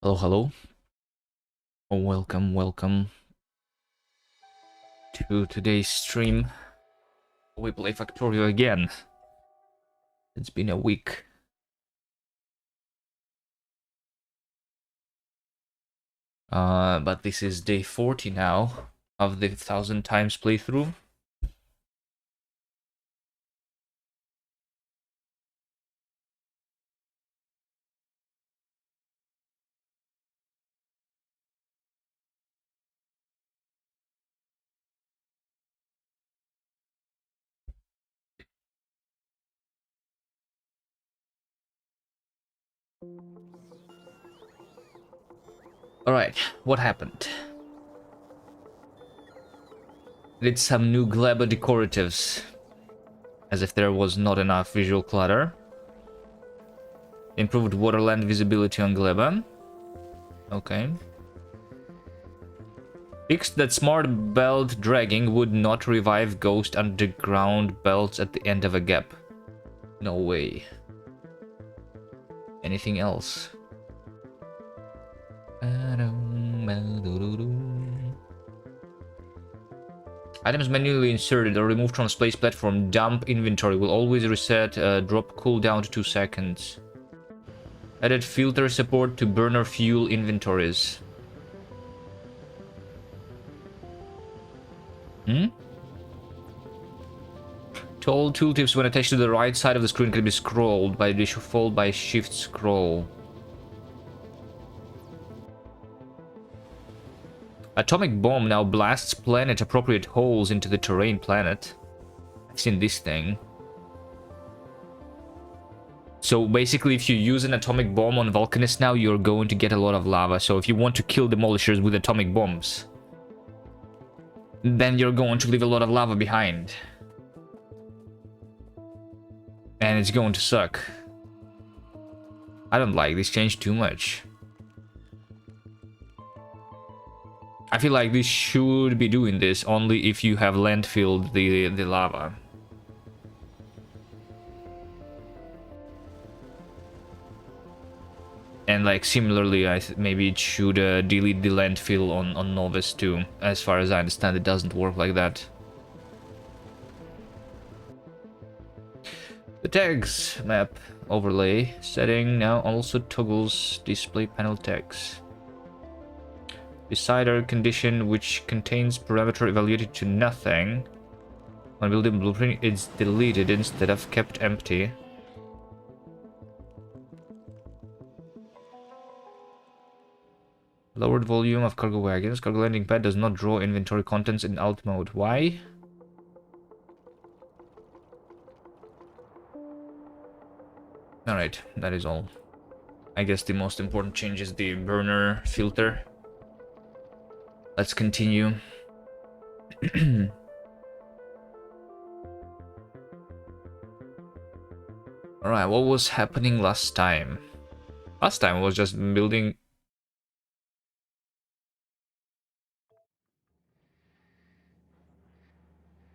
Hello, hello. Welcome to today's stream. We play Factorio again. It's been a week. But this is day 40 now of the 1000 times playthrough. Alright, what happened? Did some new Gleba decoratives. As if there was not enough visual clutter. Improved waterland visibility on Gleba. Okay. Fixed that smart belt dragging would not revive ghost underground belts at the end of a gap. No way. Anything else? Items manually inserted or removed from space platform. Dump inventory will always reset. Drop cooldown to 2 seconds. Added filter support to burner fuel inventories. All tooltips when attached to the right side of the screen can be scrolled by the fold by shift scroll. Atomic bomb now blasts planet appropriate holes into the terrain planet. I've seen this thing. So basically, if you use an atomic bomb on Vulcanist now, you're going to get a lot of lava. So if you want to kill demolishers with atomic bombs, then you're going to leave a lot of lava behind. And it's going to suck. I don't like this change too much. I feel like this should be doing this only if you have landfilled the lava. And like similarly, maybe it should delete the landfill on Novice too. As far as I understand, it doesn't work like that. The tags map overlay setting now also toggles display panel tags. Decider condition which contains parameter evaluated to nothing. When building blueprint, it's deleted instead of kept empty. Lowered volume of cargo wagons. Cargo landing pad does not draw inventory contents in alt mode. Why? Alright, that is all. I guess the most important change is the burner filter. Let's continue. Alright, what was happening last time? Last time I was just building...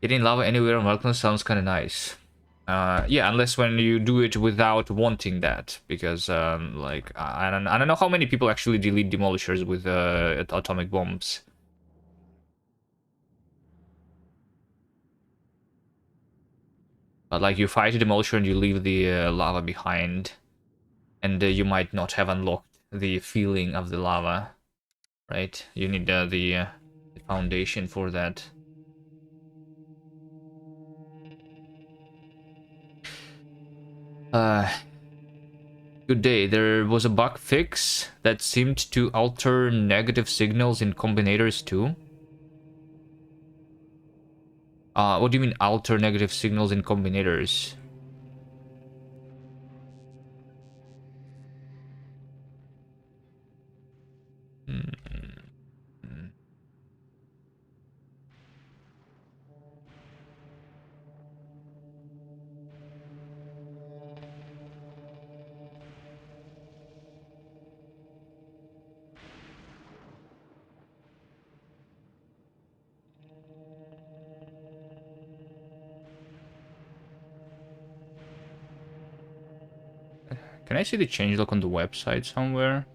Getting lava anywhere on Vulcan sounds kind of nice. Yeah, unless when you do it without wanting that, because like I don't know how many people actually delete demolishers with atomic bombs. But like you fight a demolisher and you leave the lava behind, and you might not have unlocked the feeling of the lava, right? You need the foundation for that. Good day. There was a bug fix that seemed to alter negative signals in combinators too. What do you mean alter negative signals in combinators? Can I see the changelog on the website somewhere?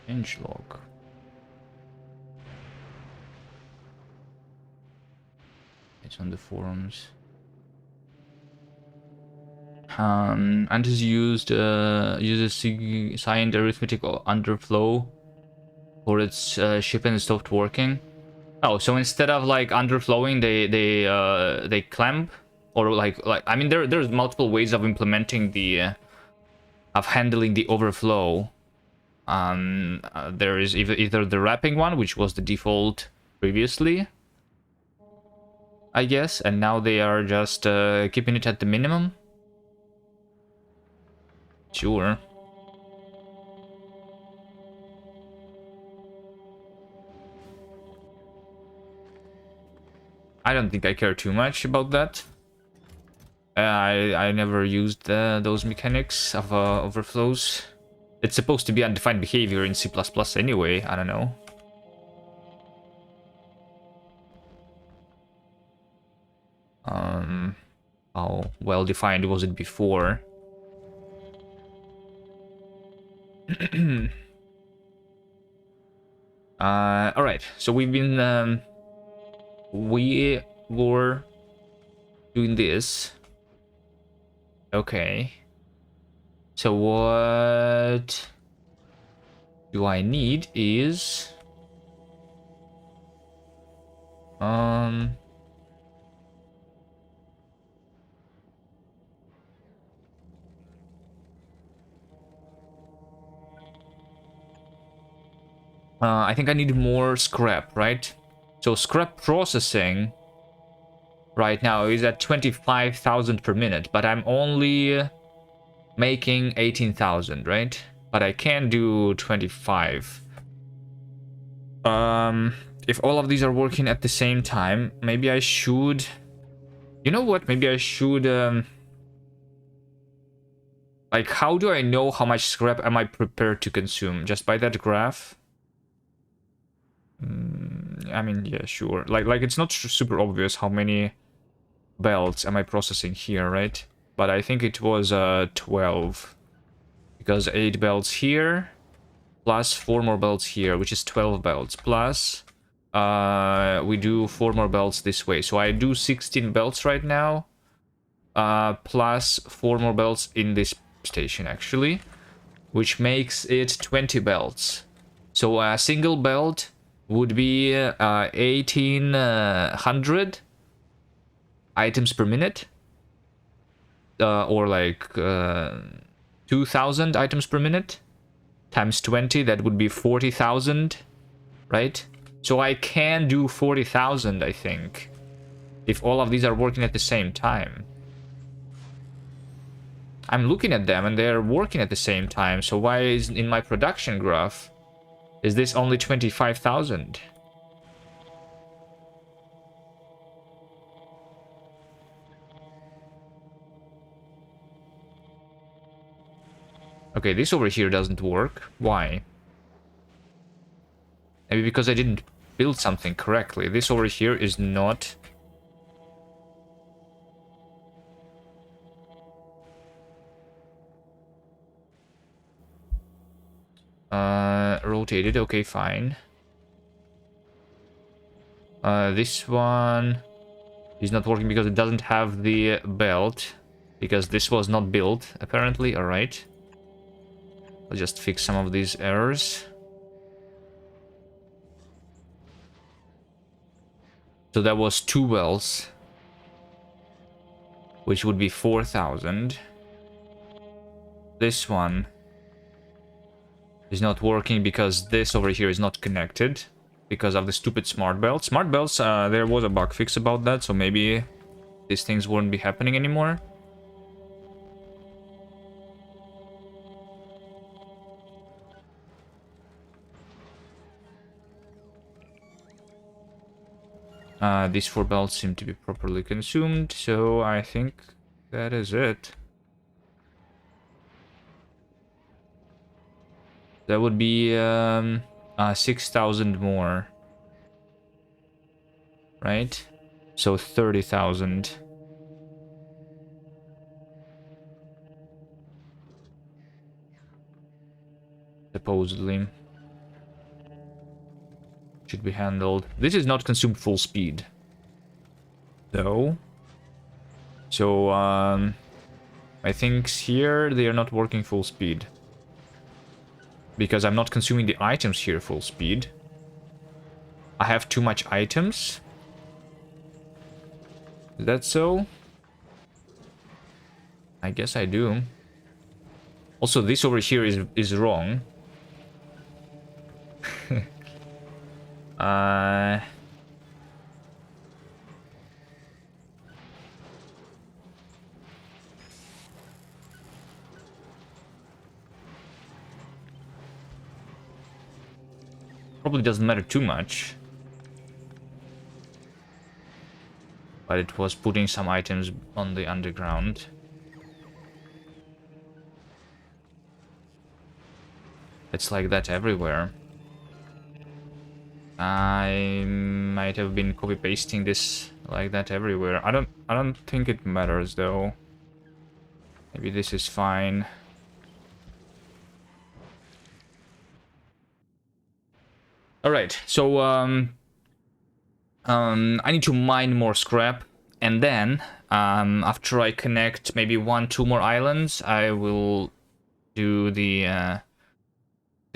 Changelog. It's on the forums. And is used uses signed arithmetic underflow for its ship and it stopped working. Oh, so instead of like underflowing, they clamp, or like I mean there's multiple ways of implementing the of handling the overflow. There is either the wrapping one, which was the default previously, I guess, and now they are just keeping it at the minimum. Sure. I don't think I care too much about that. I never used those mechanics of overflows. It's supposed to be undefined behavior in C++ anyway. I don't know. How well defined was it before? All right. So we've been we were doing this. Okay. So what do I need is I think I need more scrap, right? So scrap processing right now is at 25,000 per minute, but I'm only making 18,000, right? But I can do 25. If all of these are working at the same time, maybe I should... You know what? Maybe I should... Like, how do I know how much scrap am I prepared to consume? Just by that graph? I mean, yeah, sure. Like it's not super obvious how many belts am I processing here, right? But I think it was 12. Because 8 belts here, plus 4 more belts here, which is 12 belts. Plus, we do 4 more belts this way. So I do 16 belts right now. Plus 4 more belts in this station, actually. Which makes it 20 belts. So a single belt would be 1800 items per minute. Or like 2000 items per minute. Times 20, that would be 40,000. Right? So I can do 40,000, I think. If all of these are working at the same time. I'm looking at them and they're working at the same time. So why is in my production graph is this only 25,000? Okay, this over here doesn't work. Why? Maybe because I didn't build something correctly. This over here is not... rotated. Okay, fine. This one is not working because it doesn't have the belt. Because this was not built, apparently. Alright. I'll just fix some of these errors. So that was 2 belts. Which would be 4,000. This one is not working because this over here is not connected. Because of the stupid smart belts. Smart belts, there was a bug fix about that, so maybe these things won't be happening anymore. These 4 belts seem to be properly consumed, so I think that is it. That would be 6,000 more. Right? So 30,000. supposedly. Should be handled. This is not consumed full speed, though. So, I think here they are not working full speed. Because I'm not consuming the items here full speed. I have too much items. Is that so? I guess I do. Also, this over here is wrong. Probably doesn't matter too much. But it was putting some items on the underground. It's like that everywhere. I might have been copy-pasting this like that everywhere. I don't think it matters though. Maybe this is fine. Alright, so I need to mine more scrap, and then after I connect maybe 1-2 more islands, I will do the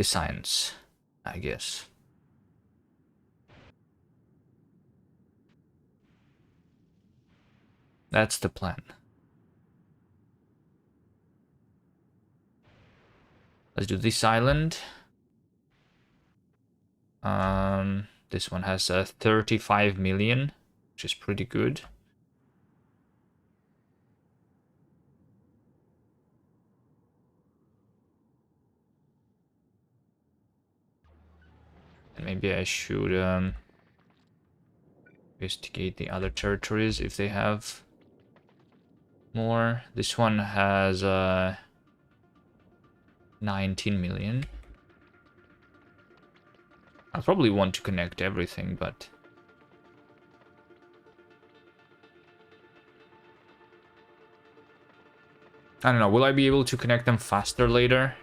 science, I guess. That's the plan. Let's do this island. This one has 35 million, which is pretty good. And maybe I should investigate the other territories if they have more. This one has 19 million. I probably want to connect everything, but I don't know. Will I be able to connect them faster later?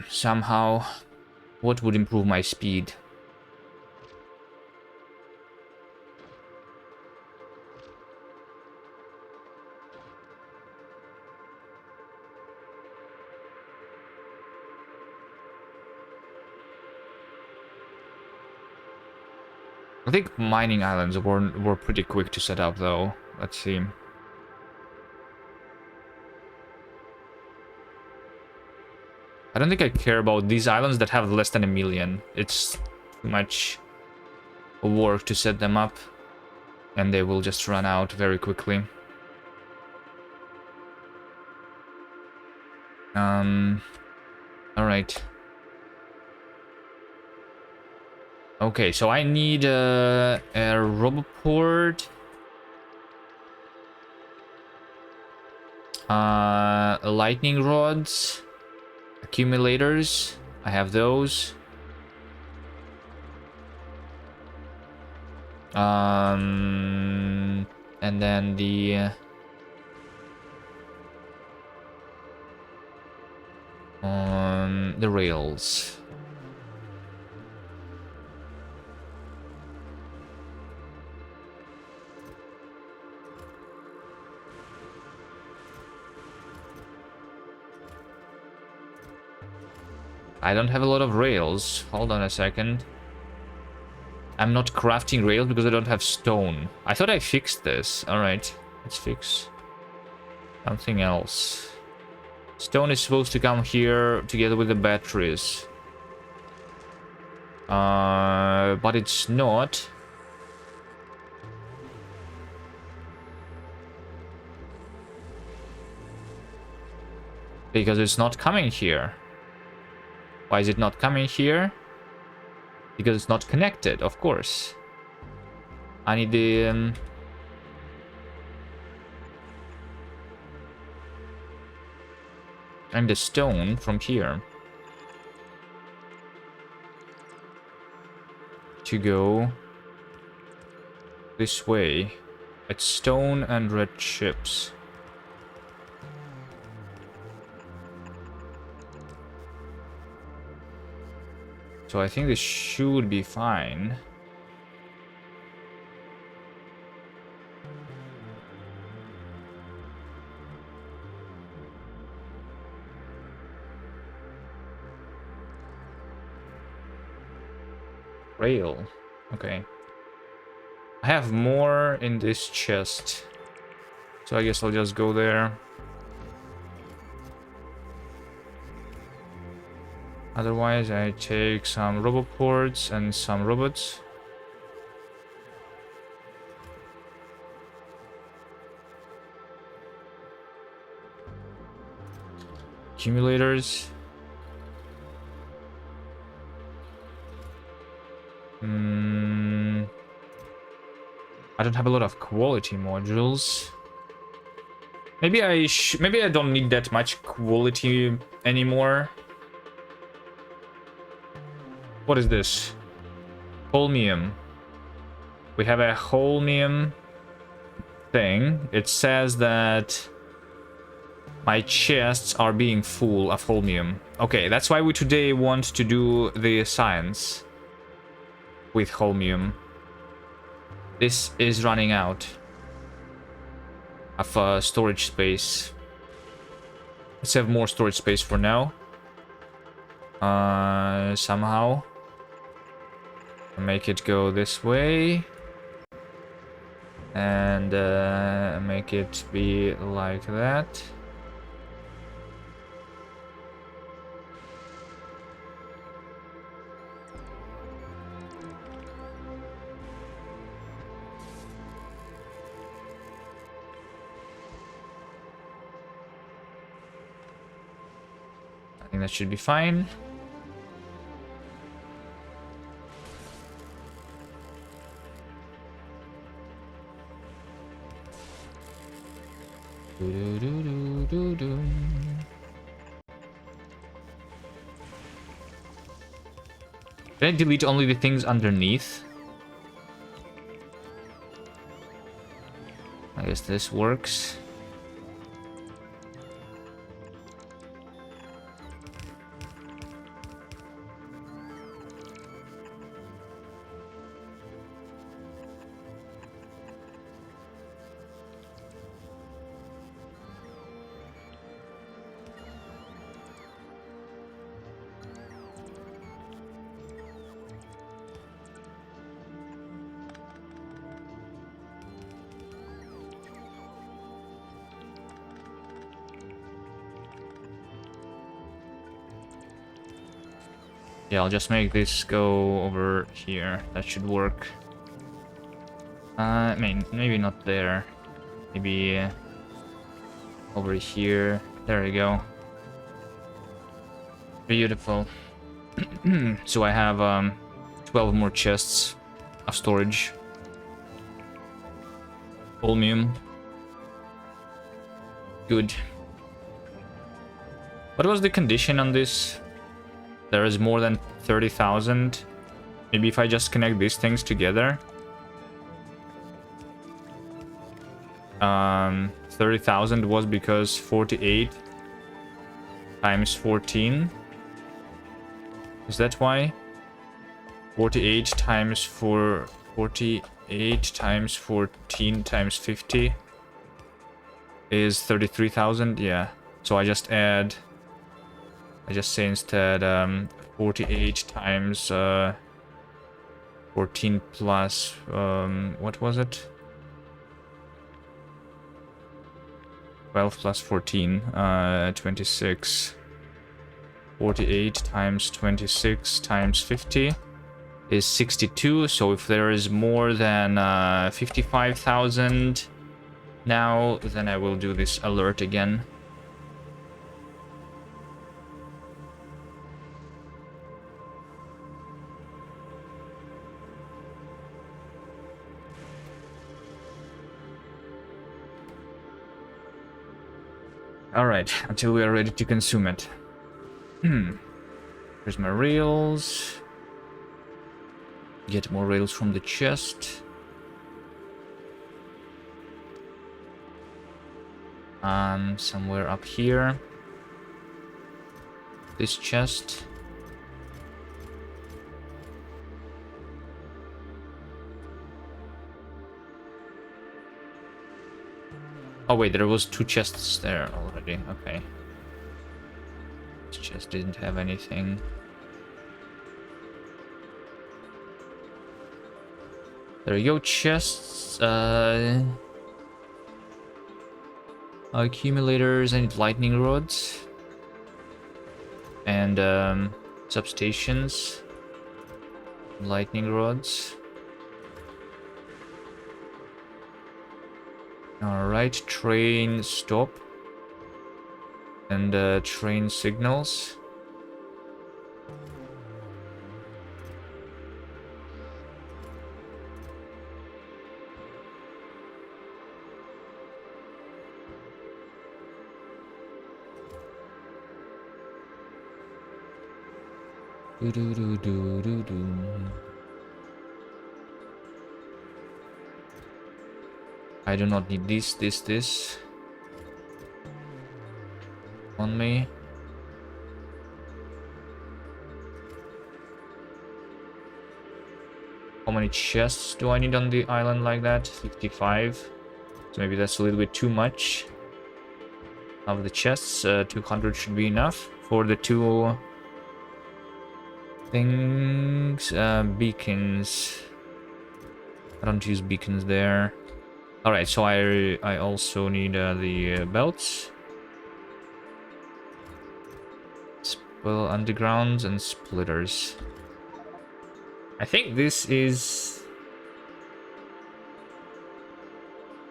Somehow. What would improve my speed? I think mining islands were pretty quick to set up, though. Let's see. I don't think I care about these islands that have less than 1 million. It's too much work to set them up, and they will just run out very quickly. Alright. Okay, so I need a roboport, lightning rods, accumulators. I have those. And then the rails. I don't have a lot of rails. Hold on a second. I'm not crafting rails because I don't have stone. I thought I fixed this. Alright, let's fix something else. Stone is supposed to come here together with the batteries. But it's not. Because it's not coming here. Why is it not coming here? Because it's not connected, of course. I need the... and the stone from here. To go this way. It's stone and red chips. So I think this should be fine. Rail. Okay. I have more in this chest. So I guess I'll just go there. Otherwise, I take some roboports and some robots. Accumulators. I don't have a lot of quality modules. Maybe I don't need that much quality anymore. What is this? Holmium. We have a holmium thing. It says that my chests are being full of holmium. Okay, that's why we today want to do the science with holmium. This is running out of storage space. Let's have more storage space for now. Somehow. Make it go this way. And make it be like that. I think that should be fine. Can I delete only the things underneath? I guess this works. Yeah, I'll just make this go over here. That should work. I mean, maybe not there. Maybe over here. There we go. Beautiful. So I have 12 more chests of storage. Holmium. Good. What was the condition on this? There is more than 30,000. Maybe if I just connect these things together. 30,000 was because 48 times 14. Is that why? 48 times 48 times 14 times 50 is 33,000. Yeah. So I just say instead 48 times 14 plus what was it? 12 plus 14, 26. 48 times 26 times 50 is 62. So if there is more than 55,000 now, then I will do this alert again. Alright, until we are ready to consume it. Here's my rails. Get more rails from the chest. Somewhere up here. This chest. Oh wait, there was 2 chests there already. Okay. This chest didn't have anything. There you go, chests. Accumulators. I need lightning rods. And substations. Lightning rods. Alright, train stop. And train signals. Do do do do do do. I do not need this on me. How many chests do I need on the island like that? 55. So maybe that's a little bit too much of the chests. 200 should be enough for the 2 things. Beacons. I don't use beacons there. Alright, so I also need the belts. Well, undergrounds and splitters. I think this is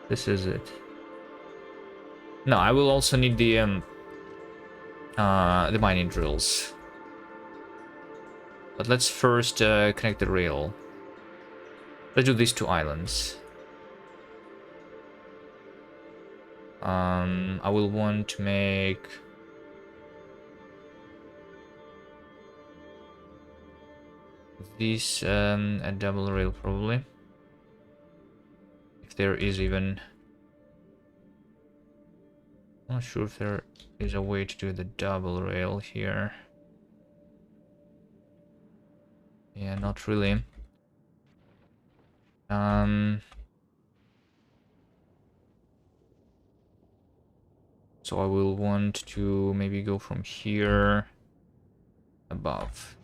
it. No, I will also need the mining drills. But let's first connect the rail. Let's do these 2 islands. I will want to make this a double rail probably. If there is even... I'm not sure if there is a way to do the double rail here. Yeah, not really. So I will want to maybe go from here above.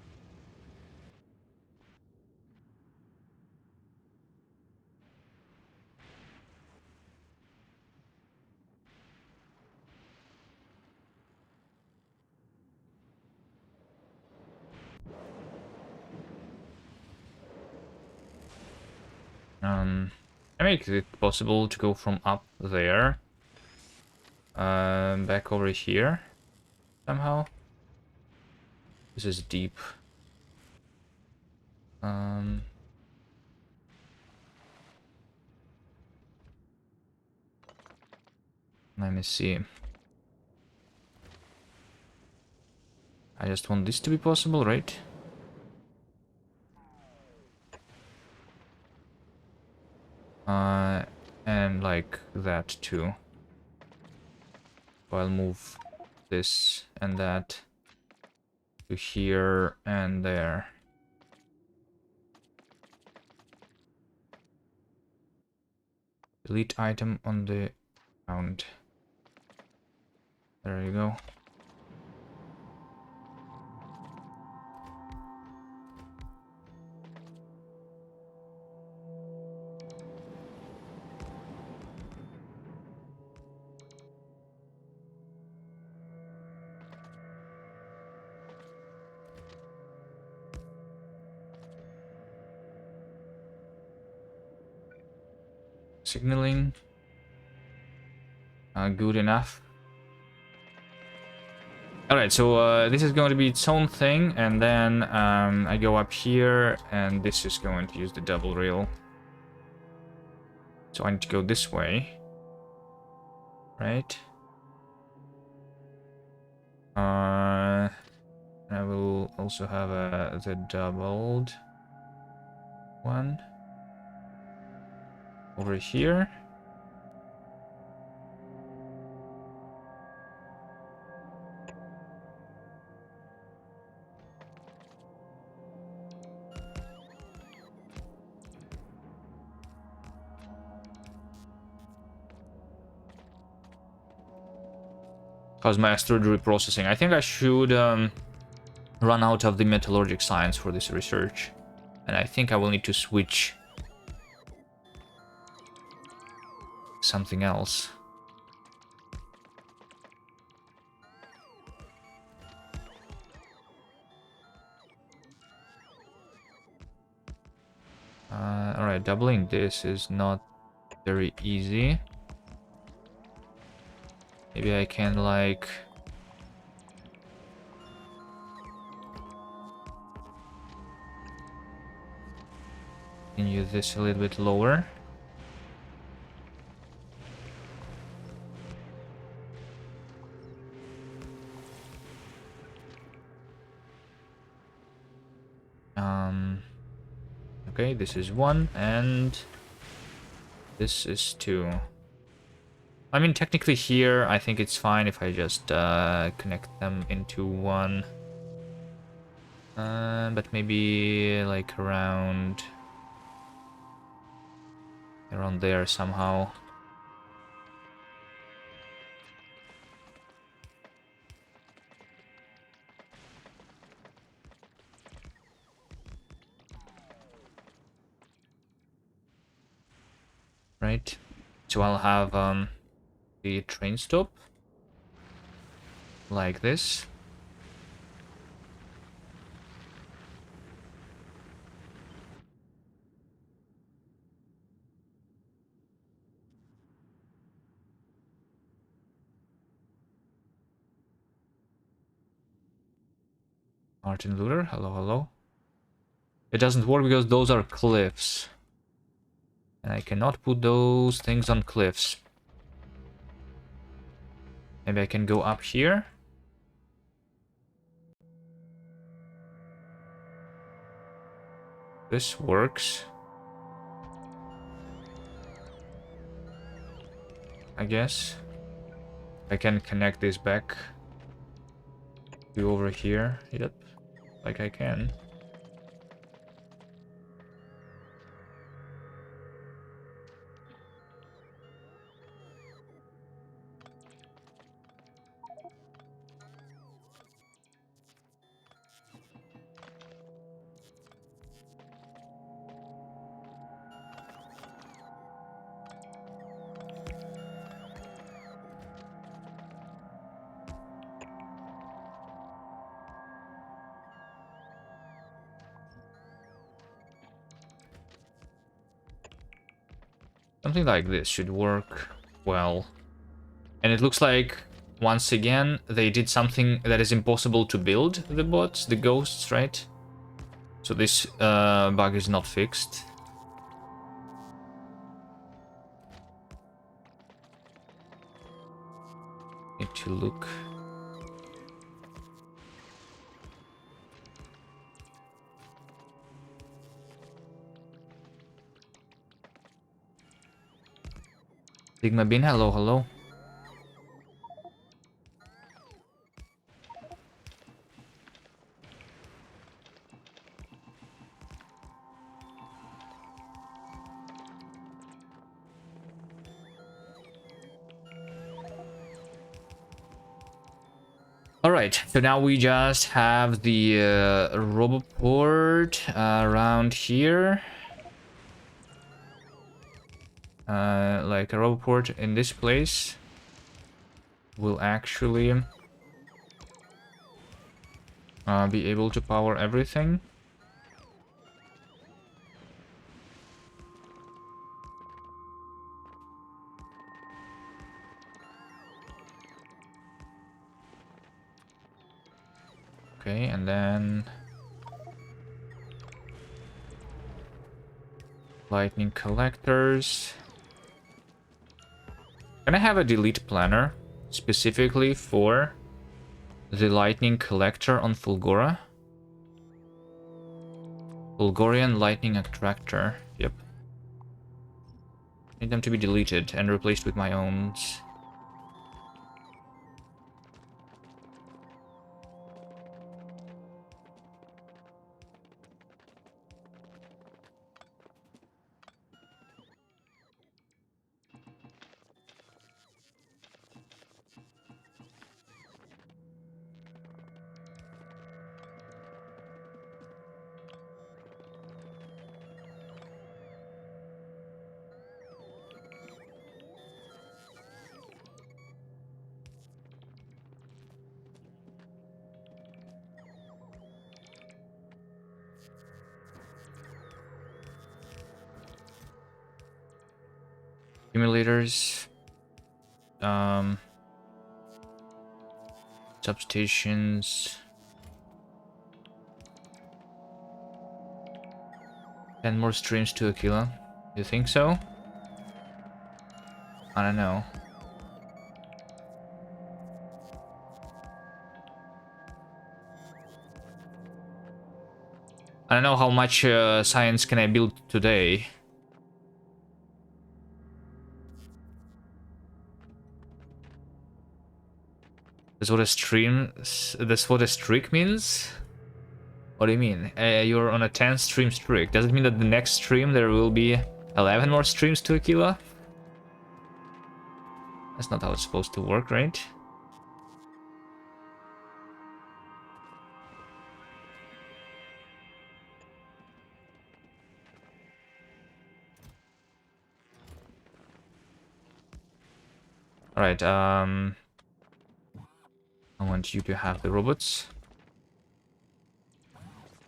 I make it possible to go from up there back over here somehow. This is deep. Let me see. I just want this to be possible, right? And like that too. So I'll move this and that to here and there. Delete item on the ground. There you go. Signaling. Good enough. Alright, so this is going to be its own thing, and then I go up here, and this is going to use the double rail. So I need to go this way. Right? I will also have the doubled one over here. Cause my extrude reprocessing. I think I should run out of the metallurgic science for this research. And I think I will need to switch something else. Alright, doubling this is not very easy. Maybe I can like continue this a little bit lower. Okay, this is 1 and this is 2. I mean, technically here, I think it's fine if I just connect them into 1. But maybe like around there somehow. Right, so I'll have the train stop like this. Martin Luther, hello, hello. It doesn't work because those are cliffs. And I cannot put those things on cliffs. Maybe I can go up here. This works. I guess. I can connect this back to over here. Yep. Like I can. Something like this should work well. And it looks like, once again, they did something that is impossible to build, the bots, the ghosts, right? So this bug is not fixed. Need to look. Sigma Bin, hello, hello. Alright, so now we just have the roboport around here. Like a roboport in this place will actually be able to power everything. Okay, and then lightning collectors. Can I have a delete planner specifically for the lightning collector on Fulgora? Fulgorian lightning attractor. Yep. Need them to be deleted and replaced with my own. Accumulators. Substations. 10 more streams to Aquila. You think so? I don't know. I don't know how much science can I build today. That's what a stream. That's what a streak means. What do you mean? You're on a 10 stream streak. Does it mean that the next stream there will be 11 more streams to Aquila? That's not how it's supposed to work, right? Alright, I want you to have the robots.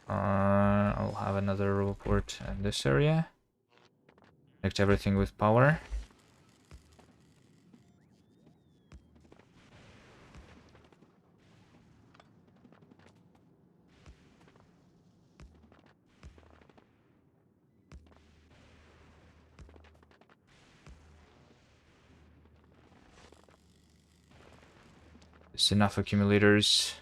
I'll have another robot port in this area. Connect everything with power. There's enough accumulators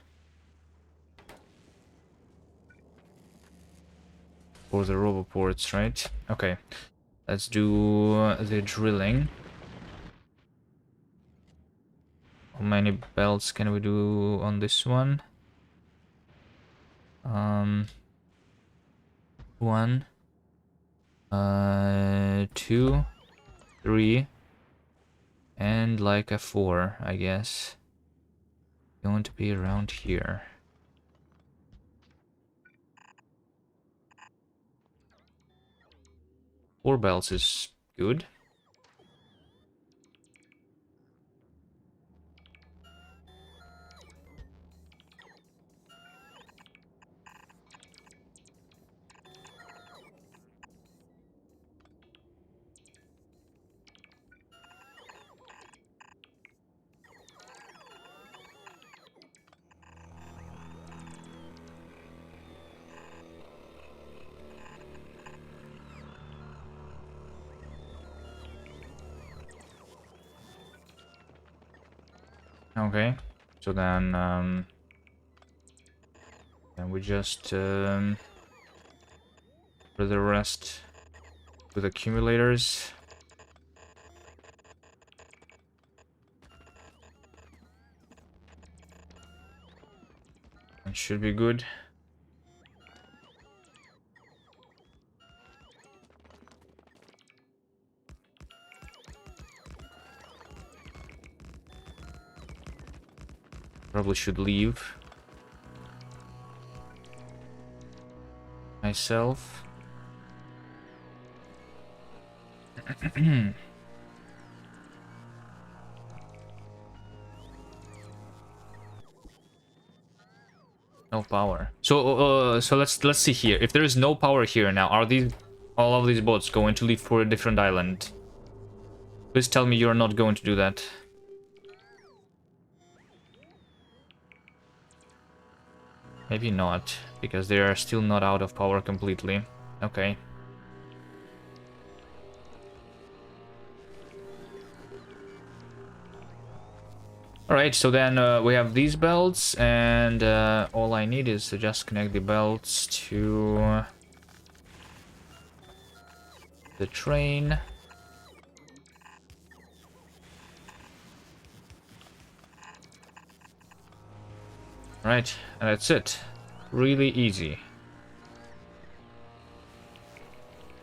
for the roboports, right? Okay, let's do the drilling. How many belts can we do on this one? 1, 2, 3, and like a 4, I guess. Going to be around here. Four belts is good. Okay, so then we just for the rest with accumulators. It should be good. Probably should leave myself. No power. So let's see here. If there is no power here now, are all of these boats going to leave for a different island? Please tell me you're not going to do that. Maybe not, because they are still not out of power completely. Okay. Alright, so then we have these belts, and all I need is to just connect the belts to the train. Right, and that's it. Really easy.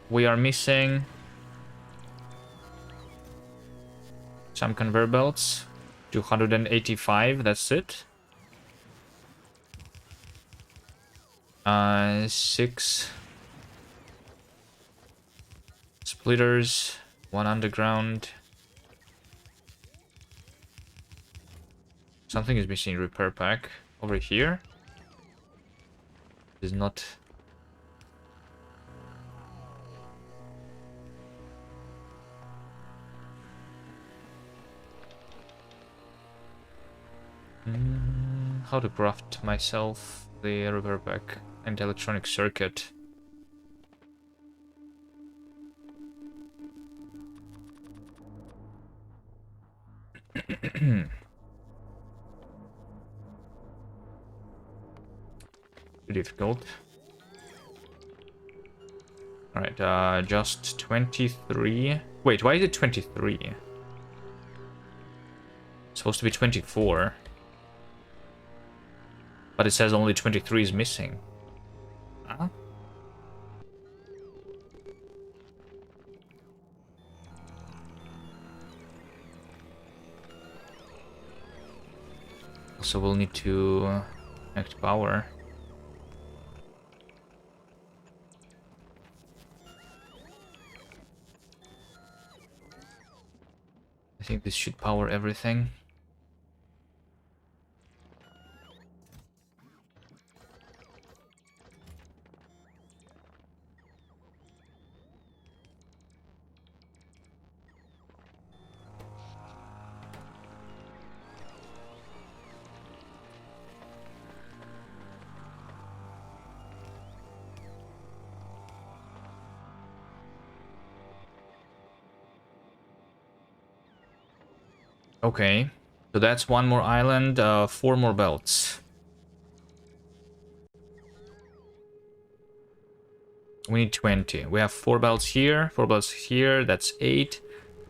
We are missing some conveyor belts. 285, that's it. 6 splitters, 1 underground. Something is missing. Repair pack over here. Is not. How to craft myself the repair pack and electronic circuit. Pretty difficult. Alright, just 23. Wait, why is it 23? It's supposed to be 24. But it says only 23 is missing. Huh? Also, we'll need to connect power. I think this should power everything. Okay, so that's one more island, 4 more belts. We need 20. We have 4 belts here, 4 belts here, that's 8.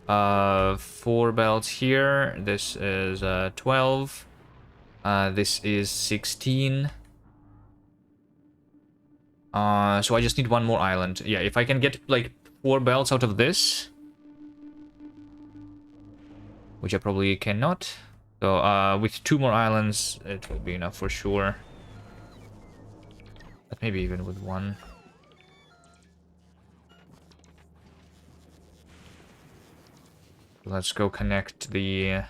4 belts here, this is 12. This is 16. So I just need one more island. Yeah, if I can get like 4 belts out of this, which I probably cannot. So with 2 more islands, it will be enough for sure. But maybe even with 1. Let's go connect the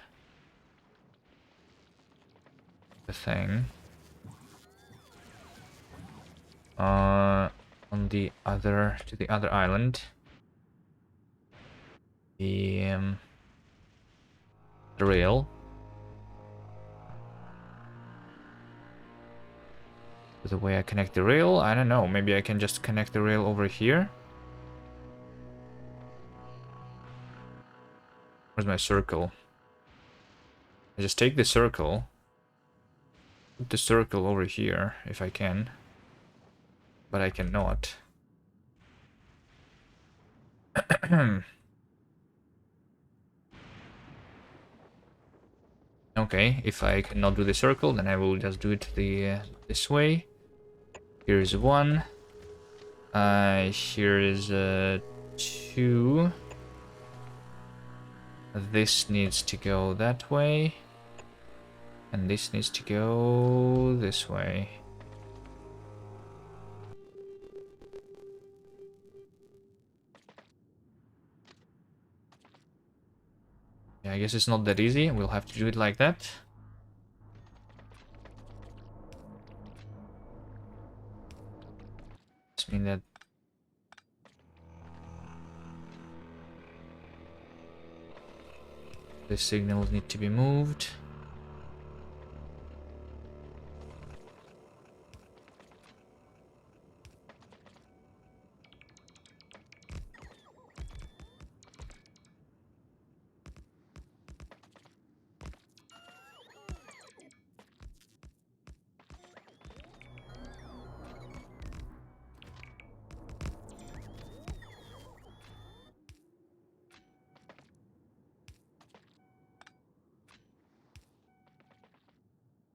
thing. On the other, to the other island. The rail. The way I connect the rail, I don't know. Maybe I can just connect the rail over here. Where's my circle? I just take the circle. Put the circle over here if I can. But I cannot. Okay, if I cannot do the circle, then I will just do it this way. Here is 1. Here is 2. This needs to go that way. And this needs to go this way. Yeah, I guess it's not that easy. We'll have to do it like that. This means that the signals need to be moved.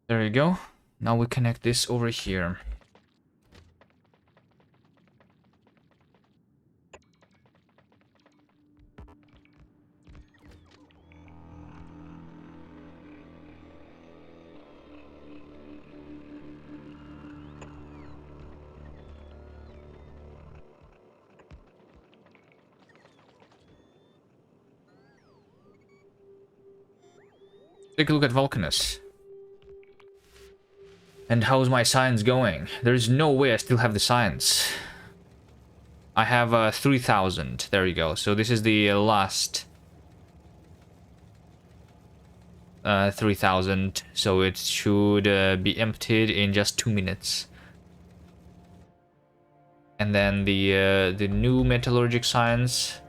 There you go. Now we connect this over here. Take a look at Vulcanus. And how's my science going? There's no way I still have the science. I have 3,000. There you go. So this is the last. 3000, so it should be emptied in just 2 minutes. And then the new metallurgic science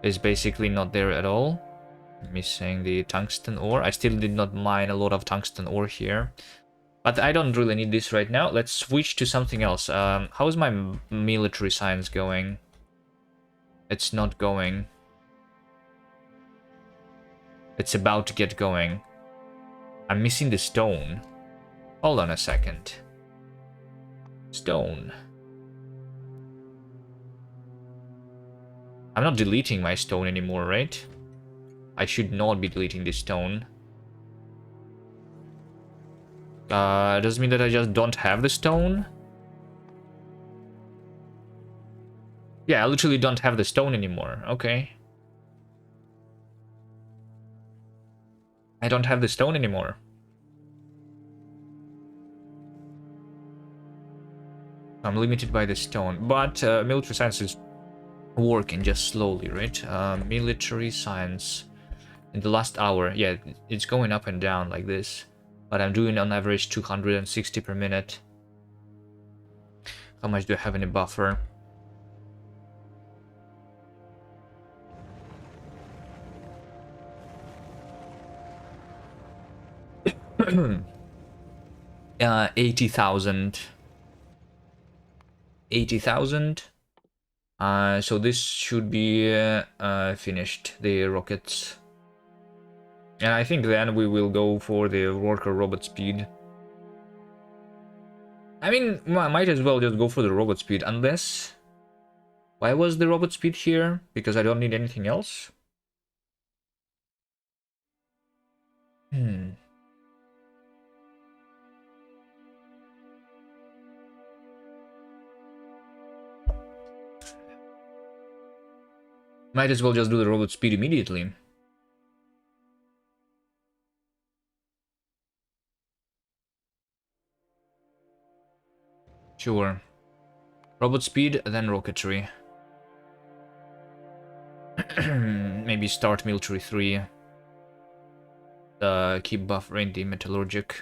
is basically not there at all. Missing the tungsten ore. I still did not mine a lot of tungsten ore here, but I don't really need this right now. Let's switch to something else. How is my military science going? It's not going. It's about to get going. I'm missing the stone. Hold on a second. Stone. I'm not deleting my stone anymore, right? I should not be deleting this stone. Does it mean that I just don't have the stone? Yeah, I literally don't have the stone anymore. Okay. I don't have the stone anymore. I'm limited by the stone. But military science is working just slowly, right? Military science. In the last hour, yeah, it's going up and down like this. But I'm doing on average 260 per minute. How much do I have in a buffer? uh, 80,000. 80,000. So this should be finished, the rockets. And I think then we will go for the worker robot speed. I mean, might as well just go for the robot speed, unless... Why was the robot speed here? Because I don't need anything else? Might as well just do the robot speed immediately. Sure. Robot speed, then rocketry. Maybe start military 3. Keep buffering the metallurgic.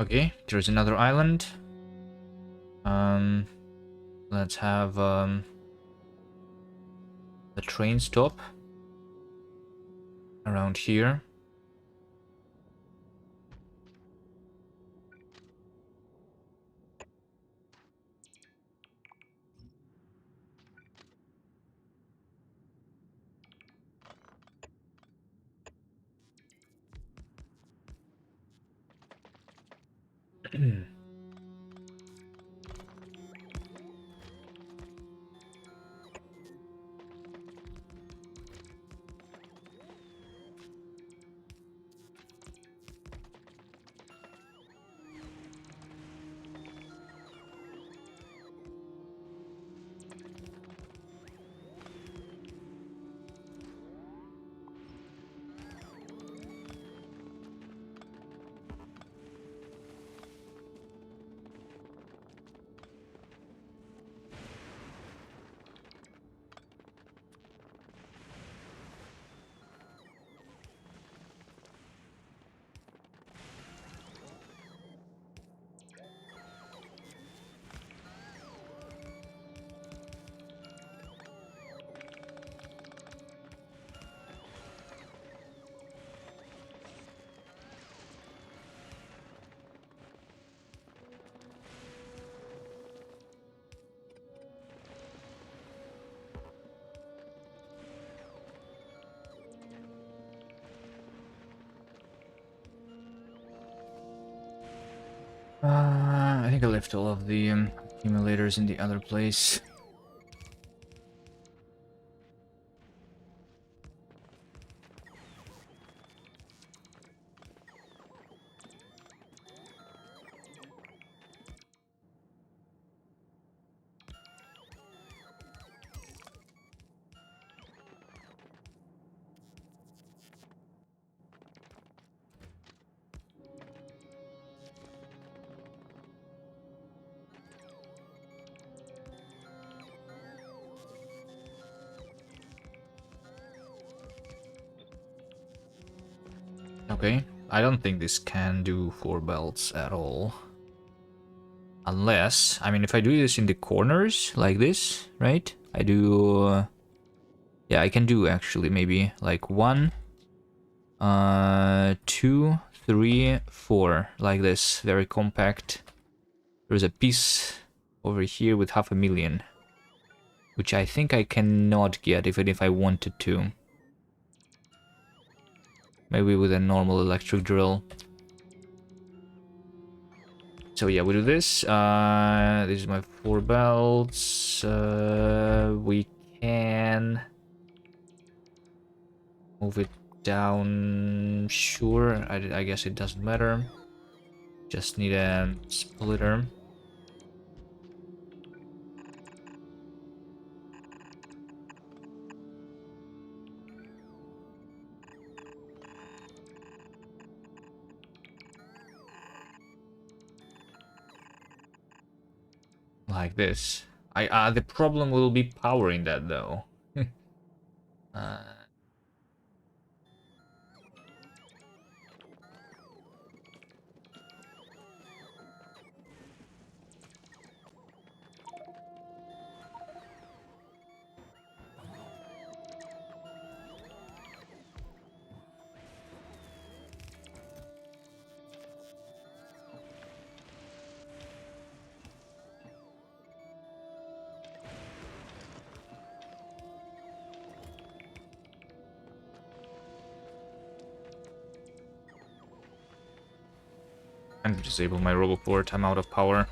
Okay, there's another island. Let's have the train stop around here. I think I left all of the accumulators in the other place. Okay, I don't think this can do 4 belts at all. Unless, I mean, if I do this in the corners, like this, right? I do... yeah, I can do actually, maybe, like 1, 2, 3, 4, like this, very compact. There's a piece over here with 500,000, which I think I cannot get even if I wanted to. Maybe with a normal electric drill. So yeah, we do this. This is my 4 belts. We can move it down. Sure, I guess it doesn't matter. Just need a splitter. Like this. The problem will be powering that though. uh, I'm disable my roboport. I'm out of power.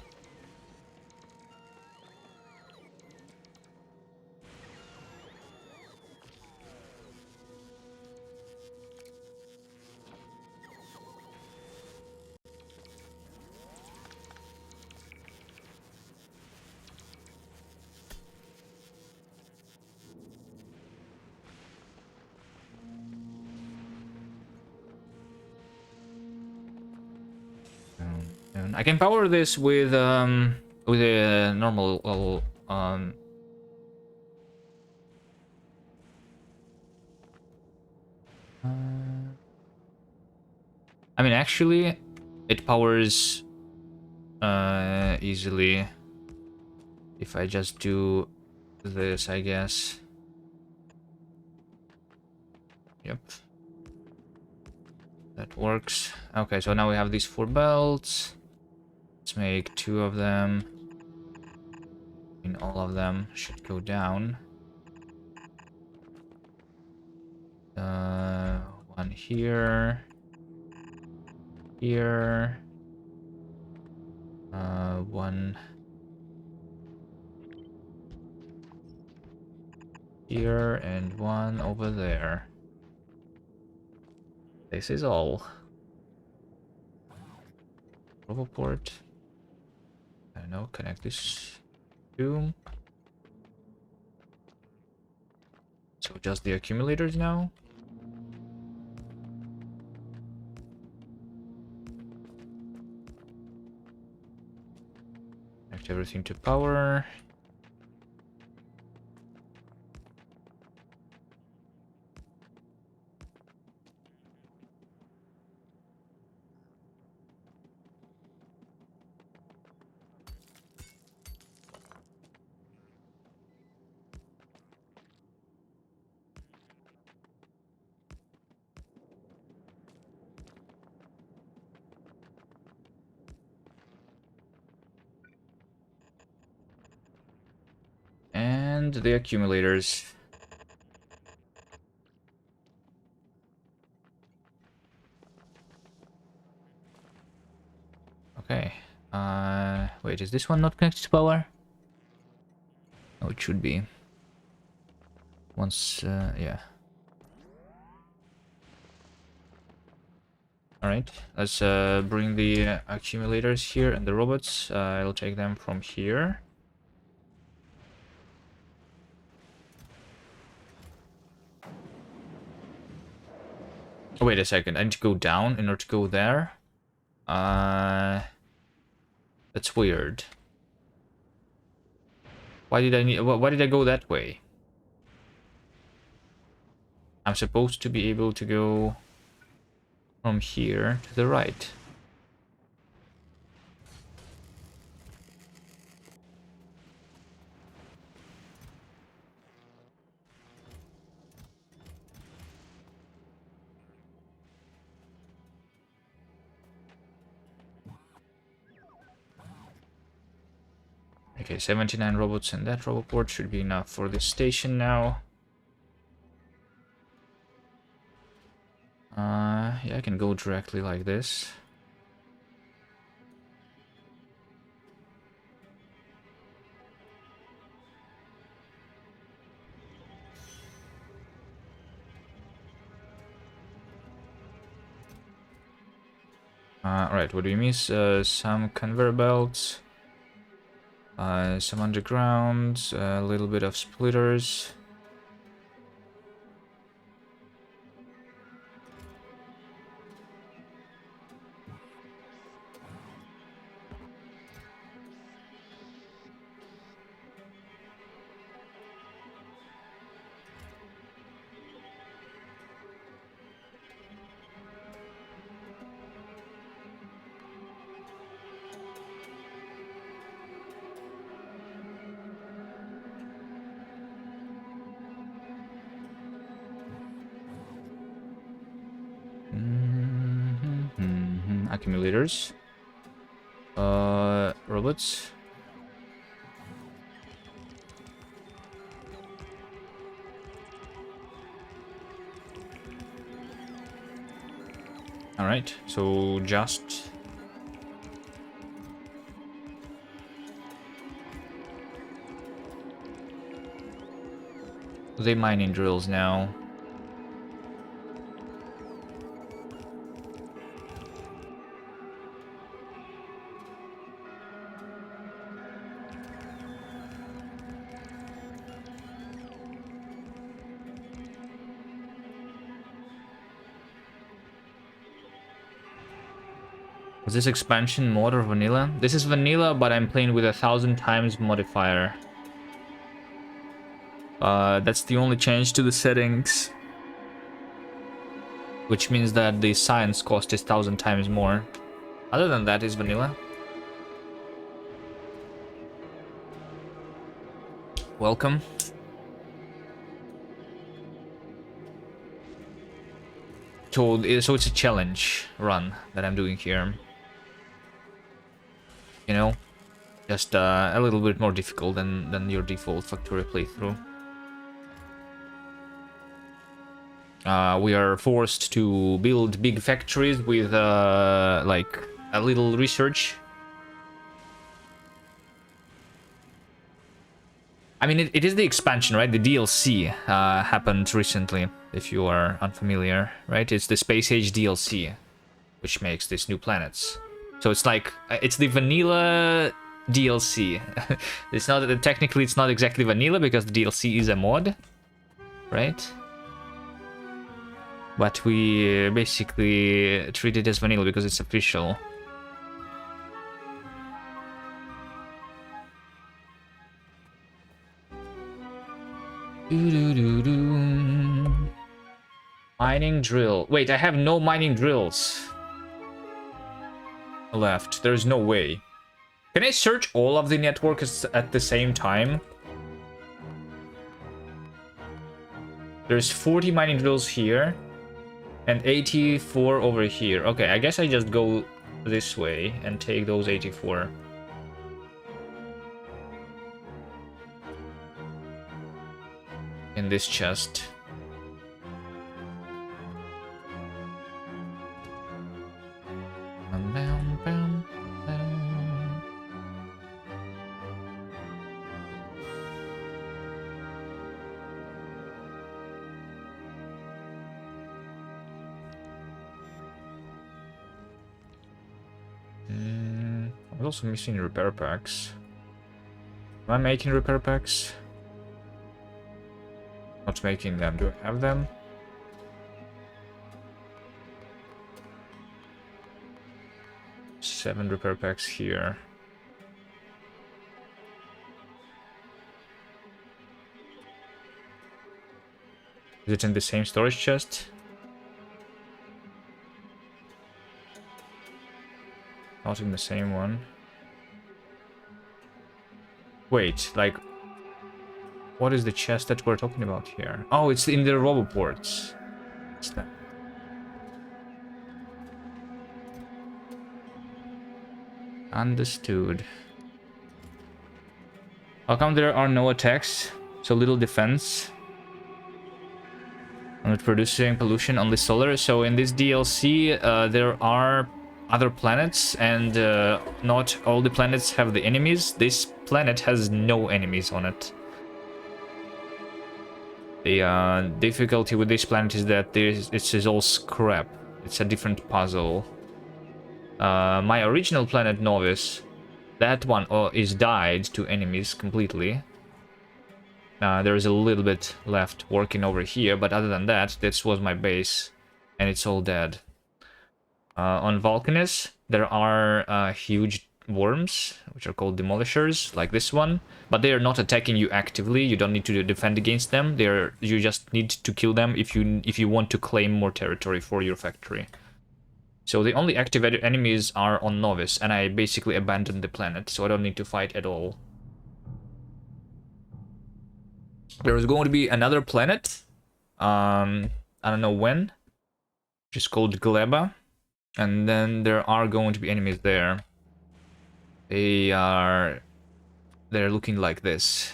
And I can power this with a normal I mean, actually, it powers easily if I just do this, I guess. Yep. That works. Okay, so now we have these 4 belts. Let's make 2 of them. And all of them should go down. 1 here. Here. 1 here and 1 over there. This is all. Roboport. I don't know, connect this to. So just the accumulators now. Connect everything to power. And the accumulators. Okay. Wait, is this one not connected to power? Oh, it should be. Once, yeah. Alright, let's bring the accumulators here and the robots. I'll take them from here. Oh, wait a second, I need to go down in order to go there. That's weird. Why did I go that way? I'm supposed to be able to go from here to the right. Okay, 79 robots and that roboport should be enough for this station now. Yeah, I can go directly like this. Right, what do you miss? Some conveyor belts, some underground, a little bit of splitters. Accumulators. Robots. Alright, so just... They mining drills now. Was this expansion mod or vanilla? This is vanilla, but I'm playing with 1000 times modifier. That's the only change to the settings. Which means that the science cost is 1000 times more. Other than that, is vanilla. Welcome. So it's a challenge run that I'm doing here. You know? Just a little bit more difficult than your default Factorio playthrough. We are forced to build big factories with like a little research. I mean, it is the expansion, right? The DLC happened recently, if you are unfamiliar, right? It's the Space Age DLC, which makes these new planets. So it's like, it's the vanilla DLC. It's not, technically it's not exactly vanilla because the DLC is a mod, right? But we basically treat it as vanilla because it's official. Mining drill. Wait, I have no mining drills left. There's no way. Can I search all of the networks at the same time? There's 40 mining drills here and 84 over here. Okay, I guess I just go this way and take those 84. In this chest. I'm also missing repair packs. Am I making repair packs? Not making them. Do I have them? Seven repair packs here. Is it in the same storage chest? Not in the same one. Wait, like... What is the chest that we're talking about here? Oh, it's in the roboports. What's that? Understood. How come there are no attacks? So little defense? Not producing pollution, only solar. So in this DLC, there are other planets, and not all the planets have the enemies. This planet has no enemies on it. The difficulty with this planet is that it is all scrap. It's a different puzzle. My original planet, Novice, that one is died to enemies completely. There is a little bit left working over here, but other than that, this was my base, and it's all dead. On Vulcanus, there are huge worms, which are called demolishers, like this one, but they are not attacking you actively. You don't need to defend against them. You just need to kill them if you want to claim more territory for your factory. So the only activated enemies are on Novice, and I basically abandoned the planet, so I don't need to fight at all. There is going to be another planet, I don't know when, which is called Gleba, and then there are going to be enemies there. They're looking like this.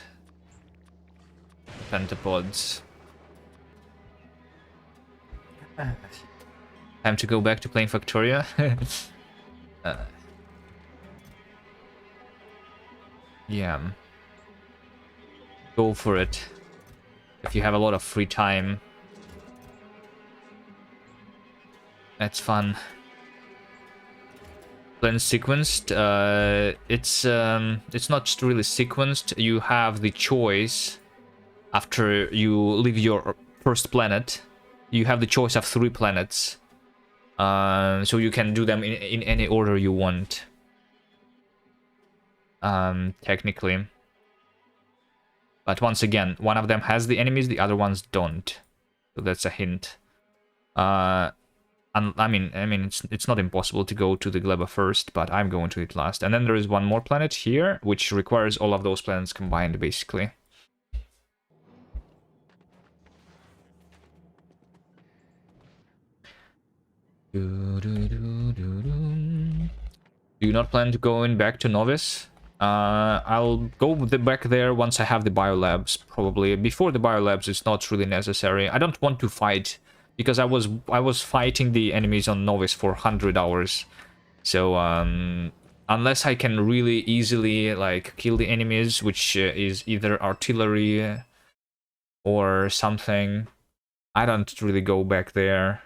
Pentapods. Time to go back to playing Factorio. Yeah. Go for it. If you have a lot of free time. That's fun. Plan sequenced. It's not just really sequenced. You have the choice after you leave your first planet. You have the choice of 3 planets. So you can do them in any order you want. Technically. But once again, one of them has the enemies, the other ones don't. So that's a hint. I mean, it's not impossible to go to the Gleba first, but I'm going to it last. And then there is one more planet here, which requires all of those planets combined, basically. Do you not plan to go back to Novice? I'll go back there once I have the biolabs, probably. Before the biolabs, it's not really necessary. I don't want to fight, because I was fighting the enemies on Novice for 100 hours. So, unless I can really easily, like, kill the enemies, which is either artillery or something, I don't really go back there.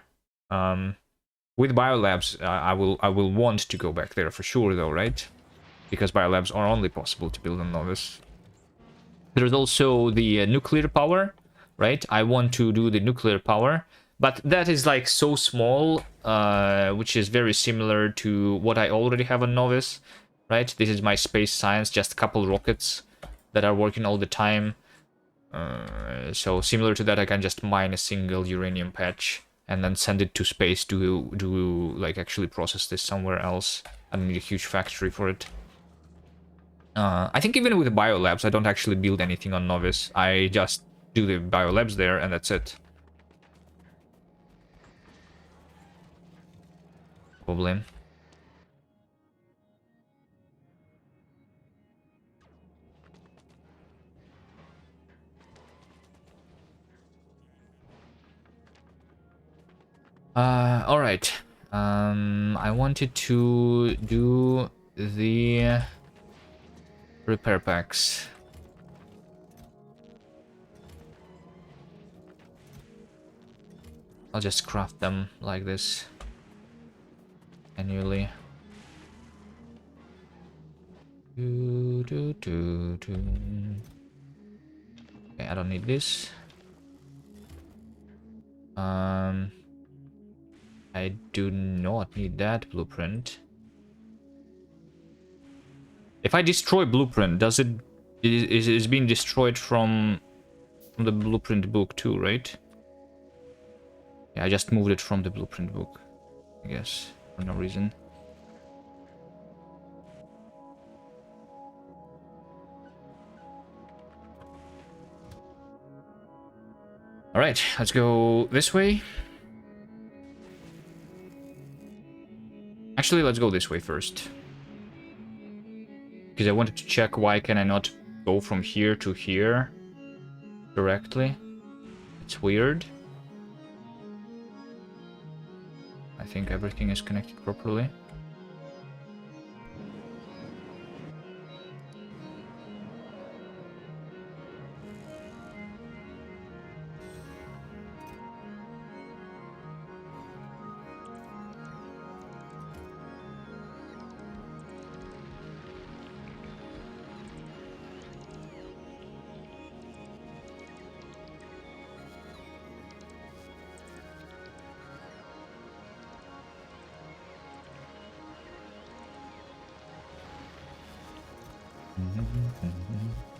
With biolabs, I will want to go back there for sure, though, right? Because biolabs are only possible to build on Novice. There's also the nuclear power, right? I want to do the nuclear power, but that is like so small, which is very similar to what I already have on Novice, right? This is my space science, just a couple rockets that are working all the time. So similar to that, I can just mine a single uranium patch and then send it to space to like actually process this somewhere else. I don't need a huge factory for it. I think even with the biolabs, I don't actually build anything on Novice. I just do the biolabs there, and that's it. Probably. All right. I wanted to do the repair packs. I'll just craft them like this manually. Okay, I don't need this. I do not need that blueprint. If I destroy blueprint, does it is being destroyed from the blueprint book too, right? Yeah, I just moved it from the blueprint book, I guess, for no reason. All right, let's go this way. Actually, let's go this way first. Because I wanted to check why can I not go from here to here directly. It's weird. I think everything is connected properly.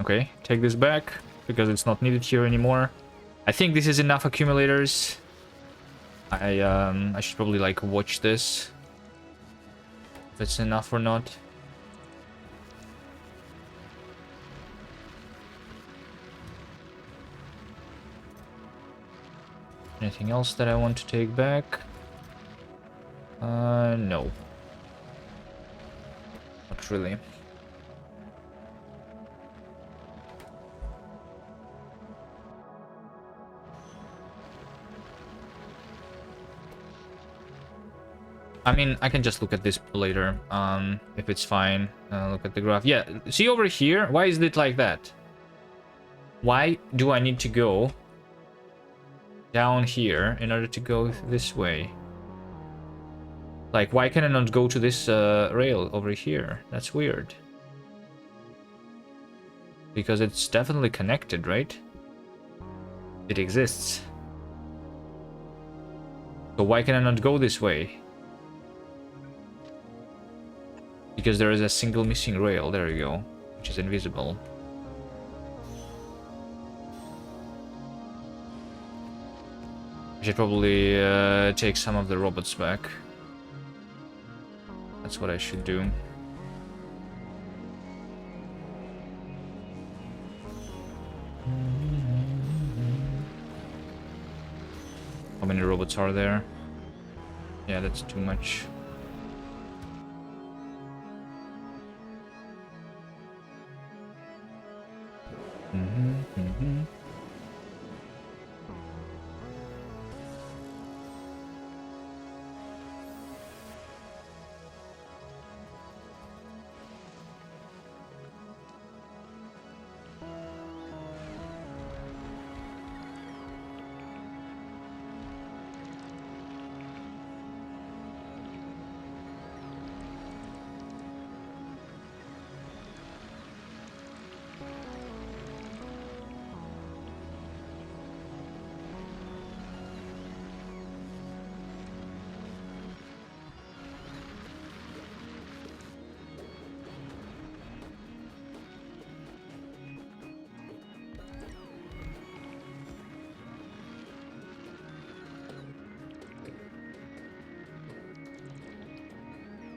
Okay, take this back, because it's not needed here anymore. I think this is enough accumulators. I should probably, like, watch this. If it's enough or not. Anything else that I want to take back? No. Not really. I mean, I can just look at this later, if it's fine. Look at the graph. Yeah, see over here? Why is it like that? Why do I need to go down here in order to go this way? Like, why can I not go to this rail over here? That's weird. Because it's definitely connected, right? It exists. So why can I not go this way? Because there is a single missing rail, there you go, which is invisible. I should probably take some of the robots back. That's what I should do. How many robots are there? Yeah, that's too much.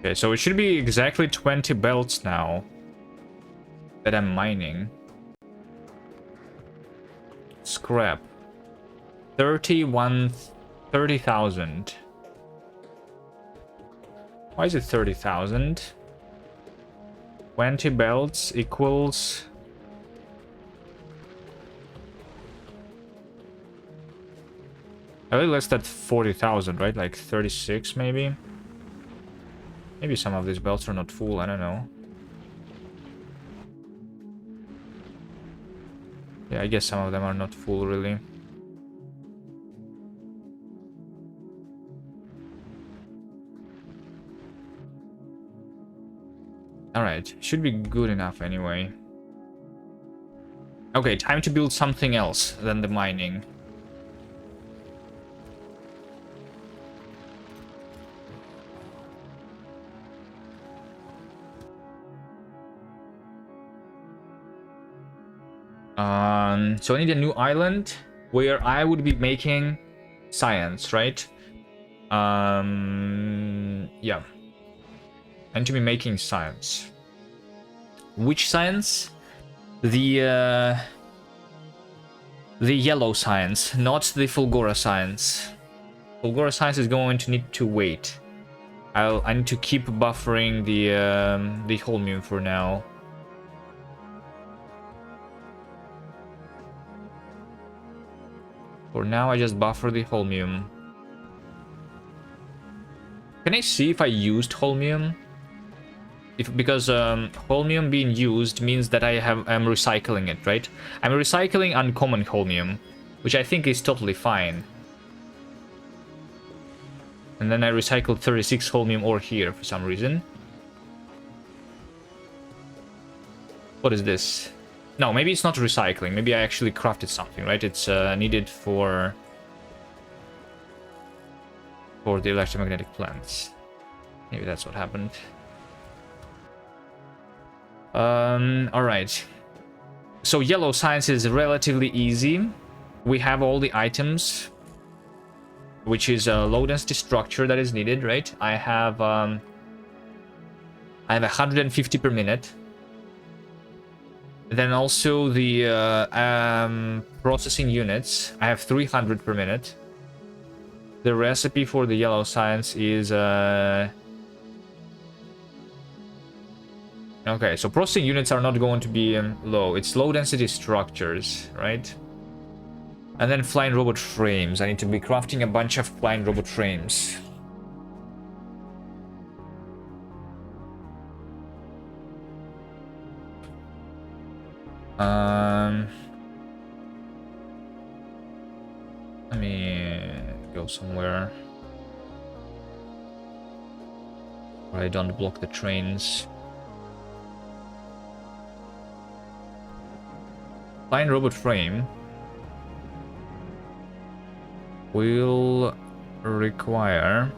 Okay, so it should be exactly 20 belts now that I'm mining. Scrap. 30,000. Why is it 30,000? 20 belts equals... I think less than 40,000, right? Like 36 maybe? Maybe some of these belts are not full, I don't know. Yeah, I guess some of them are not full, really. Alright, should be good enough anyway. Okay, time to build something else than the mining. So I need a new island where I would be making science, right? Yeah. I need to be making science. Which science? The the yellow science, not the Fulgora science. Fulgora science is going to need to wait. I need to keep buffering the holmium for now. For now, I just buffer the holmium. Can I see if I used holmium? Because holmium being used means that I'm recycling it, right? I'm recycling uncommon holmium, which I think is totally fine. And then I recycled 36 holmium ore here for some reason. What is this? No, maybe it's not recycling. Maybe I actually crafted something, right? It's needed for the electromagnetic plants. Maybe that's what happened. Alright. So yellow science is relatively easy. We have all the items, which is a low density structure that is needed, right? I have 150 per minute. Then also the processing units. I have 300 per minute. The recipe for the yellow science is okay, so processing units are not going to be low. It's low density structures, right? And then flying robot frames. I need to be crafting a bunch of flying robot frames. Let me go somewhere where I don't block the trains. Flying robot frame will require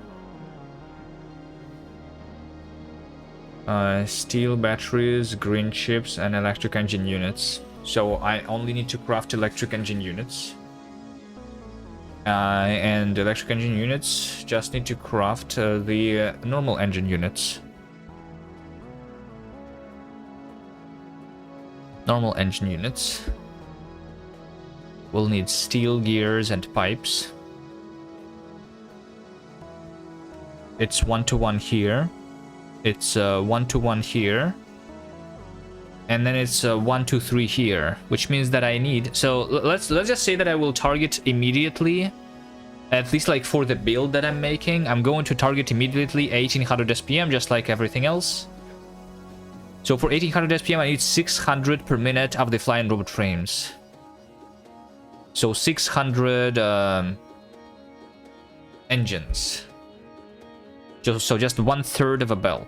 steel batteries, green chips, and electric engine units. So I only need to craft electric engine units. And electric engine units just need to craft the normal engine units. Normal engine units will need steel gears and pipes. It's 1-to-1 here. It's 1-to-1 here. And then it's 1-to-3 here, which means that I need... So let's just say that I will target immediately, at least like for the build that I'm making, I'm going to target immediately 1800 SPM, just like everything else. So for 1800 SPM, I need 600 per minute of the flying robot frames. So 600 engines. So just 1/3 of a belt.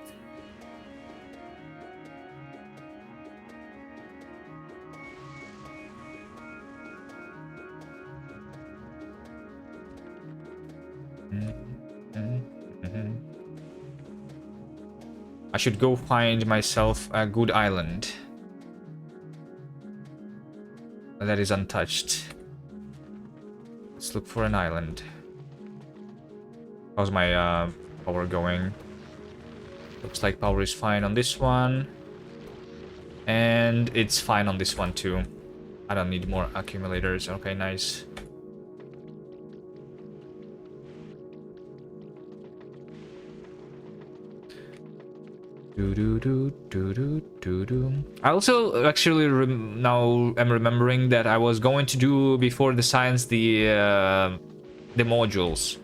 I should go find myself a good island that is untouched. Let's look for an island. How's my power going? Looks like power is fine on this one. And it's fine on this one too. I don't need more accumulators. Okay, nice. I also actually now am remembering that I was going to do before the science the modules.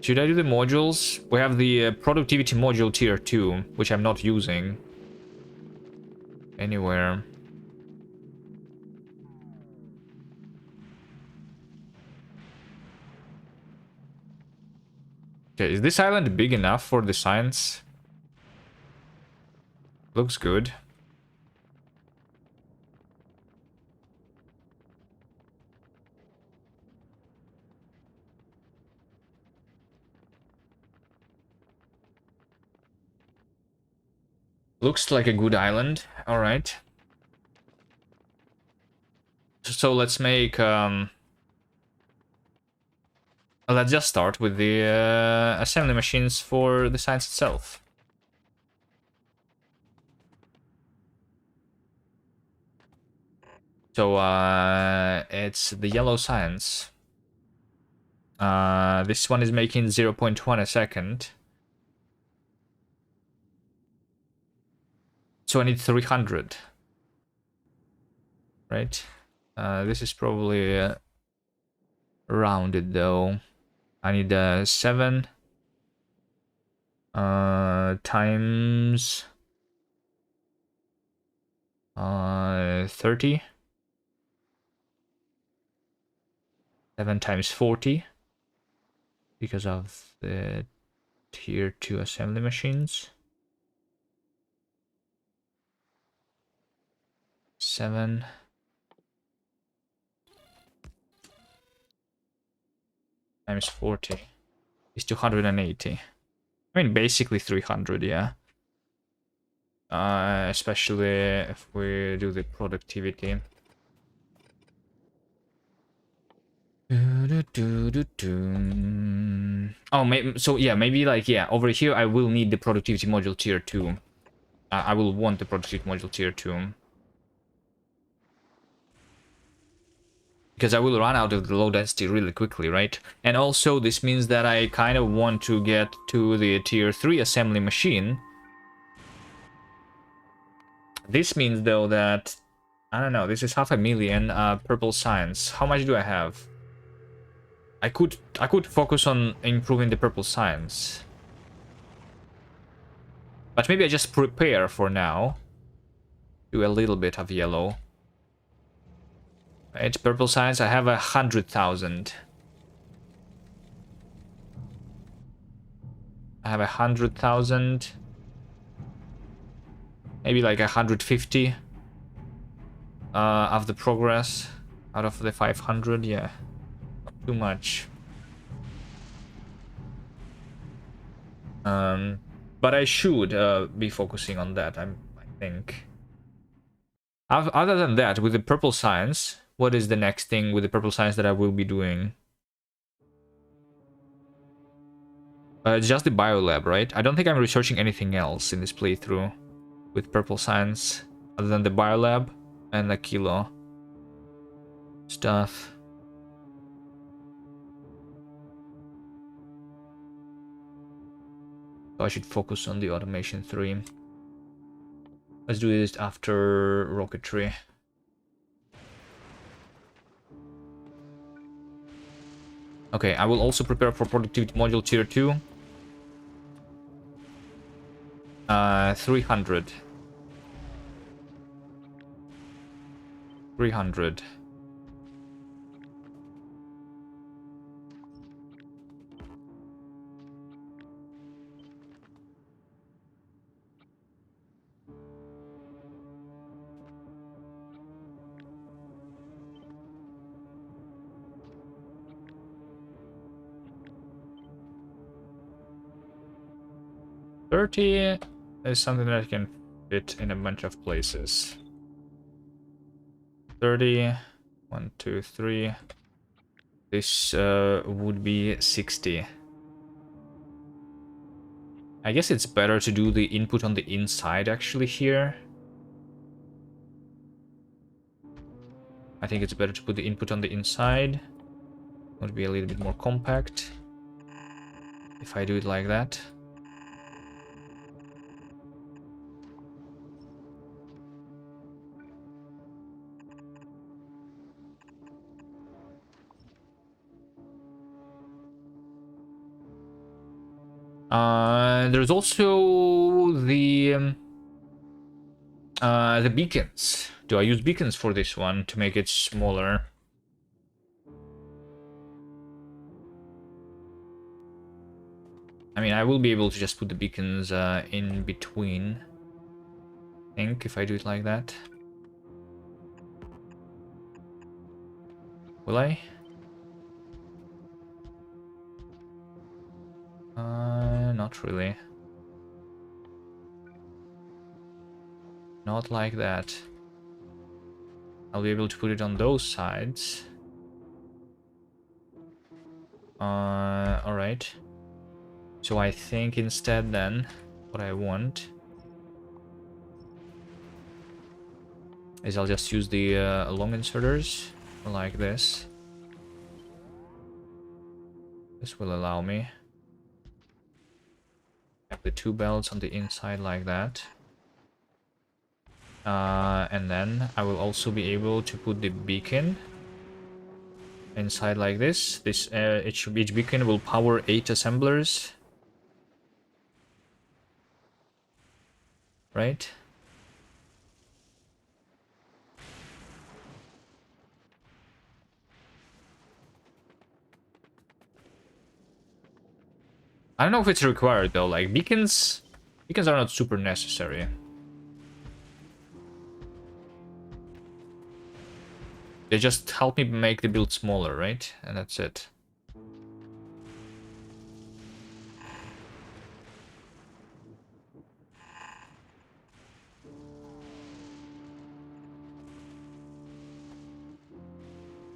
Should I do the modules? We have the productivity module tier 2, which I'm not using anywhere. Okay, is this island big enough for the science? Looks good. Looks like a good island. All right. So let's make let's just start with the assembly machines for the science itself. So it's the yellow science. This one is making 0.1 a second. So I need 300. Right? This is probably rounded though. I need 7 times 30. 7 times 40 because of the tier 2 assembly machines. 7 times 40 is 280. I mean, basically 300, yeah. Especially if we do the productivity. Oh, maybe, so yeah, maybe like, yeah, over here I will need the productivity module tier 2. I will want the productivity module tier 2. Because I will run out of the low density really quickly, right? And also this means that I kind of want to get to the tier 3 assembly machine. This means though that, I don't know, this is 500,000 purple science. How much do I have? I could focus on improving the purple science. But maybe I just prepare for now. Do a little bit of yellow. Right, purple science, I have 100,000. I have 100,000. Maybe like 150 of the progress out of the 500. Yeah, not too much. But I should be focusing on that, I think. Other than that, with the purple science, what is the next thing with the purple science that I will be doing? It's just the biolab, right? I don't think I'm researching anything else in this playthrough with purple science other than the biolab and the kilo stuff. So I should focus on the automation 3. Let's do this after rocketry. Okay, I will also prepare for productivity module tier 2. 300. 300. $30 is something that I can fit in a bunch of places. 30, 1, 2, 3. This would be 60. I guess it's better to do the input on the inside actually here. I think it's better to put the input on the inside. Would be a little bit more compact if I do it like that. There's also the beacons. Do I use beacons for this one to make it smaller? I mean, I will be able to just put the beacons in between, I think, if I do it like that. Will I? Not really. Not like that. I'll be able to put it on those sides. Alright. So I think instead then, what I want is I'll just use the long inserters like this. This will allow me have the 2 belts on the inside like that. And then I will also be able to put the beacon inside like this. Each beacon will power 8 assemblers. Right? I don't know if it's required though. Like beacons are not super necessary. They just help me make the build smaller, right? And that's it.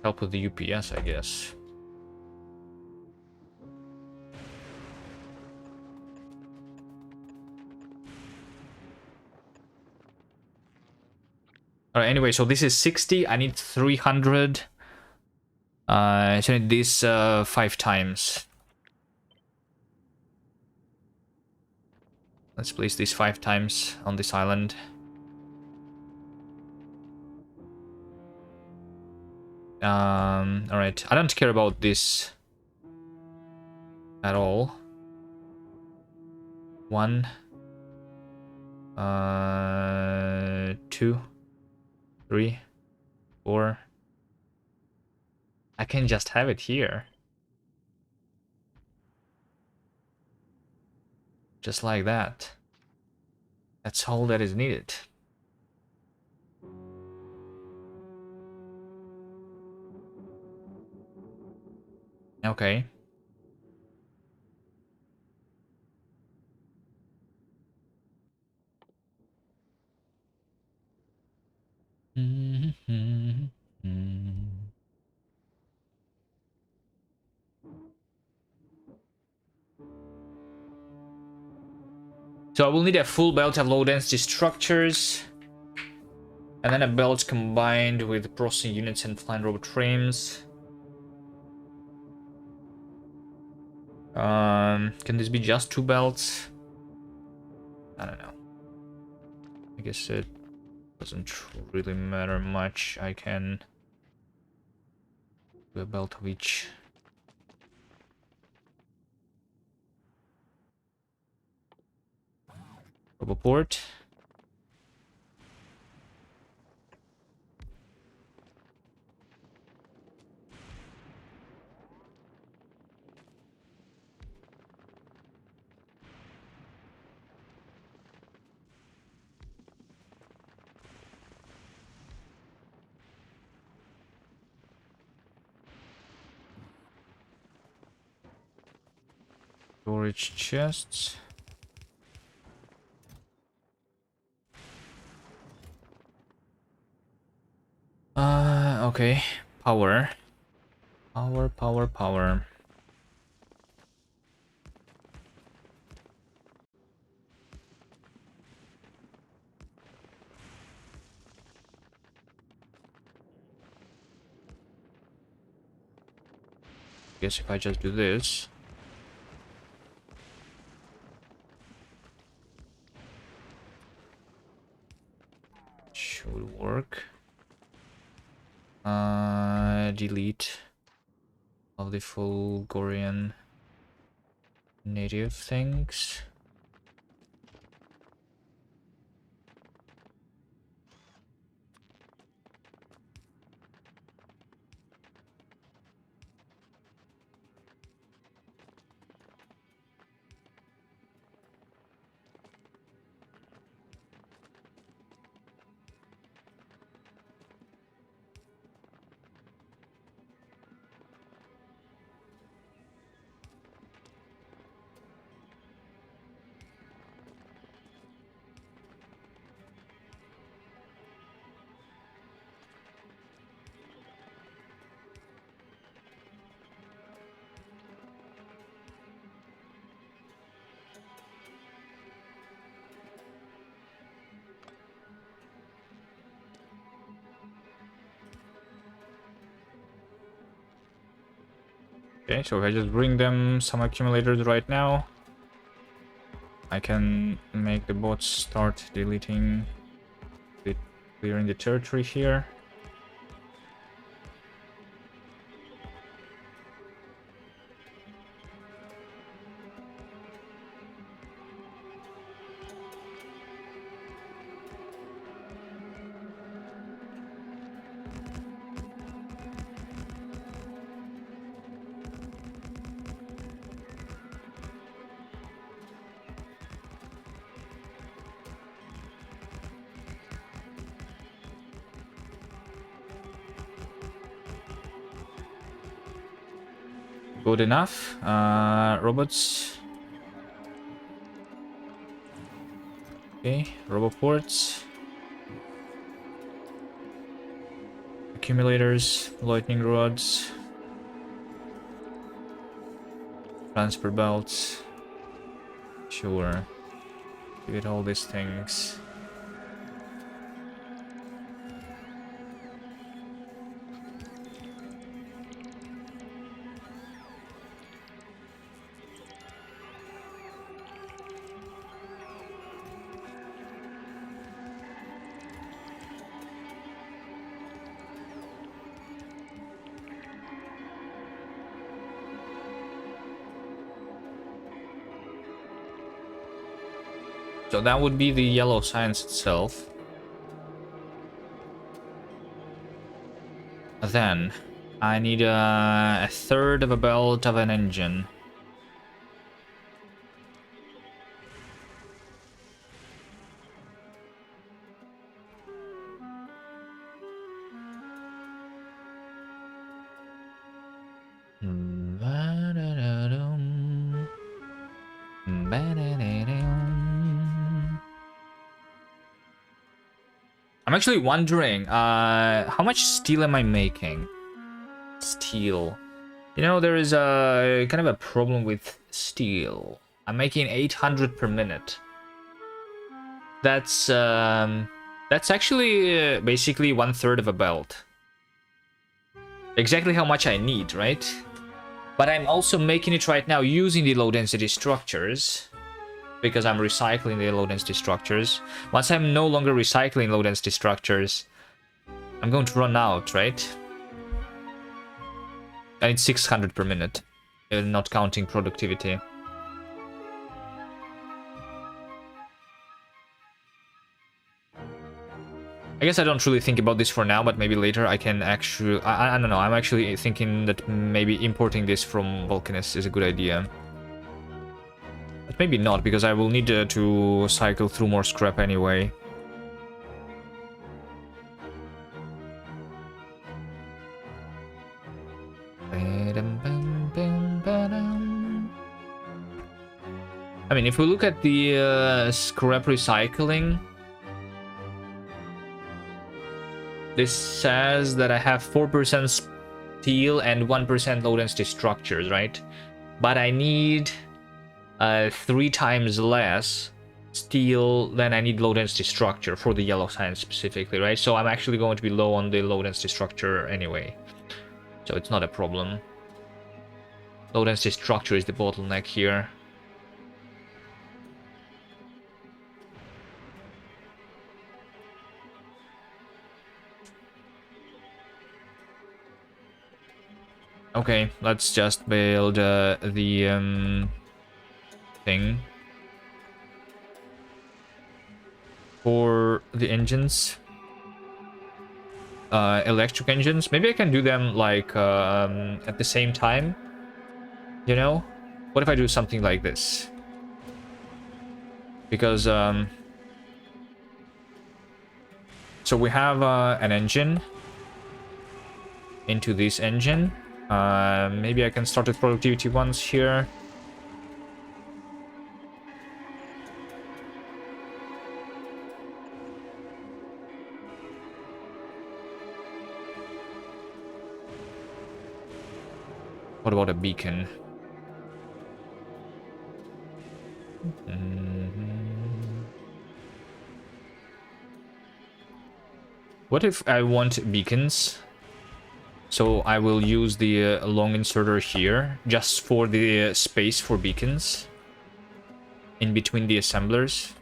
Help with the UPS, I guess. Alright, anyway, so this is 60. I need 300. So I need this 5 times. Let's place this 5 times on this island. Alright, I don't care about this at all. 1, 2, 3, 4. I can just have it here. Just like that. That's all that is needed. Okay. So I will need a full belt of low density structures. And then a belt combined with processing units and flying robot frames. Can this be just 2 belts? I don't know. I guess it doesn't really matter much. I can do a belt of each. Roboport. Storage chests. Okay. Power. Power. Guess if I just do this. Should work. Delete of the Fulgorian native things. Okay, so if I just bring them some accumulators right now, I can make the bots start deleting, clearing the territory here. Good enough. Robots. Okay, roboports. Accumulators, lightning rods. Transfer belts. Sure. Give it all these things. So that would be the yellow science itself. Then I need a third of a belt of an engine. I'm actually wondering, how much steel am I making? Steel. You know, there is a kind of a problem with steel. I'm making 800 per minute. That's actually basically 1/3 of a belt. Exactly how much I need, right? But I'm also making it right now using the low density structures, because I'm recycling the low density structures. Once I'm no longer recycling low density structures, I'm going to run out, right? I need 600 per minute, not counting productivity. I guess I don't really think about this for now, but maybe later I can actually... I don't know, I'm actually thinking that maybe importing this from Vulcanus is a good idea. But maybe not, because I will need to cycle through more scrap anyway. I mean, if we look at the scrap recycling, this says that I have 4% steel and 1% low density structures, right? But I need 3 times less steel than I need low density structure for the yellow science specifically, right? So I'm actually going to be low on the low density structure anyway. So it's not a problem. Low density structure is the bottleneck here. Okay, let's just build the thing for the engines. Electric engines. Maybe I can do them like at the same time. You know? What if I do something like this? Because so we have an engine into this engine. Maybe I can start with productivity once here. What about a beacon? What if I want beacons? So I will use the long inserter here just for the space for beacons in between the assemblers.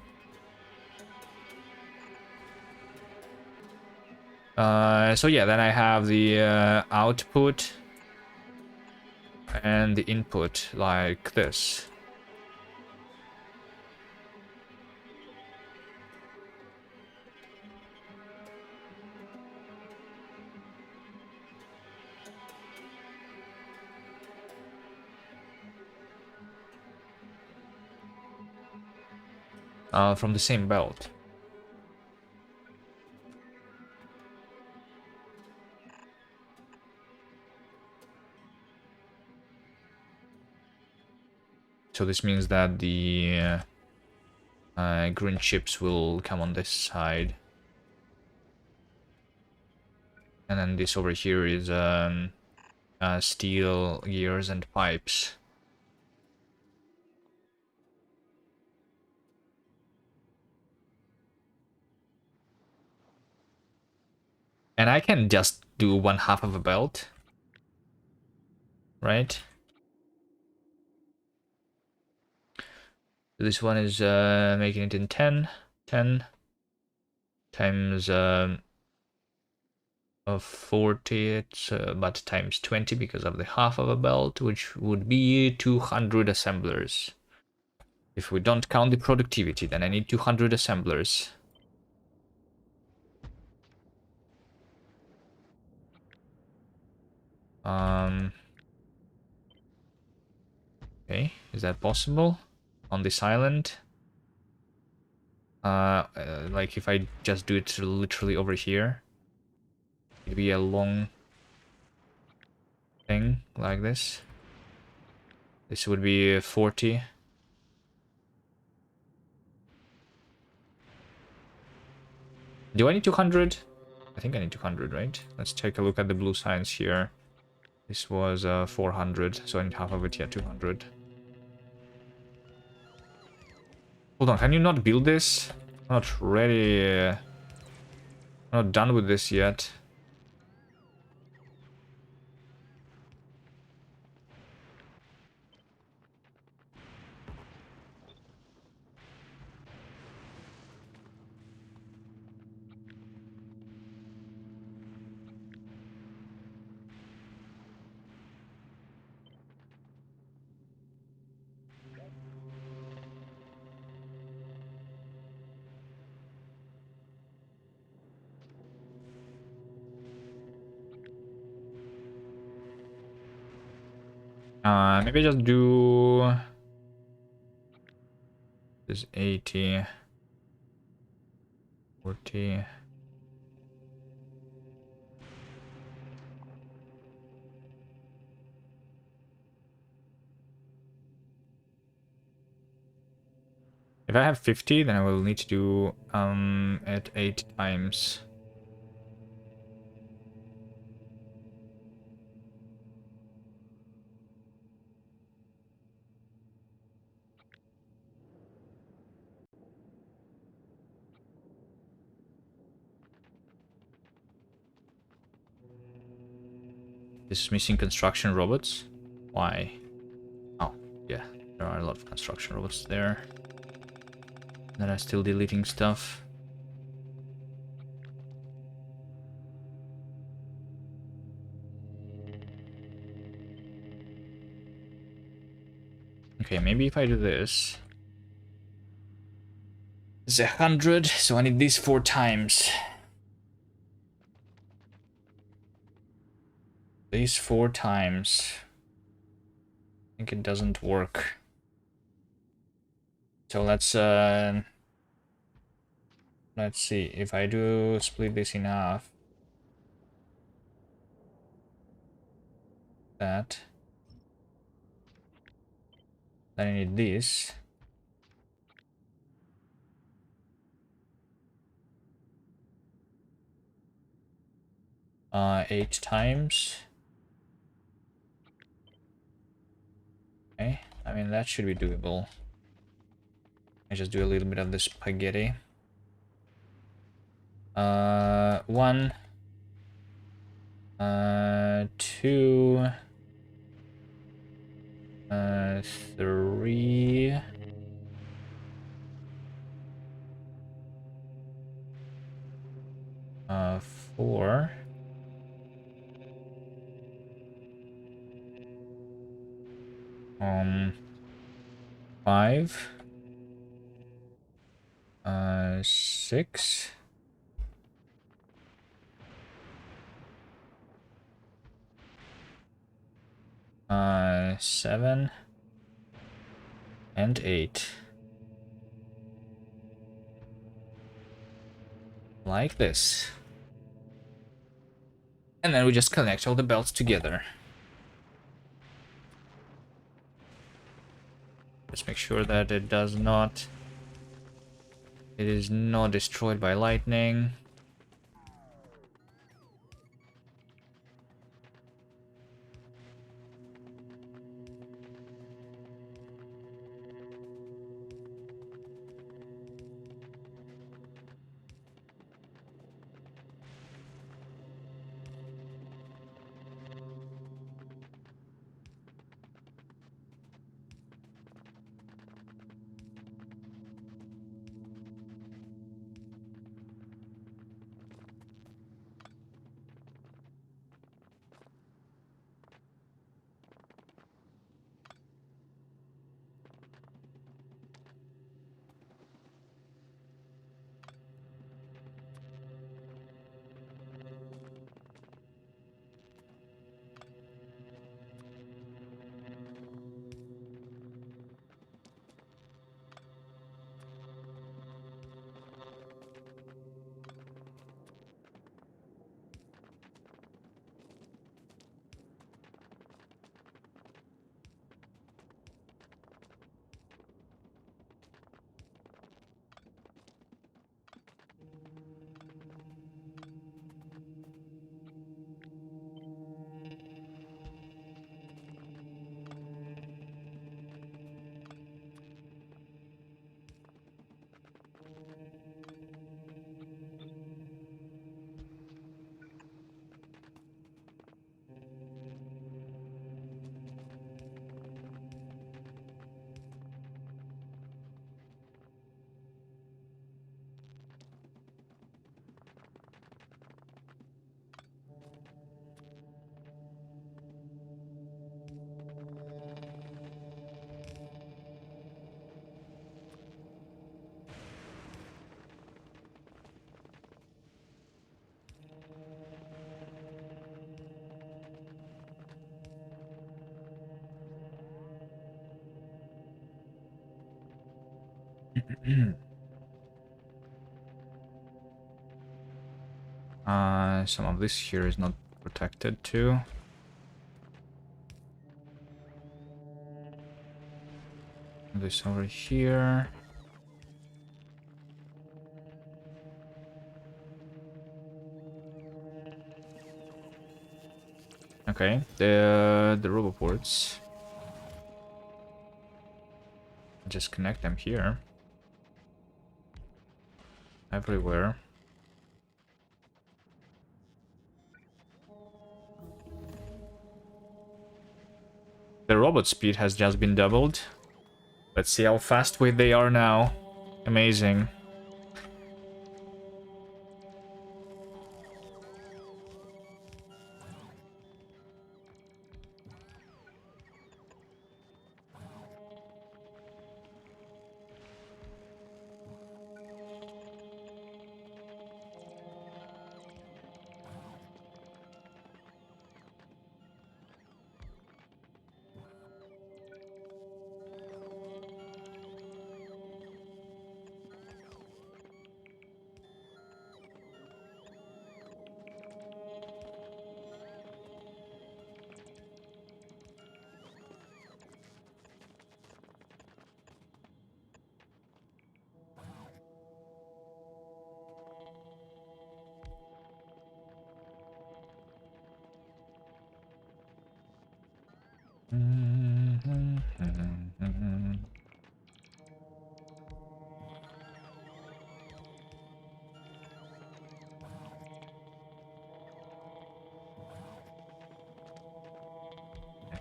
So yeah, then I have the output and the input like this. From the same belt. So this means that the green chips will come on this side. And then this over here is steel gears and pipes. And I can just do 1/2 of a belt, right? This one is making it in 10 times of 40, it's but times 20 because of the 1/2 of a belt, which would be 200 assemblers. If we don't count the productivity, then I need 200 assemblers. Okay, is that possible on this island? Like if I just do it literally over here, it'd be a long thing like this. This would be 40. Do I need 200? I think I need 200, right? Let's take a look at the blue signs here. This was 400, so I need 1/2 of it, yeah, 200. Hold on, can you not build this? I'm not ready. I'm not done with this yet. Maybe just do this 80, 40. If I have 50, then I will need to do at 8 times. This is missing construction robots. Why? Oh, yeah. There are a lot of construction robots there that are still deleting stuff. Okay, maybe if I do this. It's 100, so I need these 4 times. These 4 times. I think it doesn't work. So let's see if I do split this in half. That. Then I need this. Uh, 8 times. Okay, I mean that should be doable. I just do a little bit of the spaghetti. 1, 2, 3, 4, 5, 6, 7, and 8. Like this. And then we just connect all the belts together. Just make sure that it is not destroyed by lightning. Some of this here is not protected too. This over here. Okay, the roboports. Just connect them here. Everywhere. The robot speed has just been doubled. Let's see how fast they are now. Amazing.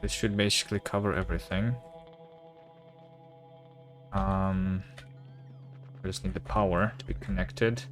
This should basically cover everything. I just need the power to be connected.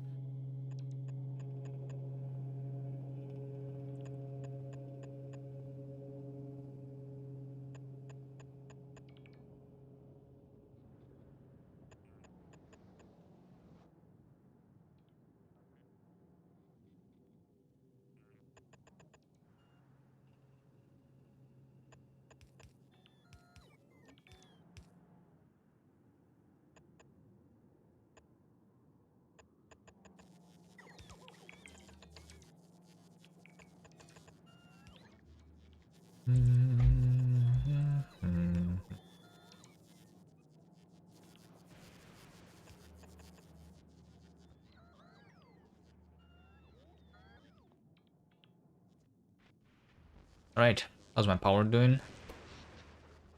Alright, how's my power doing?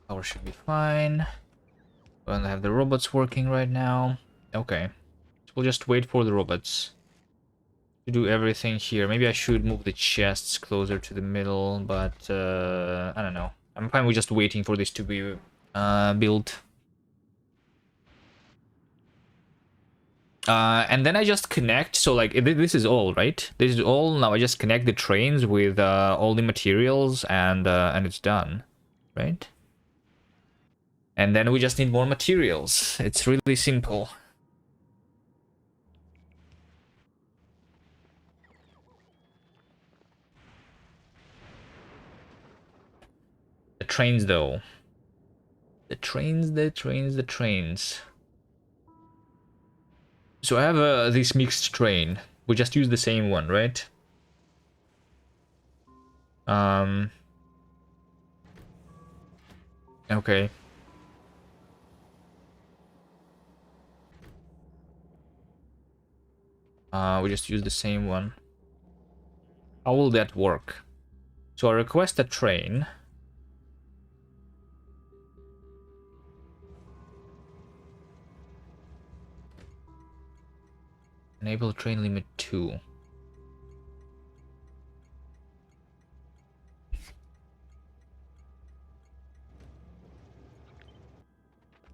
Power should be fine. And I have the robots working right now. Okay, so we'll just wait for the robots to do everything here. Maybe I should move the chests closer to the middle, but I don't know. I'm fine with just waiting for this to be built. And then I just connect, so like this is all, right? This is all. Now I just connect the trains with all the materials and it's done, right? And then we just need more materials. It's really simple. The trains though. The trains. So I have this mixed train. We just use the same one, right? Okay. We just use the same one. How will that work? So I request a train. Enable train limit 2.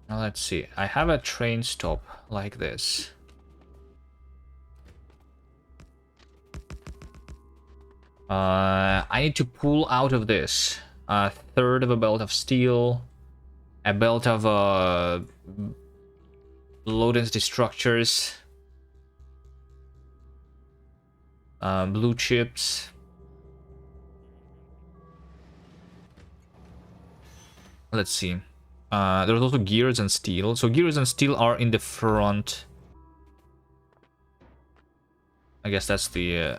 Now let's see. I have a train stop like this. I need to pull out of this a third of a belt of steel, a belt of low density structures, blue chips. Let's see. There's also gears and steel. So gears and steel are in the front. I guess that's the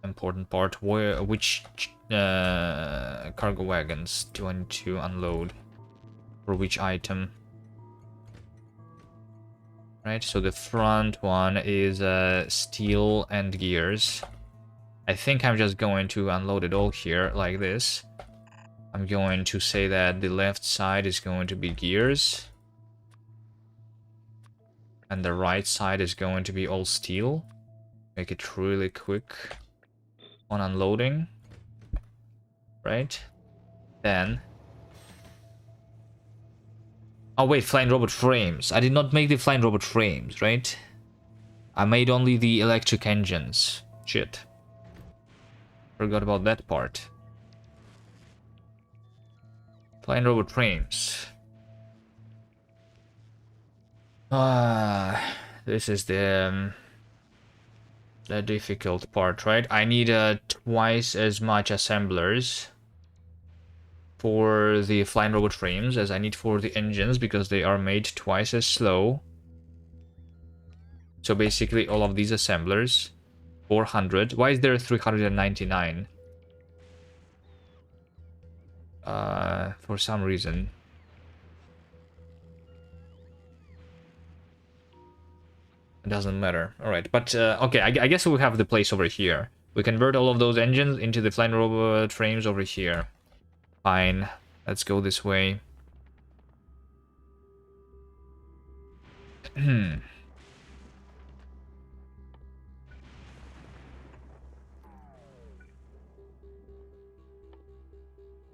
important part. Which cargo wagons do I need to unload for which item? Right, so the front one is steel and gears. I think I'm just going to unload it all here like this. I'm going to say that the left side is going to be gears. And the right side is going to be all steel. Make it really quick on unloading. Right? Then... Oh wait, flying robot frames. I did not make the flying robot frames, right? I made only the electric engines. Shit. Forgot about that part. Flying robot frames. This is the difficult part, right? I need twice as much assemblers for the flying robot frames as I need for the engines because they are made twice as slow. So basically all of these assemblers, 400. Why is there 399? For some reason. It doesn't matter. Alright, but okay, I guess we have the place over here. We convert all of those engines into the flying robot frames over here. Fine, let's go this way.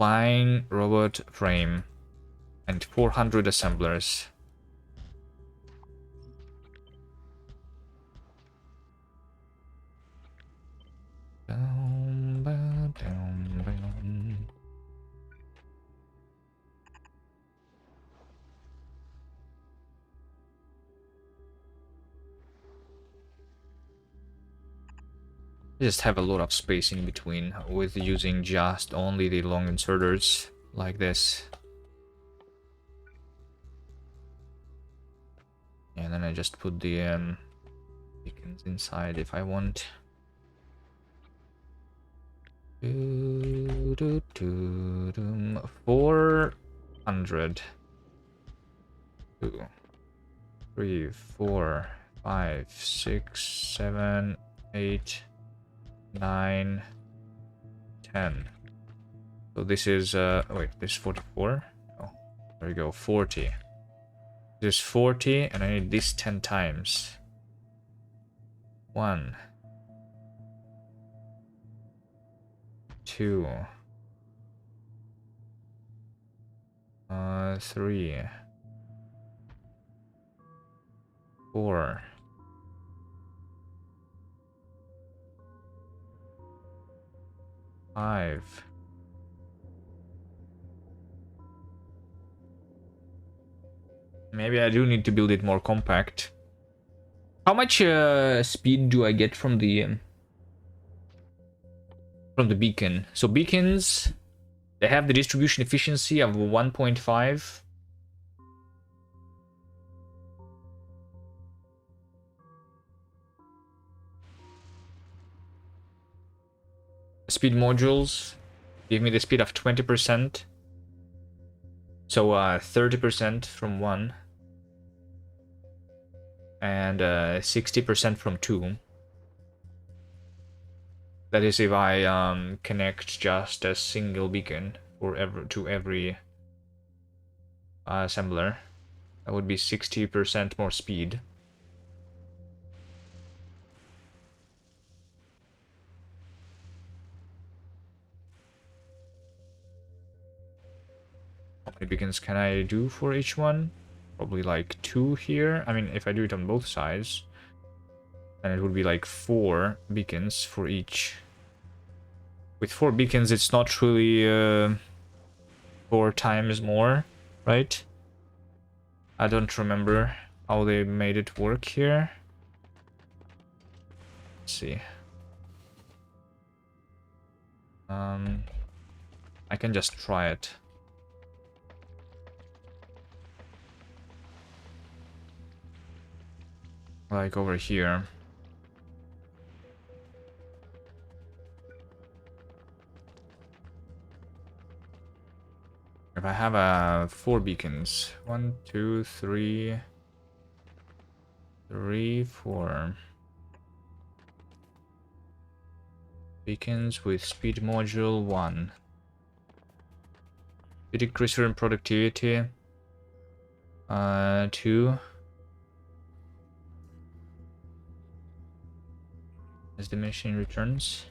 Flying robot frame. And 400 assemblers. Down, down, down. I just have a lot of space in between with using just only the long inserters like this. And then I just put the beacons inside if I want. 400. 2, 3, 4, 5, 6, 7, 8, 9, 10. So this is wait, this is 44. Oh, there we go, 40. There's 40, and I need this 10 times. 1, 2, 3, 4, 5. Maybe I do need to build it more compact. How much speed do I get from the beacon? So beacons, they have the distribution efficiency of 1.5. Speed modules give me the speed of 20%. So 30% from 1. And 60% from 2. That is if I connect just a single beacon for every assembler. That would be 60% more speed. How many beacons can I do for each one? Probably like 2 here. I mean, if I do it on both sides, then it would be like 4 beacons for each. With 4 beacons, it's not really 4 times more, right? I don't remember how they made it work here. Let's see. I can just try it. Like over here. If I have 4 beacons, 1, 2, 3, 4 beacons with speed module 1. Decreaser in productivity 2. As the machine returns.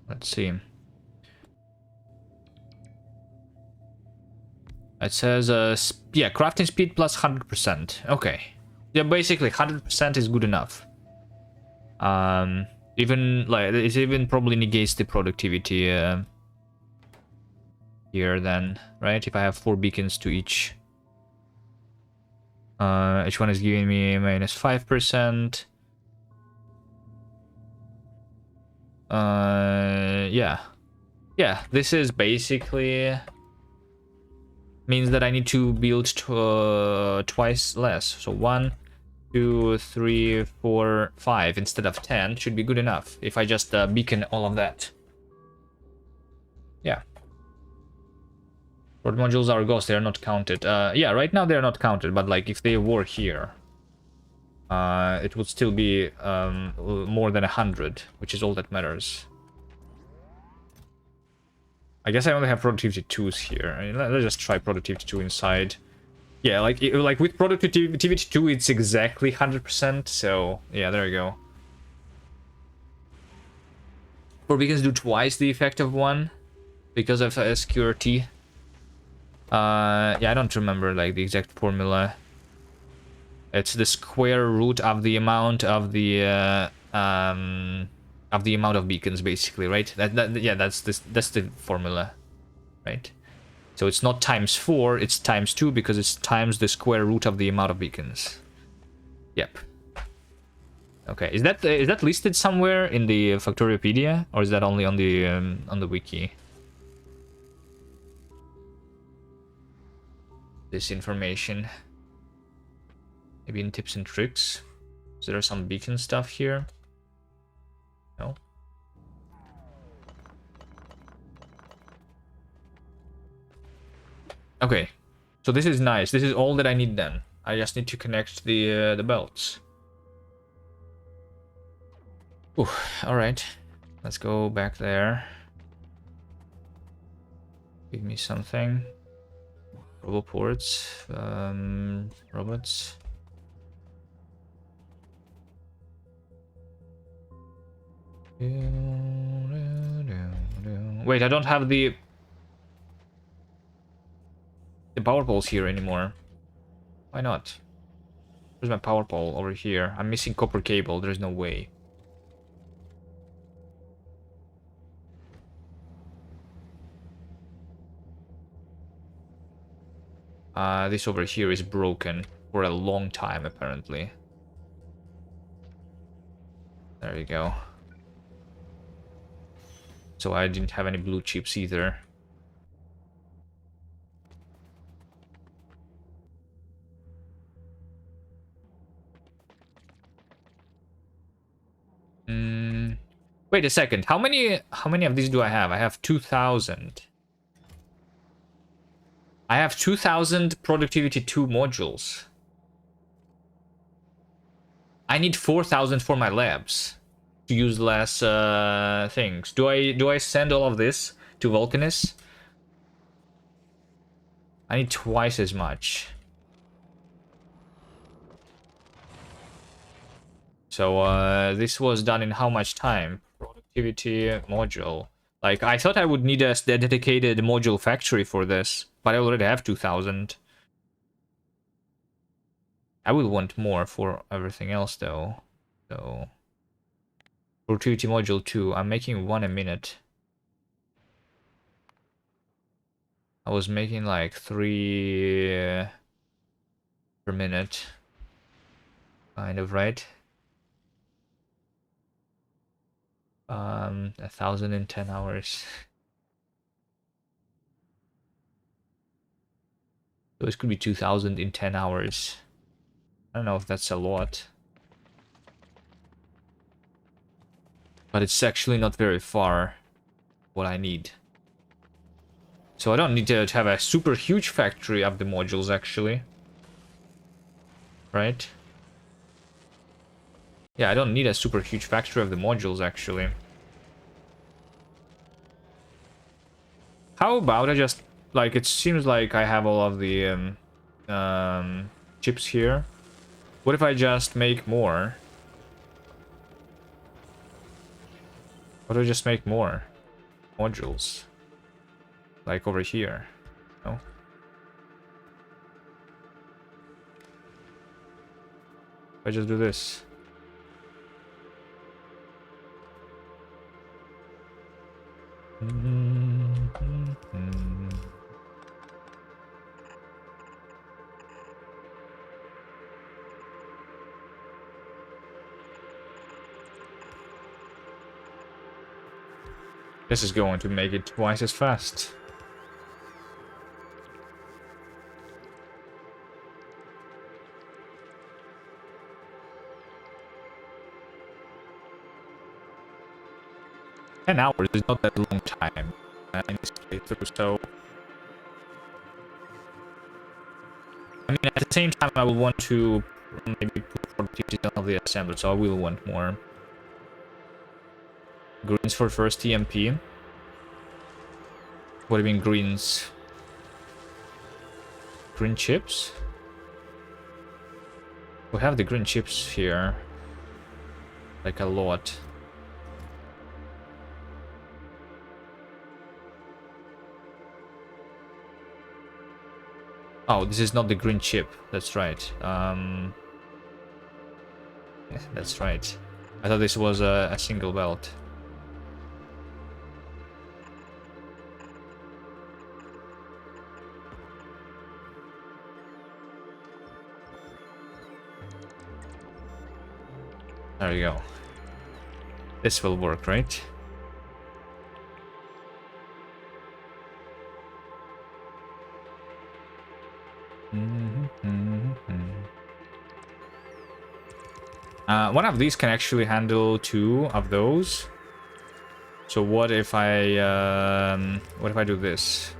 Let's see. It says, yeah, crafting speed plus 100%. Okay. Yeah, basically 100% is good enough. Even, like, it even probably negates the productivity here then, right? If I have 4 beacons to each. Each one is giving me minus 5%. Yeah. Yeah, this is basically... means that I need to build twice less. So 1, 2, 3, 4, 5 instead of 10 should be good enough if I just beacon all of that. Yeah. Road modules are ghosts, they are not counted. Yeah, right now they are not counted, but like if they were here, it would still be more than 100, which is all that matters. I guess I only have productivity 2s here. I mean, let's just try productivity 2 inside. Yeah, like with productivity 2, it's exactly 100%. So yeah, there you go. Or we can do twice the effect of 1 because of SQRT. Yeah, I don't remember like the exact formula. It's the square root of the amount of the amount of beacons, basically, right? Yeah, that's the formula, right? So it's not times 4, it's times 2 because it's times the square root of the amount of beacons. Yep. Okay, is that listed somewhere in the Factoriopedia, or is that only on the wiki? This information. Maybe in tips and tricks. Is there some beacon stuff here? No. Okay, so this is nice. This is all that I need then. I just need to connect the belts. Ooh, all right. Let's go back there. Give me something. Roboports. Robots. Wait, I don't have the power poles here anymore. Why not? Where's my power pole? Over here. I'm missing copper cable. There's no way. This over here is broken for a long time, apparently. There you go. So I didn't have any blue chips either. Wait a second. How many of these do I have? I have 2,000. I have 2,000 productivity 2 modules. I need 4,000 for my labs to use less things. Do I send all of this to Vulcanus? I need twice as much. So this was done in how much time? Productivity module. Like, I thought I would need a dedicated module factory for this, but I already have 2,000. I will want more for everything else, though. So, productivity module 2. I'm making 1 a minute. I was making like 3 per minute. Kind of, right? 1,000 in 10 hours. So this could be 2,000 in 10 hours. I don't know if that's a lot. But it's actually not very far what I need. So I don't need to have a super huge factory of the modules, actually. Right? Yeah, I don't need a super huge factory of the modules, actually. How about I just... Like, it seems like I have all of the chips here. What if I just make more? What if I just make more modules? Like over here. No? If I just do this. This is going to make it twice as fast. Ten hours is not that long time in this playthrough, so I mean, at the same time, I will want to maybe put of the assembly, so I will want more. Greens for first TMP. What do you mean greens? Green chips? We have the green chips here. Like a lot. Oh, this is not the green chip. That's right. Yeah, that's right. I thought this was a single belt. There you go. This will work, right? One of these can actually handle 2 of those. So what if I do this?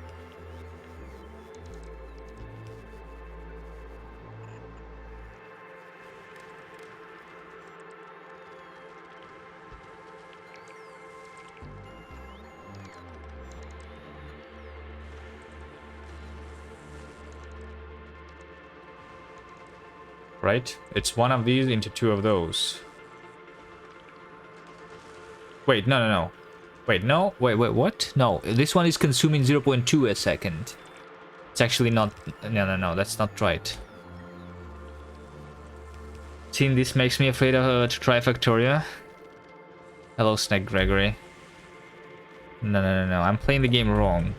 Right? It's one of these into 2 of those. Wait, no. Wait, no? Wait, what? No, this one is consuming 0.2 a second. It's actually not... No, that's not right. Seeing this makes me afraid of to try Factorio. Hello, Snake Gregory. No, I'm playing the game wrong.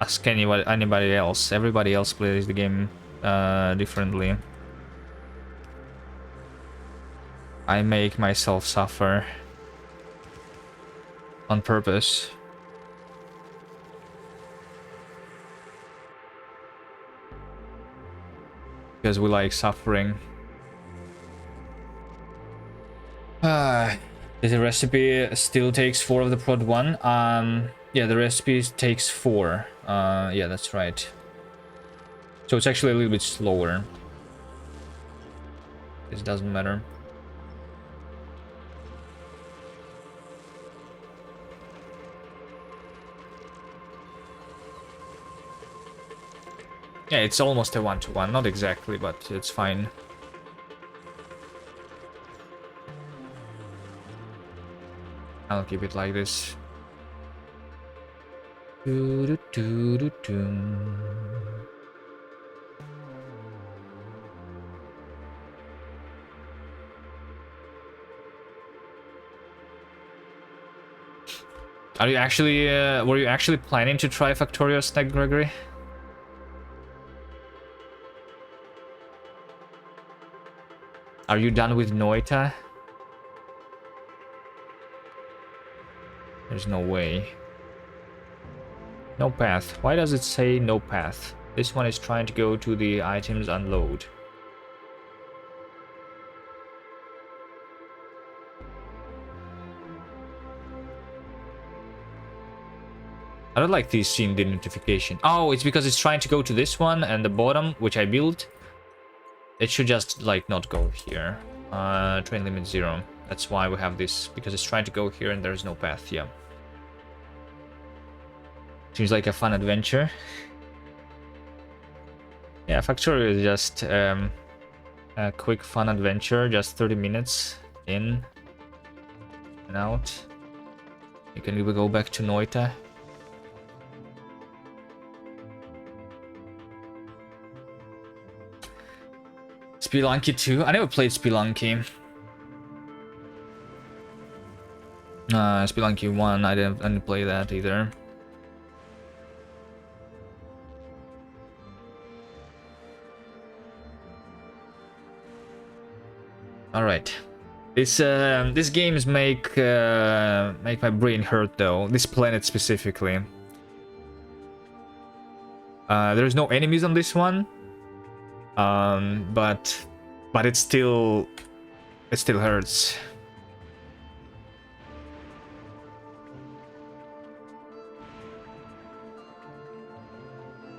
Ask anybody else. Everybody else plays the game differently. I make myself suffer on purpose. Because we like suffering. The recipe still takes 4 of the prod 1. Yeah, the recipe takes 4. Yeah, that's right. So it's actually a little bit slower. This doesn't matter. Yeah, it's almost a 1-to-1, not exactly, but it's fine. I'll keep it like this. Are you actually, were you actually planning to try Factorio, Snake Gregory? Are you done with Noita? There's no way. No path. Why does it say no path? This one is trying to go to the items unload. I don't like this scene identification. Oh, it's because it's trying to go to this one and the bottom, which I built. It should just, like, not go here. Train limit 0. That's why we have this, because it's trying to go here and there's no path, yeah. Seems like a fun adventure. Yeah, Factorio is just a quick fun adventure, just 30 minutes in and out. You can even go back to Noita. Spelunky 2. I never played Spelunky. Spelunky 1, I didn't play that either. All right, these games make my brain hurt though. This planet specifically. There's no enemies on this one. But it still hurts.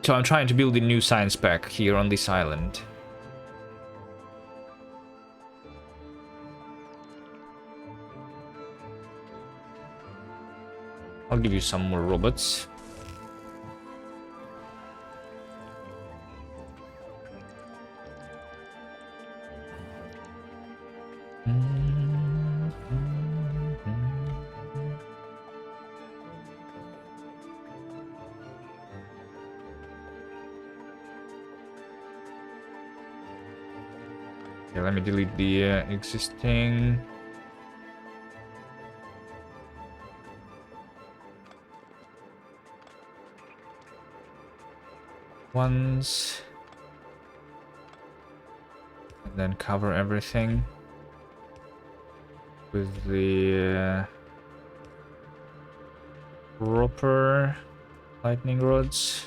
So I'm trying to build a new science pack here on this island. I'll give you some more robots. Okay, let me delete the existing. Ones. And then cover everything with the proper lightning rods.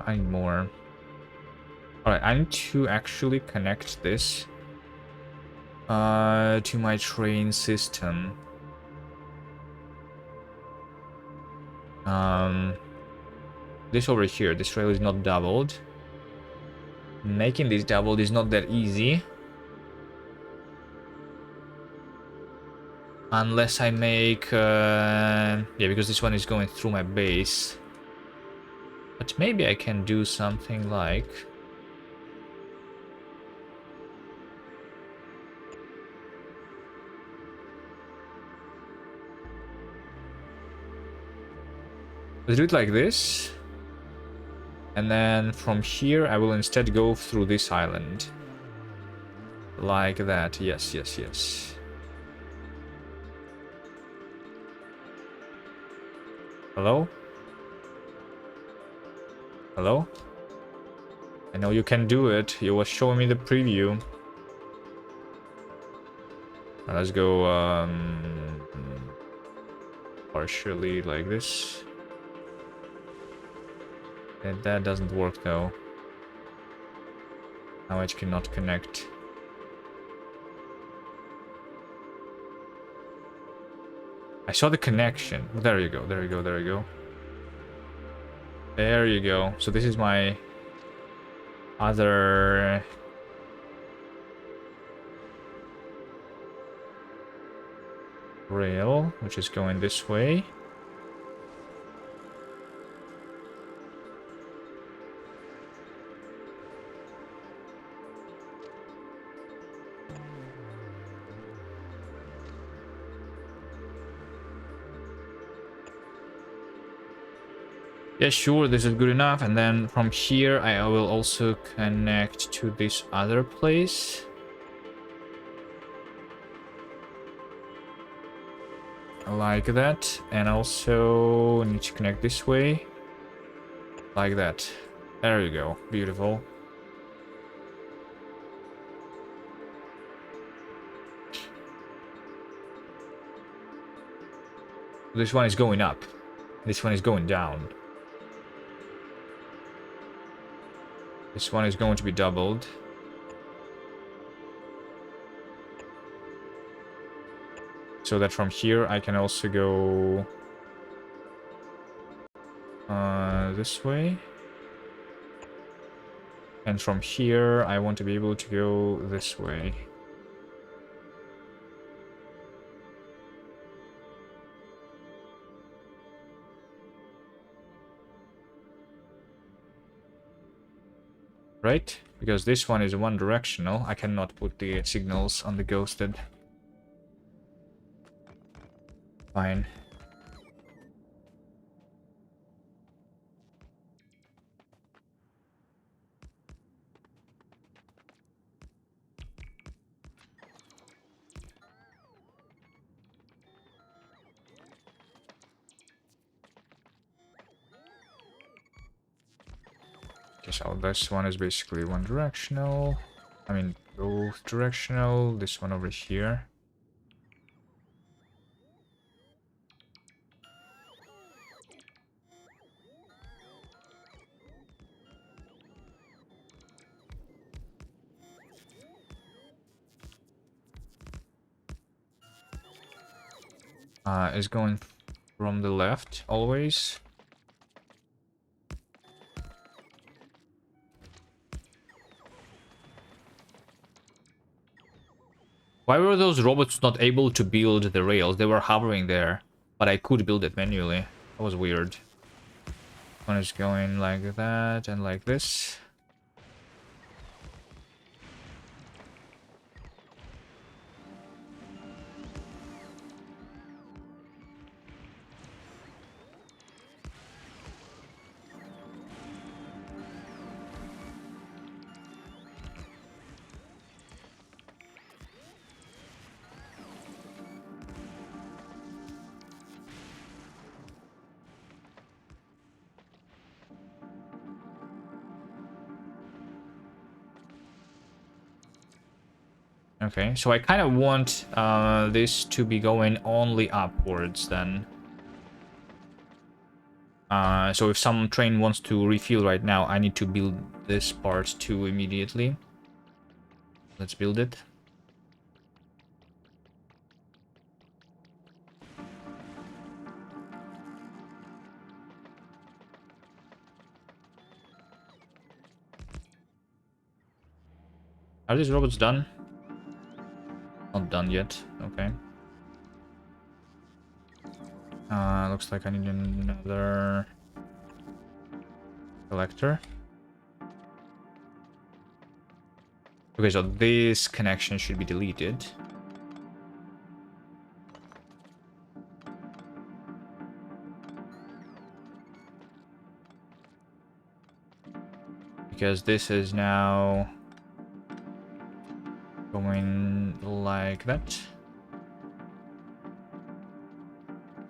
I need more. Alright, I need to actually connect this to my train system. This over here, this rail is not doubled. Making this doubled is not that easy. Unless I make... yeah, because this one is going through my base. But maybe I can do something like... Let's do it like this. And then from here, I will instead go through this island. Like that. Yes, yes, yes. Hello? Hello? I know you can do it. You were showing me the preview. Now let's go partially like this. And that doesn't work though. Now I cannot connect. I saw the connection. There you go, there you go, there you go. There you go. So this is my other... rail, which is going this way. Yeah, sure, this is good enough. And then from here, I will also connect to this other place. Like that. And also need to connect this way. Like that. There you go. Beautiful. This one is going up. This one is going down. This one is going to be doubled. So that from here I can also go this way. And from here I want to be able to go this way. Right? Because this one is one directional. I cannot put the signals on the ghosted. Fine. Okay, so this one is basically one directional. I mean, both directional. This one over here. Is going from the left always. Why were those robots not able to build the rails? They were hovering there, but I could build it manually. That was weird. One is going like that and like this. Okay, so I kind of want this to be going only upwards then. So if some train wants to refuel right now, I need to build this part too immediately. Let's build it. Are these robots done? Not done yet. Okay. Looks like I need another collector. Okay, so this connection should be deleted. Because this is now going like that.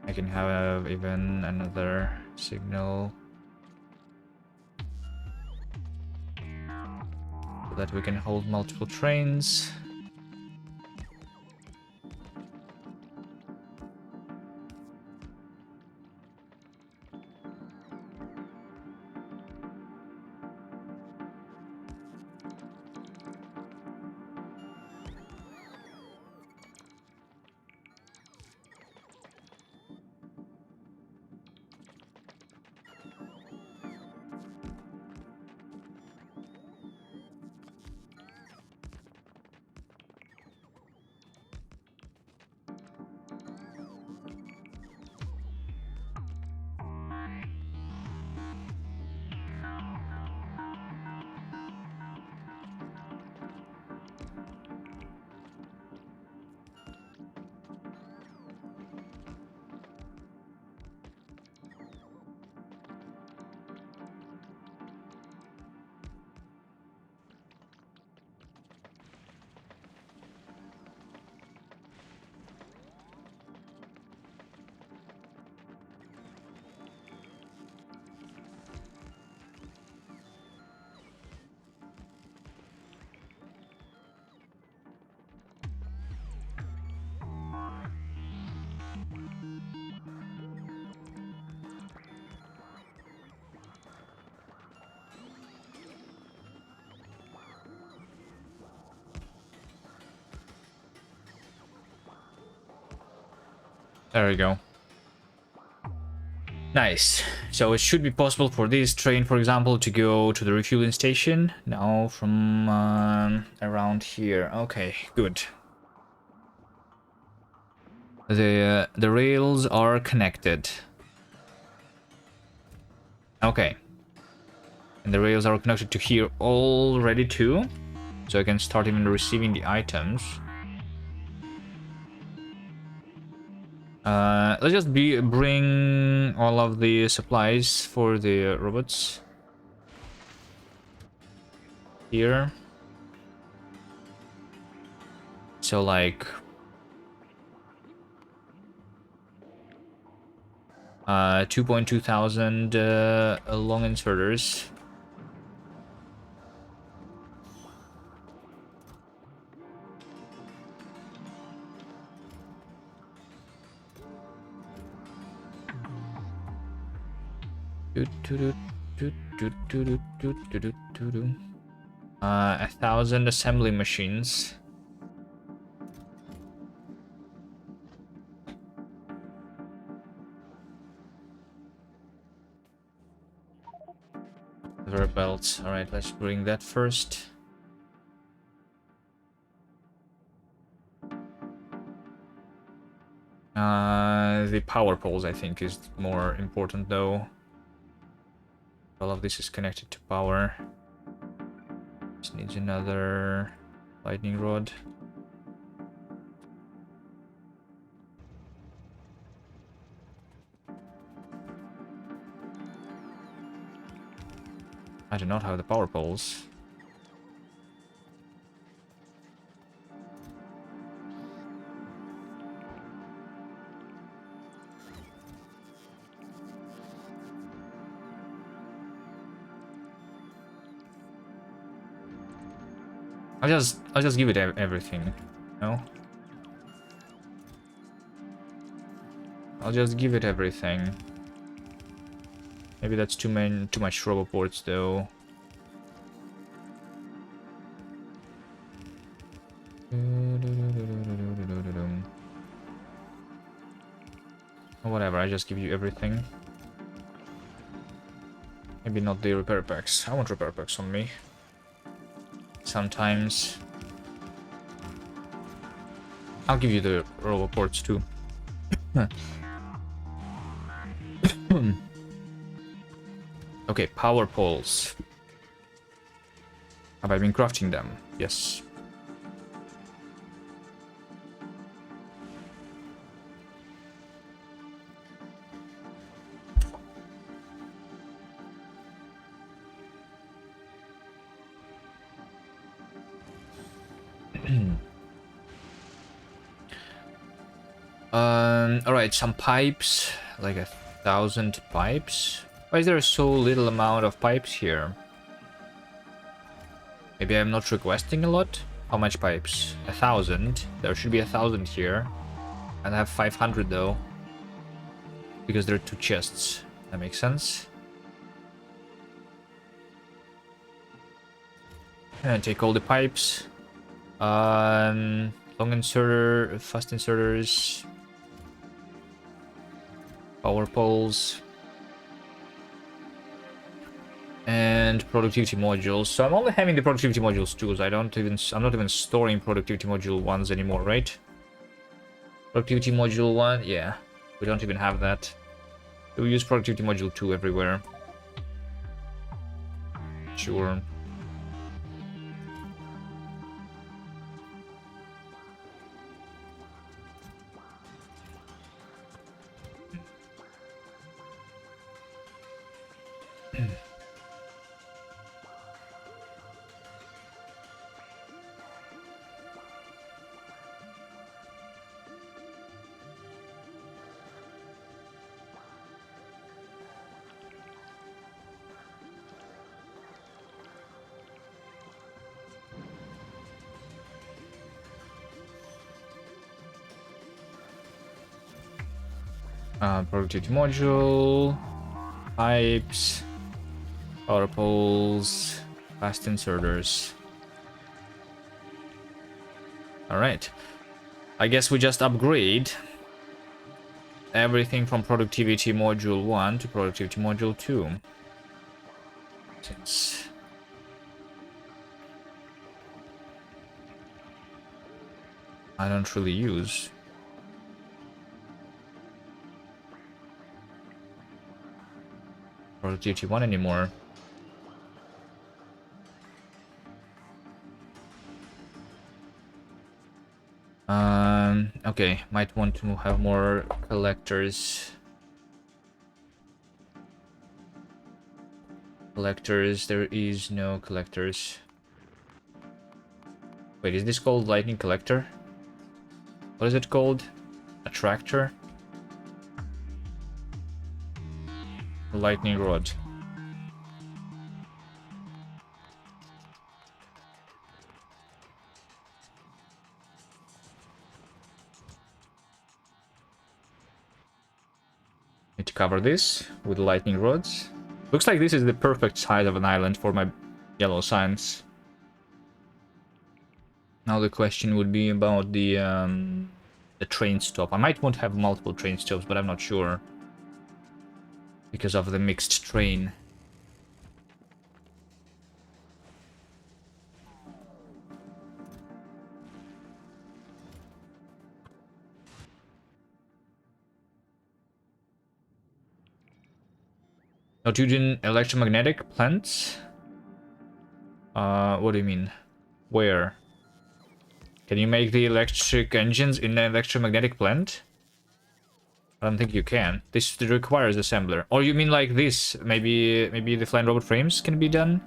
I can have even another signal so that we can hold multiple trains. There we go. Nice. So it should be possible for this train, for example, to go to the refueling station now from around here. Okay, good. The rails are connected. Okay. And the rails are connected to here already too. So I can start even receiving the items. Let's just bring all of the supplies for the robots here. So like 2.2 thousand long inserters. A 1,000 assembly machines. Conveyor belts. All right, let's bring that first. The power poles, I think, is more important, though. All of this is connected to power. This needs another lightning rod. I do not have the power poles. I'll just give it everything, no? I'll just give it everything. Maybe that's too much roboports though. Whatever, I just give you everything. Maybe not the repair packs. I want repair packs on me. Sometimes. I'll give you the roboports too. Okay, power poles. Have I been crafting them? Yes. Alright, some pipes. Like 1,000 pipes. Why is there so little amount of pipes here? Maybe I'm not requesting a lot? How much pipes? 1,000. There should be 1,000 here. And I have 500 though. Because there are 2 chests. That makes sense. And take all the pipes. Long inserter, fast inserters. Power poles. And productivity modules. So I'm only having the productivity modules too. So I'm not even storing productivity module 1s anymore, right? Productivity module 1, yeah. We don't even have that. We use productivity module 2 everywhere. Sure. Productivity module, pipes, power poles, fast inserters. Alright. I guess we just upgrade everything from productivity module 1 to productivity module 2. Since I don't really use productivity 1 anymore. Okay, might want to have more collectors. Collectors, there is no collectors. Wait, is this called lightning collector? What is it called? A tractor? Lightning rod. Need to cover this with lightning rods. Looks like this is the perfect size of an island for my yellow signs. Now the question would be about the train stop. I might want to have multiple train stops, but I'm not sure. Because of the mixed train. Not using electromagnetic plants? What do you mean? Where? Can you make the electric engines in an electromagnetic plant? I don't think you can. This requires assembler. Or you mean like this? Maybe the flying robot frames can be done?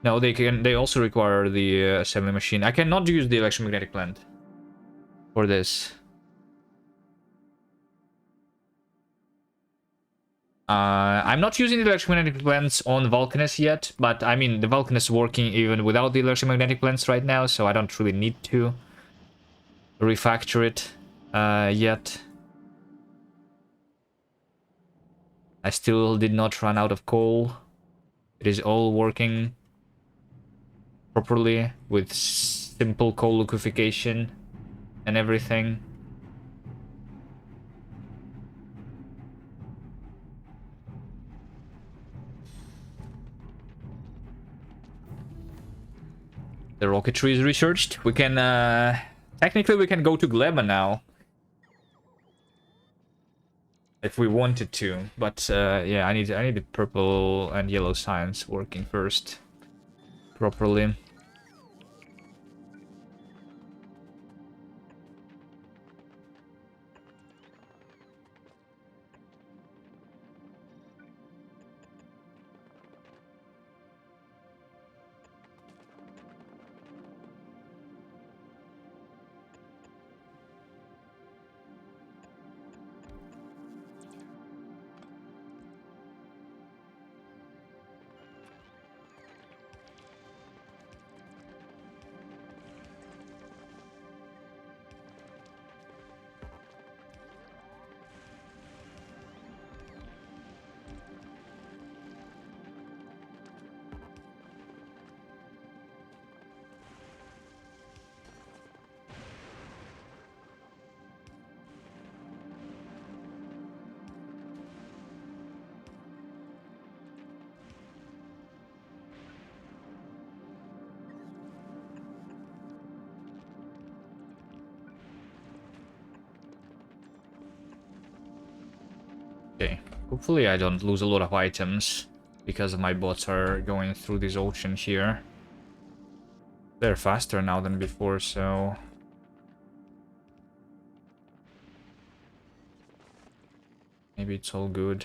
No, they can. They also require the assembly machine. I cannot use the electromagnetic plant for this. I'm not using the electromagnetic plants on Vulcanus yet, but I mean the Vulcan is working even without the electromagnetic plants right now, so I don't really need to refactor it yet. I still did not run out of coal. It is all working properly with simple coal liquefaction and everything. The rocketry is researched. We can technically we can go to Gleba now if we wanted to, but yeah, I need the purple and yellow science working first properly. Okay, hopefully I don't lose a lot of items because my bots are going through this ocean here. They're faster now than before, so maybe it's all good.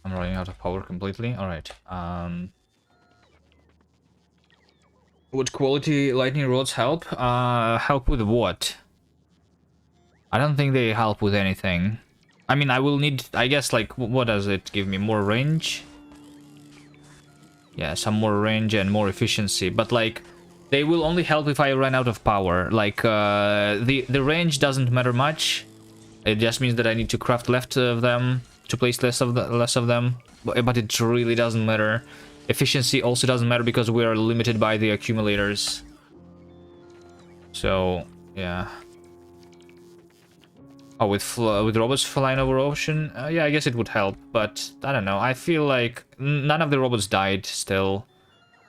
I'm running out of power completely. Alright. Would quality lightning rods help? Help with what? I don't think they help with anything. I mean, I will need, I guess, like, what does it give me? More range? Yeah, some more range and more efficiency. But, like, they will only help if I run out of power. Like, the range doesn't matter much. It just means that I need to craft less of them to place less of them. But it really doesn't matter. Efficiency also doesn't matter because we are limited by the accumulators. So, yeah. Oh, with robots flying over ocean? Yeah, I guess it would help, but I don't know. I feel like none of the robots died still,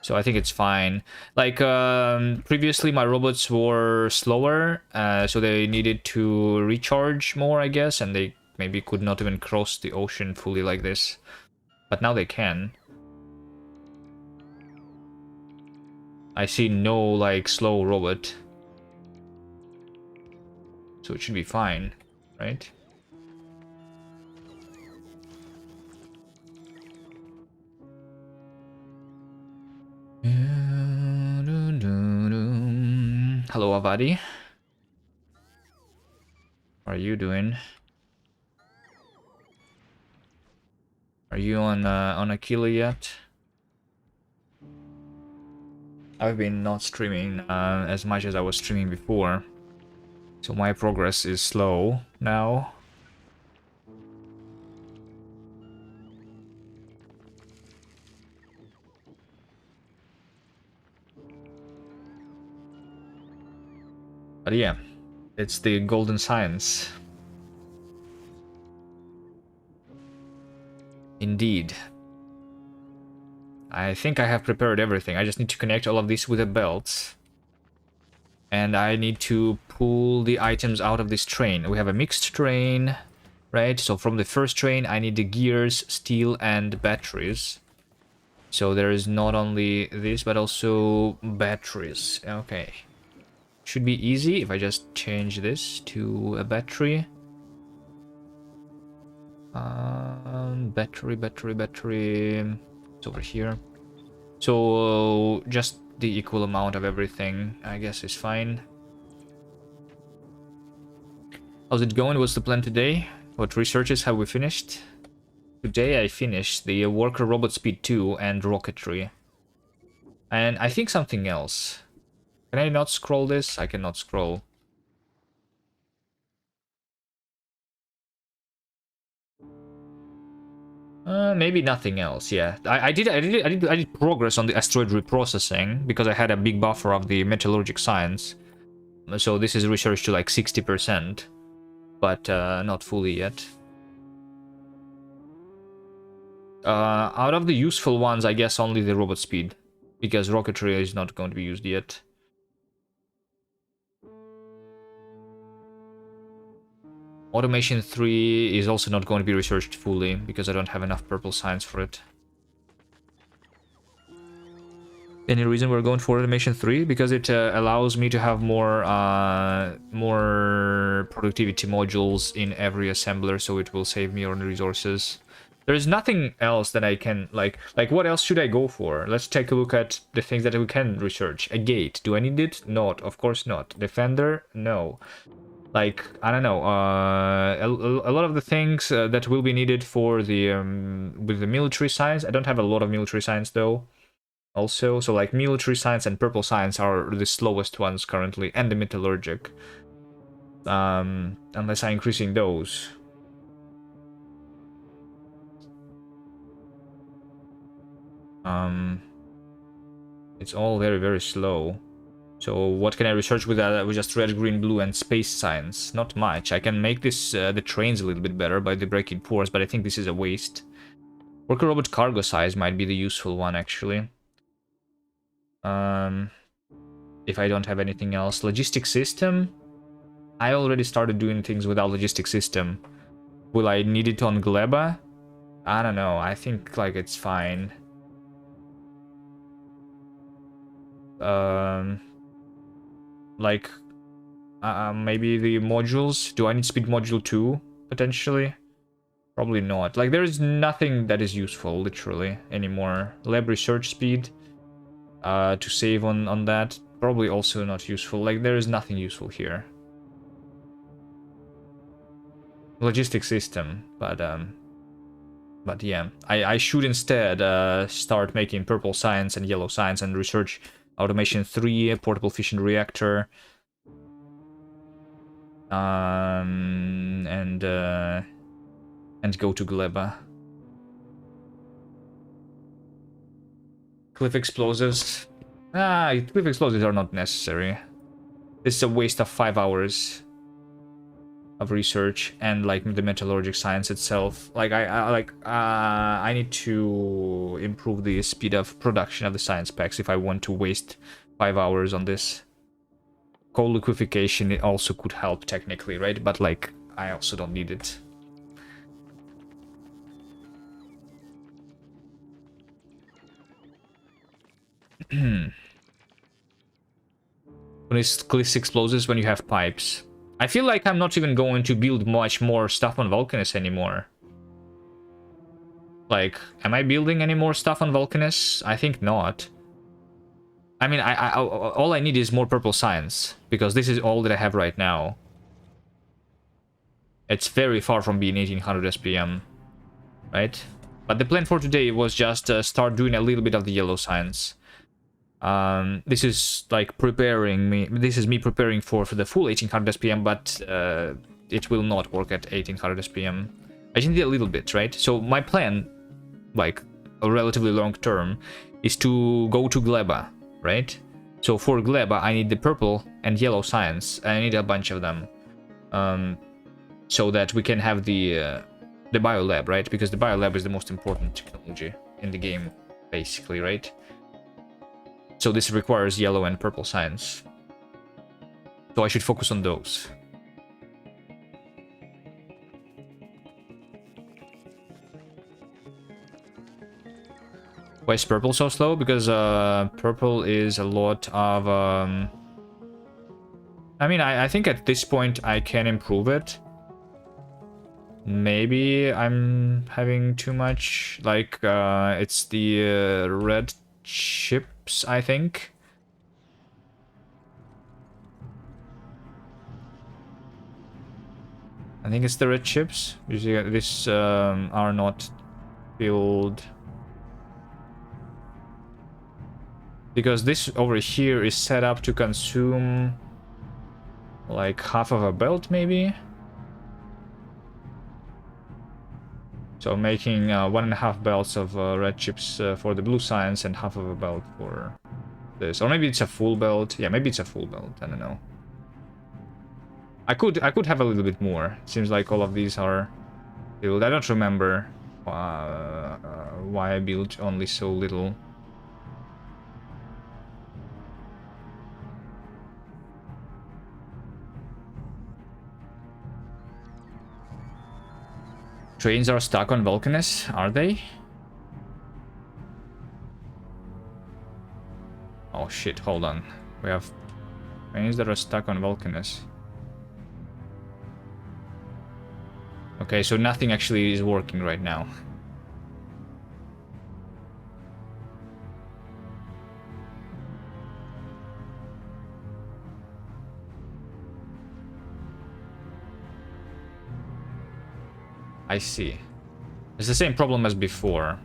so I think it's fine. Like, previously my robots were slower, so they needed to recharge more, I guess, and they maybe could not even cross the ocean fully like this. But now they can. I see no, like, slow robot. So it should be fine, right? Hello, Avadi. How are you doing? Are you on Aquila yet? I've been not streaming as much as I was streaming before, so my progress is slow now. But yeah, it's the golden science. Indeed. I think I have prepared everything. I just need to connect all of these with the belts. And I need to pull the items out of this train. We have a mixed train, right? So from the first train, I need the gears, steel, and batteries. So there is not only this, but also batteries. Okay. Should be easy if I just change this to a battery. Battery. It's over here. So just the equal amount of everything, I guess, is fine. How's it going? What's the plan today? What researches have we finished? Today I finished the worker robot speed 2 and rocketry. And I think something else. Can I not scroll this? I cannot scroll. Maybe nothing else. Yeah, I did progress on the asteroid reprocessing because I had a big buffer of the metallurgic science. So this is research to like 60%, but not fully yet. Out of the useful ones, I guess only the robot speed, because rocketry is not going to be used yet. Automation 3 is also not going to be researched fully, because I don't have enough purple science for it. Any reason we're going for automation 3? Because it allows me to have more productivity modules in every assembler, so it will save me on resources. There's nothing else that I can, like what else should I go for? Let's take a look at the things that we can research. A gate, do I need it? Not, of course not. Defender? No. Like, I don't know, a lot of the things that will be needed for the, with the military science. I don't have a lot of military science though, also. So like military science and purple science are the slowest ones currently, and the metallurgic. Unless I'm increasing those. It's all very, very slow. So what can I research with that? With just red, green, blue, and space science? Not much. I can make this the trains a little bit better by the breaking pores, but I think this is a waste. Worker robot cargo size might be the useful one, actually. If I don't have anything else. Logistic system? I already started doing things without logistic system. Will I need it on Gleba? I don't know. I think like it's fine. Like, maybe the modules. Do I need speed module 2, potentially? Probably not. Like, there is nothing that is useful, literally, anymore. Lab research speed, to save on that. Probably also not useful. Like, there is nothing useful here. Logistic system, but yeah. I should instead start making purple science and yellow science and research automation 3, portable fission reactor. And go to Gleba. Cliff explosives. Cliff explosives are not necessary. This is a waste of 5 hours of research and like the metallurgic science itself. Like I need to improve the speed of production of the science packs if I want to waste 5 hours on this. Coal liquefaction, it also could help technically, right? But like I also don't need it. When it's cliff explosives when you have pipes. I feel like I'm not even going to build much more stuff on Vulcanus anymore. Like, am I building any more stuff on Vulcanus? I think not. I mean, all I need is more purple science, because this is all that I have right now. It's very far from being 1800 SPM, right? But the plan for today was just start doing a little bit of the yellow science. This is like preparing me. This is me preparing for the full 1800 SPM, but it will not work at 1800 SPM. I just need a little bit, right? So my plan, like a relatively long term, is to go to Gleba, right? So for Gleba, I need the purple and yellow science. I need a bunch of them, so that we can have the biolab, right? Because the biolab is the most important technology in the game, basically, right? So this requires yellow and purple science. So I should focus on those. Why is purple so slow? Because purple is a lot of... I mean, I think at this point I can improve it. Maybe I'm having too much. Like, it's the red chips, I think. I think it's the red chips. Usually this are not filled. Because this over here is set up to consume like half of a belt, maybe. So making 1.5 belts of red chips for the blue science and half of a belt for this. Or maybe it's a full belt. Yeah, maybe it's a full belt. I don't know. I could have a little bit more. It seems like all of these are filled. I don't remember why I built only so little. Trains are stuck on Vulcanus, are they? Oh shit, hold on. We have trains that are stuck on Vulcanus. Okay, so nothing actually is working right now. I see. It's the same problem as before.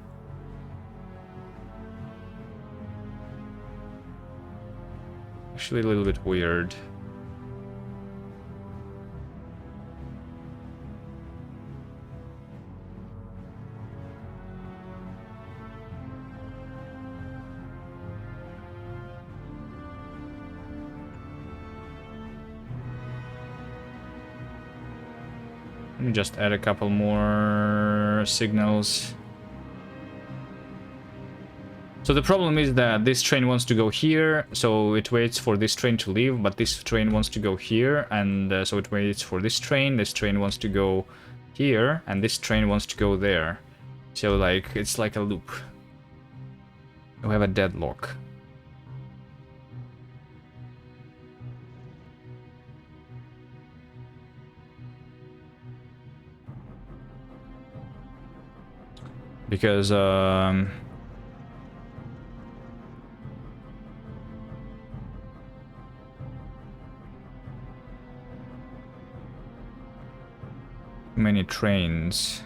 Actually, a little bit weird. Let me just add a couple more signals. So the problem is that this train wants to go here, so it waits for this train to leave, but this train wants to go here, and so it waits for this train wants to go here, and this train wants to go there. So like, it's like a loop. We have a deadlock. Because many trains.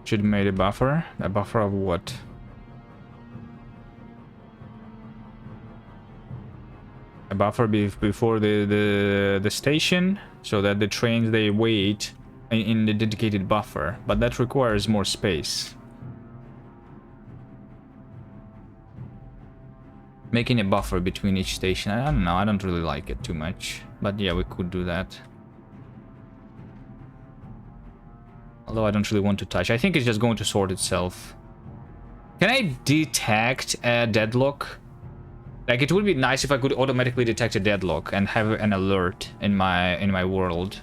Should made a buffer. A buffer of what? A buffer before the station, so that the trains they wait in the dedicated buffer, but that requires more space. Making a buffer between each station, I don't know, I don't really like it too much, but yeah, we could do that. Although I don't really want to touch. I think it's just going to sort itself. Can I detect a deadlock? Like, it would be nice if I could automatically detect a deadlock and have an alert in my world.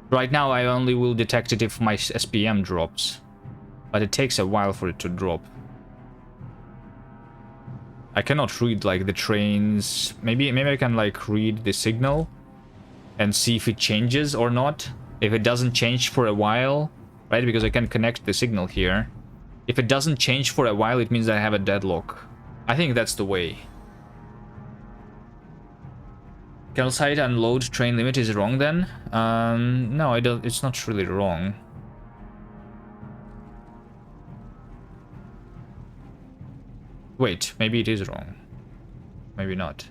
Right now, I only will detect it if my SPM drops, but it takes a while for it to drop. I cannot read like the trains. Maybe I can like read the signal and see if it changes or not. If it doesn't change for a while, right? Because I can connect the signal here. If it doesn't change for a while, it means I have a deadlock. I think that's the way. Calcite unload train limit is wrong then? No, I don't. It's not really wrong. Wait, maybe it is wrong. Maybe not.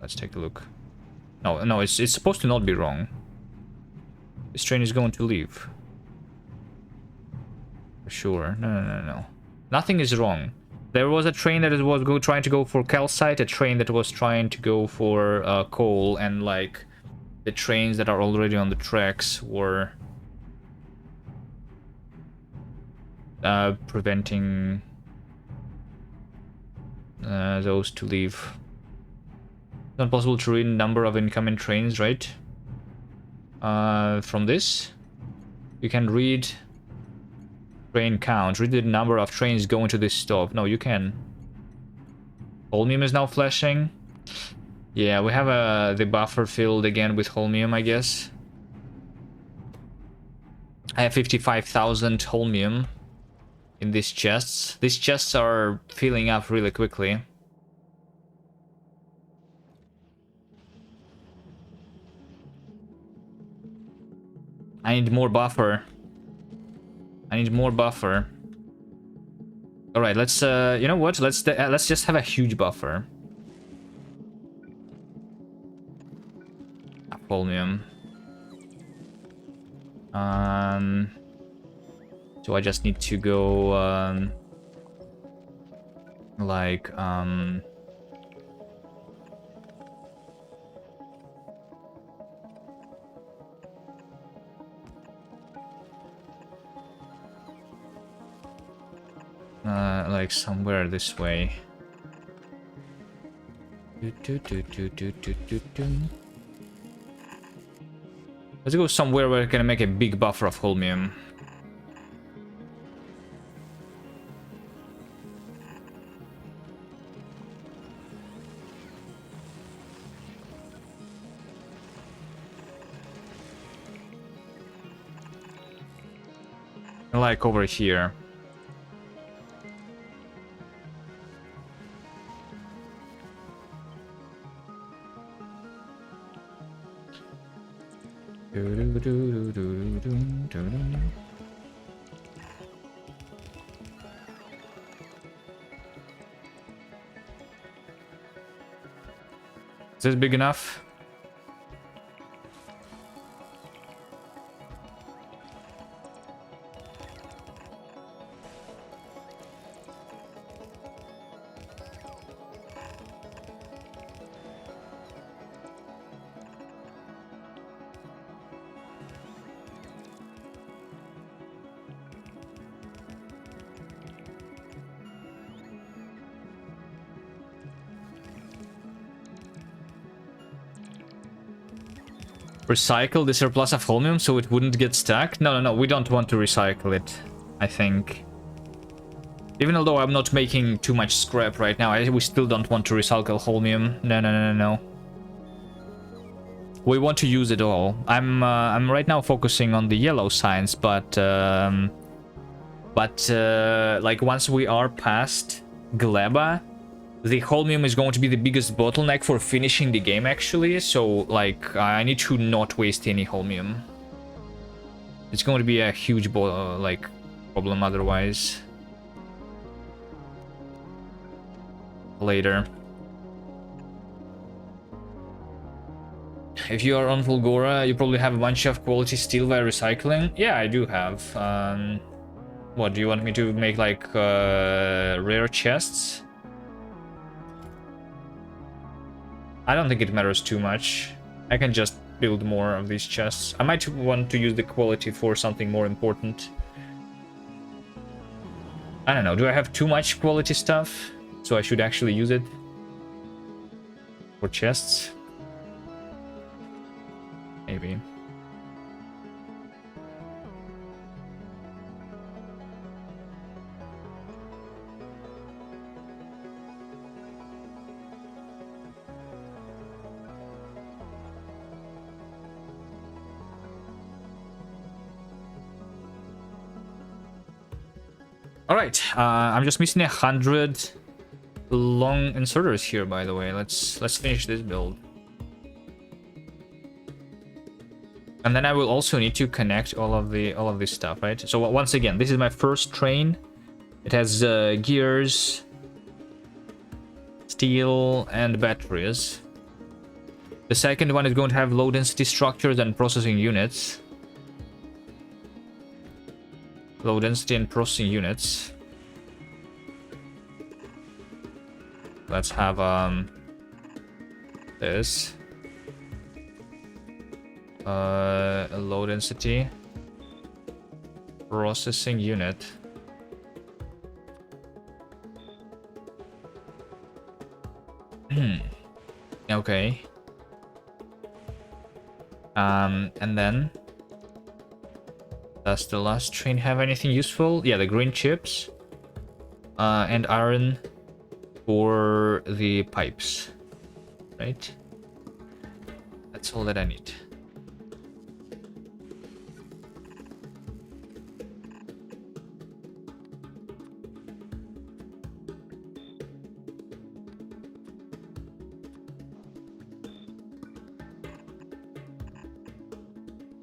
Let's take a look. No, it's supposed to not be wrong. This train is going to leave. For sure. No. Nothing is wrong. There was a train that was trying to go for calcite, a train that was trying to go for coal, and like the trains that are already on the tracks were preventing those to leave. It's not possible to read number of incoming trains, right? From this, you can read train count. Read the number of trains going to this stop. No, you can. Holmium is now flashing. Yeah, we have the buffer filled again with holmium, I guess. I have 55,000 holmium in these chests. These chests are filling up really quickly. I need more buffer. I need more buffer. All right, let's you know what? Let's just have a huge buffer. Holmium. So I just need to go like somewhere this way. Let's go somewhere where I can make a big buffer of holmium. Like over here. Is this big enough? Recycle the surplus of holmium so it wouldn't get stuck? No, we don't want to recycle it, I think. Even although I'm not making too much scrap right now, we still don't want to recycle holmium. No. We want to use it all. I'm right now focusing on the yellow signs, but like once we are past Gleba, the holmium is going to be the biggest bottleneck for finishing the game, actually. So, like, I need to not waste any holmium. It's going to be a huge, problem otherwise. Later. If you are on Fulgora, you probably have a bunch of quality steel via recycling. Yeah, I do have. What, do you want me to make, like, rare chests? I don't think it matters too much. I can just build more of these chests. I might want to use the quality for something more important. I don't know, do I have too much quality stuff? So I should actually use it for chests? Maybe. All right, I'm just missing 100 long inserters here, by the way. Let's finish this build. And then I will also need to connect all of this stuff, right? So once again, this is my first train. It has gears, steel, and batteries. The second one is going to have low density structures and processing units. Low density and processing units. Let's have this. A low density processing unit. Okay. And then does the last train have anything useful? Yeah, the green chips and iron for the pipes, right? That's all that I need.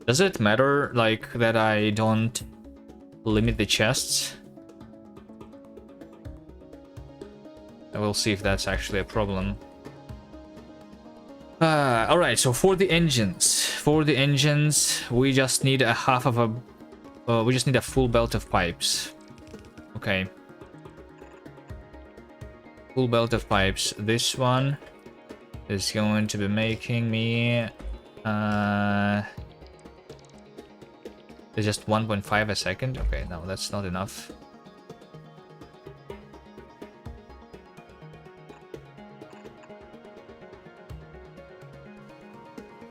Does it matter, like, that I don't limit the chests? I will see if that's actually a problem. Alright, so for the engines, we just need a half of a... we just need a full belt of pipes. Okay. Full belt of pipes. This one is going to be making me... It's just 1.5 a second. Okay, no, that's not enough.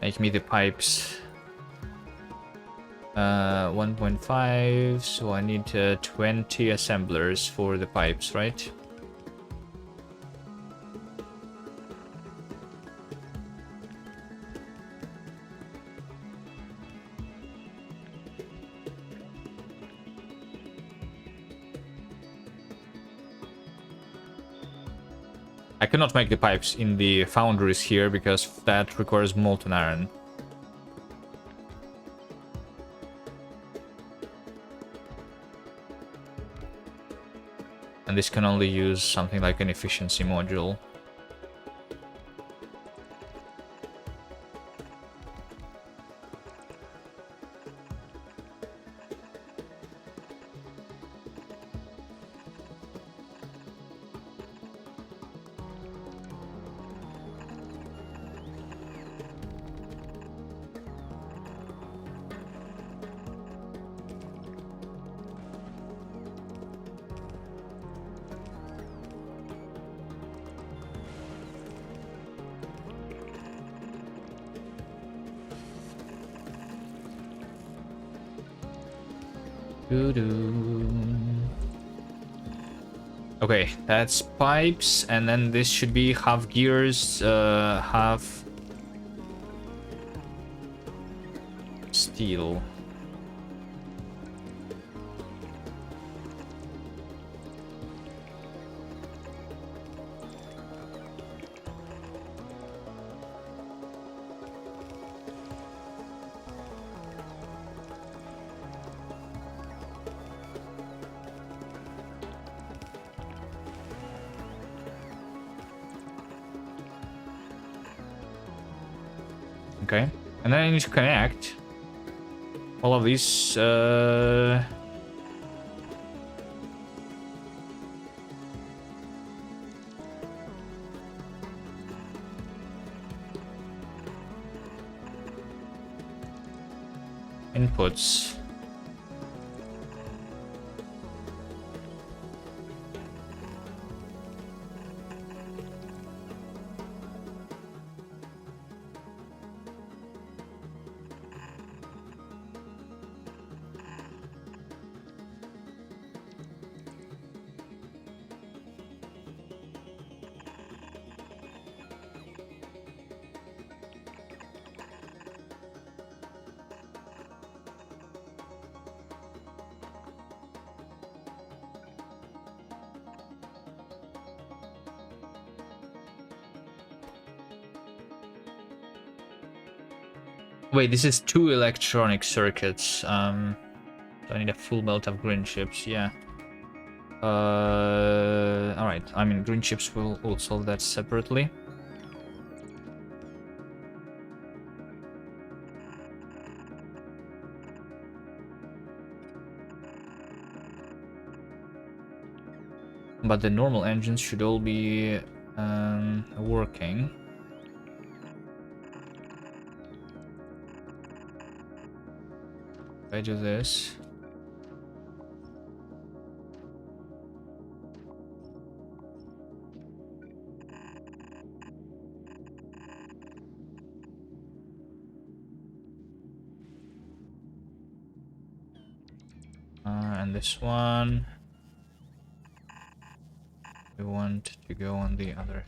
Make me the pipes. 1.5, so I need 20 assemblers for the pipes, right? I cannot make the pipes in the foundries here because that requires molten iron. And this can only use something like an efficiency module. Okay, that's pipes, and then this should be half gears, half steel. Okay, and then I need to connect all of these inputs. Wait, this is 2 electronic circuits. So I need a full belt of green chips. Yeah. All right. I mean, green chips will solve that separately. But the normal engines should all be working. If I do this. And this one. We want to go on the other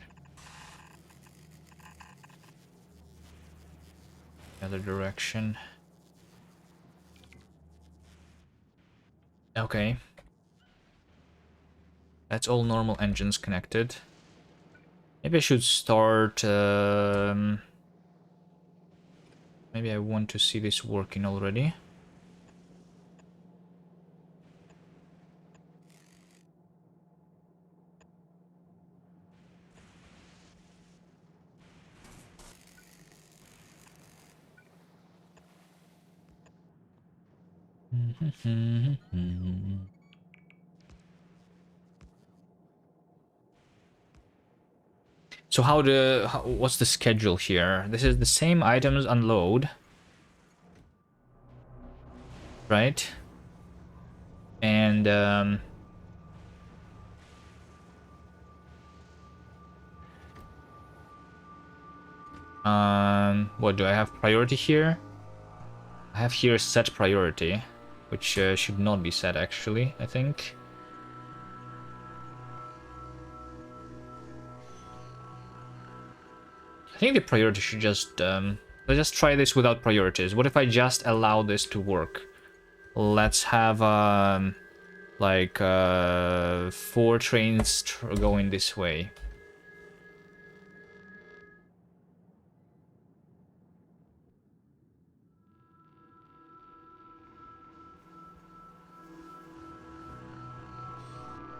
direction. Okay. That's all normal engines connected. Maybe I should start... maybe I want to see this working already. So what's the schedule here? This is the same items unload, right? And what do I have priority here? I have here set priority, which should not be set actually, I think. I think the priority should just let's just try this without priorities. What if I just allow this to work? Let's have like 4 trains going this way.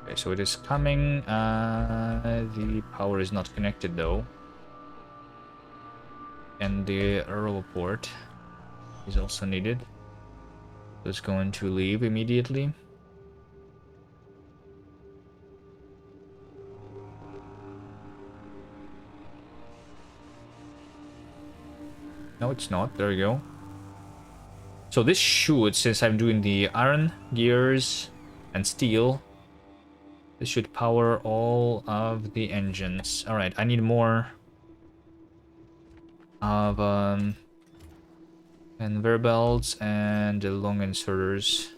Okay, so it is coming. The power is not connected though. And the robo port is also needed. So it's going to leave immediately. No, it's not. There we go. So this should, since I'm doing the iron, gears, and steel, this should power all of the engines. Alright, I need more of conveyor belts and the long inserters.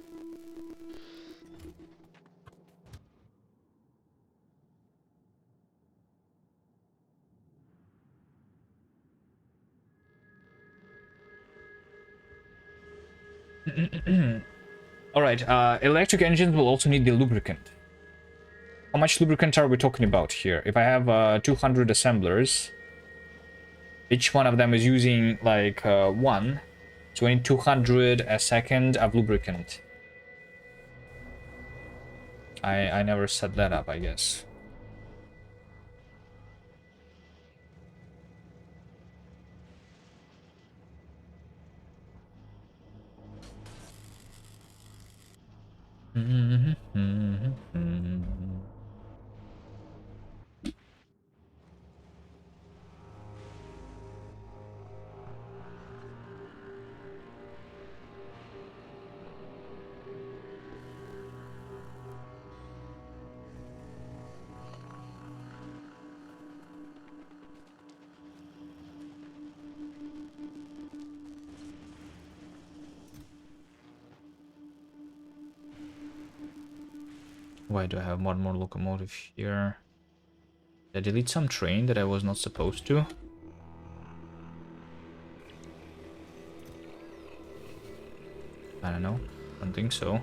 Alright, electric engines will also need the lubricant. How much lubricant are we talking about here? If I have 200 assemblers, each one of them is using like 1, so I need 200 a second of lubricant. I never set that up, I guess. Why do I have one more locomotive here? Did I delete some train that I was not supposed to? I don't know. I don't think so.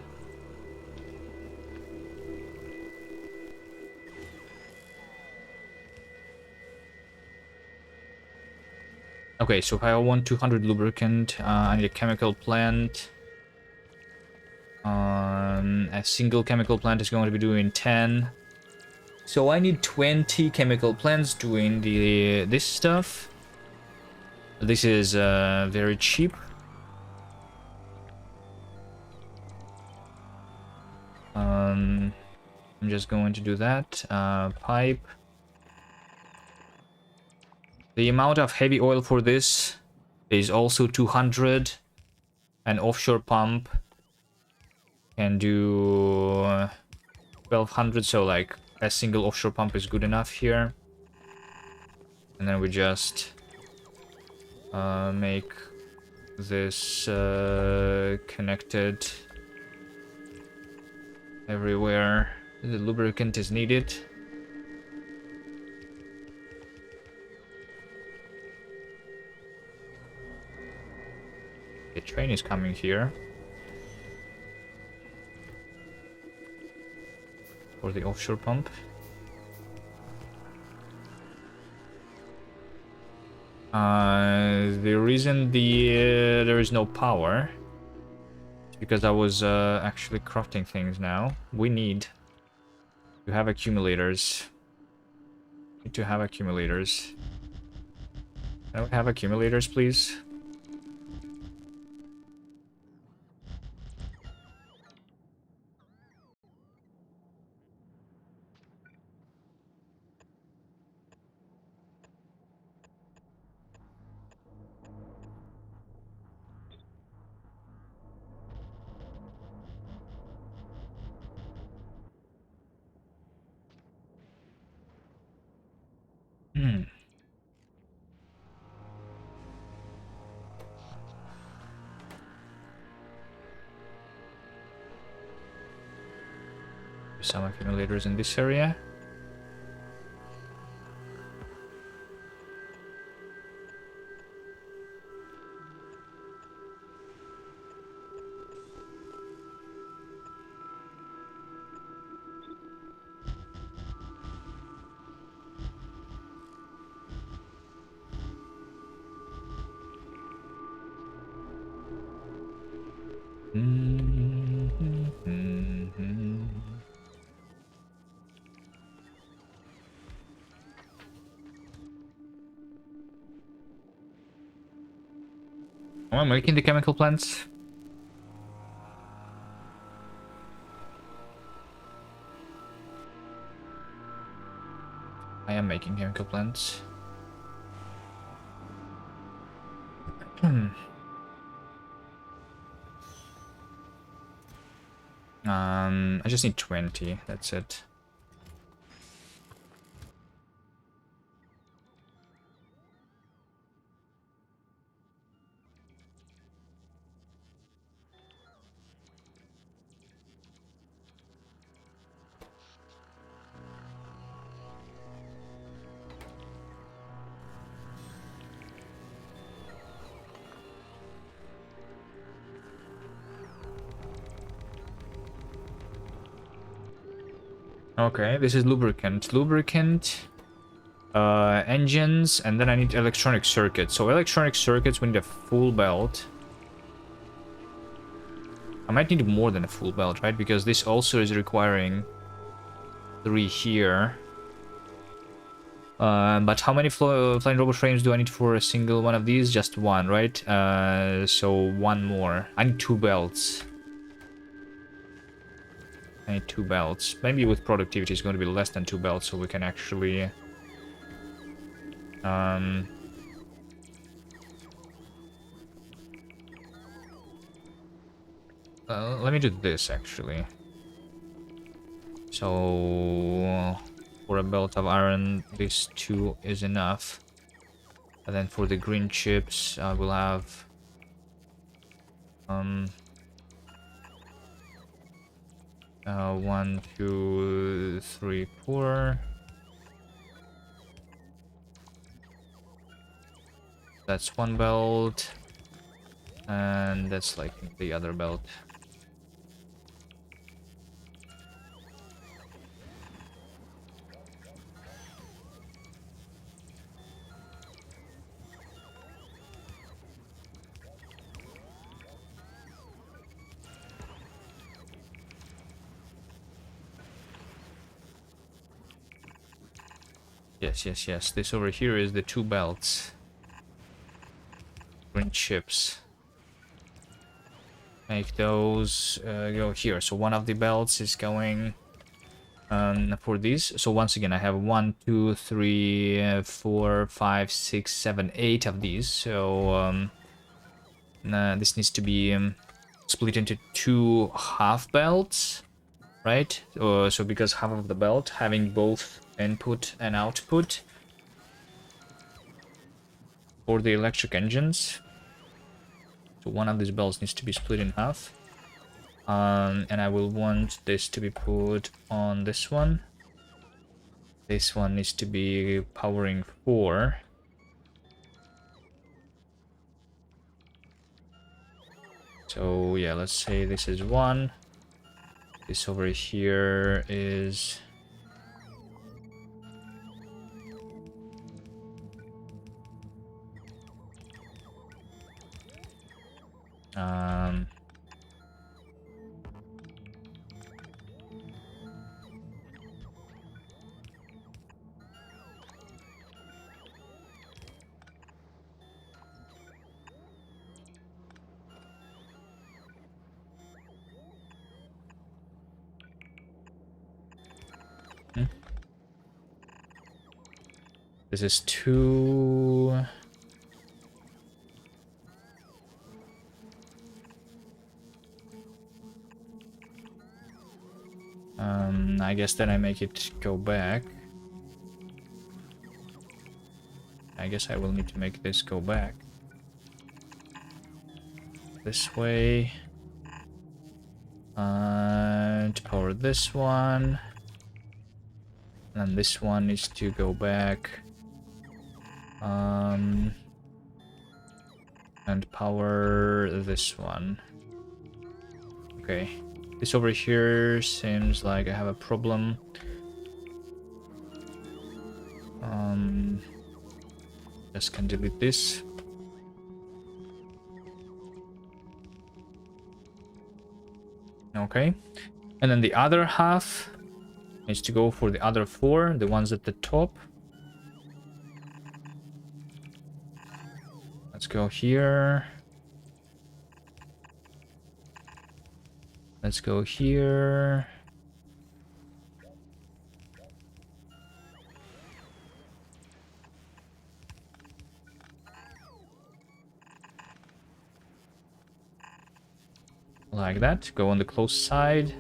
Okay, so if I want 200 lubricant, I need a chemical plant. A single chemical plant is going to be doing 10. So I need 20 chemical plants doing this stuff. This is very cheap. I'm just going to do that. Pipe. The amount of heavy oil for this is also 200. An offshore pump can do 1200, so like a single offshore pump is good enough here. And then we just make this connected everywhere the lubricant is needed. The train is coming here for the offshore pump. The reason there is no power is because I was actually crafting things now. We need to have accumulators. Need to have accumulators. Can we have accumulators, please? Some accumulators in this area. Am I making the chemical plants? I am making chemical plants. I just need 20, that's it. Okay, this is lubricant. Lubricant, engines, and then I need electronic circuits. So electronic circuits, we need a full belt. I might need more than a full belt, right? Because this also is requiring 3 here. But how many flying robot frames do I need for a single one of these? Just one, right? So one more. I need 2 belts. I need 2 belts. Maybe with productivity it's going to be less than 2 belts, so we can actually... let me do this, actually. So... for a belt of iron, this 2 is enough. And then for the green chips, I will have... 1, 2, 3, 4. That's 1 belt. And that's like the other belt. Yes, yes, yes. This over here is the 2 belts. Green chips. Make those go here. So one of the belts is going for these. So once again, I have 1, 2, 3, 4, 5, 6, 7, 8 of these. So this needs to be split into 2 half belts, right? So because half of the belt having both input and output for the electric engines. So one of these belts needs to be split in half. And I will want this to be put on this one. This one needs to be powering 4. So yeah, let's say this is 1. This over here is... This is 2... I guess then I make it go back. I guess I will need to make this go back. This way. To power this one. And this one needs to go back. And power this one. Okay. This over here seems like I have a problem. Just can delete this. Okay. And then the other half needs to go for the other 4, the ones at the top. Let's go here. Let's go here. Like that. Go on the close side.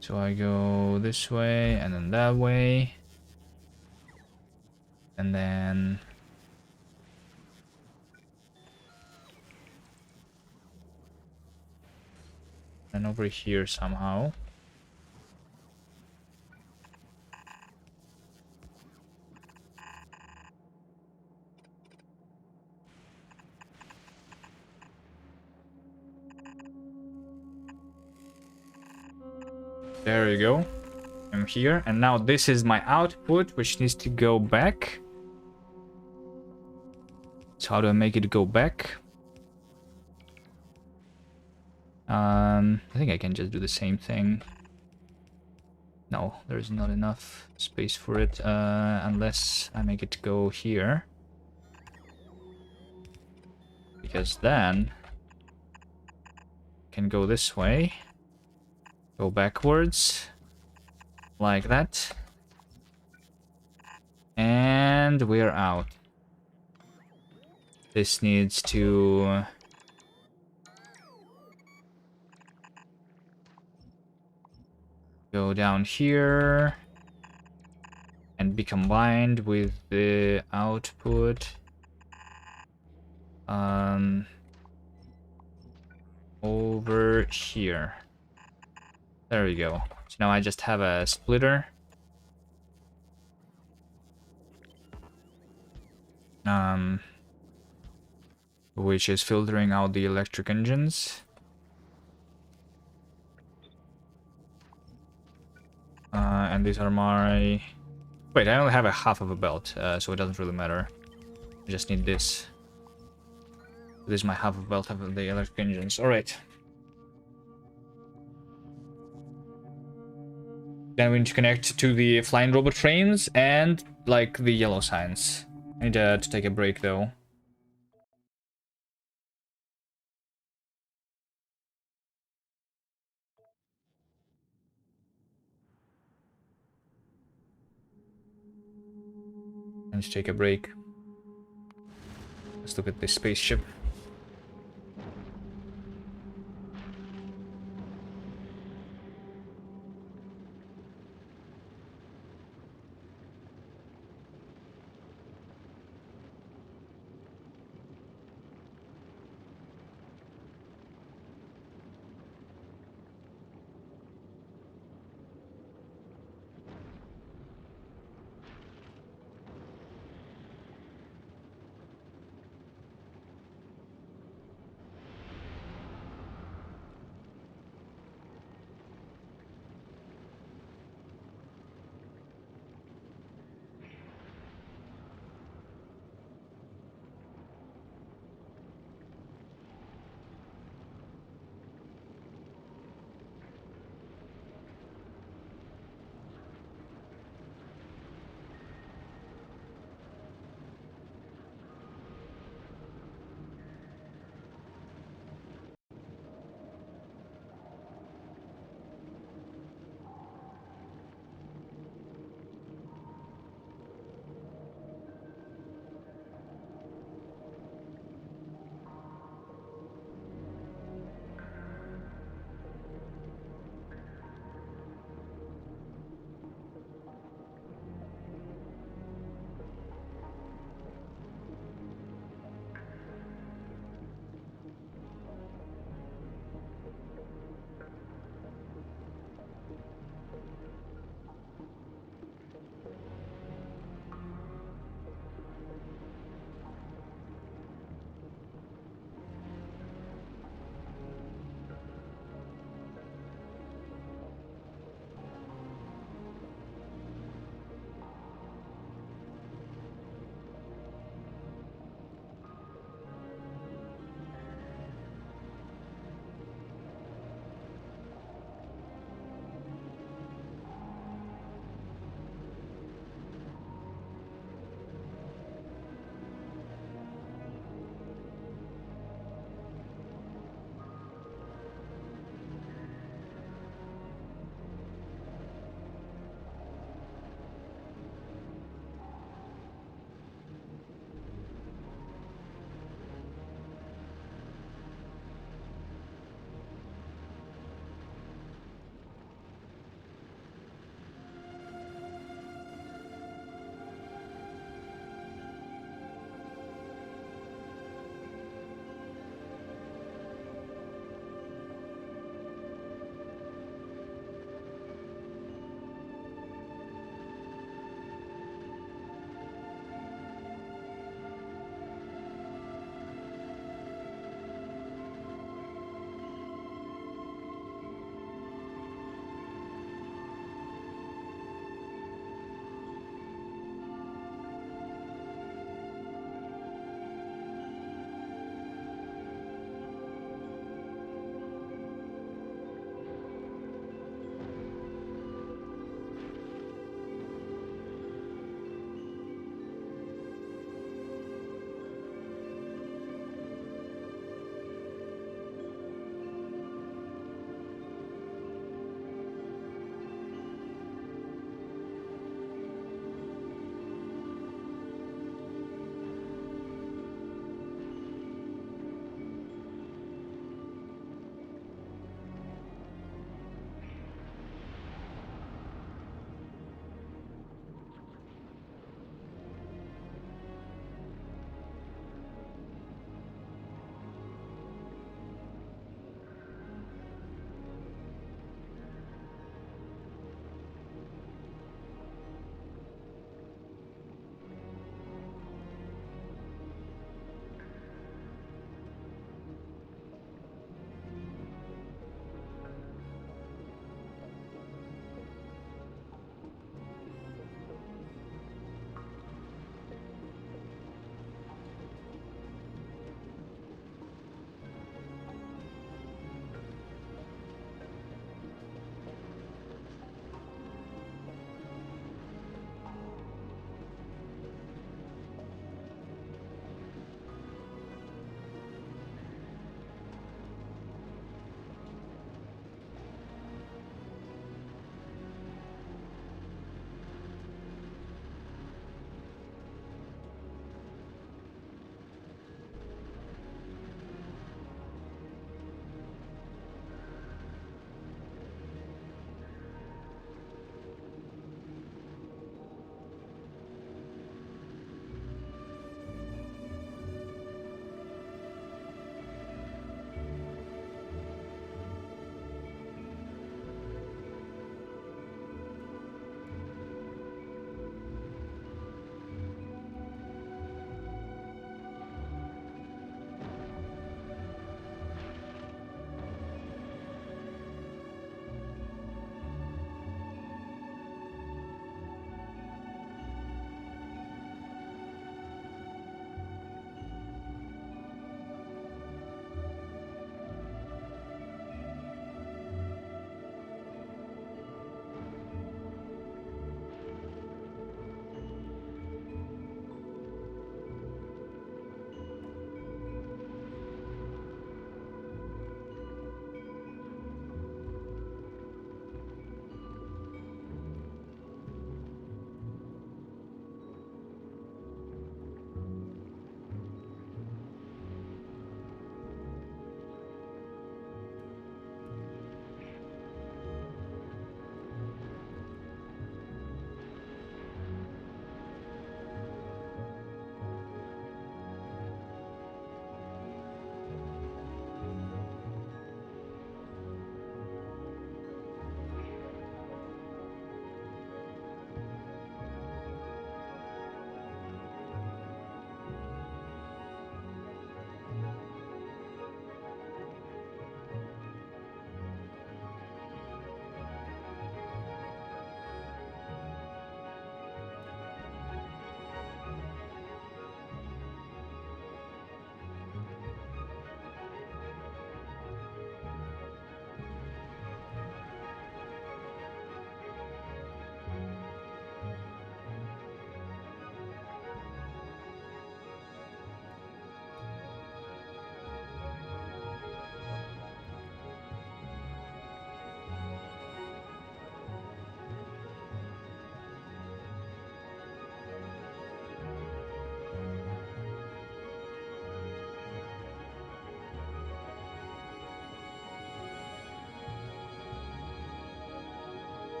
So I go this way and then that way. And then... and over here somehow. There you go. I'm here. And now this is my output, which needs to go back. So how do I make it go back? I think I can just do the same thing. No, there's not enough space for it, unless I make it go here. Because then can go this way. Go backwards. Like that. And we're out. This needs to... go down here. And be combined with the output. Over here. There we go. So now I just have a splitter. Which is filtering out the electric engines. And these are my... wait, I only have a half of a belt, so it doesn't really matter. I just need this. This might have a belt of the electric engines. Alright. Then we need to connect to the flying robot trains and, like, the yellow signs. I need to take a break, though. I need to take a break. Let's look at this spaceship.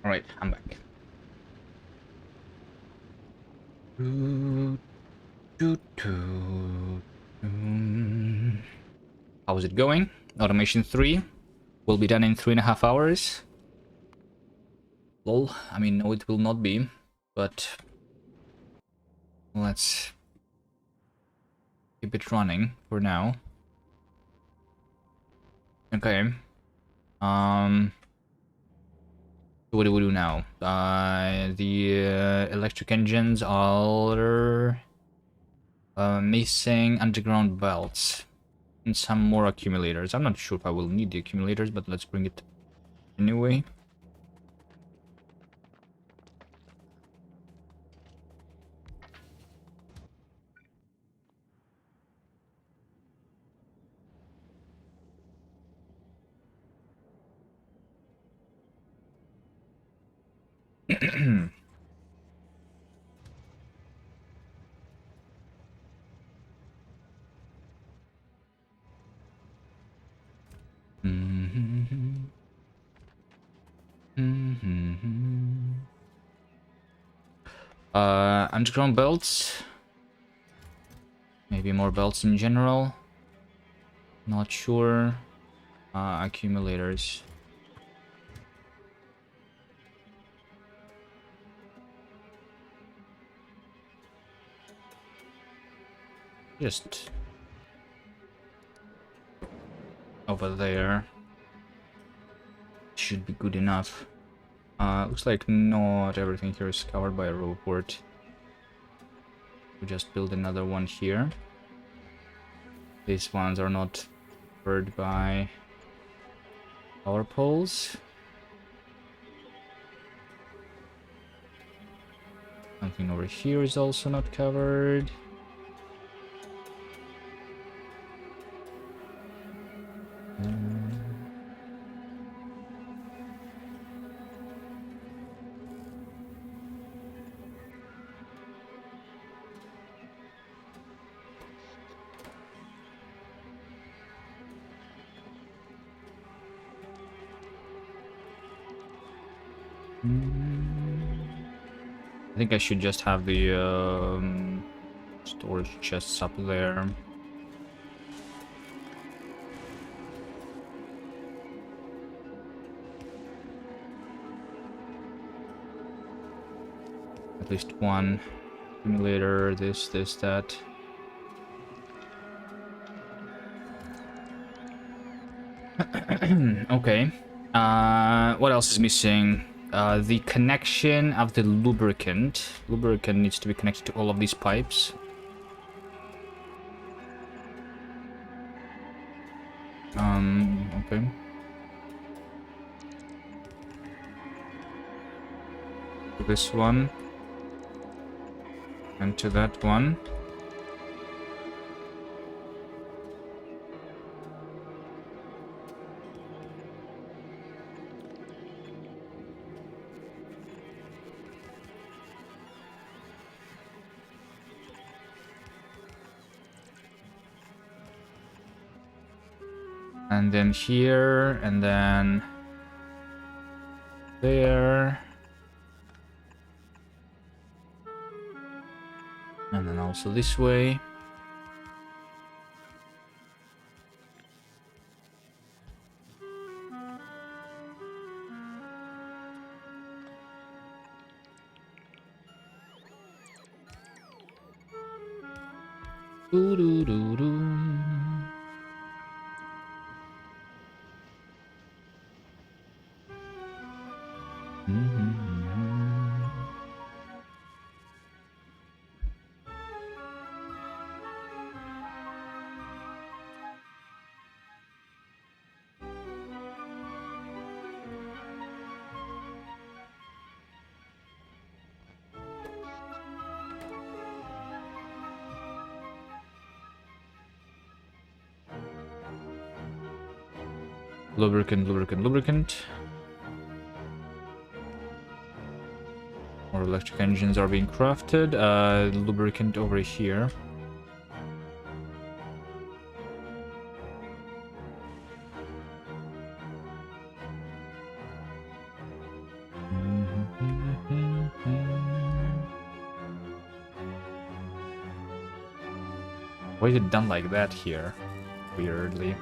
All right, I'm back. Doo, doo, doo, doo. How's it going? Automation 3 will be done in 3.5 hours. Lol, I mean, no, it will not be, but let's keep it running for now. Okay. What do we do now? The electric engines are missing underground belts and some more accumulators. I'm not sure if I will need the accumulators, but let's bring it anyway. Underground belts. Maybe more belts in general. Not sure. Accumulators. Just over there. Should be good enough. Looks like not everything here is covered by a roboport. We just build another one here. These ones are not covered by power poles. Something over here is also not covered. I think I should just have the storage chests up there. At least one accumulator, this, that. Okay. What else is missing? The connection of the lubricant. Lubricant needs to be connected to all of these pipes. Okay. To this one. And to that one. And then here, and then there. And then also this way. Doo -doo -doo -doo. Lubricant, lubricant, lubricant. More electric engines are being crafted. Lubricant over here. Why is it done like that here? Weirdly.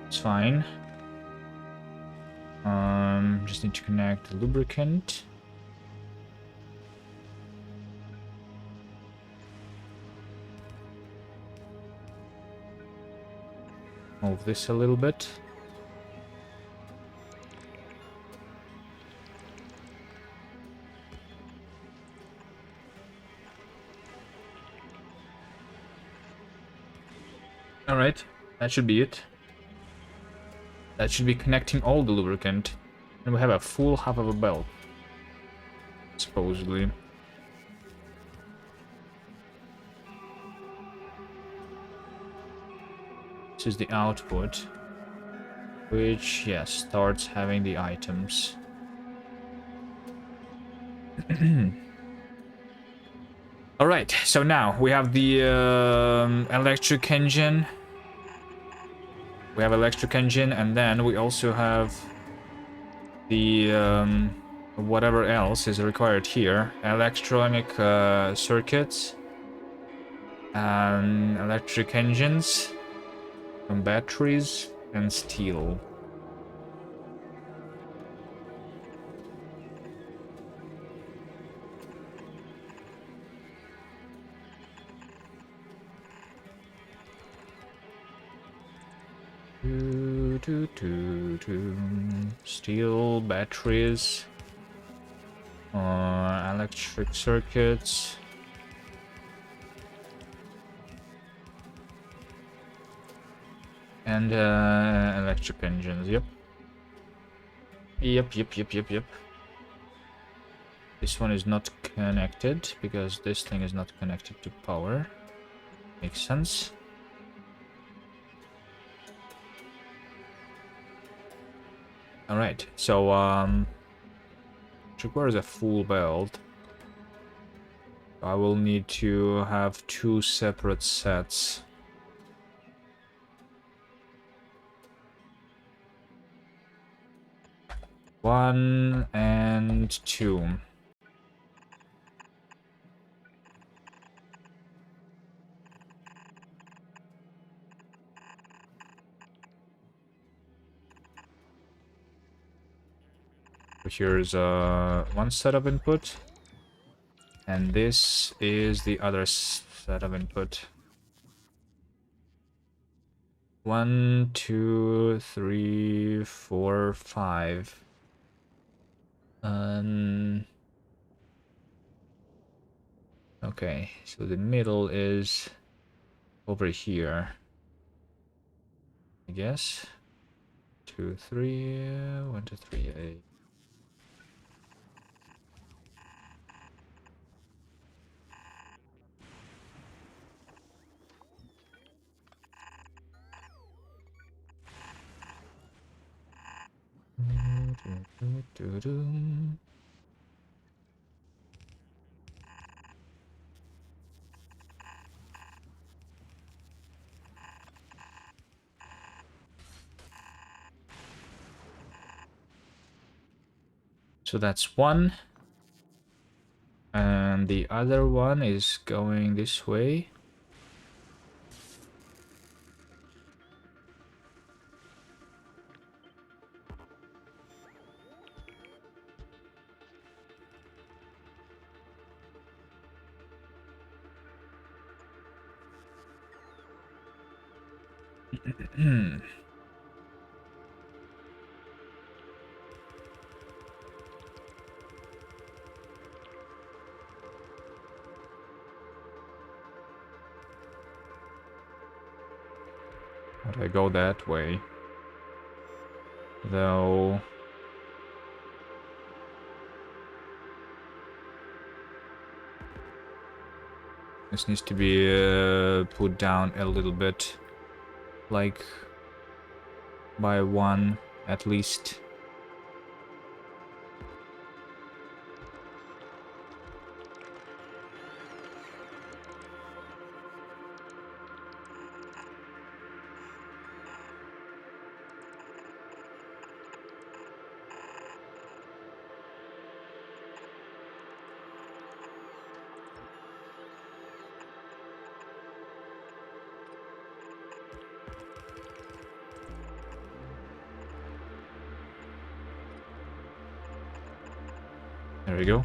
It's fine. Just need to connect the lubricant. Move this a little bit. Alright, that should be it. That should be connecting all the lubricant. And we have a full half of a belt. Supposedly. This is the output. Which, yes, starts having the items. Alright, so now we have the electric engine. We have electric engine, and then we also have the whatever else is required here. Electronic circuits. And electric engines. Some batteries and steel. Steel, batteries, electric circuits. And electric engines, yep. Yep. This one is not connected because this thing is not connected to power. Makes sense. Alright, so it requires a full belt. I will need to have two separate sets. One and two. Here's one set of input, and this is the other set of input. 1, 2, 3, 4, 5. Okay, so the middle is over here, I guess. 2, 3, 1, 2, 3, 8. So that's one. And the other one is going this way. But I go that way. Though... this needs to be put down a little bit. Like... by one, at least. There we go.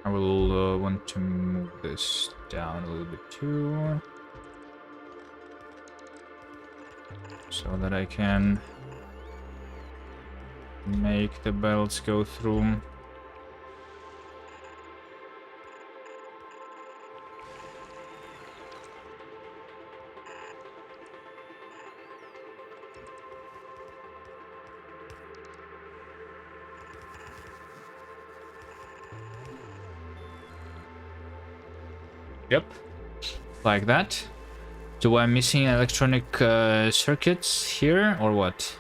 I will want to move this down a little bit too, so that I can make the belts go through. Yep, like that. So I'm missing electronic circuits here, or what?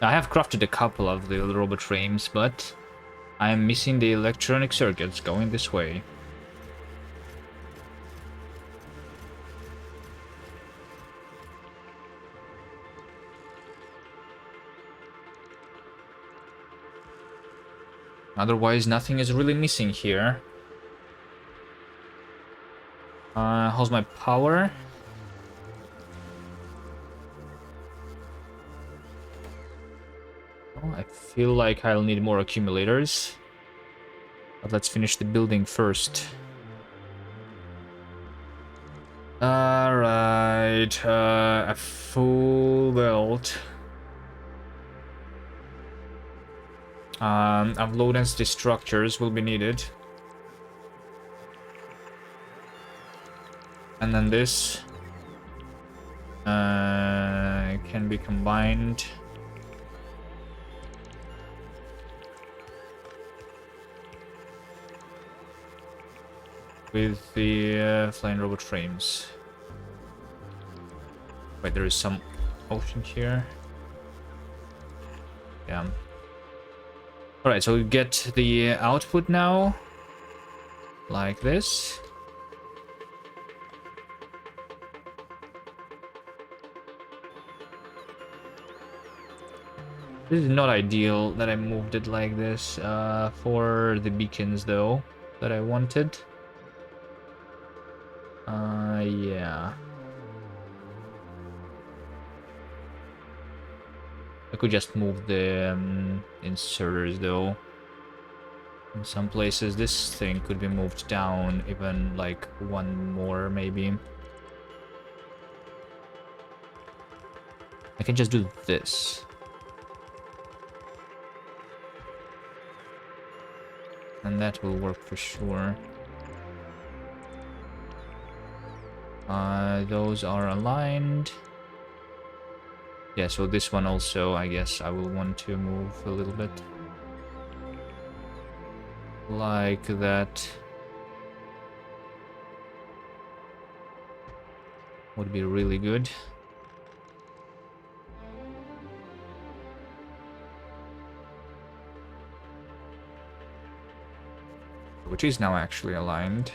I have crafted a couple of the robot frames, but I am missing the electronic circuits going this way. Otherwise, nothing is really missing here. How's my power? Oh, I feel like I'll need more accumulators. But let's finish the building first. Alright, a full belt. Of low density structures will be needed. And then this can be combined with the flying robot frames. Wait, there is some ocean here. Yeah. Alright, so we get the output now. Like this. This is not ideal that I moved it like this for the beacons, though, that I wanted. Yeah. I could just move the inserters, though. In some places, this thing could be moved down even like one more, maybe. I can just do this. And that will work for sure. Those are aligned. Yeah, so this one also, I guess I will want to move a little bit. Like that. Would be really good. Which is now actually aligned.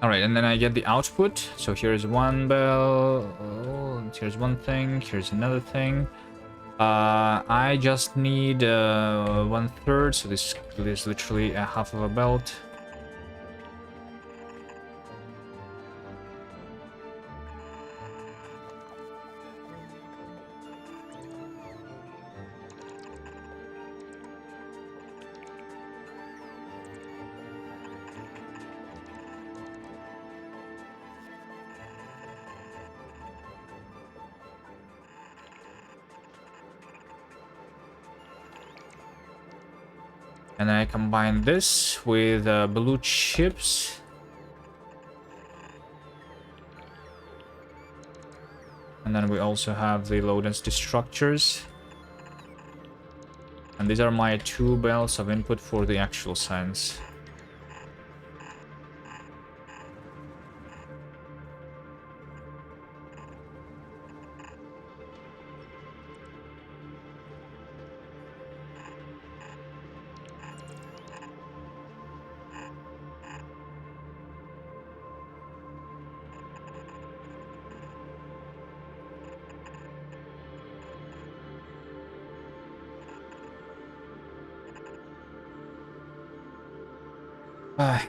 Alright, and then I get the output. So here's one bell, here's one thing, here's another thing. I just need 1/3, so this is literally a half of a belt. And I combine this with blue chips. And then we also have the load density structures. And these are my 2 belts of input for the actual science.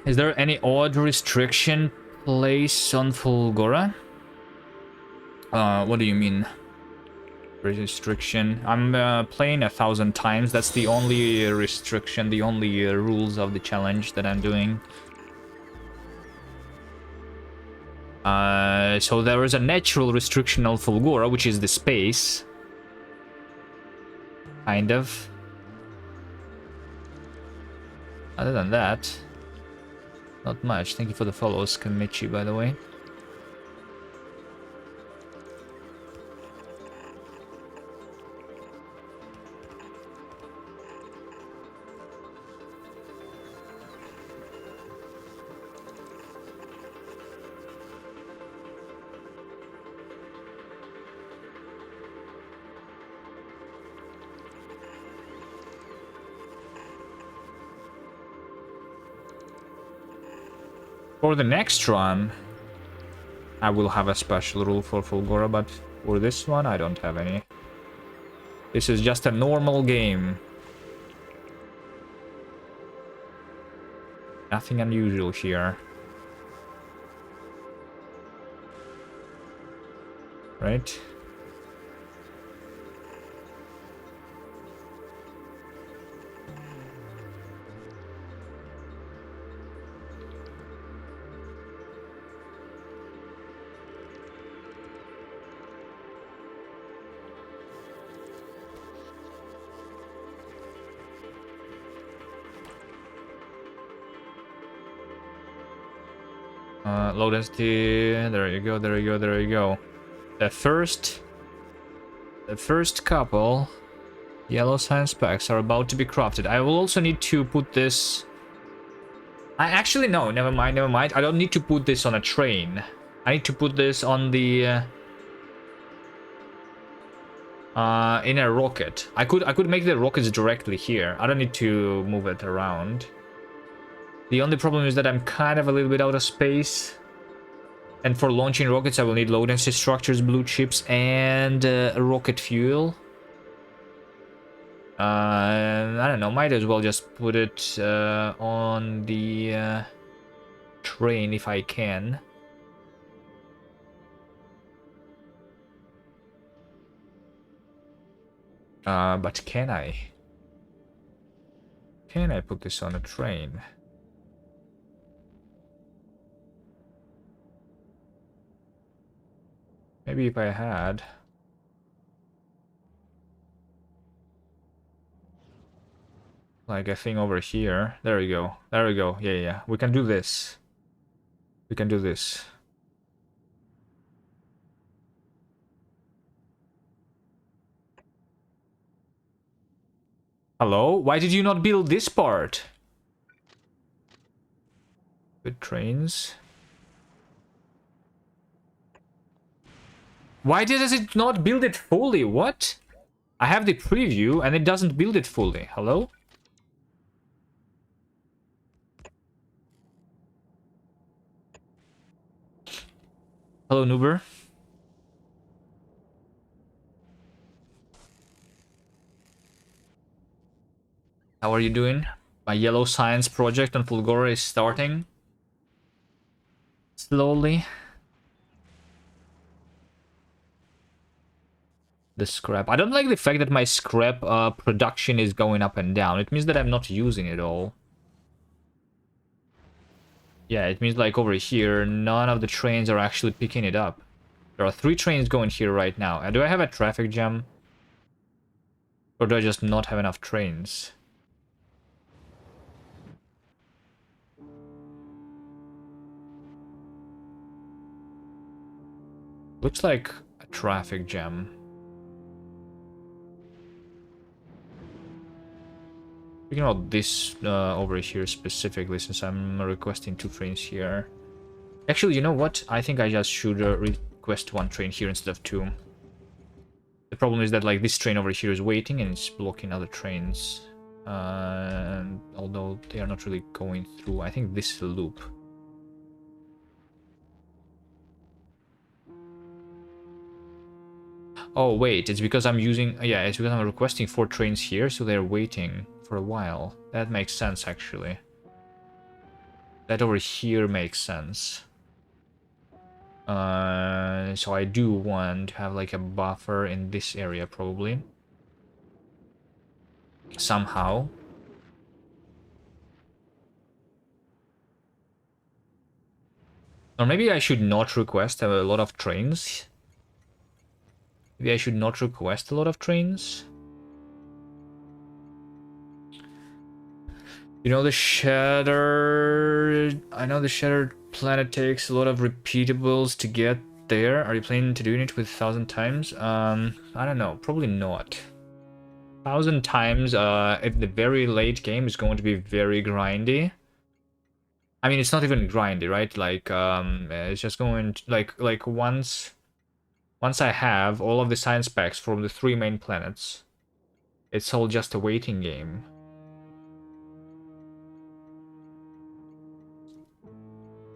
Is there any odd restriction placed on Fulgora? What do you mean? Restriction? I'm playing 1,000 times. That's the only restriction, the only rules of the challenge that I'm doing. So there is a natural restriction on Fulgora, which is the space. Kind of. Other than that, not much. Thank you for the follows, Kamichi, by the way. For the next run, I will have a special rule for Fulgora, but for this one, I don't have any. This is just a normal game. Nothing unusual here. Right? Low density. There you go. There you go. There you go. The first couple yellow science packs are about to be crafted. I will also need to put this. I actually no. Never mind. Never mind. I don't need to put this on a train. I need to put this on the in a rocket. I could make the rockets directly here. I don't need to move it around. The only problem is that I'm kind of a little bit out of space. And for launching rockets, I will need low density structures, blue chips, and rocket fuel. I don't know, might as well just put it on the train if I can. But can I? Can I put this on a train? Maybe if I had. Like a thing over here. There we go. There we go. Yeah, yeah. We can do this. We can do this. Hello? Why did you not build this part? Good trains. Why does it not build it fully? What? I have the preview and it doesn't build it fully. Hello? Hello, Nuber. How are you doing? My yellow science project on Fulgora is starting. Slowly. The scrap. I don't like the fact that my scrap production is going up and down. It means that I'm not using it all. Yeah, it means like over here, none of the trains are actually picking it up. There are 3 trains going here right now. Do I have a traffic jam? Or do I just not have enough trains? Looks like a traffic jam. Speaking about this over here specifically, since I'm requesting 2 trains here. Actually, you know what? I think I just should request 1 train here instead of 2. The problem is that like this train over here is waiting and it's blocking other trains. Although they are not really going through. I think this is a loop. Oh wait, it's because I'm using... yeah, it's because I'm requesting 4 trains here, so they're waiting for a while. That makes sense, actually. That over here makes sense. So I do want to have like a buffer in this area, probably. Somehow. Or maybe I should not request a lot of trains. Maybe I should not request a lot of trains. You know, the Shattered... I know the Shattered Planet takes a lot of repeatables to get there. Are you planning to do it with 1,000 times? I don't know. Probably not. 1,000 times at the very late game is going to be very grindy. I mean, it's not even grindy, right? Like, it's just going to, like once I have all of the science packs from the 3 main planets, it's all just a waiting game.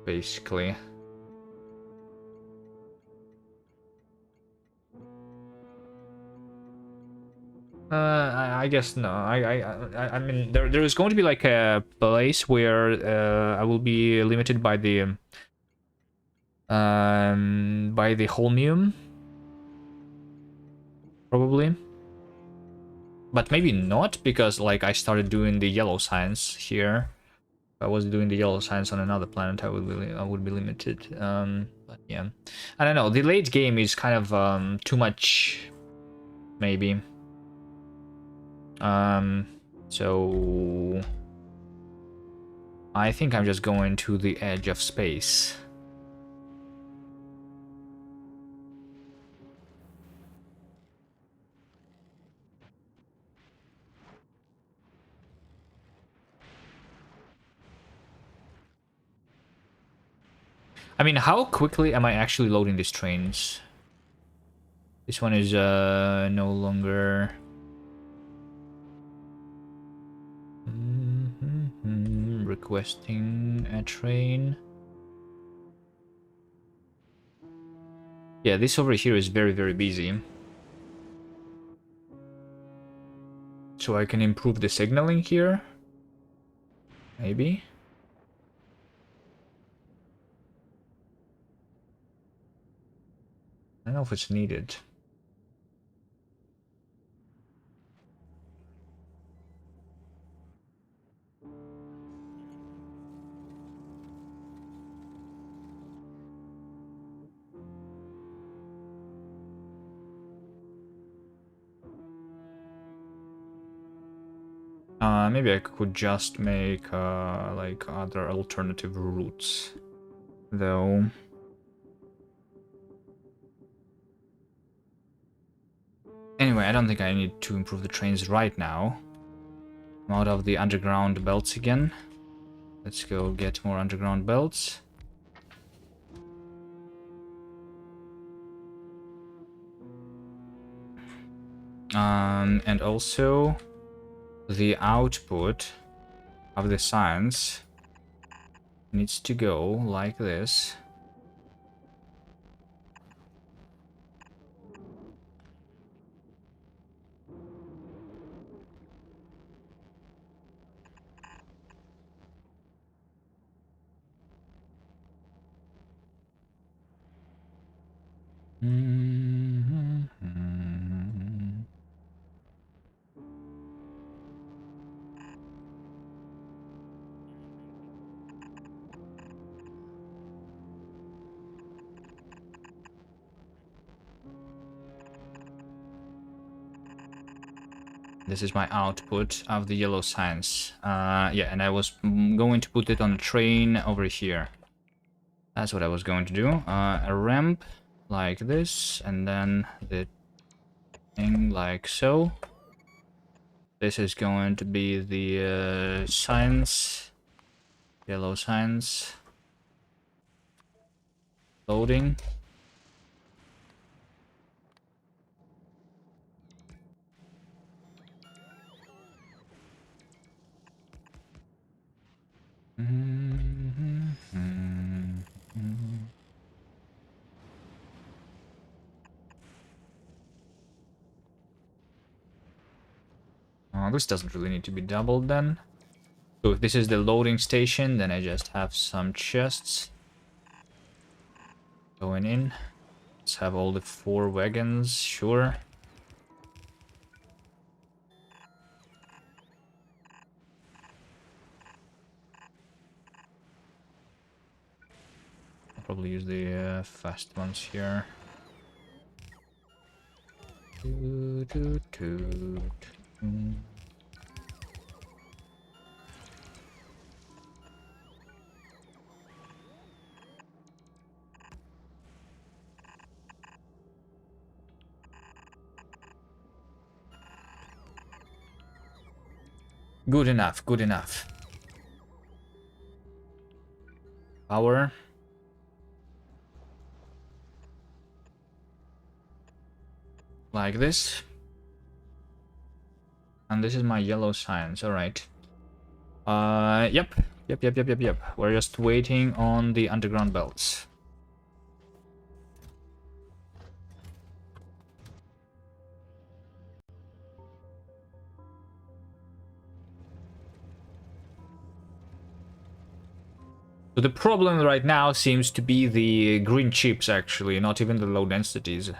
Basically. I guess no. I mean, there is going to be like a place where I will be limited by the holmium, probably. But maybe not, because like I started doing the yellow science here. If I was doing the yellow science on another planet, I would be limited. But yeah, I don't know. The late game is kind of too much, maybe. So I think I'm just going to the edge of space. I mean, how quickly am I actually loading these trains? This one is no longer... requesting a train. Yeah, this over here is very, very busy. So I can improve the signaling here. Maybe. I don't know if it's needed. Maybe I could just make like other alternative routes, though. Anyway, I don't think I need to improve the trains right now. I'm out of the underground belts again. Let's go get more underground belts. And also the output of the science needs to go like this. This is my output of the yellow science. Yeah, and I was going to put it on a train over here. That's what I was going to do. A ramp like this, and then the thing like so. This is going to be the signs, yellow signs, loading. This doesn't really need to be doubled then. So if this is the loading station, then I just have some chests going in. Let's have all the 4 wagons, sure. I'll probably use the fast ones here. Good enough, good enough. Power. Like this. And this is my yellow signs, alright. Yep. We're just waiting on the underground belts. So the problem right now seems to be the green chips, actually, not even the low densities.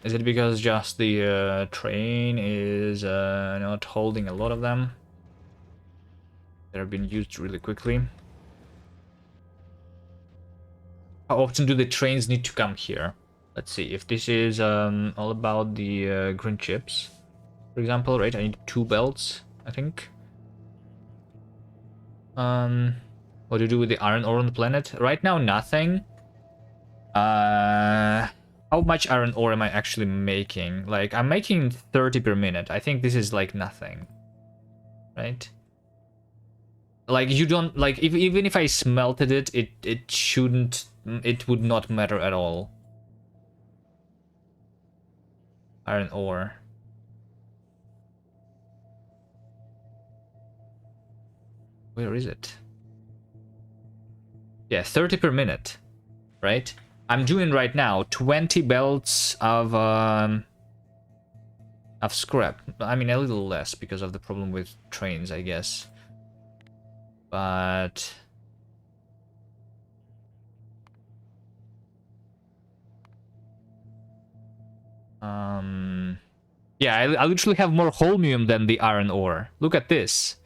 Is it because just the train is not holding a lot of them? They're being used really quickly. How often do the trains need to come here? Let's see, if this is all about the green chips, for example, right? I need 2 belts, I think. What do you do with the iron ore on the planet? Right now, nothing. How much iron ore am I actually making? Like, I'm making 30 per minute. I think this is like nothing, right? Like, you don't, like, even if I smelted it, it shouldn't, it would not matter at all. Iron ore. Where is it? Yeah, 30 per minute, right? I'm doing right now 20 belts of scrap. I mean, a little less because of the problem with trains, I guess. But yeah, I literally have more holmium than the iron ore. Look at this.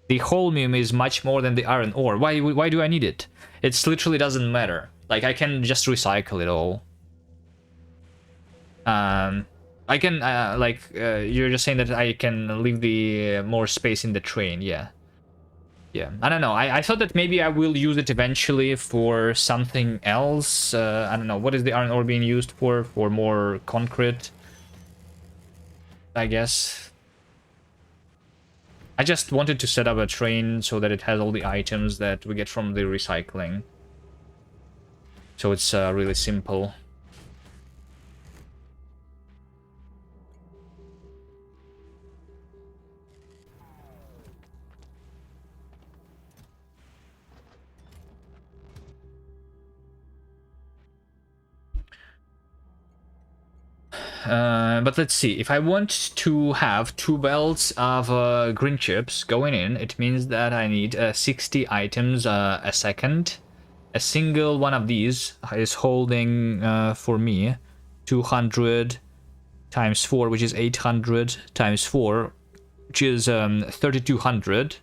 The holmium is much more than the iron ore. Why do I need it? It literally doesn't matter. Like, I can just recycle it all. I can, you're just saying that I can leave the more space in the train, yeah. Yeah, I don't know. I thought that maybe I will use it eventually for something else. I don't know. What is the iron ore being used for? For more concrete, I guess. I just wanted to set up a train so that it has all the items that we get from the recycling. So it's really simple. But let's see. If I want to have 2 belts of green chips going in, it means that I need 60 items a second. A single one of these is holding for me 200 times 4, which is 800 times 4, which is 3200.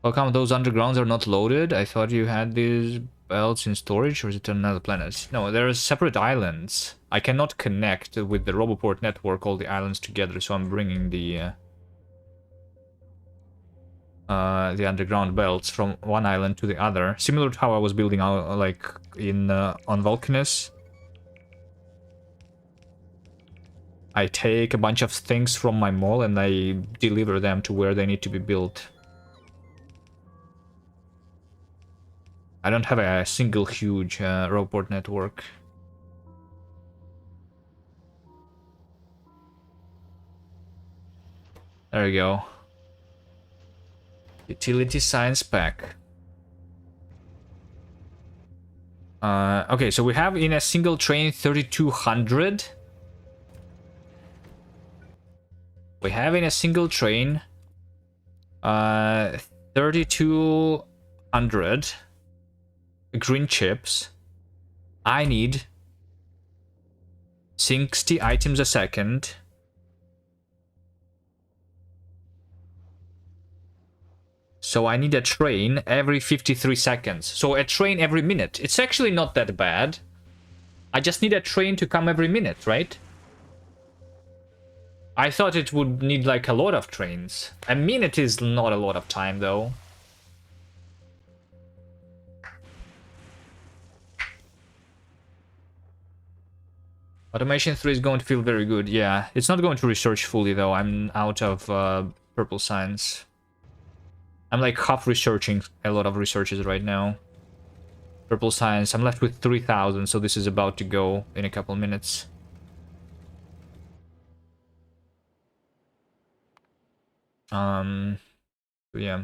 How come those undergrounds are not loaded? I thought you had these belts in storage, or is it on another planet? No, there are separate islands. I cannot connect with the Roboport network all the islands together, so I'm bringing the underground belts from one island to the other, similar to how I was building out, like in on Vulcanus. I take a bunch of things from my mall and I deliver them to where they need to be built. I don't have a single huge Roboport network. There you go. Utility science pack. Okay, so we have in a single train 3200. We have in a single train 3200 green chips. I need 60 items a second. So I need a train every 53 seconds. So a train every minute. It's actually not that bad. I just need a train to come every minute, right? I thought it would need like a lot of trains. A minute is not a lot of time though. Automation 3 is going to feel very good. Yeah, it's not going to research fully though. I'm out of purple science. I'm like half researching a lot of researches right now. Purple science, I'm left with 3000, so this is about to go in a couple minutes. Yeah.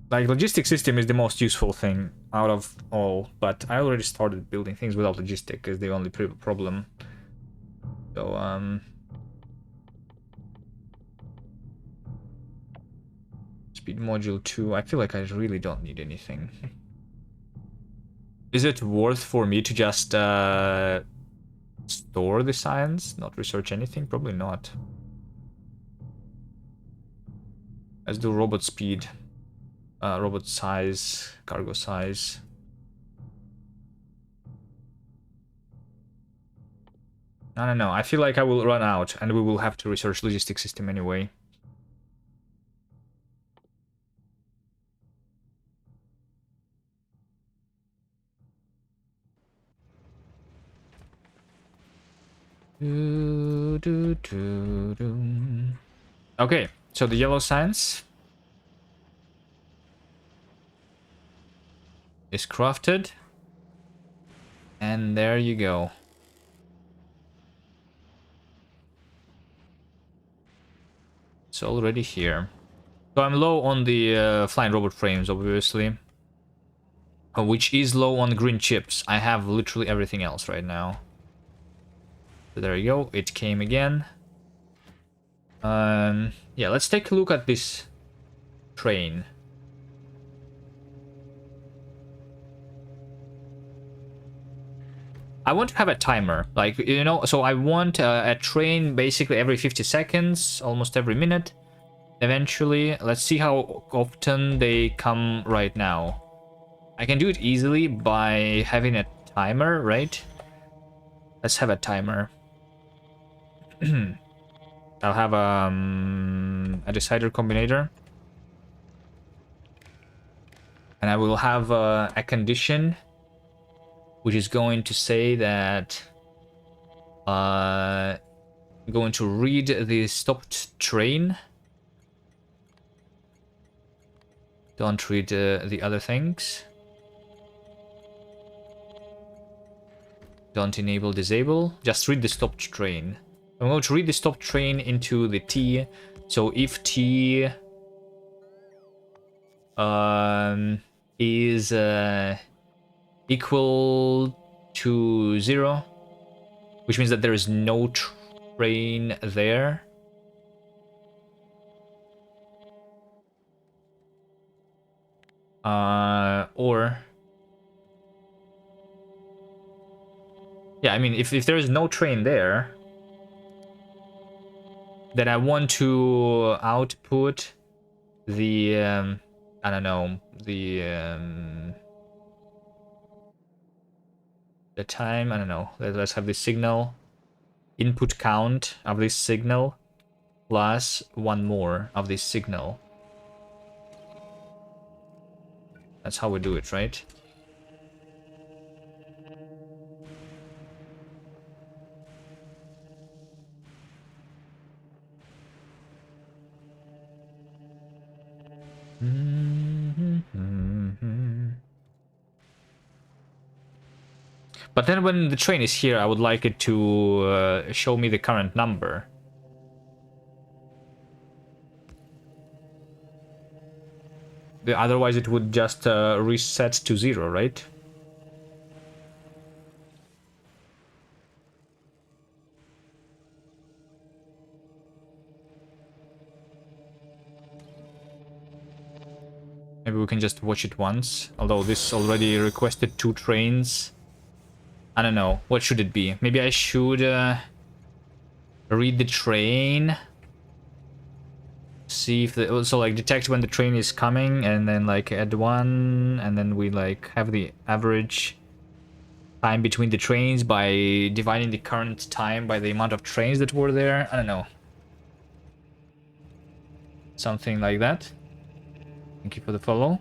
Like, logistic system is the most useful thing out of all, but I already started building things without logistic is the only problem. So, speed module 2, I feel like I really don't need anything. Is it worth for me to just store the science, not research anything? Probably not. Let's do robot speed. Robot size, cargo size. I don't know. I feel like I will run out and we will have to research logistic system anyway. Okay, so the yellow science is crafted. And there you go. It's already here. So I'm low on the flying robot frames, obviously. Which is low on green chips. I have literally everything else right now. So there you go. It came again. Yeah, let's take a look at this train. I want to have a timer, like, you know, so I want a train basically every 50 seconds, almost every minute. Eventually, let's see how often they come right now. I can do it easily by having a timer, right? Let's have a timer. I'll have a decider combinator. And I will have a condition which is going to say that I'm going to read the stopped train. Don't read the other things. Don't enable, disable. Just read the stopped train. I'm going to read the stopped train into the T. So if T is equal to 0, which means that there is no train there. Or Yeah, I mean, if there is no train there, then I want to output the, I don't know, the time, I don't know. Let's have the signal, input count of this signal, plus one more of this signal. That's how we do it, right? But then when the train is here, I would like it to show me the current number. Otherwise, it would just reset to 0, right? Maybe we can just watch it once. Although this already requested 2 trains. I don't know. What should it be? Maybe I should read the train. See if the... Also, like, detect when the train is coming. And then, like, add 1. And then we, like, have the average time between the trains by dividing the current time by the amount of trains that were there. I don't know. Something like that. Thank you for the follow.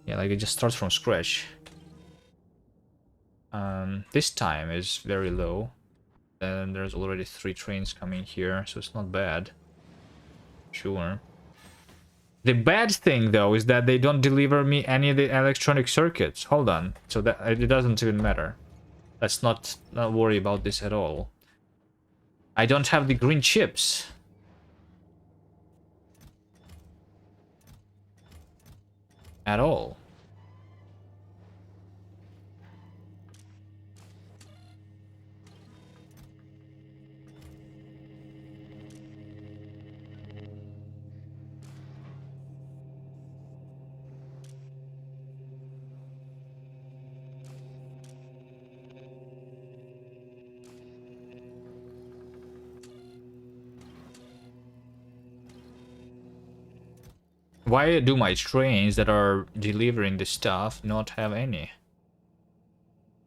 Yeah, like it just starts from scratch. This time is very low. And there's already 3 trains coming here, so it's not bad. Sure. The bad thing, though, is that they don't deliver me any of the electronic circuits. Hold on. So that it doesn't even matter. Let's not worry about this at all. I don't have the green chips. At all. Why do my trains that are delivering the stuff not have any?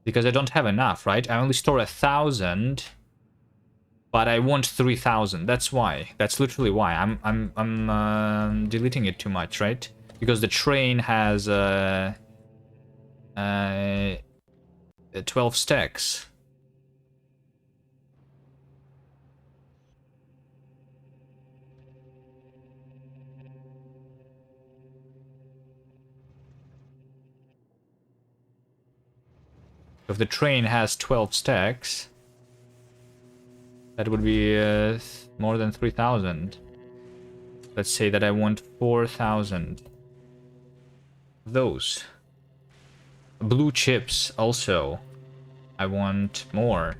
Because I don't have enough, right? I only store 1,000, but I want 3,000. That's why. That's literally why. I'm deleting it too much, right? Because the train has 12 stacks. If the train has 12 stacks, that would be more than 3,000. Let's say that I want 4,000. Those. Blue chips also. I want more.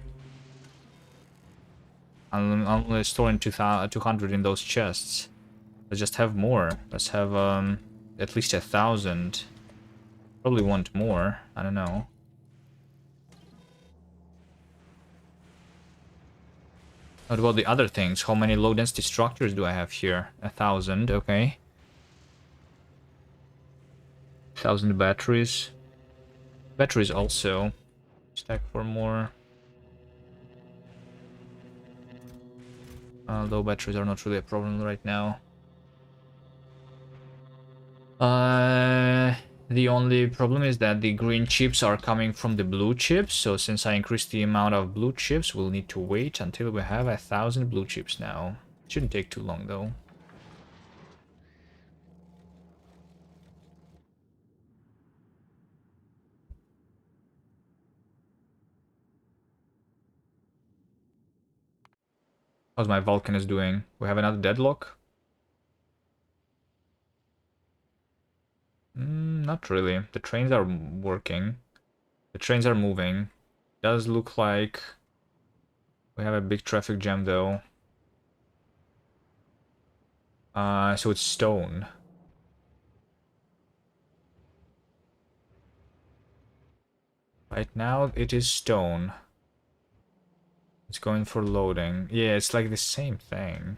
I'm only storing 200 in those chests. Let's just have more. Let's have at least 1,000. Probably want more. I don't know. What about the other things? How many low density structures do I have here? 1,000, okay. 1,000 batteries. Batteries also. Stack for more. Although batteries are not really a problem right now. The only problem is that the green chips are coming from the blue chips. So since I increased the amount of blue chips, we'll need to wait until we have 1,000 blue chips now. Shouldn't take too long though. How's my Vulcanus doing? We have another deadlock? Not really. The trains are working. The trains are moving. Does look like we have a big traffic jam though. So it's stone. Right now it is stone. It's going for loading. Yeah, it's like the same thing.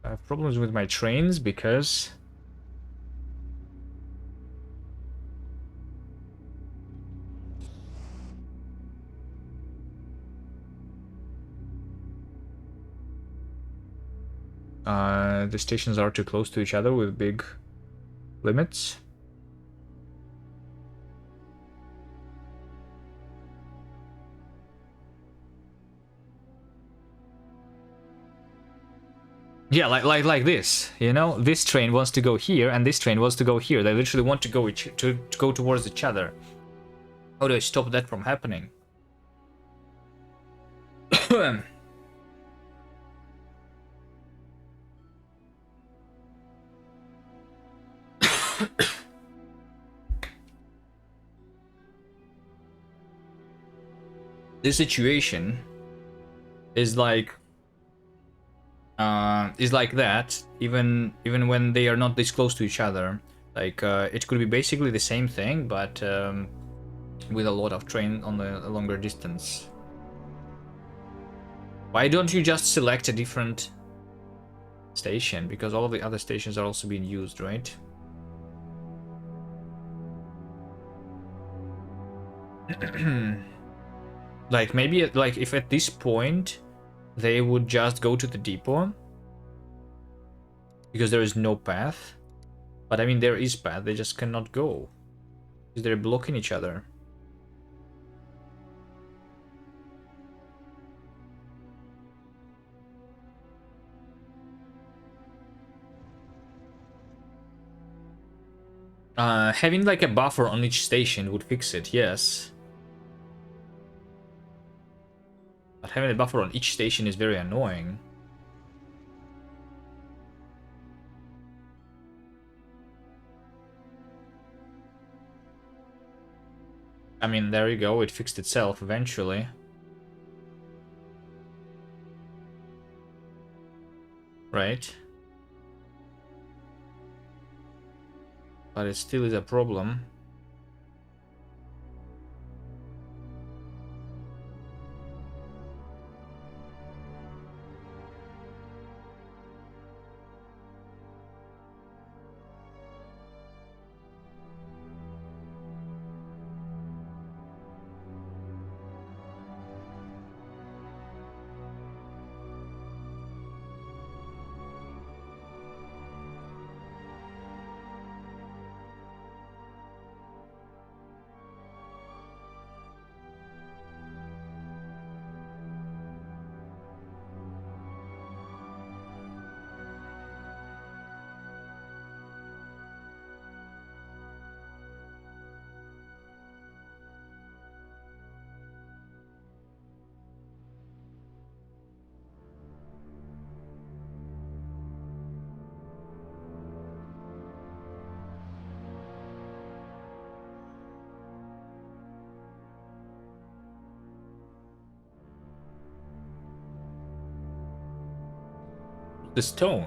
I have problems with my trains because the stations are too close to each other with big limits. Yeah, like this, you know? This train wants to go here, and this train wants to go here. They literally want to go towards each other. How do I stop that from happening? This situation is like that, even when they are not this close to each other. Like it could be basically the same thing, but with a lot of train on a longer distance. Why don't you just select a different station? Because all of the other stations are also being used, right? Like maybe like if at this point they would just go to the depot because there is no path. But I mean there is path, they just cannot go because they're blocking each other. Having like a buffer on each station would fix it, yes. But having a buffer on each station is very annoying. I mean, there you go, it fixed itself eventually. Right? But it still is a problem. The stone.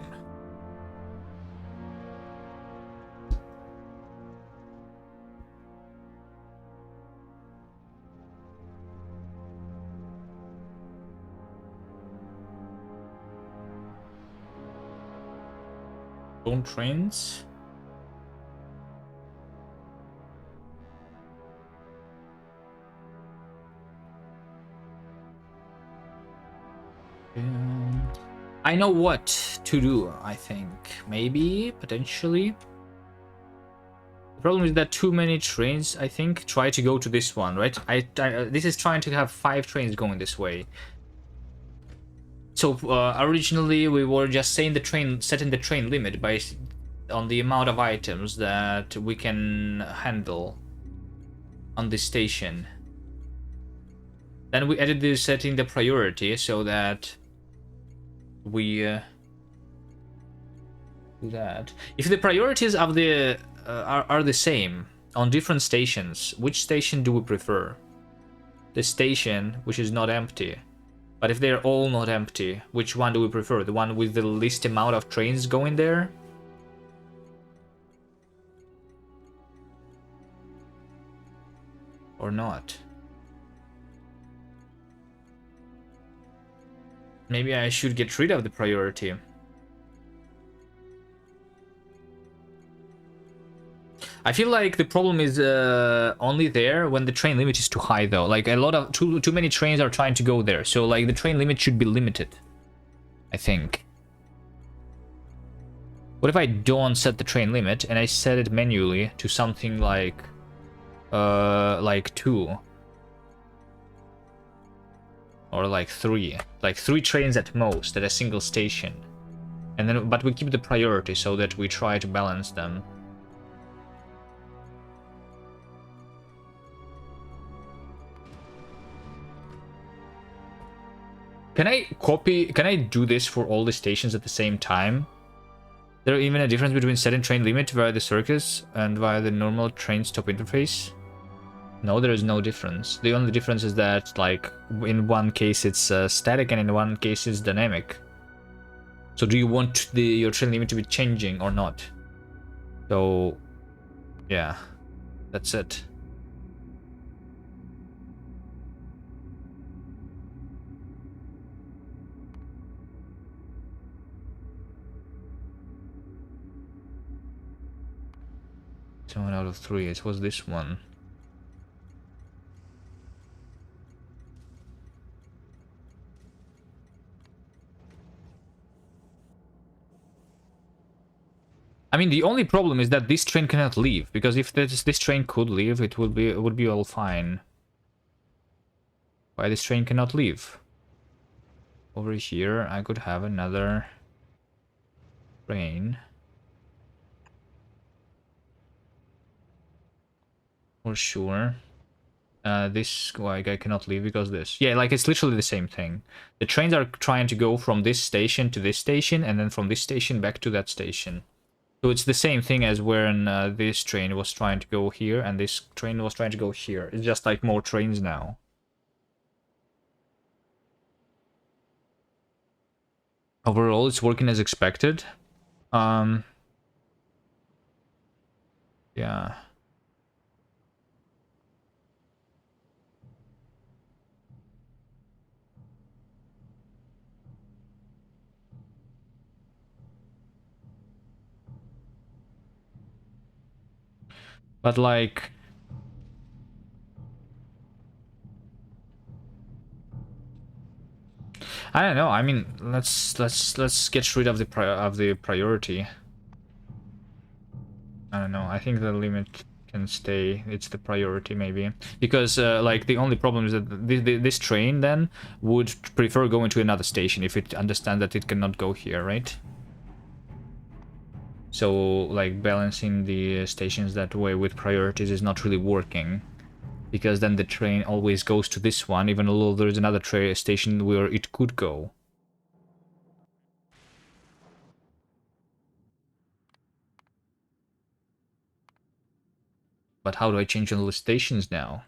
Stone trains. I know what to do, I think. Maybe, potentially. The problem is that too many trains, I think, try to go to this one, right? This is trying to have 5 trains going this way. So originally we were just setting the train limit on the amount of items that we can handle on this station. Then we added this setting the priority so that we do that. If the priorities of the are the same on different stations, which station do we prefer? The station which is not empty. But if they're all not empty, which one do we prefer? The one with the least amount of trains going there? Or not? Maybe I should get rid of the priority. I feel like the problem is only there when the train limit is too high, though. Like, a lot of too many trains are trying to go there, so like the train limit should be limited, I think. What if I don't set the train limit and I set it manually to something like 2 or like 3, like 3 trains at most at a single station, and then but we keep the priority so that we try to balance them. Can I do this for all the stations at the same time? There even a difference between setting train limit via the circuits and via the normal train stop interface? No, there is no difference. The only difference is that, like, in one case it's static and in one case it's dynamic. So do you want your train limit to be changing or not? So, yeah, that's it. So 1 out of 3. It was this one. I mean, the only problem is that this train cannot leave, because if this train could leave, it would be all fine. Why this train cannot leave? Over here, I could have another train. For sure. This, like, I cannot leave because this. Yeah, like, it's literally the same thing. The trains are trying to go from this station to this station, and then from this station back to that station. So it's the same thing as when this train was trying to go here, and this train was trying to go here. It's just, like, more trains now. Overall, it's working as expected. Yeah. But, like, I don't know. I mean, let's get rid of the priority. I don't know. I think the limit can stay. It's the priority, maybe, because like, the only problem is that this train then would prefer going to another station if it understands that it cannot go here, right? So, like, balancing the stations that way with priorities is not really working, because then the train always goes to this one, even though there is another station where it could go. But how do I change all the stations now?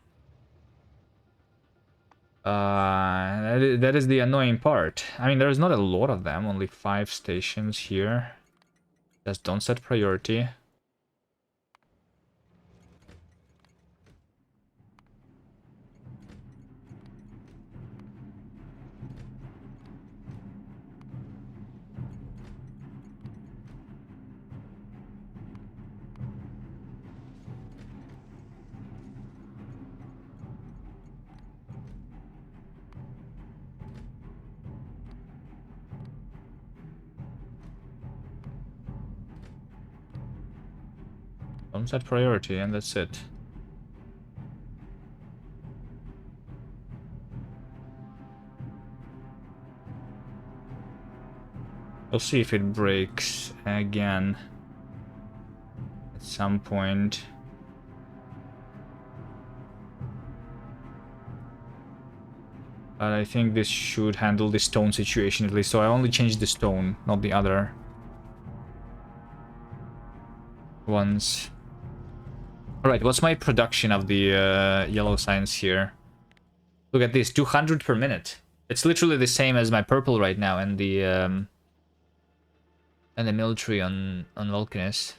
That is the annoying part. I mean, there's not a lot of them, only 5 stations here. Just don't set priority. Don't set priority, and that's it. We'll see if it breaks again at some point. But I think this should handle the stone situation at least. So I only changed the stone, not the other ones. Alright, what's my production of the yellow signs here? Look at this, 200 per minute. It's literally the same as my purple right now, and the military on Vulcanus.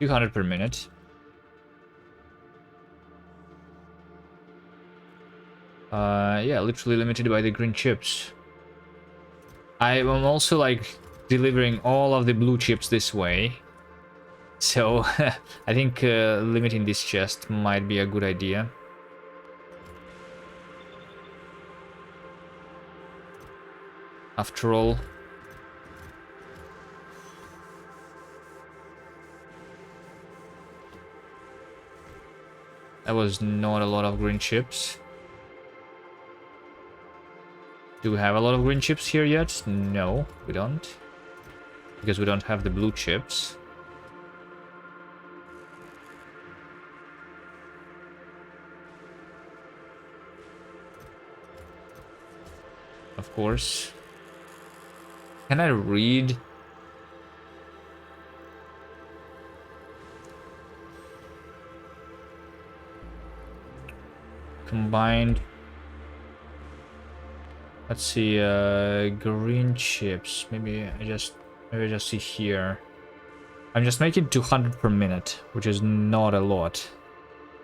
200 per minute. Yeah, literally limited by the green chips. I am also like delivering all of the blue chips this way. So I think limiting this chest might be a good idea. After all. That was not a lot of green chips. Do we have a lot of green chips here yet? No, we don't. Because we don't have the blue chips. Of course. Can I read? Combined. Let's see, green chips. Maybe I just see here. I'm just making 200 per minute, which is not a lot,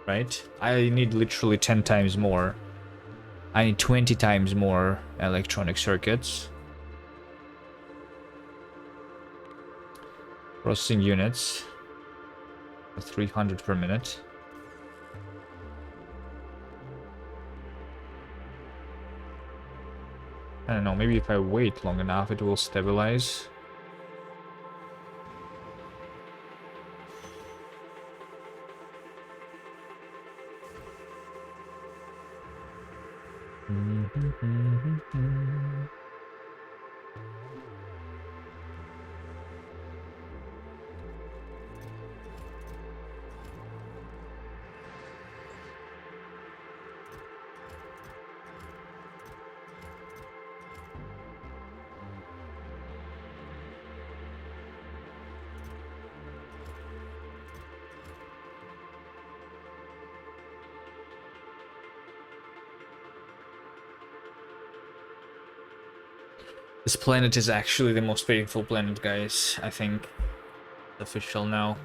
right? I need literally 10 times more. I need 20 times more electronic circuits. Processing units. 300 per minute. I don't know, maybe if I wait long enough it will stabilize. This planet is actually the most painful planet, guys. I think. Official now.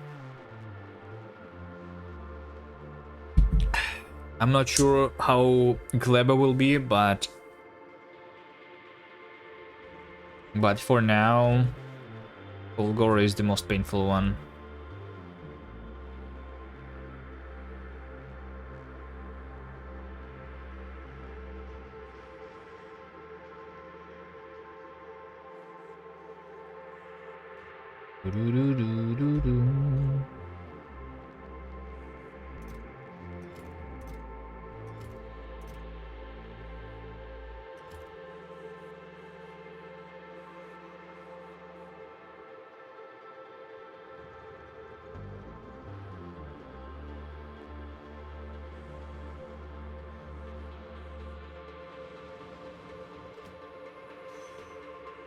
I'm not sure how Gleba will be, but for now, Fulgora is the most painful one.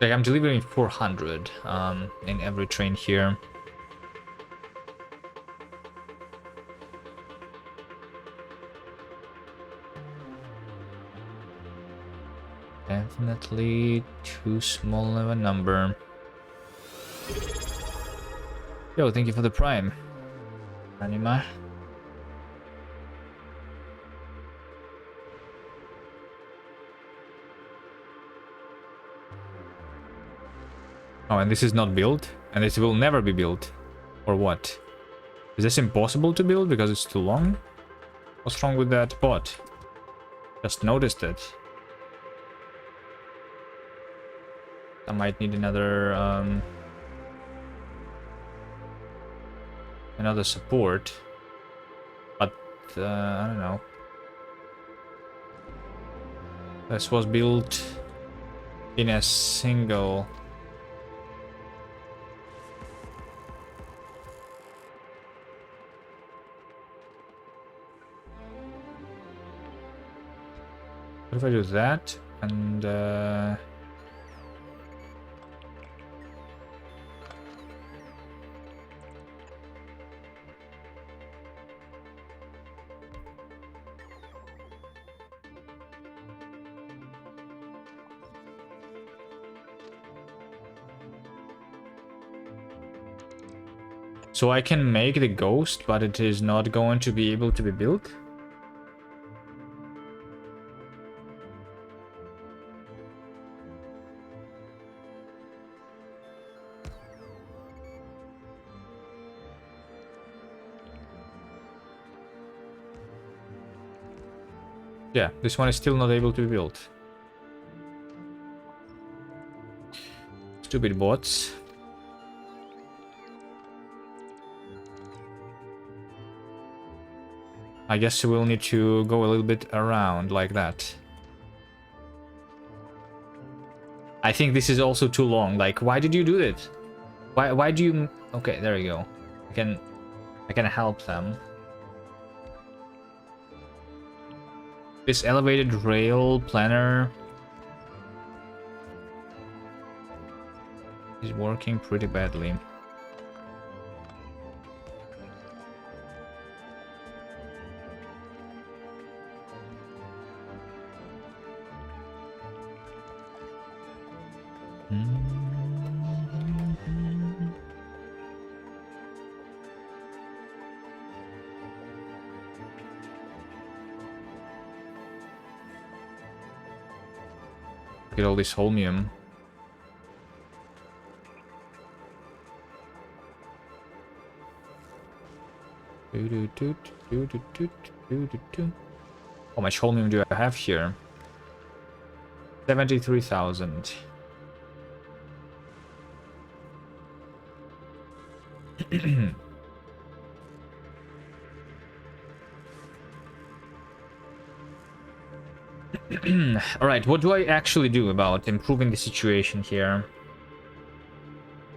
Like I'm delivering 400 in every train here. Definitely too small of a number. Yo, thank you for the prime, Anima. Oh, and this is not built? And this will never be built? Or what? Is this impossible to build because it's too long? What's wrong with that bot? Just noticed it. I might need another support. But I don't know. This was built in a single... What if I do that and so I can make the ghost, but it is not going to be able to be built? Yeah, this one is still not able to be built. Stupid bots. I guess we'll need to go a little bit around like that. I think this is also too long. Like, why did you do it? Why do you... Okay, there you go. I can help them. This elevated rail planner is working pretty badly. Look at all this holmium. How much holmium do I have here? 73,000. Alright, what do I actually do about improving the situation here?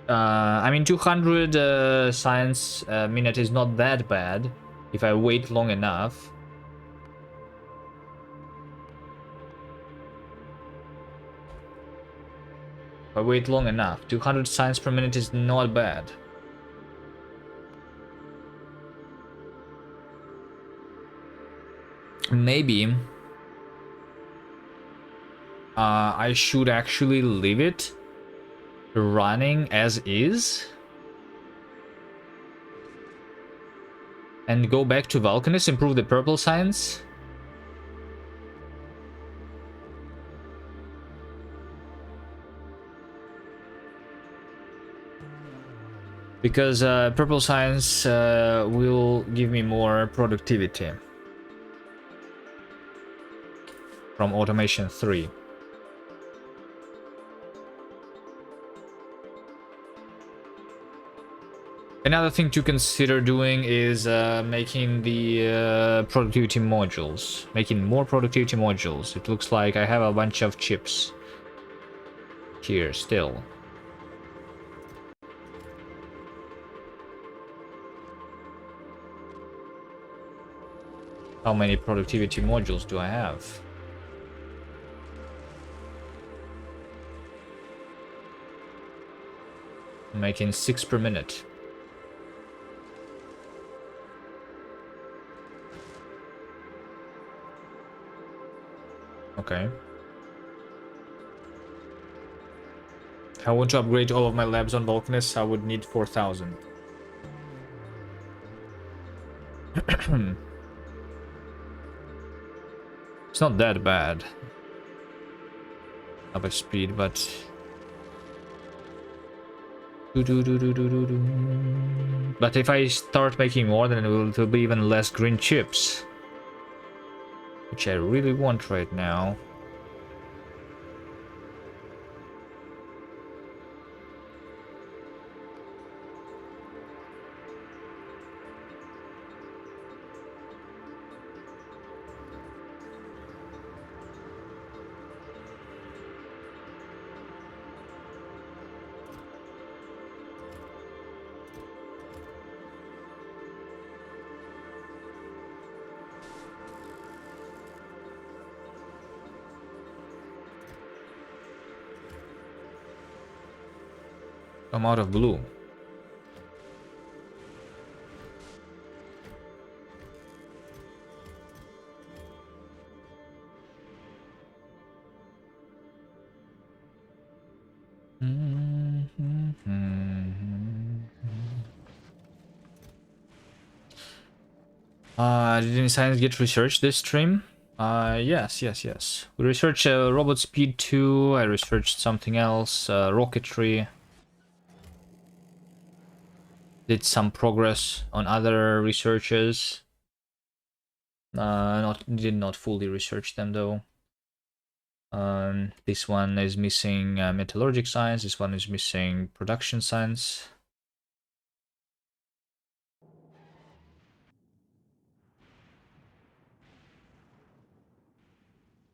I mean, 200 science minute is not that bad if I wait long enough. If I wait long enough, 200 science per minute is not bad. Maybe I should actually leave it running as is and go back to Vulcanus, improve the purple science. Because purple science will give me more productivity from automation 3. Another thing to consider doing is making the productivity modules. Making more productivity modules. It looks like I have a bunch of chips here still. How many productivity modules do I have? I'm making 6 per minute. Okay. If I want to upgrade all of my labs on Vulcanus, I would need 4,000. It's not that bad of a speed, but... But if I start making more, then it will be even less green chips. Which I really want right now. I'm out of blue. Did any science get researched this stream? Yes. We researched robot speed 2, I researched something else, rocketry. Did some progress on other researches. Did not fully research them though. This one is missing metallurgic science. This one is missing production science.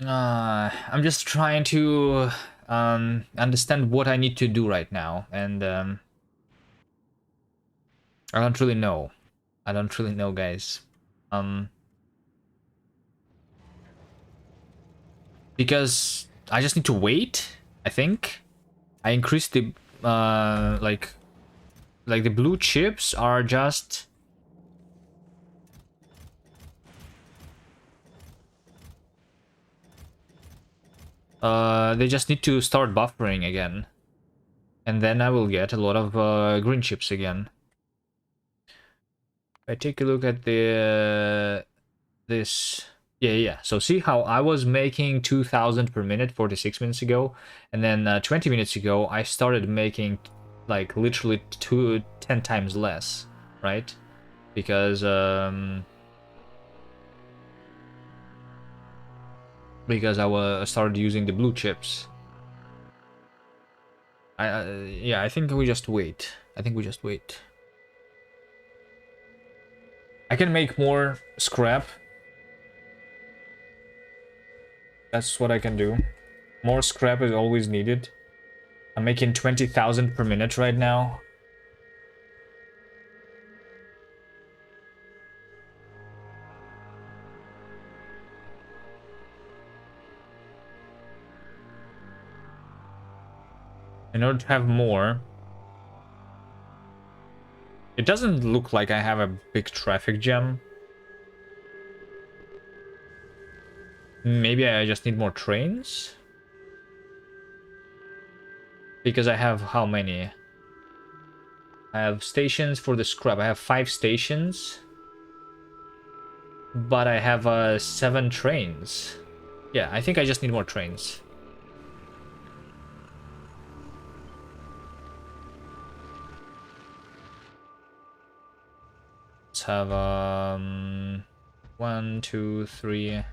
I'm just trying to understand what I need to do right now, and I don't really know. I don't really know, guys. Because I just need to wait. I think I increased the like the blue chips are just. They just need to start buffering again. And then I will get a lot of green chips again. If I take a look at the this. Yeah. So see how I was making 2,000 per minute 46 minutes ago, and then 20 minutes ago I started making like literally 10 times less, right? Because I started using the blue chips. Yeah, I think we just wait. I can make more scrap. That's what I can do. More scrap is always needed. I'm making 20,000 per minute right now. In order to have more, it doesn't look like I have a big traffic jam. Maybe I just need more trains? Because I have how many? I have stations for the scrap. I have 5 stations. But I have 7 trains. Yeah, I think I just need more trains. Let's have 1, 2, 3.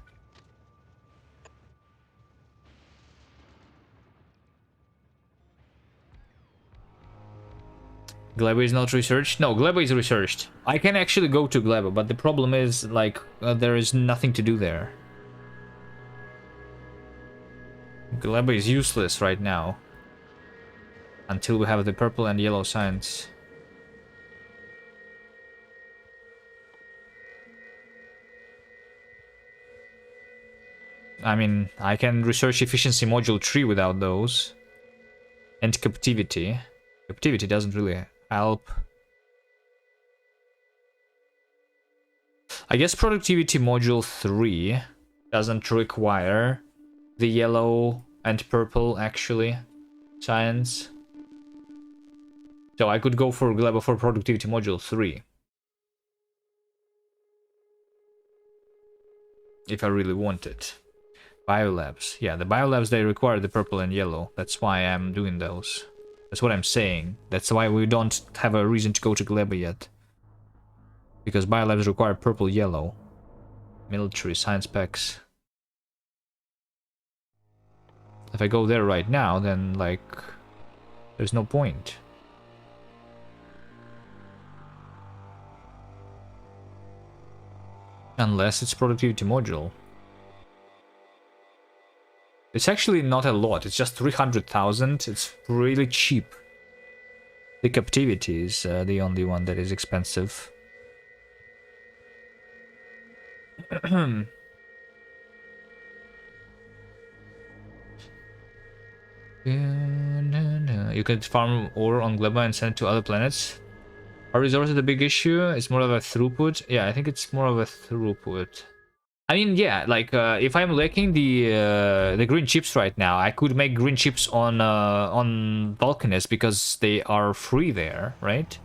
Gleba is not researched? No, Gleba is researched. I can actually go to Gleba, but the problem is, like, there is nothing to do there. Gleba is useless right now. Until we have the purple and yellow science. I mean, I can research efficiency module 3 without those. And captivity. Captivity doesn't really help. I guess productivity module 3 doesn't require the yellow and purple, actually, science. So I could go for Gleba for productivity module 3. If I really want it. Biolabs. Yeah, the biolabs, they require the purple and yellow. That's why I'm doing those. That's what I'm saying. That's why we don't have a reason to go to Gleba yet. Because biolabs require purple, yellow. Military, science packs. If I go there right now, then, like, there's no point. Unless it's productivity module. It's actually not a lot, it's just 300,000. It's really cheap. The captivity is the only one that is expensive. You can farm ore on Gleba and send it to other planets. Are resources a big issue? It's more of a throughput. Yeah, I think it's more of a throughput. I mean, yeah, like if I'm lacking the green chips right now, I could make green chips on Vulcanus because they are free there, right?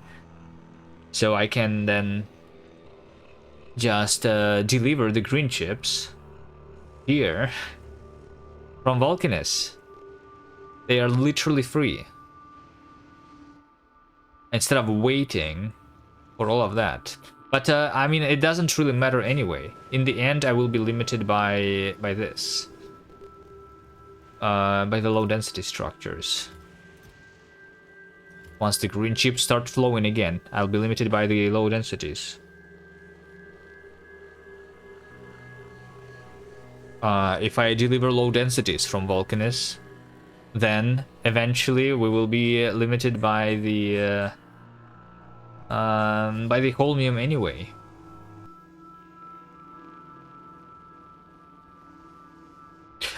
So I can then just deliver the green chips here from Vulcanus. They are literally free. Instead of waiting for all of that. But I mean, it doesn't really matter anyway. In the end, I will be limited by this, by the low density structures. Once the green chips start flowing again, I'll be limited by the low densities. If I deliver low densities from Vulcanus, then eventually we will be limited by the holmium anyway.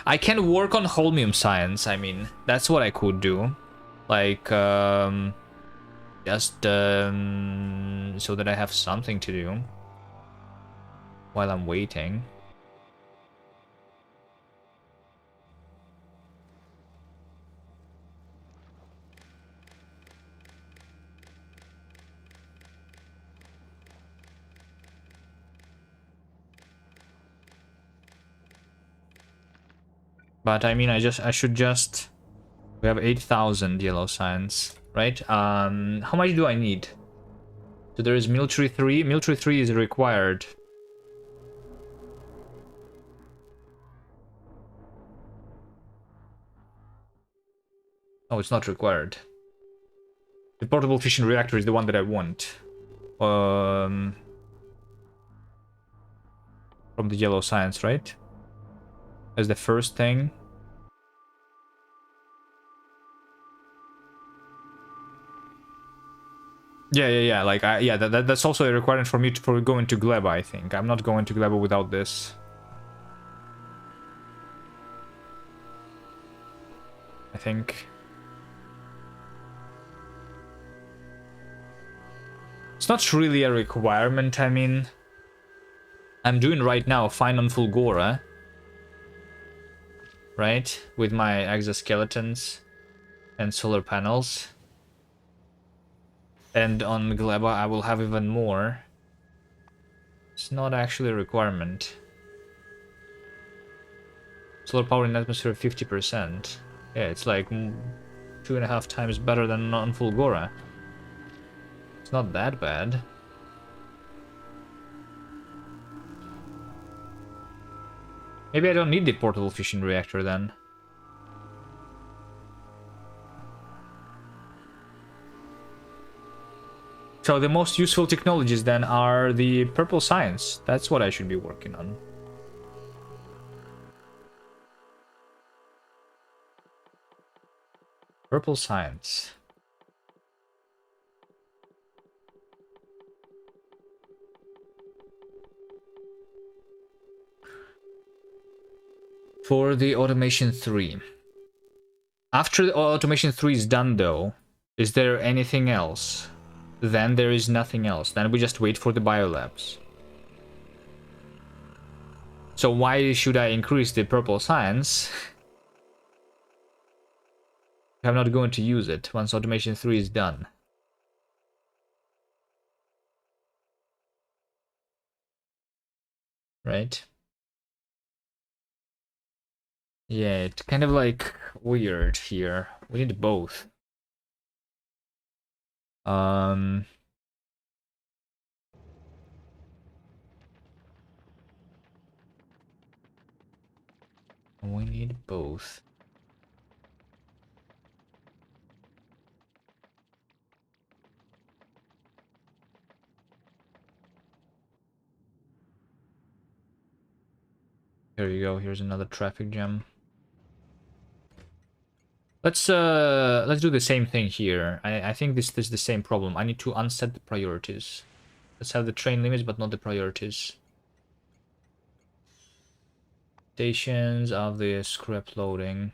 I can work on holmium science. I mean, that's what I could do, like just so that I have something to do while I'm waiting. But I mean, I should just... We have 8,000 yellow science, right? How much do I need? So there is military 3. Military 3 is required. Oh, it's not required. The portable fission reactor is the one that I want. From the yellow science, right? As the first thing. Yeah. Like, that's also a requirement for me for going to Gleba, I think. I'm not going to Gleba without this. I think. It's not really a requirement, I mean. I'm doing right now fine on Fulgora. Right? With my exoskeletons and solar panels. And on Gleba I will have even more. It's not actually a requirement. Solar power in atmosphere 50%. Yeah, it's like 2.5 times better than on Fulgora. It's not that bad. Maybe I don't need the portable fission reactor then. So the most useful technologies then are the purple science. That's what I should be working on. Purple science. For the automation 3. After the automation 3 is done though, is there anything else? Then there is nothing else. Then we just wait for the biolabs. So why should I increase the purple science? I'm not going to use it once automation 3 is done. Right? Yeah, it's kind of like weird here. We need both. We need both. Here you go. Here's another traffic jam. Let's do the same thing here. I think this is the same problem. I need to unset the priorities. Let's have the train limits, but not the priorities. Stations of the scrap loading.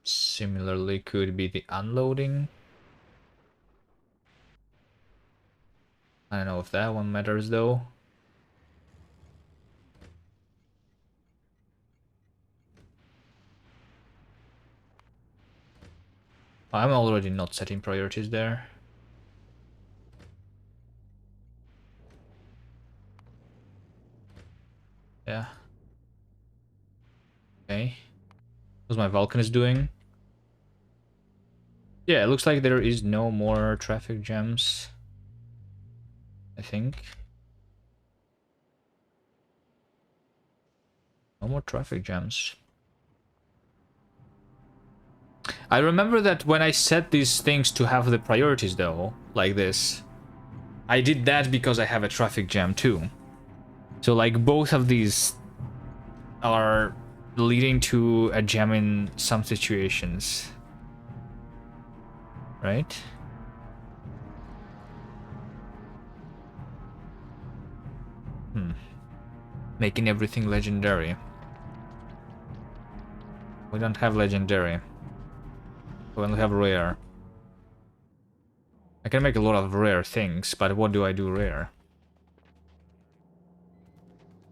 Similarly could be the unloading. I don't know if that one matters though. I'm already not setting priorities there. Yeah. Okay. How's my Vulcanist doing? Yeah, it looks like there is no more traffic jams. I think. No more traffic jams. I remember that when I set these things to have the priorities though, like this, I did that because I have a traffic jam too. So like both of these are leading to a jam in some situations. Right? Making everything legendary. We don't have legendary. We only have rare. I can make a lot of rare things, but what do I do rare?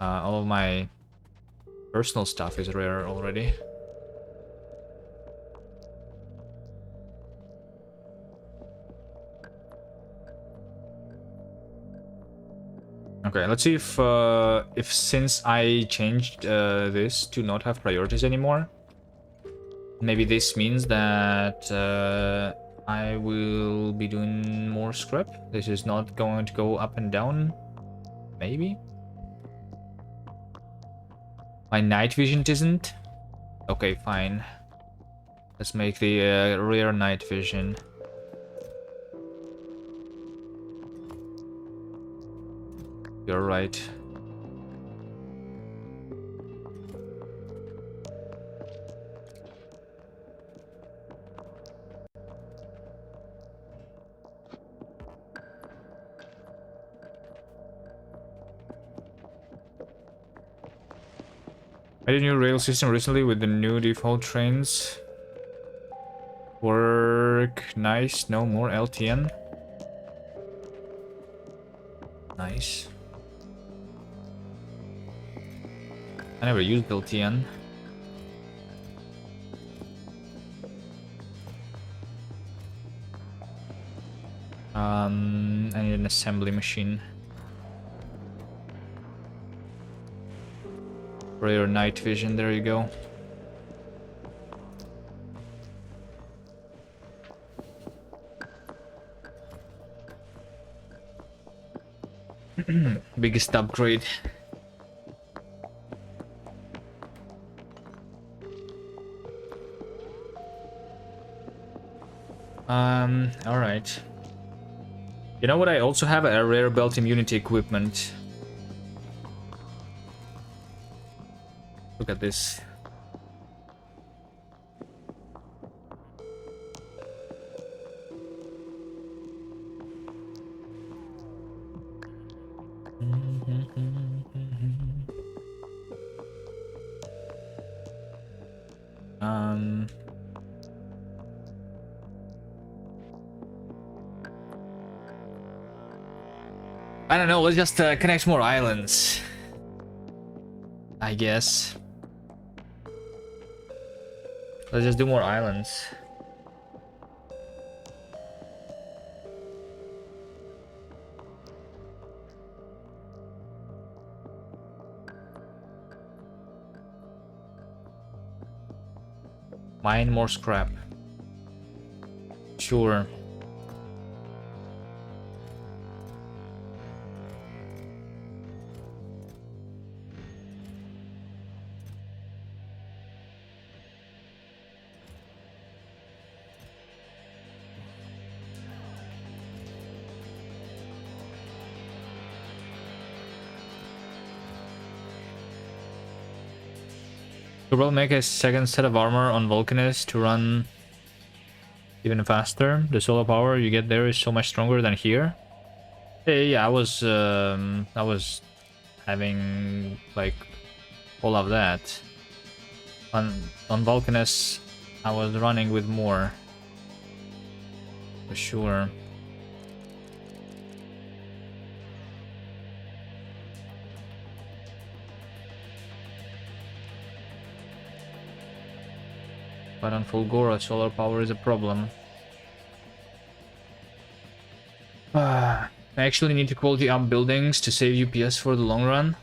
All of my personal stuff is rare already. Okay, let's see if since I changed this to not have priorities anymore, maybe this means that I will be doing more scrap. This is not going to go up and down. Maybe. My night vision isn't. Okay, fine. Let's make the rear night vision. You're right. I did a new rail system recently with the new default trains. Work nice, no more LTN. Nice. I never used LTN. I need an assembly machine. Rare night vision, there you go. Biggest upgrade. Alright. You know what? I also have a rare belt immunity equipment. Look at this. I don't know, let's just connect more islands, I guess. Let's just do more islands. Mine more scrap. Sure. Could probably make a second set of armor on Vulcanist to run even faster. The solar power you get there is so much stronger than here. Yeah, I was having like all of that. On Vulcanist, I was running with more. For sure. But on Fulgora, solar power is a problem. I actually need to quality up buildings to save UPS for the long run.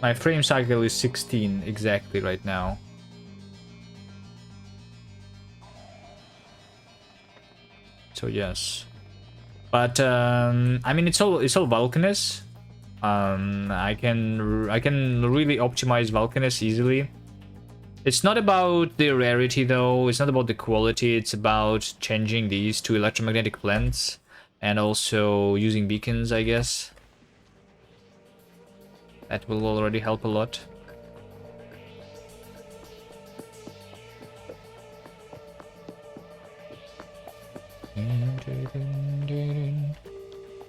My frame cycle is 16 exactly right now. So yes. But I mean it's all Vulcanus. I can really optimize Vulcanus easily. It's not about the rarity though, it's not about the quality, it's about changing these to electromagnetic blends and also using beacons, I guess. That will already help a lot.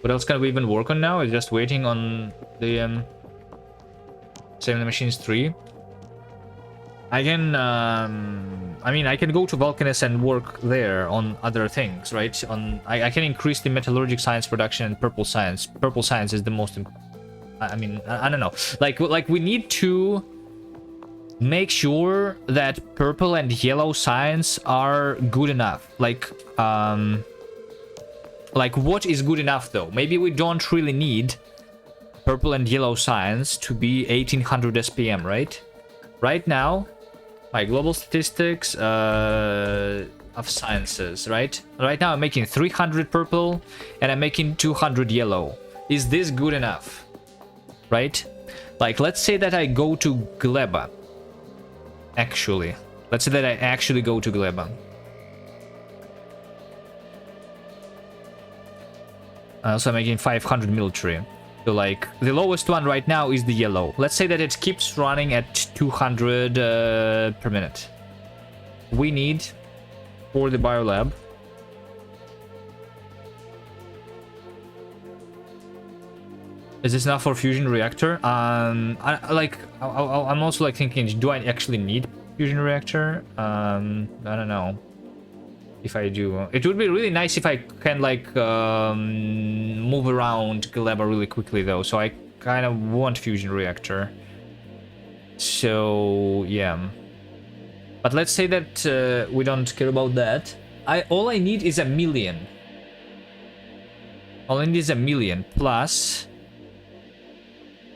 What else can we even work on now? It's just waiting on the Saving the Machines 3. I can, I mean, I can go to Vulcanus and work there on other things, right? I can increase the metallurgic science production and purple science. Purple science is the most, I mean, I don't know. Like we need to make sure that purple and yellow science are good enough. Like what is good enough though? Maybe we don't really need purple and yellow science to be 1800 SPM, right? Right now, my global statistics of sciences, right? Right now I'm making 300 purple and I'm making 200 yellow. Is this good enough? Right? Like, let's say that I go to Gleba. Actually. Let's say that I actually go to Gleba. So I'm making 500 military. So like the lowest one right now is the yellow. Let's say that it keeps running at 200 per minute. We need for the biolab. Is this enough for fusion reactor? I'm also like thinking, do I actually need fusion reactor? I don't know. If I do, it would be really nice if I can like move around Gleba really quickly though, so I kind of want fusion reactor. So yeah, but let's say that we don't care about that. All I need is 1 million. All I need is 1 million plus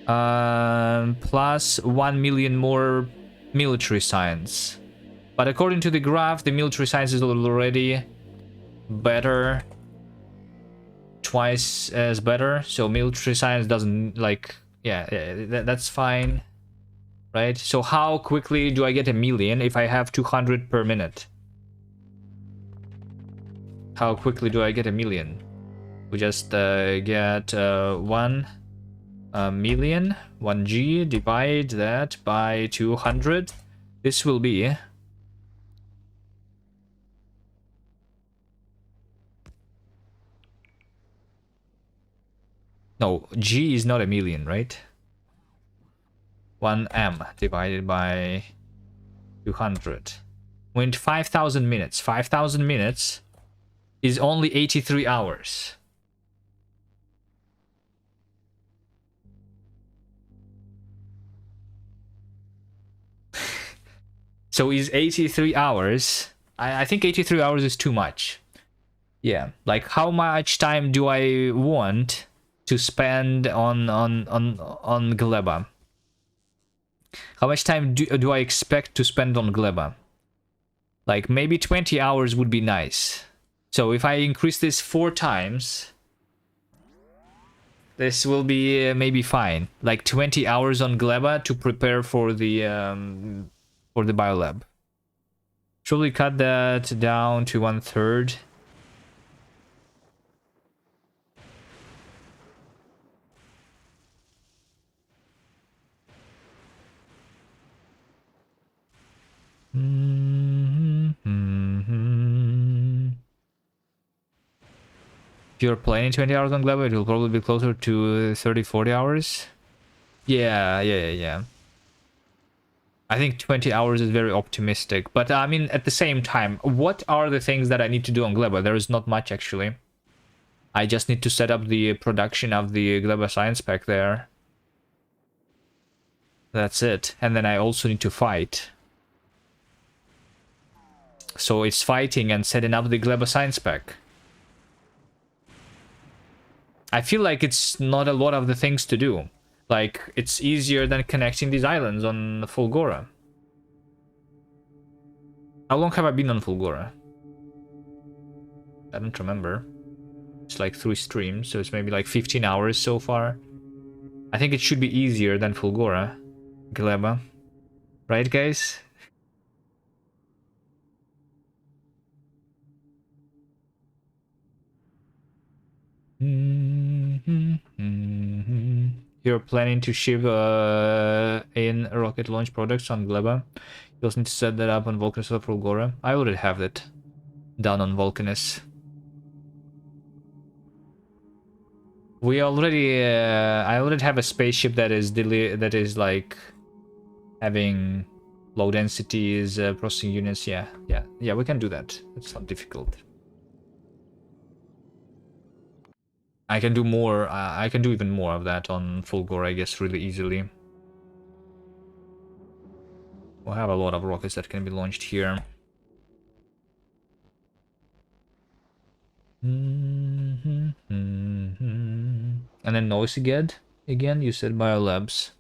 1 million more military science. But according to the graph, the military science is already better. Twice as better. So military science doesn't like... Yeah, that's fine. Right? So how quickly do I get 1 million if I have 200 per minute? How quickly do I get 1 million? We just get 1 million. 1G, divide that by 200. This will be... No, G is not 1 million, right? 1M divided by 200. We need 5,000 minutes. 5,000 minutes is only 83 hours. So is 83 hours... I think 83 hours is too much. Yeah, like how much time do I want to spend on Gleba? How much time do I expect to spend on Gleba? Like maybe 20 hours would be nice. So if I increase this 4 times, this will be maybe fine. Like 20 hours on Gleba to prepare for the biolab. Should we cut that down to 1/3? If you're playing 20 hours on Gleba, it will probably be closer to 30-40 hours. Yeah. I think 20 hours is very optimistic. But I mean, at the same time, what are the things that I need to do on Gleba? There is not much, actually. I just need to set up the production of the Gleba science pack there. That's it. And then I also need to fight. So it's fighting and setting up the Gleba science pack. I feel like it's not a lot of the things to do. Like, it's easier than connecting these islands on Fulgora. How long have I been on Fulgora? I don't remember. It's like 3 streams, so it's maybe like 15 hours so far. I think it should be easier than Fulgora, Gleba. Right, guys? You're planning to ship in rocket launch products on Gleba. You also need to set that up on Vulcanus or Fulgora. I already have that done on Vulcanus. We already, I already have a spaceship that is like having low densities, processing units. Yeah, we can do that. It's not difficult. I can do more. I can do even more of that on Fulgora, I guess, really easily. We'll have a lot of rockets that can be launched here. And then noise again, you said biolabs.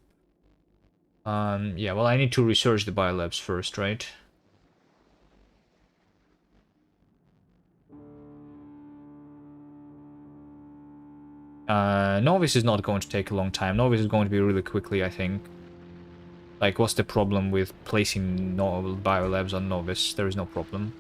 Yeah, well, I need to research the biolabs first, right? Novice is not going to take a long time. Novice is going to be really quickly, I think. Like, what's the problem with placing biolabs on Novice? There is no problem.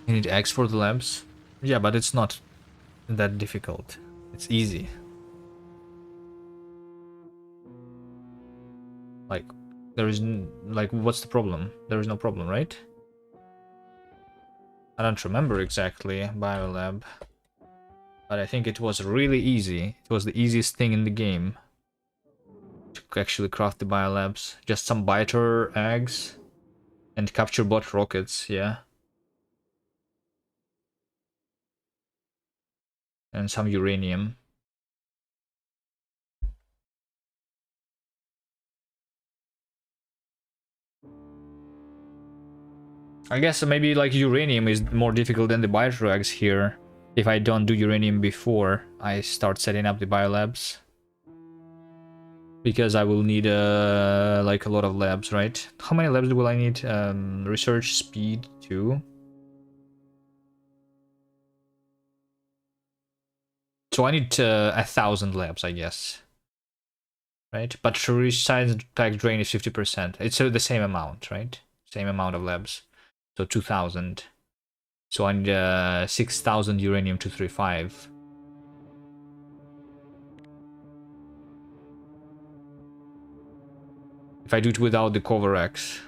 You need X for the labs? Yeah, but it's not that difficult. It's easy. Like, there is like, what's the problem? There is no problem, right? I don't remember exactly biolab, but I think it was really easy. It was the easiest thing in the game to actually craft the biolabs. Just some biter eggs and capture bot rockets, yeah. And some uranium. I guess maybe like uranium is more difficult than the biter eggs here. If I don't do uranium before I start setting up the biolabs. Because I will need like a lot of labs, right? How many labs will I need? Research speed 2. So I need 1,000 labs, I guess. Right? But resize attack drain is 50%. It's the same amount, right? Same amount of labs. So 2,000. So I need 6,000 uranium-235. If I do it without the cover X,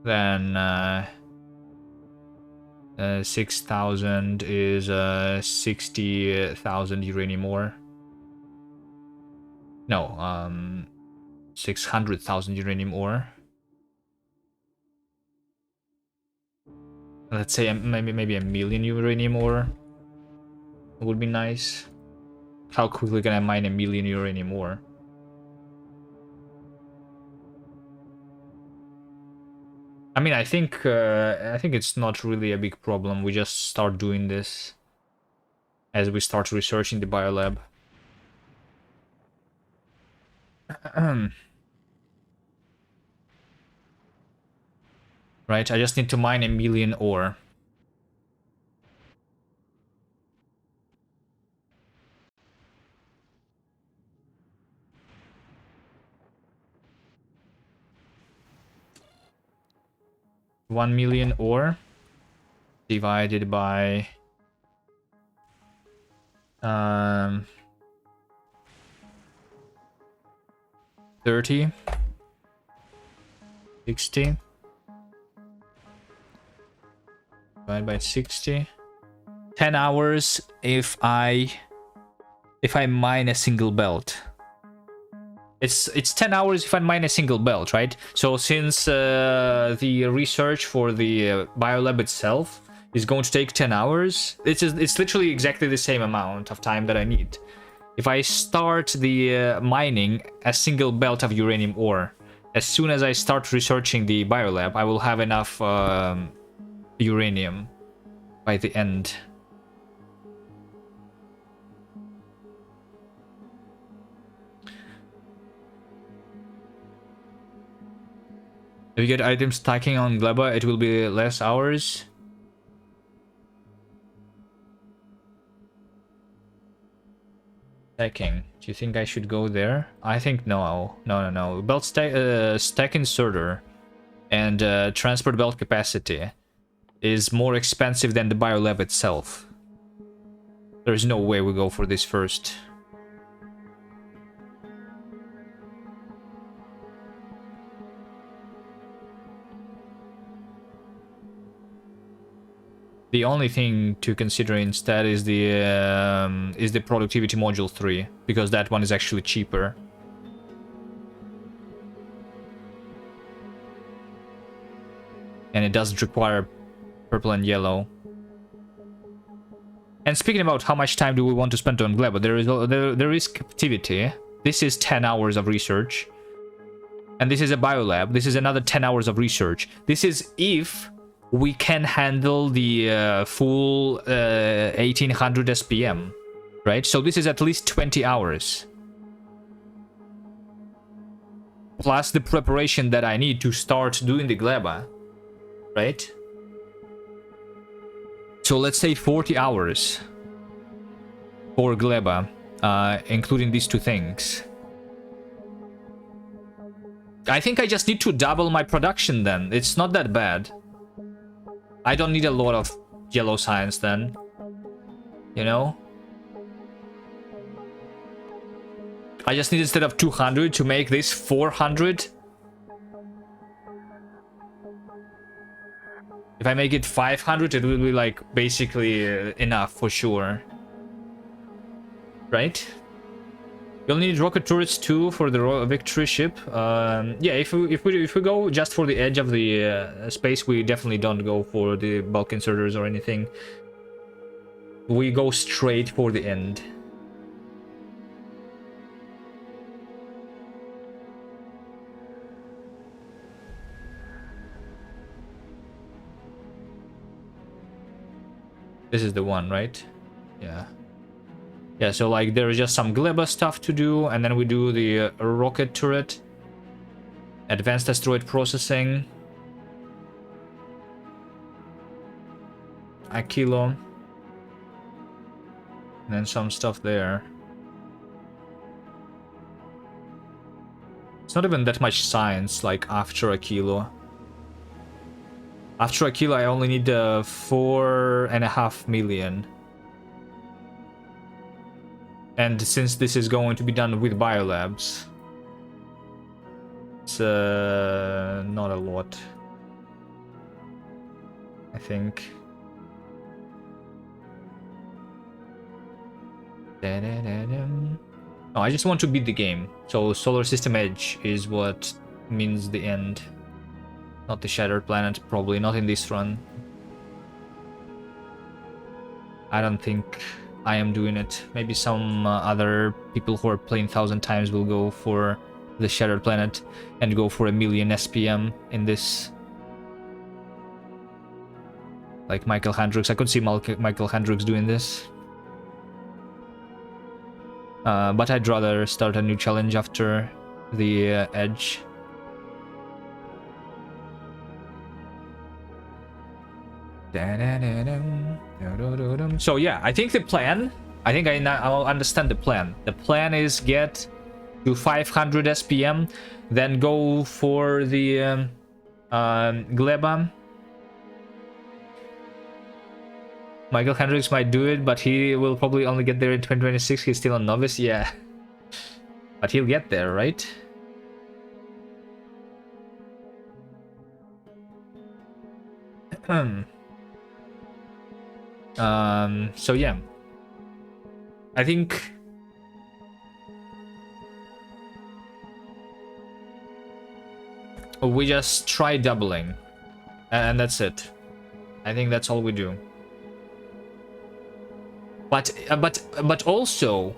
then 6,000 is 60,000 uranium ore. No, 600,000 uranium ore. Let's say maybe a million uranium ore would be nice. How quickly can I mine a million uranium ore? I mean, I think it's not really a big problem. We just start doing this as we start researching the biolab. Right, I just need to mine a million ore. $1 million ore divided by 30, 60, divided by 60. 10 hours if I mine a single belt. It's 10 hours if I mine a single belt, right? So since the research for the biolab itself is going to take 10 hours, it's literally exactly the same amount of time that I need. if I start the mining a single belt of uranium ore, as soon as I start researching the biolab, I will have enough uranium by the end. If you get items stacking on Gleba, it will be less hours. Stacking. Do you think I should go there? I think no. No. Belt stack inserter and transport belt capacity is more expensive than the biolab itself. There's no way we go for this first. The only thing to consider instead is the productivity module 3, because that one is actually cheaper. And it doesn't require purple and yellow. And speaking about how much time do we want to spend on Gleba, there is captivity. This is 10 hours of research. And this is a biolab. This is another 10 hours of research. This is if we can handle the full 1800 SPM, right? So this is at least 20 hours. Plus the preparation that I need to start doing the Gleba, right? So let's say 40 hours for Gleba, including these two things. I think I just need to double my production then. It's not that bad. I don't need a lot of yellow science then, you know? I just need, instead of 200, to make this 400. If I make it 500, it will be like basically enough for sure. Right? You'll need rocket turrets too for the victory ship. Yeah, if we go just for the edge of the space, we definitely don't go for the bulk inserters or anything. We go straight for the end. This is the one, right? Yeah. Yeah, so like there is just some Gleba stuff to do, and then we do the rocket turret, advanced asteroid processing, a kilo, and then some stuff there. It's not even that much science, like after a kilo. After a kilo, I only need 4.5 million. And since this is going to be done with biolabs, it's not a lot, I think. Oh, I just want to beat the game. So solar system edge is what means the end. Not the shattered planet, probably not in this run. I don't think I am doing it. Maybe some other people who are playing 1,000 times will go for the Shattered Planet and go for 1,000,000 SPM in this. Like Michael Hendricks. I could see Michael Hendricks doing this. But I'd rather start a new challenge after the edge. So yeah, I think the plan, I'll understand the plan. The plan is get to 500 SPM, then go for the Gleba. Michael Hendricks might do it, but he will probably only get there in 2026. He's still a novice, yeah. But he'll get there, right? So yeah, I think we just try doubling, and that's it. I think that's all we do. But also,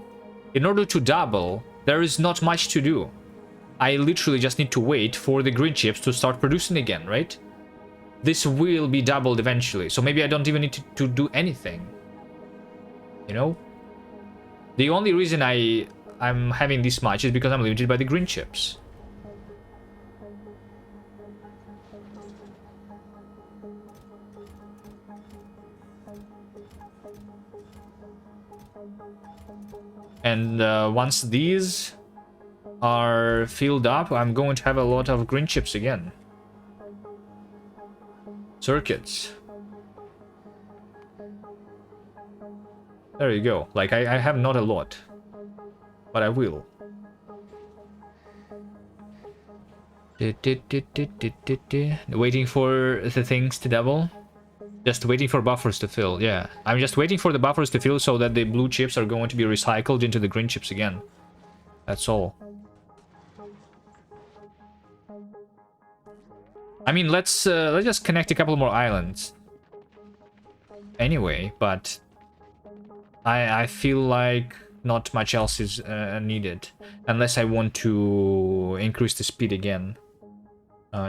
In order to double, there is not much to do. I literally just need to wait for the green chips to start producing again, right? This will be doubled eventually, so maybe I don't even need to do anything. You know? The only reason I'm having this much is because I'm limited by the green chips. And once these are filled up, I'm going to have a lot of green chips again. Circuits. There you go. Like, I have not a lot, but I will. Waiting for the things to double. Just waiting for buffers to fill, yeah. I'm just waiting for the buffers to fill so that the blue chips are going to be recycled into the green chips again. That's all. I mean, let's just connect a couple more islands. Anyway, but I feel like not much else is needed. Unless I want to increase the speed again.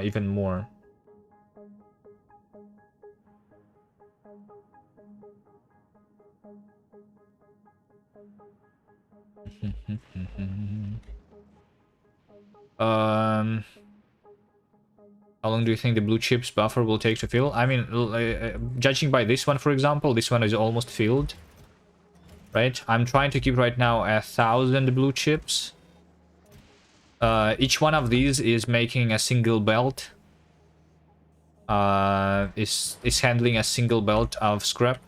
Even more. How long do you think the blue chips buffer will take to fill? I mean, judging by this one, for example, this one is almost filled. Right? I'm trying to keep right now 1,000 blue chips. Each one of these is making a single belt. Is handling a single belt of scrap.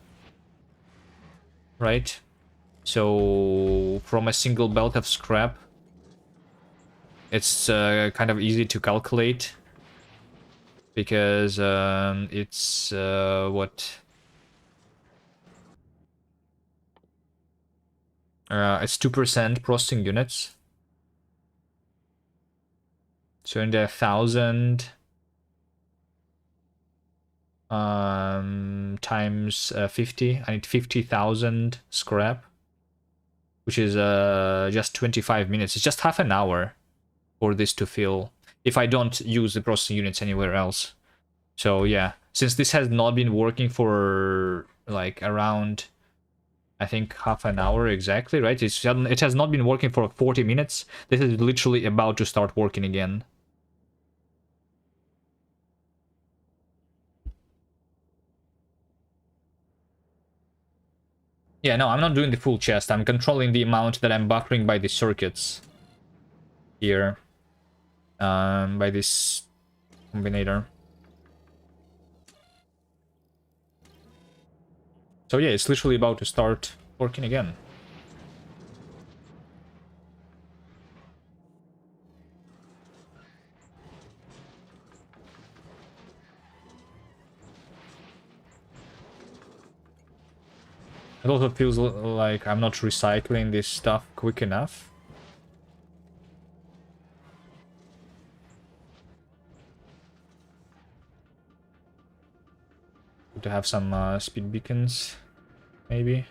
Right? So, from a single belt of scrap, it's kind of easy to calculate. Because it's what? It's 2% processing units. So in the 1,000 times 50, I need 50,000 scrap, which is just 25 minutes. It's just half an hour for this to fill if I don't use the processing units anywhere else. So yeah, since this has not been working for like around, I think, half an hour exactly, right? It has not been working for 40 minutes. This is literally about to start working again. Yeah, no, I'm not doing the full chest. I'm controlling the amount that I'm buffering by the circuits here. By this combinator. So yeah, it's literally about to start working again. It also feels like I'm not recycling this stuff quick enough. To have some speed beacons, maybe.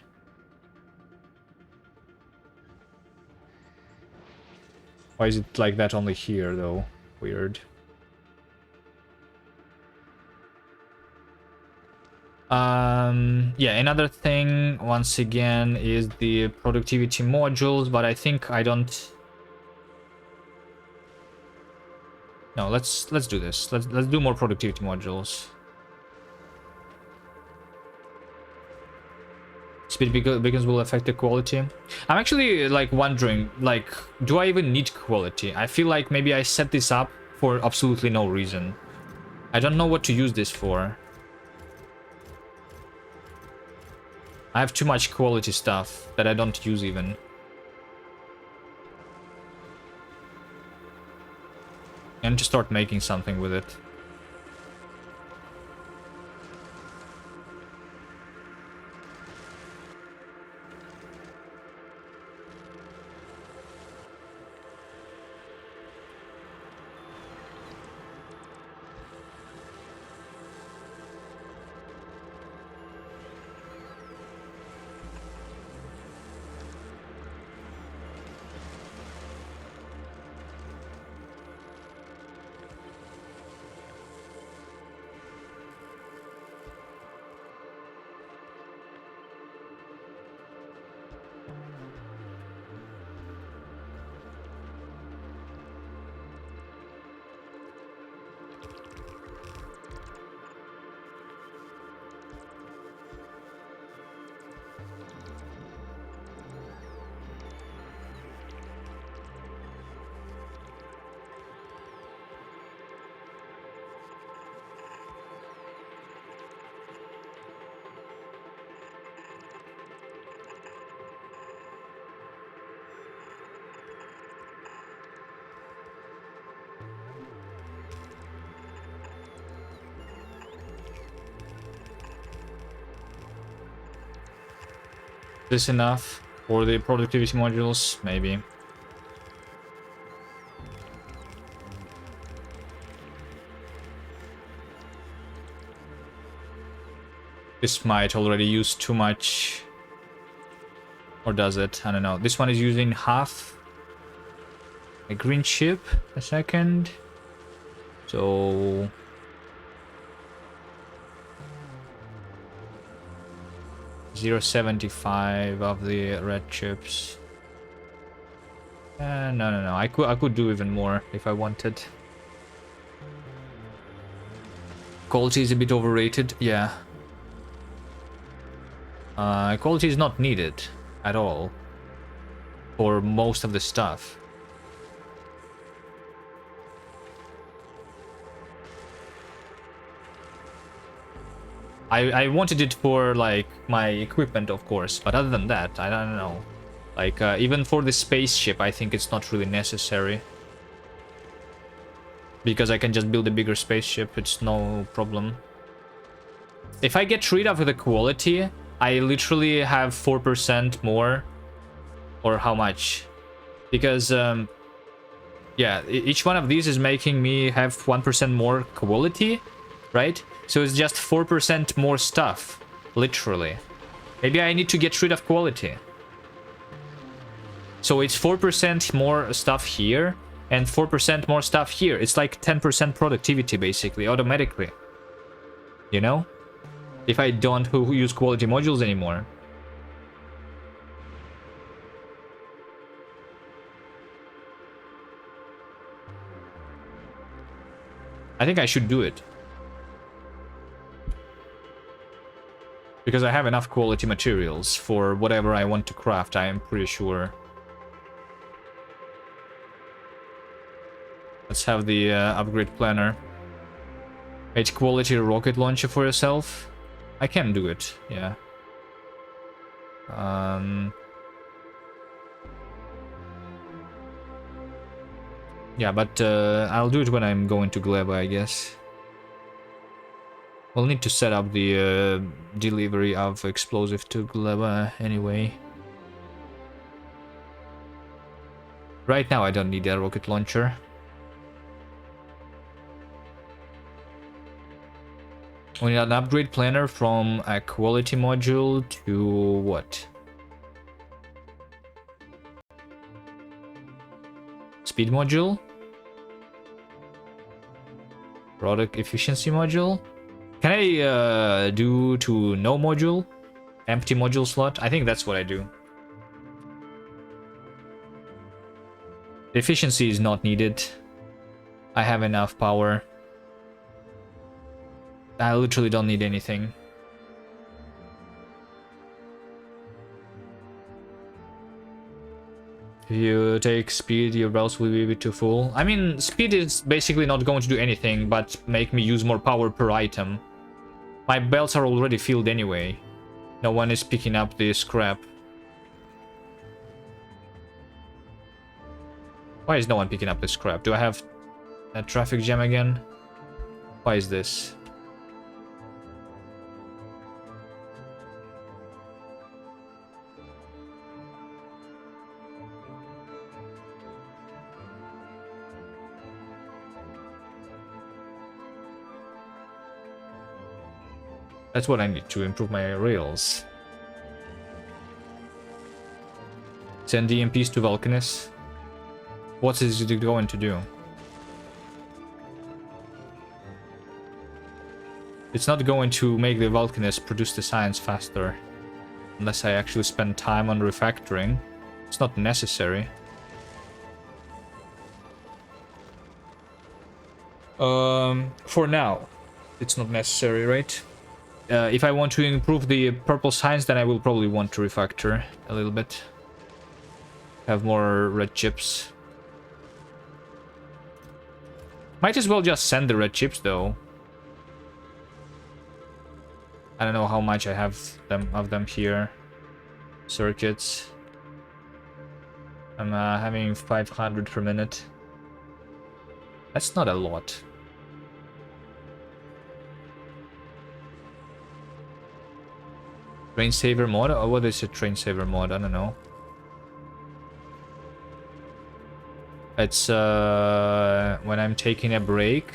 Why is it like that only here, though? Weird. Yeah, another thing, once again, is the productivity modules, but I think I don't... No, let's do this. Let's do more productivity modules. Speed beacons will affect the quality. I'm actually like wondering, like, do I even need quality? I feel like maybe I set this up for absolutely no reason. I don't know what to use this for. I have too much quality stuff that I don't use even. I need to start making something with it. this enough for the productivity modules? Maybe. This might already use too much. Or does it? I don't know. This one is using half a green chip a second. So 0.75 of the red chips. No. I could do even more if I wanted. Quality is a bit overrated. Yeah. Quality is not needed at all for most of the stuff. I wanted it for like my equipment, of course, but other than that, I don't know. Like even for the spaceship, I think it's not really necessary. Because I can just build a bigger spaceship, it's no problem. If I get rid of the quality, I literally have 4% more. Or how much? Because, yeah, each one of these is making me have 1% more quality, right? So it's just 4% more stuff, literally. Maybe I need to get rid of quality. So it's 4% more stuff here, and 4% more stuff here. It's like 10% productivity, basically, automatically. You know? If I don't use quality modules anymore. I think I should do it. Because I have enough quality materials for whatever I want to craft, I am pretty sure. Let's have the upgrade planner. Make quality rocket launcher for yourself. I can do it, yeah. Yeah, but I'll do it when I'm going to Gleba, I guess. We'll need to set up the delivery of explosive to Gleba anyway. Right now I don't need a rocket launcher. We need an upgrade planner from a quality module to what? Speed module? Product efficiency module? Can I do to no module? Empty module slot? I think that's what I do. Efficiency is not needed. I have enough power. I literally don't need anything. If you take speed, your belts will be a bit too full. I mean, speed is basically not going to do anything but make me use more power per item. My belts are already filled anyway. No one is picking up the scrap. Why is no one picking up the scrap? Do I have a traffic jam again? Why is this? That's what I need to improve my rails. Send EMPs to Vulcanus. What is it going to do? It's not going to make the Vulcanus produce the science faster. Unless I actually spend time on refactoring. It's not necessary. For now, it's not necessary, right? If I want to improve the purple science, then I will probably want to refactor a little bit. Have more red chips. Might as well just send the red chips, though. I don't know how much I have of them here. Circuits. I'm having 500 per minute. That's not a lot. Train saver mod? Or what is a train saver mod? I don't know. It's when I'm taking a break,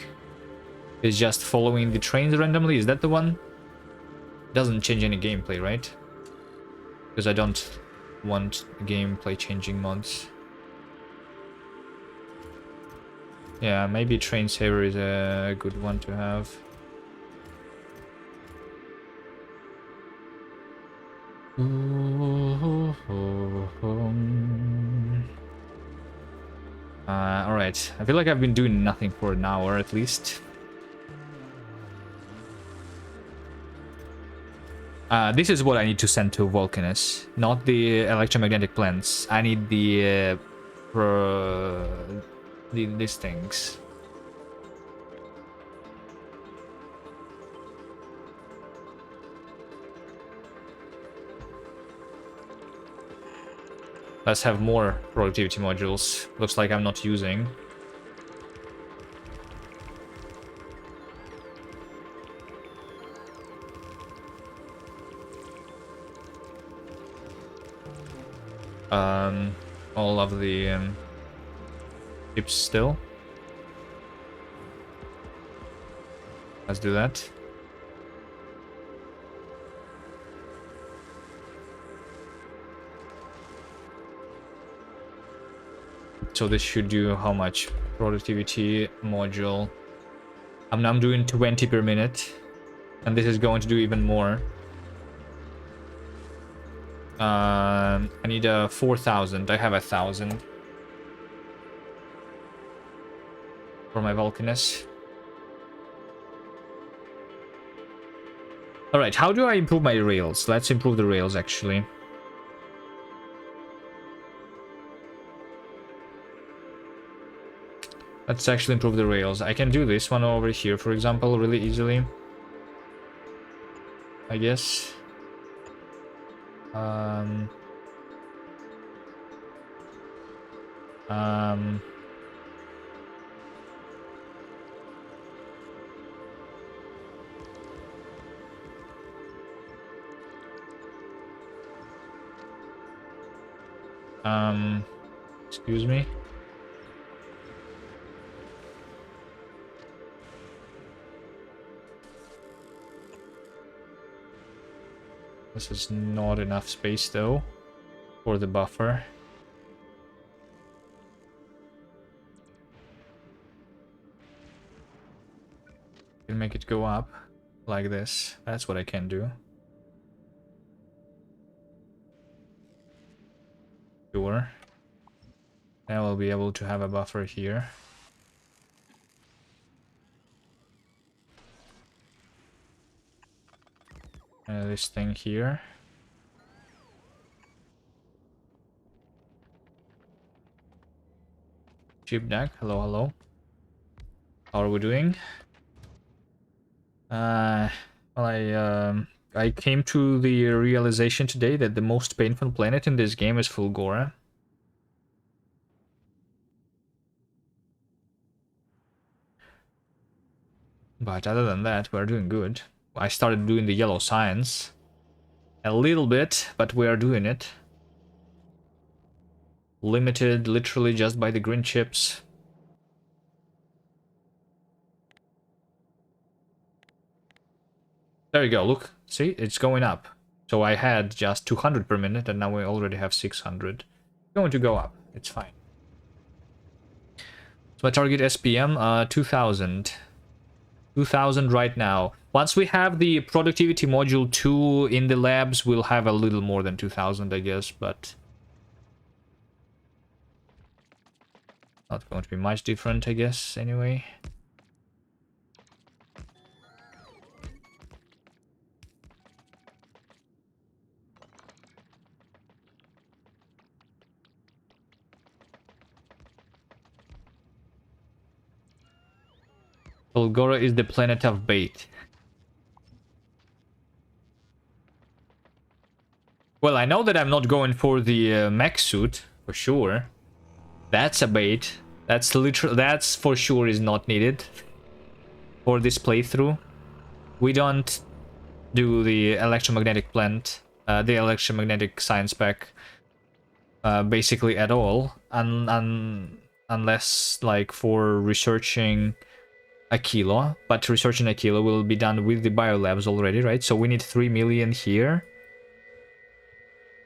it's just following the trains randomly. Is that the one? Doesn't change any gameplay, right? Because I don't want gameplay changing mods. Yeah, maybe train saver is a good one to have. Alright. I feel like I've been doing nothing for an hour at least. This is what I need to send to Vulcanus, not the electromagnetic plants. I need the these things. Let's have more productivity modules. Looks like I'm not using. All of the chips still. Let's do that. So this should do how much productivity module? I'm doing 20 per minute, and this is going to do even more. I need a 4,000. I have 1,000 for my Vulcanus. All right, how do I improve my rails? Let's improve the rails actually. Let's actually improve the rails. I can do this one over here, for example, really easily, I guess. Excuse me. This is not enough space though for the buffer. Can make it go up like this. That's what I can do. Sure. Now I'll be able to have a buffer here. This thing here. Chip deck, hello, hello. How are we doing? Well, I came to the realization today that the most painful planet in this game is Fulgora. But other than that, we're doing good. I started doing the yellow science a little bit, but we are doing it. Limited literally just by the green chips. There you go, look, see, it's going up. So I had just 200 per minute and now we already have 600. It's going to go up, it's fine. So my target SPM, 2000. 2000 right now. Once we have the productivity module 2 in the labs, we'll have a little more than 2000, I guess, but not going to be much different, I guess, anyway. Fulgora is the planet of bait. Well, I know that I'm not going for the mech suit, for sure. That's a bait. That's literal. That's for sure is not needed for this playthrough. We don't do the electromagnetic plant the electromagnetic science spec basically at all, unless like for researching a kilo, but researching a kilo will be done with the biolabs already, right? So we need 3 million here,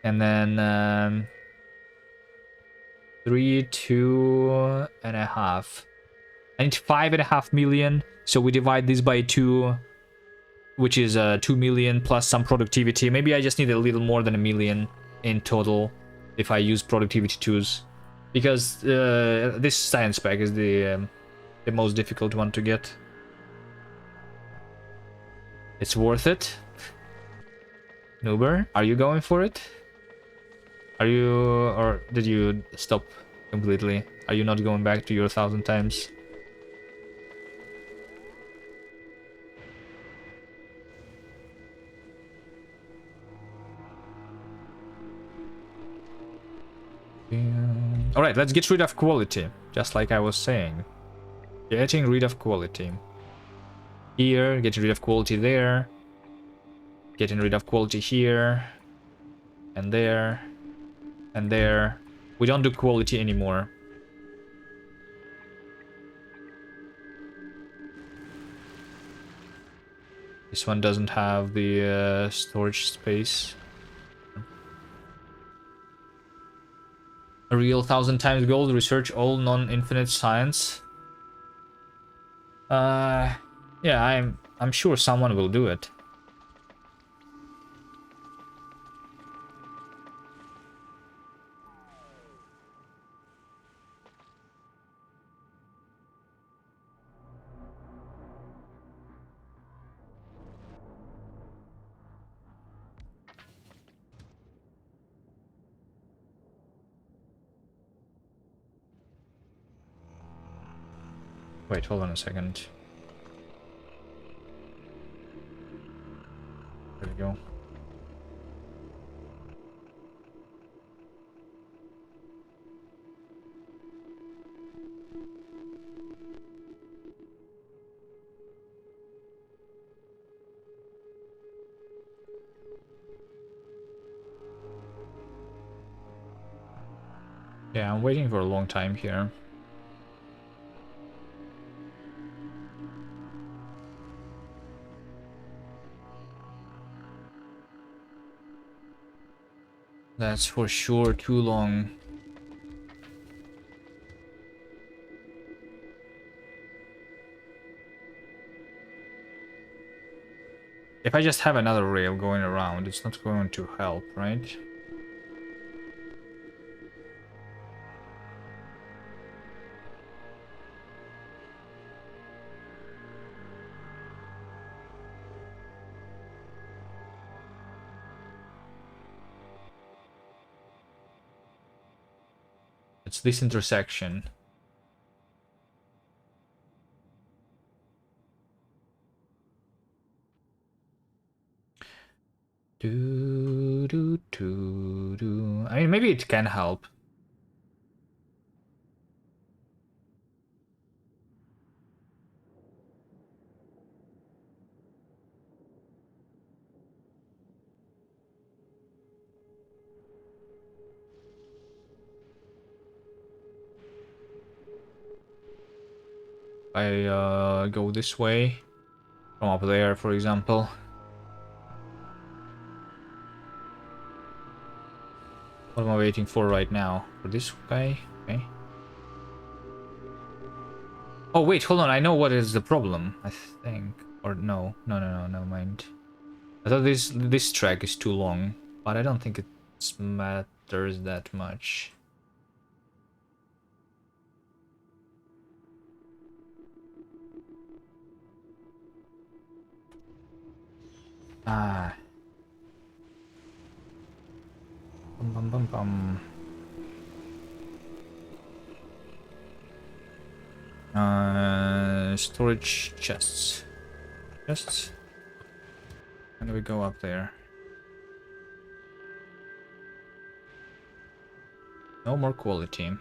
and then 3, 2.5. I need 5.5 million, so we divide this by 2, which is 2 million plus some productivity. Maybe I just need a little more than a million in total if I use productivity 2s, because this science spec is the most difficult one to get. It's worth it. Nuber, are you going for it? Are you, or did you stop completely? Are you not going back to your 1,000 times? All right, let's get rid of quality, just like I was saying. Getting rid of quality. Here, getting rid of quality there. Getting rid of quality here. And there. And there. We don't do quality anymore. This one doesn't have the storage space. A real 1,000 times gold, research all non-infinite science. Yeah, I'm sure someone will do it. Wait, hold on a second. There we go. Yeah, I'm waiting for a long time here. That's for sure too long. If I just have another rail going around, it's not going to help, right? It's this intersection. Do, do, do, do. I mean, maybe it can help. I go this way from up there, for example. What am I waiting for right now? For this guy? Okay. Oh, wait, hold on. I know what is the problem, I think. Or no. No, never mind. I thought this track is too long, but I don't think it matters that much. Ah. Bum, bum, bum, bum. Storage chests. Chests? How do we go up there? No more quality.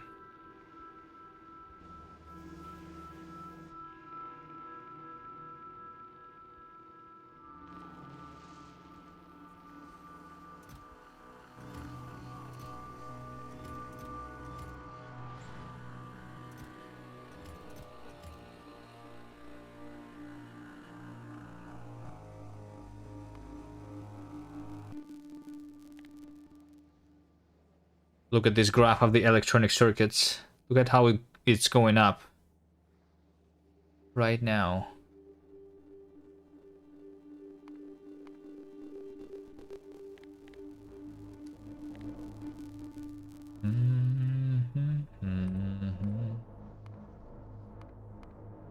Look at this graph of the electronic circuits. Look at how it's going up right now.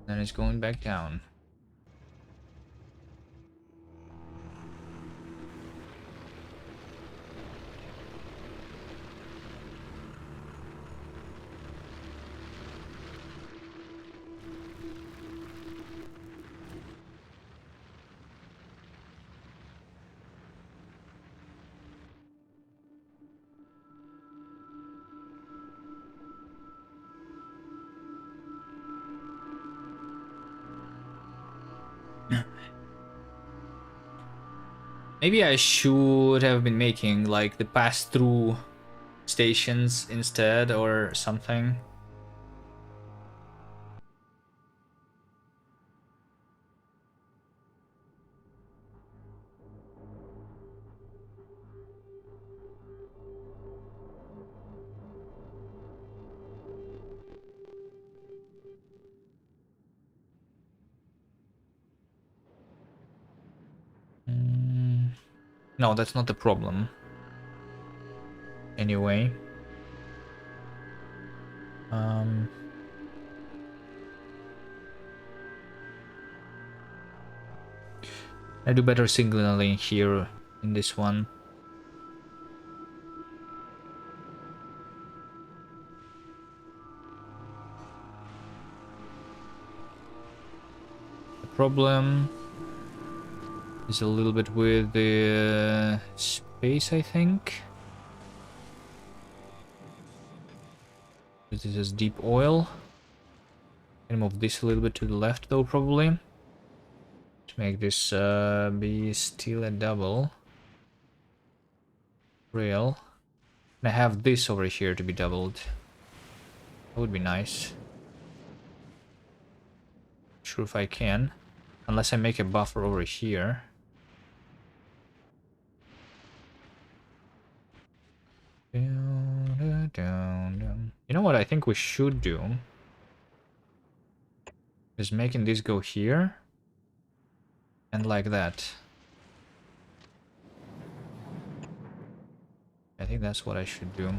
Then it's going back down. Maybe I should have been making like the pass-through stations instead or something. No, that's not the problem. Anyway. I do better signaling here in this one. The problem is a little bit with the space, I think. This is deep oil. Can move this a little bit to the left though, probably. To make this be still a double rail. And I have this over here to be doubled. That would be nice. Sure if I can. Unless I make a buffer over here. Down, down, down. You know what I think we should do? Is making this go here. And like that. I think that's what I should do.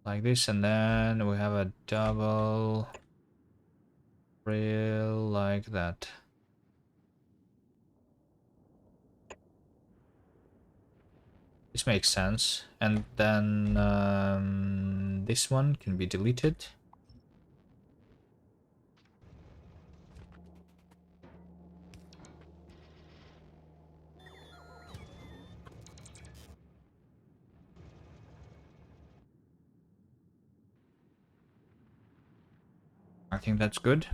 Like this, and then we have a double rail like that. This makes sense. And then this one can be deleted. I think that's good.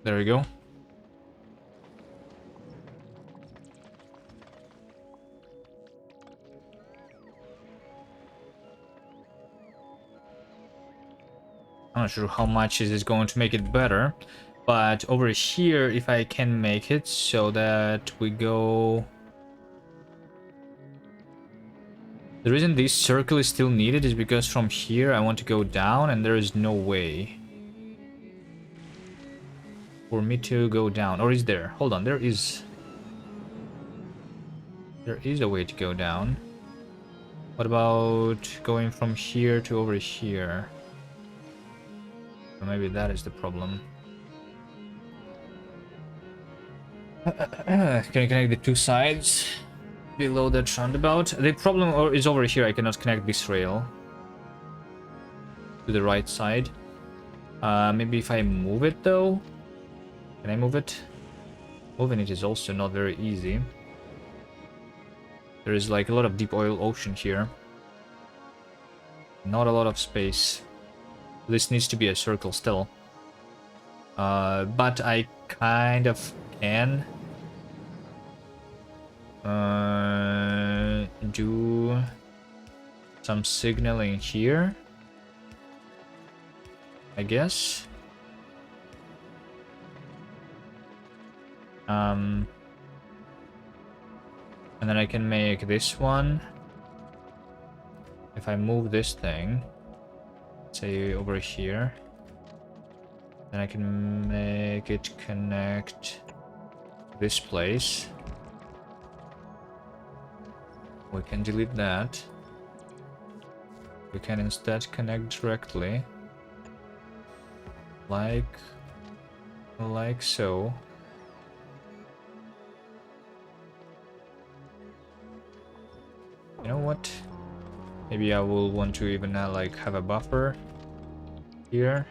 There we go. I'm not sure how much is this going to make it better, but over here, if I can make it so that we go... The reason this circle is still needed is because from here I want to go down and there is no way for me to go down. Or is there? Hold on, there is a way to go down. What about going from here to over here? Or maybe that is the problem. Can you connect the two sides below that roundabout? The problem is over here. I cannot connect this rail to the right side. Maybe if I move it though. Can I move it? Moving it is also not very easy. There is like a lot of deep ocean here. Not a lot of space. This needs to be a circle still. But I kind of can do some signaling here, I guess. And then I can make this one. If I move this thing, say over here, then I can make it connect this place. We can delete that. We can instead connect directly, like so. You know what? Maybe I will want to even like have a buffer here.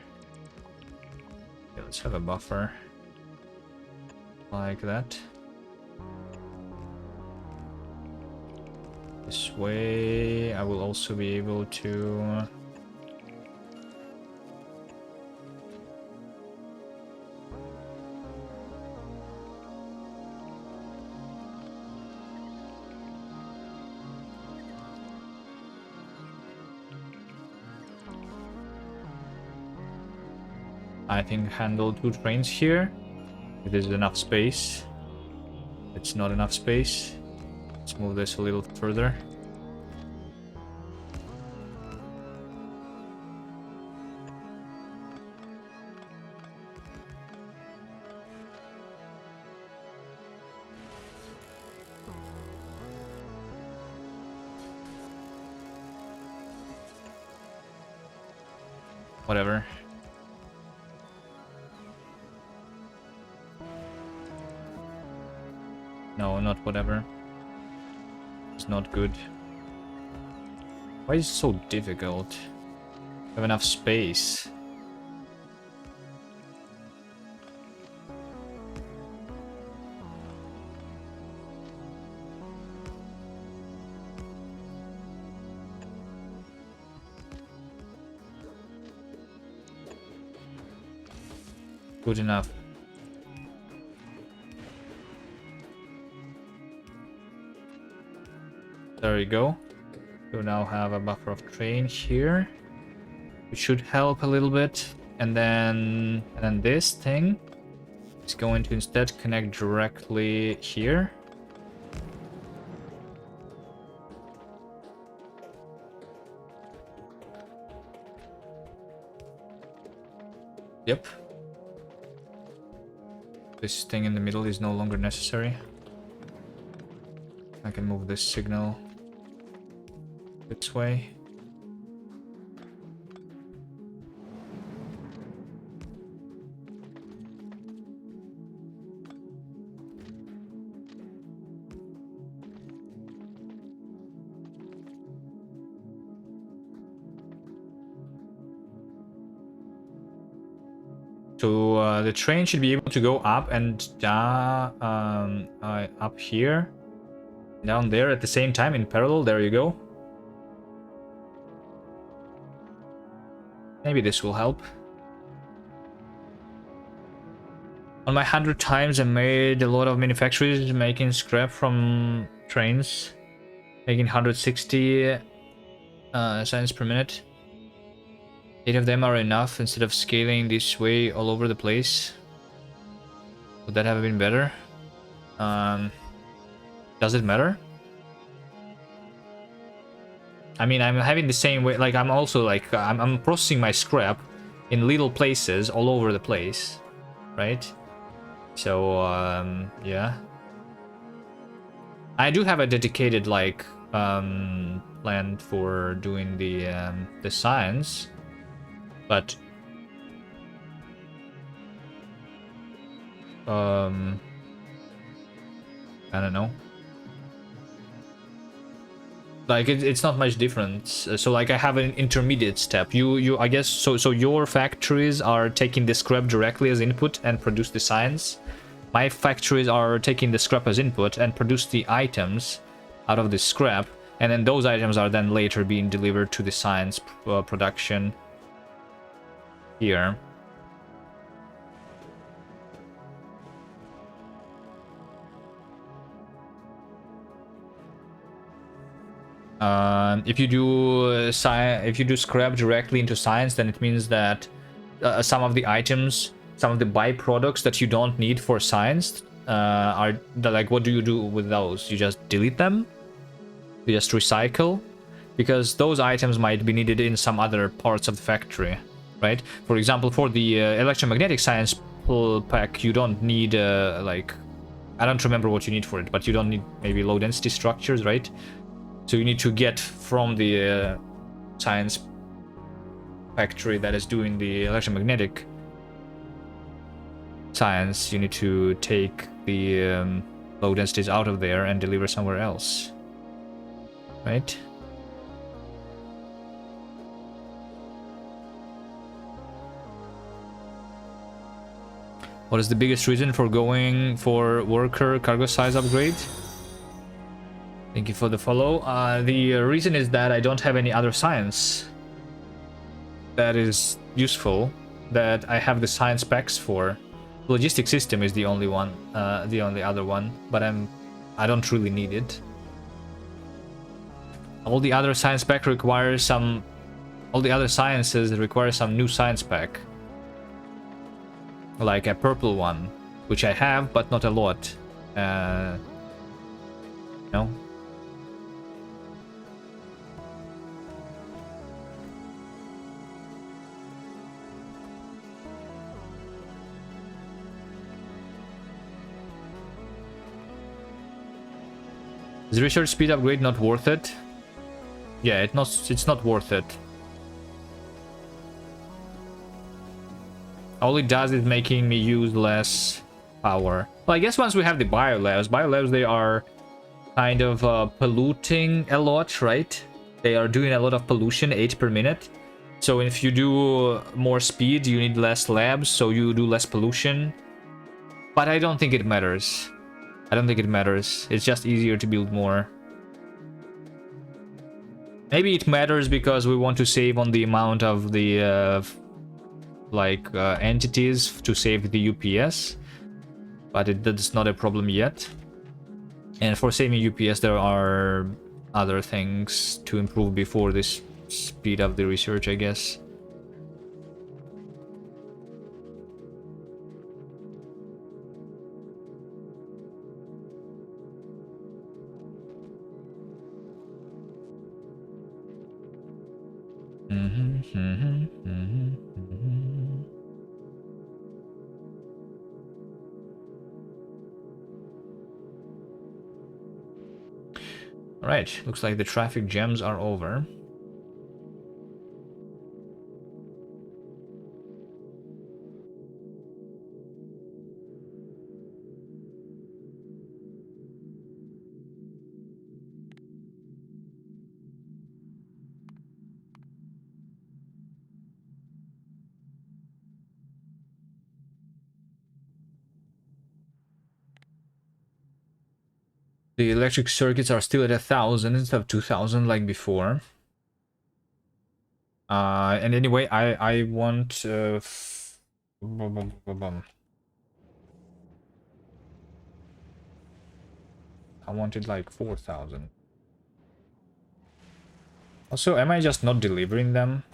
Yeah, let's have a buffer like that. This way I will also be able to I think handle 2 trains here. If there's enough space. It's not enough space. Let's move this a little further. Whatever. No, not whatever. It's not good. Why is it so difficult? I have enough space. Good enough. There we go. You now have a buffer of train here, which should help a little bit. And then this thing is going to instead connect directly here. Yep. This thing in the middle is no longer necessary. I can move this signal this way. So the train should be able to go up and down, up here, down there at the same time in parallel. There you go. Maybe this will help. On my 100 times, I made a lot of manufacturers making scrap from trains, making 160 cents per minute. 8 of them are enough instead of scaling this way all over the place. Would that have been better? Does it matter? I mean, I'm having the same way, like I'm also like, I'm processing my scrap in little places all over the place, right? So, yeah. I do have a dedicated, like, plan for doing the science, but, I don't know. Like it's not much difference. So like I have an intermediate step. I guess so your factories are taking the scrap directly as input and produce the science. My factories are taking the scrap as input and produce the items out of the scrap, and then those items are then later being delivered to the science production here. If you do scrap directly into science, then it means that some of the items, some of the byproducts that you don't need for science are like, what do you do with those? You just delete them? You just recycle? Because those items might be needed in some other parts of the factory, right? For example, for the electromagnetic science pull pack, you don't need like, I don't remember what you need for it, but you don't need maybe low density structures, right? So you need to get from the science factory that is doing the electromagnetic science, you need to take the low densities out of there and deliver somewhere else, right? What is the biggest reason for going for worker cargo size upgrade? Thank you for the follow. The reason is that I don't have any other science that is useful, that I have the science packs for. Logistic system is the only one, the only other one, but I don't really need it. All the other science pack requires some, all the other sciences require some new science pack. Like a purple one, which I have, but not a lot. No. Is research speed upgrade not worth it? Yeah, it's not worth it. All it does is making me use less power. Well, I guess once we have the biolabs, they are kind of polluting a lot, right? They are doing a lot of pollution, 8 per minute. So if you do more speed, you need less labs, so you do less pollution. But I don't think it matters. I don't think it matters. It's just easier to build more. Maybe it matters because we want to save on the amount of the entities to save the UPS, but that's not a problem yet. And for saving UPS, there are other things to improve before this speed up the research, I guess. Alright, looks like the traffic jams are over. The electric circuits are still at 1,000 instead of 2,000 like before. And anyway, I want I wanted like 4,000. Also, am I just not delivering them?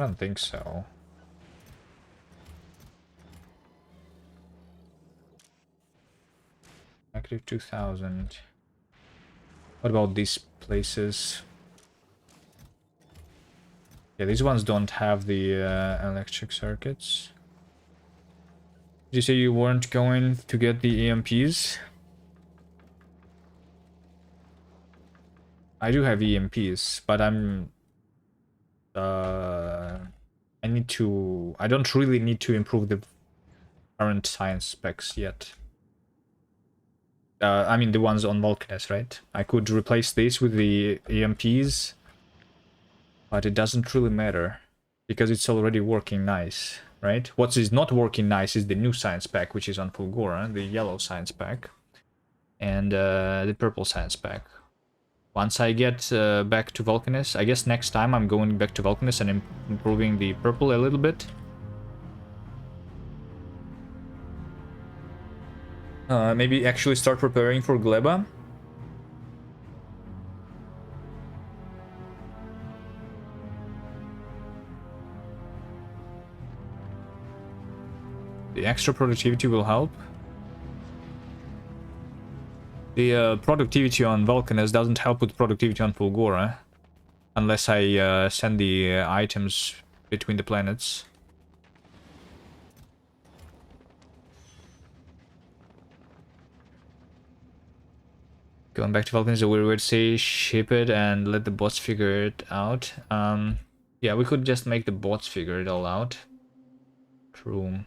I don't think so. Active 2000. What about these places? Yeah, these ones don't have the electric circuits. Did you say you weren't going to get the EMPs? I do have EMPs, but I'm... I don't really need to improve the current science specs yet. I mean the ones on Vulcanus, right? I could replace this with the EMPs, but it doesn't really matter because it's already working nice, right? What is not working nice is the new science pack, which is on Fulgora, the yellow science pack, and the purple science pack. Once I get back to Vulcanus, I guess next time I'm going back to Vulcanus and improving the purple a little bit. Maybe actually start preparing for Gleba. The extra productivity will help. The productivity on Vulcanus doesn't help with productivity on Fulgora. Unless I send the items between the planets. Going back to Vulcan is a weird way to say ship it and let the bots figure it out. Yeah, we could just make the bots figure it all out. True.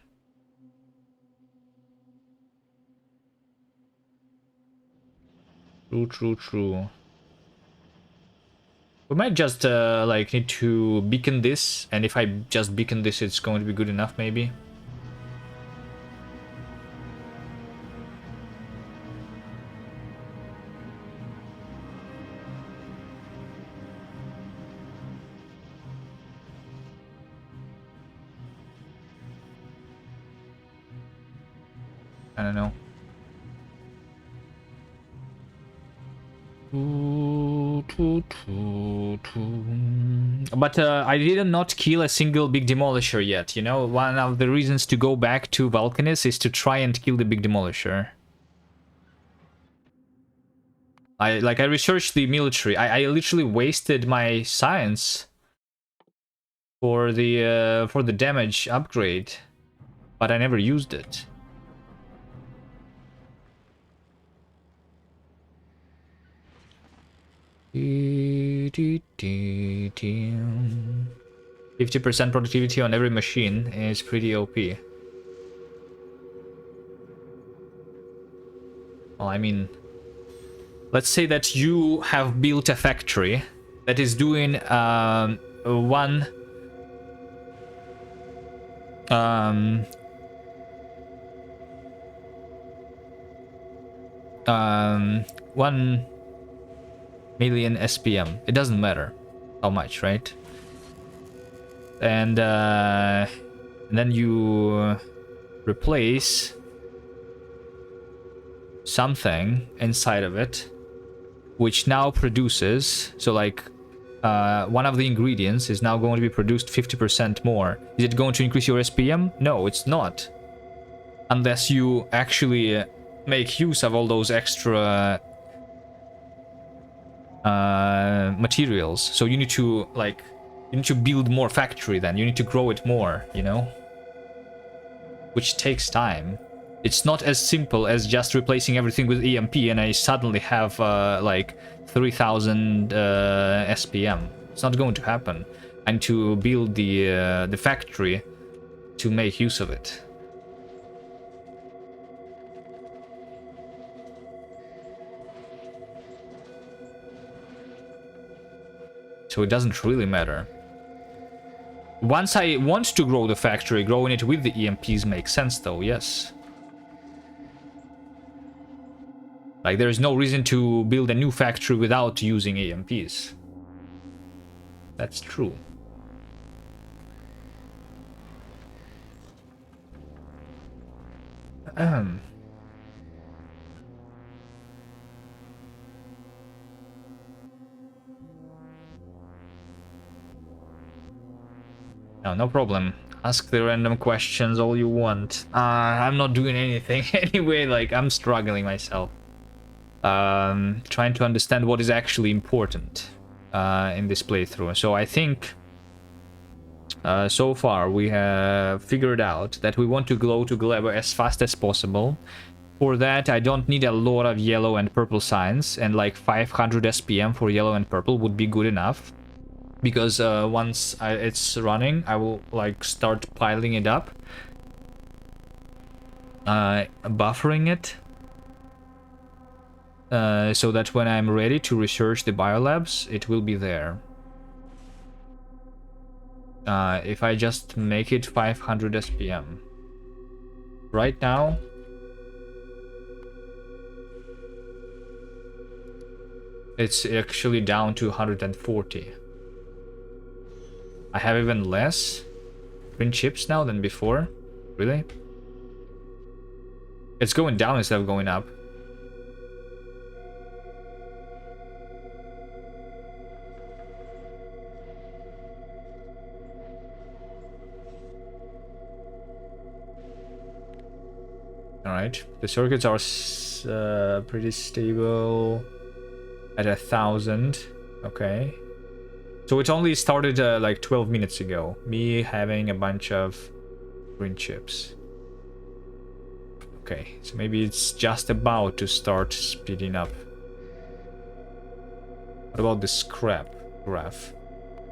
True. We might just like need to beacon this, and if I just beacon this, it's going to be good enough, maybe. I don't know. But I did not kill a single big demolisher yet, you know? One of the reasons to go back to Vulcanus is to try and kill the big demolisher. I researched the military. I literally wasted my science for the damage upgrade, but I never used it. $50% productivity on every machine is pretty OP. Well, I mean, let's say that you have built a factory that is doing one 1 million SPM. It doesn't matter how much, right? And then you replace something inside of it, which now produces, so like one of the ingredients is now going to be produced 50% more. Is it going to increase your SPM? No, it's not. Unless you actually make use of all those extra materials. So you need to build more factory then. You need to grow it more, you know? Which takes time. It's not as simple as just replacing everything with EMP and I suddenly have like 3000 SPM. It's not going to happen. And to build the factory to make use of it. So it doesn't really matter. Once I want to grow the factory, growing it with the EMPs makes sense though, yes. Like, there is no reason to build a new factory without using EMPs. That's true. No, no problem. Ask the random questions all you want. I'm not doing anything anyway, like, I'm struggling myself. Trying to understand what is actually important in this playthrough. So I think so far we have figured out that we want to go to Gleba as fast as possible. For that, I don't need a lot of yellow and purple signs, and like 500 SPM for yellow and purple would be good enough. Because once it's running, I will like start piling it up, buffering it, so that when I'm ready to research the biolabs, it will be there. If I just make it 500 SPM. Right now, it's actually down to 140. I have even less print chips now than before. Really? It's going down instead of going up. Alright, the circuits are pretty stable at 1,000. Okay. So it only started like 12 minutes ago. Me having a bunch of green chips. Okay, so maybe it's just about to start speeding up. What about the scrap graph?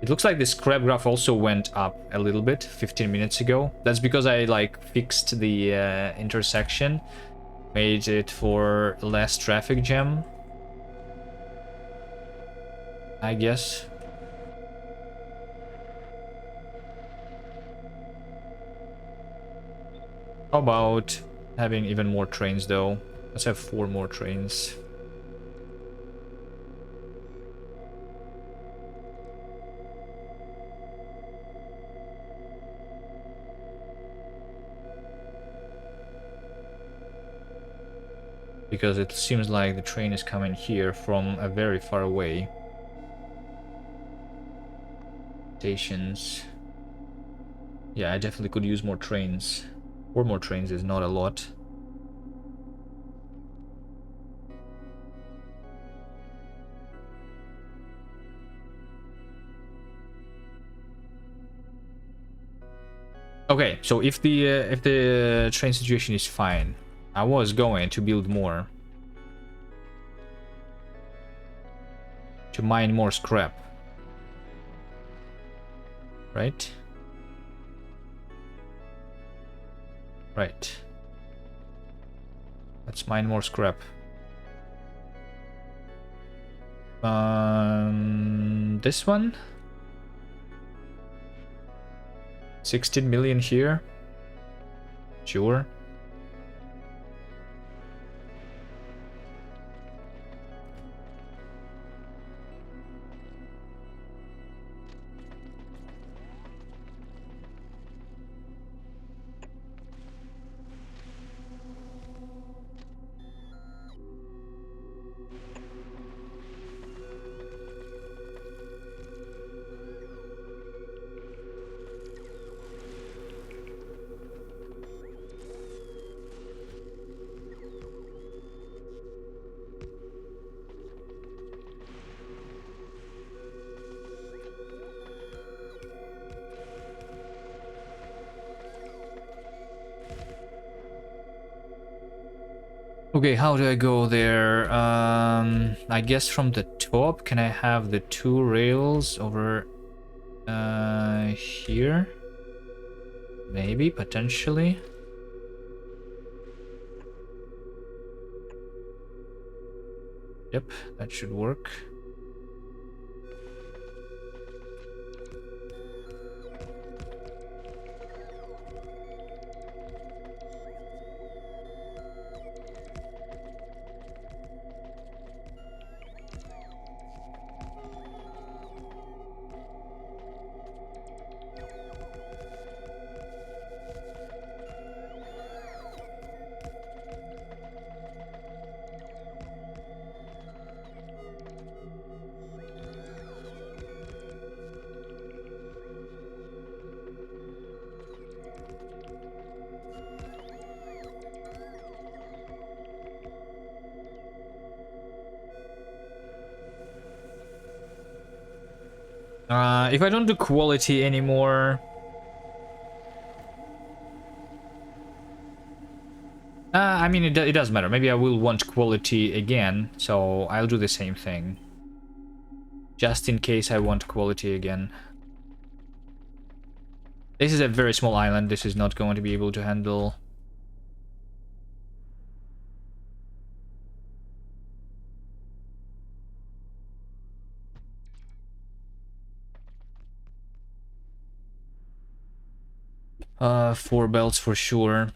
It looks like the scrap graph also went up a little bit 15 minutes ago. That's because I like fixed the intersection, made it for less traffic jam, I guess. How about having even more trains though? Let's have 4 more trains. Because it seems like the train is coming here from a very far away. Stations. Yeah, I definitely could use more trains. 4 more trains is not a lot. Okay, so if the train situation is fine, I was going to build more. To mine more scrap. Right? Right. Let's mine more scrap. This one? 16 million here? Sure. Okay, how do I go there? I guess from the top. Can I have the 2 rails over here? Maybe, potentially. Yep, that should work. If I don't do quality anymore... I mean, it doesn't matter. Maybe I will want quality again, so I'll do the same thing. Just in case I want quality again. This is a very small island. This is not going to be able to handle... Four belts for sure.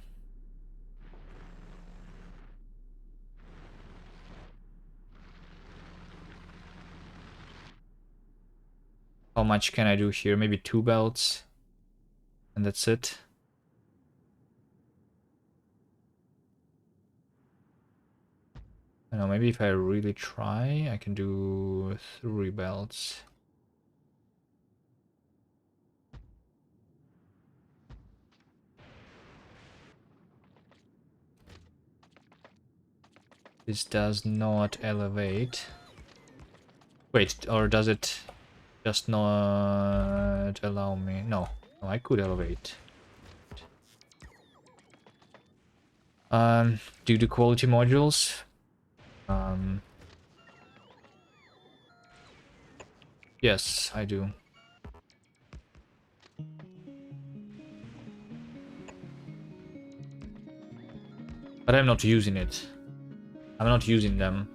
How much can I do here? Maybe 2 belts. And that's it. I don't know, maybe if I really try, I can do 3 belts. This does not elevate. Wait, or does it just not allow me? No, no, I could elevate. Do the quality modules. Yes, I do. But I'm not using it. I'm not using them.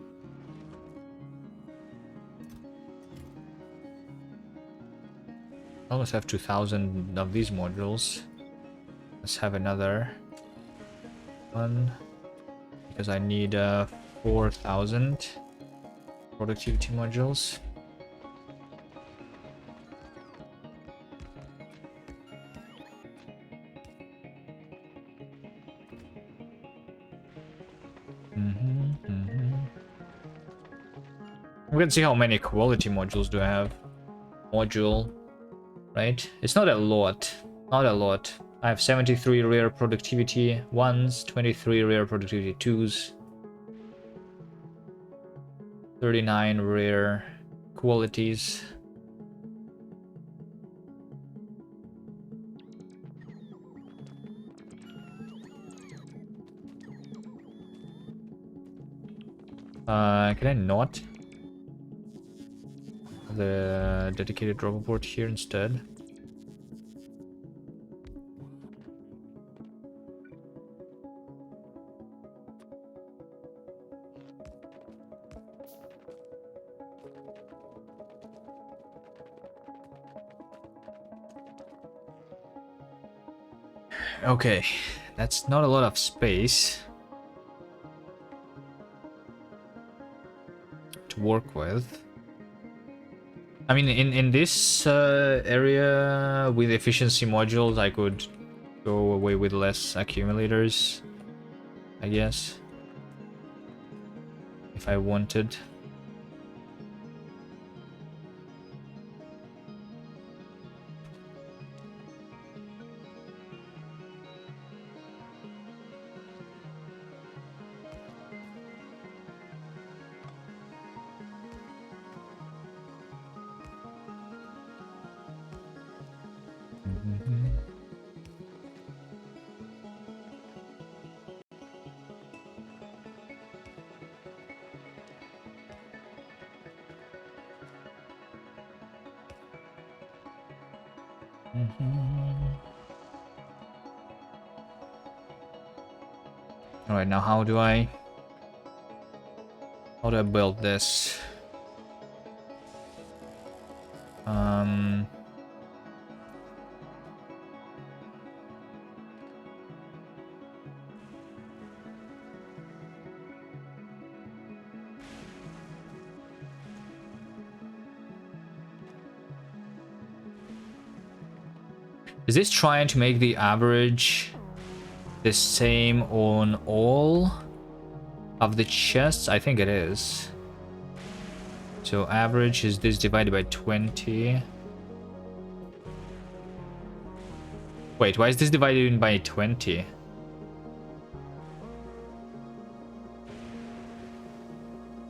I almost have 2,000 of these modules. Let's have another one. Because I need 4,000 productivity modules. We can see how many quality modules do I have. Module, right? It's not a lot. Not a lot. I have 73 rare productivity ones, 23 rare productivity twos, 39 rare qualities. Can I not? The dedicated dropper port here instead. Okay, that's not a lot of space to work with. I mean, in this area with efficiency modules, I could go away with less accumulators, I guess, if I wanted. All right, now how do I build this? Is this trying to make the average the same on all of the chests? I think it is. So average is this divided by 20. Wait, why is this divided by 20?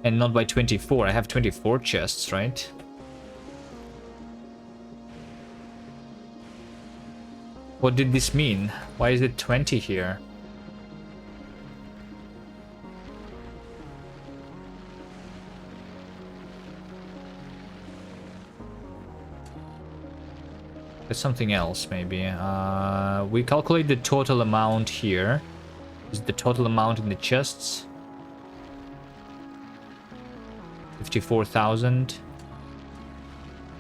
And not by 24. I have 24 chests, right? What did this mean? Why is it 20 here? There's something else, maybe. We calculate the total amount here. Is the total amount in the chests? 54,000.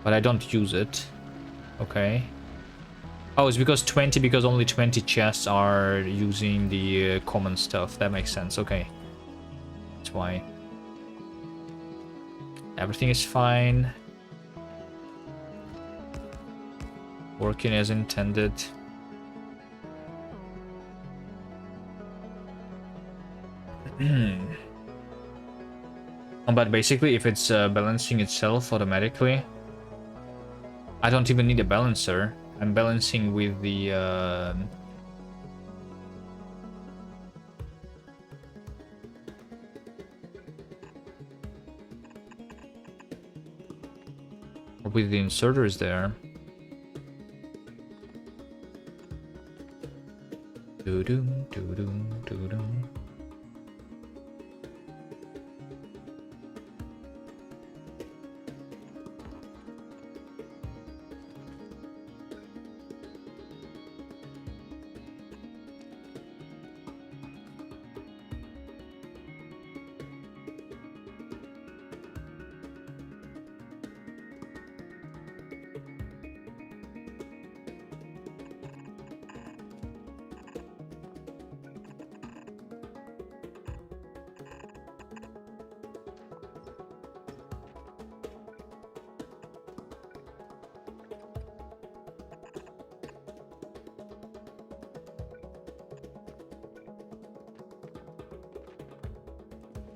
But I don't use it. Okay. Oh, it's because 20, because only 20 chests are using the common stuff. That makes sense. Okay. That's why. Everything is fine. Working as intended. But basically, if it's balancing itself automatically, I don't even need a balancer. I'm balancing with the with the inserters there. Doo-doom, doo-doom, doo-doom.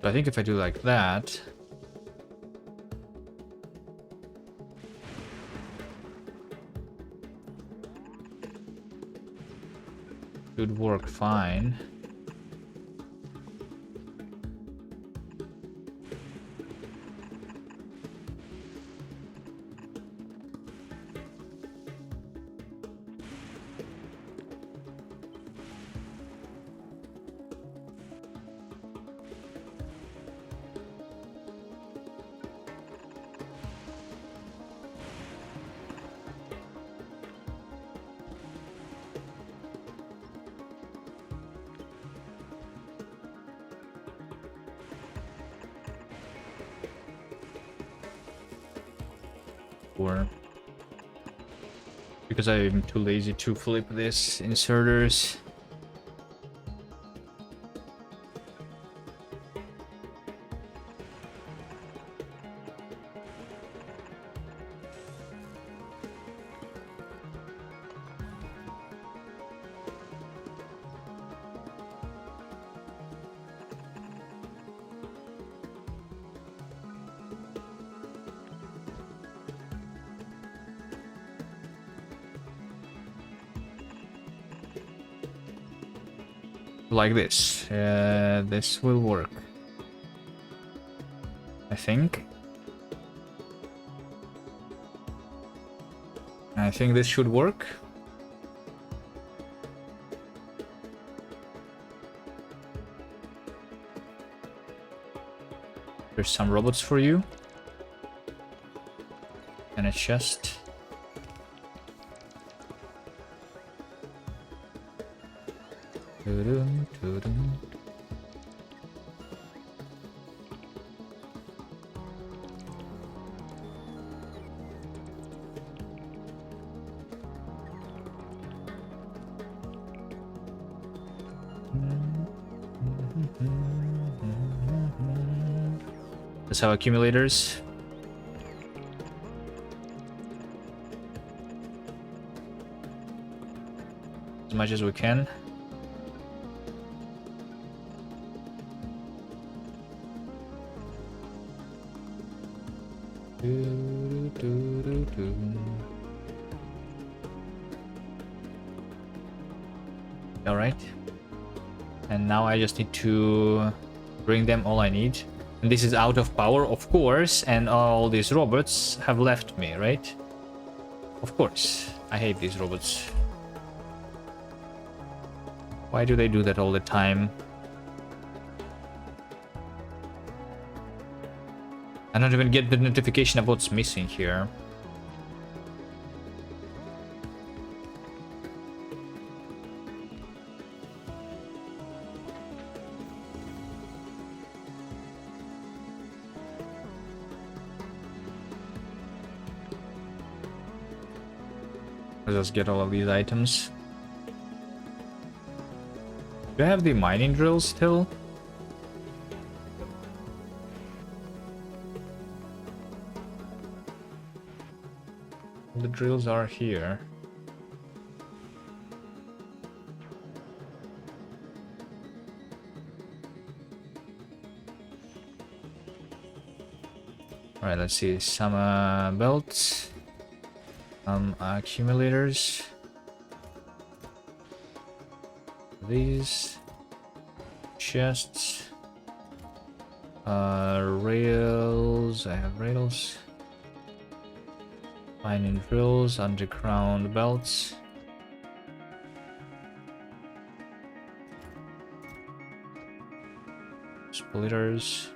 I think if I do like that, should work fine. Because I'm too lazy to flip this inserters. Like this. This will work, I think. I think this should work. There's some robots for you. And a chest. Doo-doo, doo-doo. Let's have accumulators. As much as we can. All right, and now I just need to bring them all I need, and this is out of power, of course, and all these robots have left me, right? Of course, I hate these robots. Why do they do that all the time? I don't even get the notification of what's missing here. Let's just get all of these items. Do I have the mining drills still? The drills are here. Alright, let's see. Some belts. Accumulators. These. Chests. Rails. I have rails. Mining drills, underground belts. Splitters.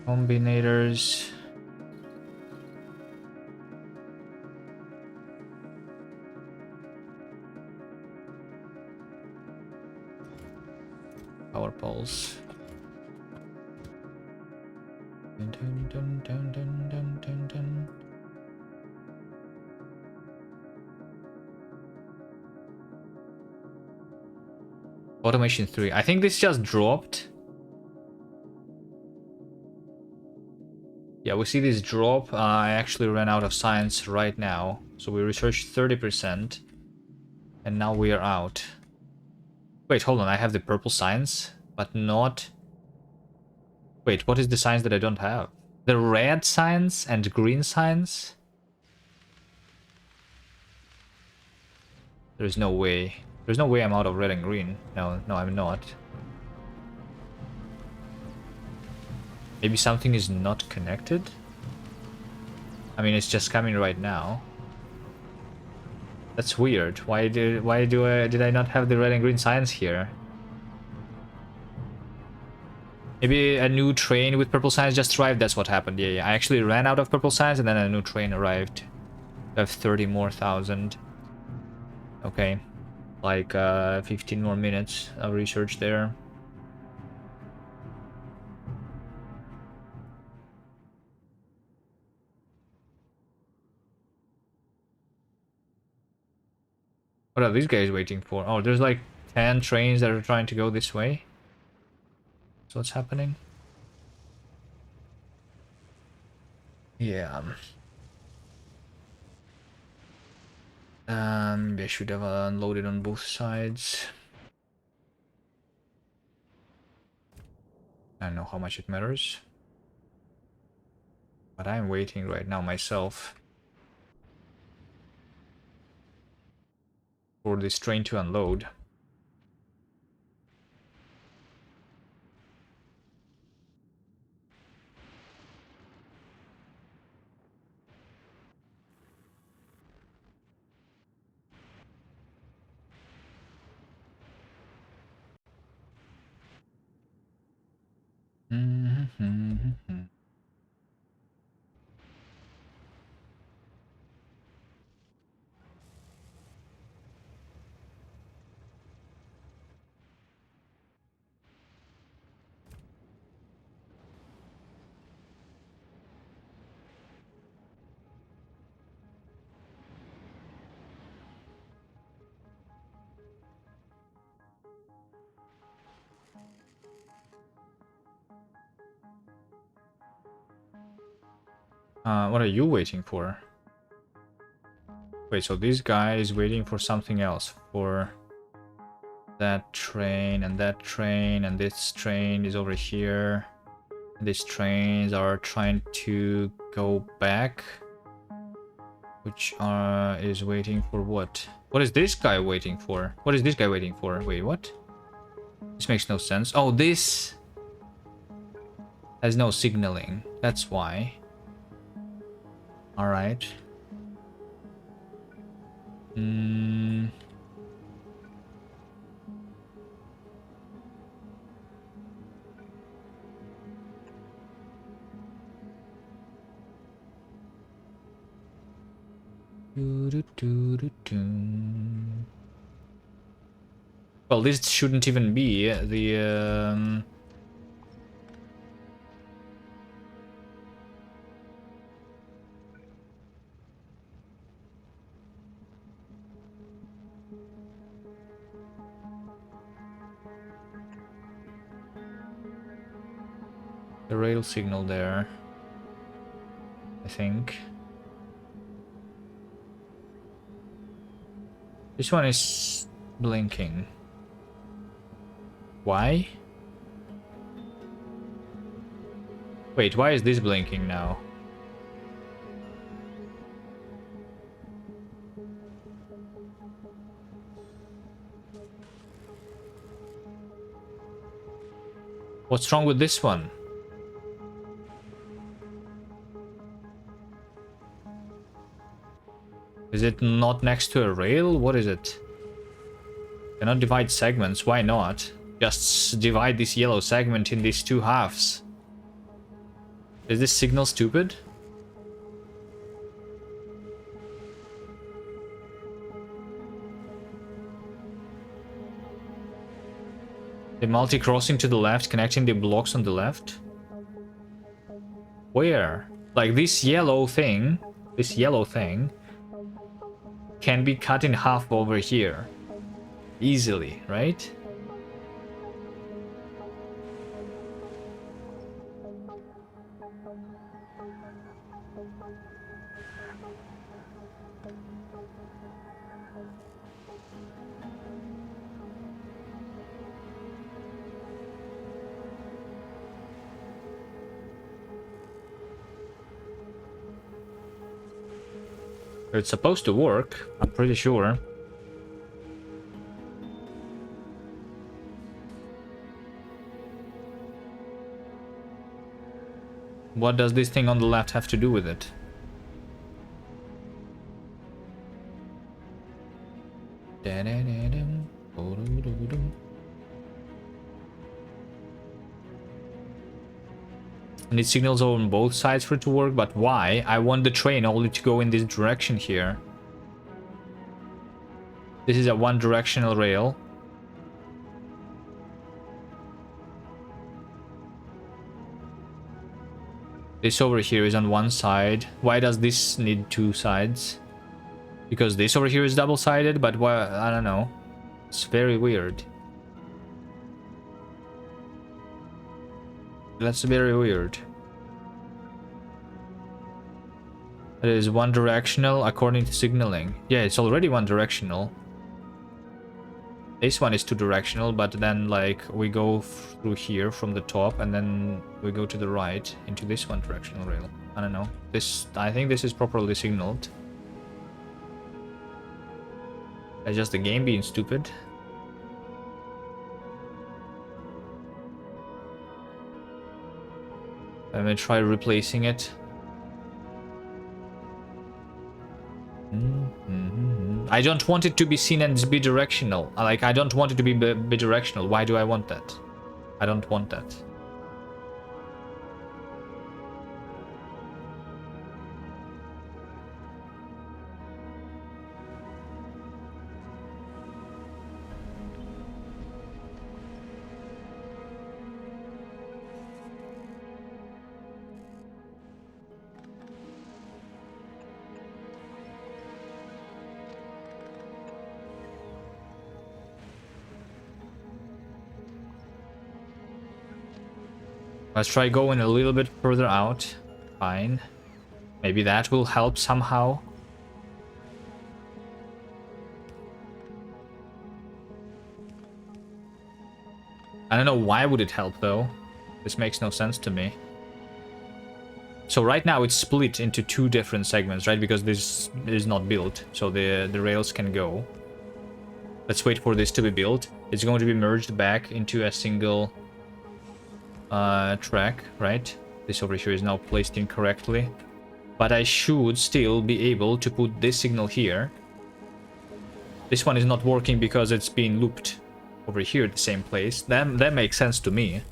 Combinators. Power poles. Dun, dun, dun, dun, dun, dun, dun. Automation 3. I think this just dropped. Yeah, we see this drop. I actually ran out of science right now. So we researched 30%. And now we are out. Wait, hold on. I have the purple science, but not... Wait, what is the science that I don't have? The red science and green science? There's no way. There's no way I'm out of red and green. No, I'm not. Maybe something is not connected? I mean, it's just coming right now. That's weird. Why did I not have the red and green science here? Maybe a new train with purple science just arrived. That's what happened. Yeah. I actually ran out of purple science and then a new train arrived. I have 30 more thousand. Okay. Like 15 more minutes of research there. What are these guys waiting for? Oh, there's like 10 trains that are trying to go this way. So what's happening? Yeah. They should have unloaded on both sides. I don't know how much it matters. But I'm waiting right now myself for this train to unload. What are you waiting for? Wait, so this guy is waiting for something else. For that train, and this train is over here. These trains are trying to go back. Which is waiting for what? What is this guy waiting for? What is this guy waiting for? Wait, what? This makes no sense. Oh, this has no signaling. That's why. Alright. Well, this shouldn't even be the rail signal there, I think. This one is blinking. Why? Wait, why is this blinking now? What's wrong with this one? Is it not next to a rail? What is it? Cannot divide segments. Why not? Just divide this yellow segment in these two halves. Is this signal stupid? The multi-crossing to the left, connecting the blocks on the left? Where? Like this yellow thing can be cut in half over here. Easily, right? It's supposed to work, I'm pretty sure. What does this thing on the left have to do with it? I need signals on both sides for it to work, but why? I want the train only to go in this direction here. This is a one-directional rail. This over here is on one side. Why does this need two sides? Because this over here is double-sided, but why? I don't know. It's very weird. That's very weird. It is one directional according to signaling. Yeah, it's already one directional. This one is two directional, but then like we go through here from the top and then we go to the right into this one directional rail. I don't know. I think this is properly signaled. It's just the game being stupid. I'm gonna try replacing it. I don't want it to be seen as bidirectional. Like, I don't want it to be bidirectional. Why do I want that? I don't want that. Let's try going a little bit further out. Fine. Maybe that will help somehow. I don't know why would it help though. This makes no sense to me. So right now it's split into two different segments, right? Because this is not built, so the rails can go. Let's wait for this to be built. It's going to be merged back into a single track, right? This over here is now placed incorrectly, but I should still be able to put this signal here. This one is not working because it's being looped over here at the same place. That makes sense to me.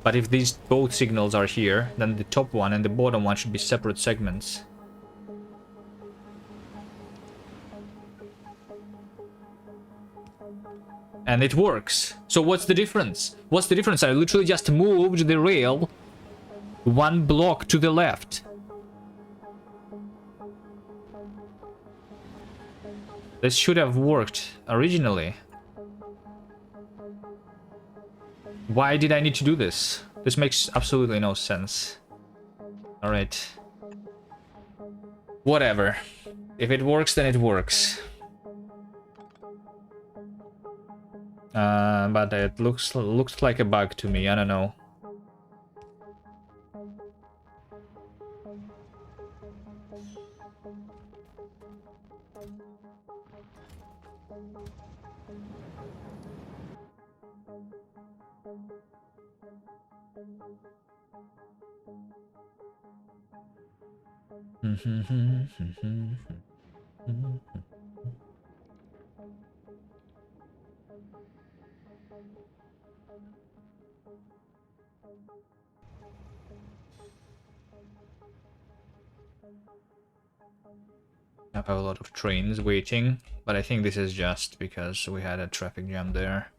But if these both signals are here, then the top one and the bottom one should be separate segments. And it works. So what's the difference? What's the difference? I literally just moved the rail 1 block to the left. This should have worked originally. Why did I need to do this? This makes absolutely no sense. Alright. Whatever. If it works, then it works. But it looks like a bug to me. I don't know. I have a lot of trains waiting, but I think this is just because we had a traffic jam there.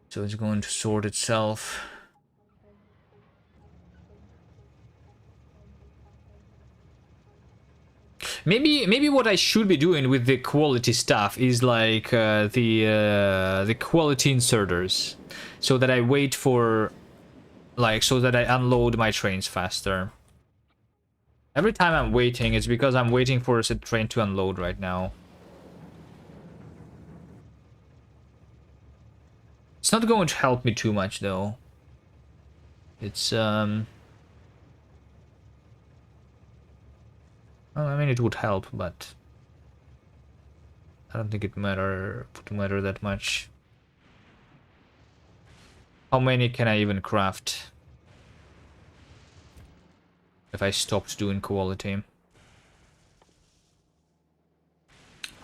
So it's going to sort itself. Maybe what I should be doing with the quality stuff is like the quality inserters, so that I wait for, like, so that I unload my trains faster. Every time I'm waiting, it's because I'm waiting for a train to unload right now. It's not going to help me too much though. It's well, I mean, it would help, but I don't think it would matter that much. How many can I even craft if I stopped doing quality?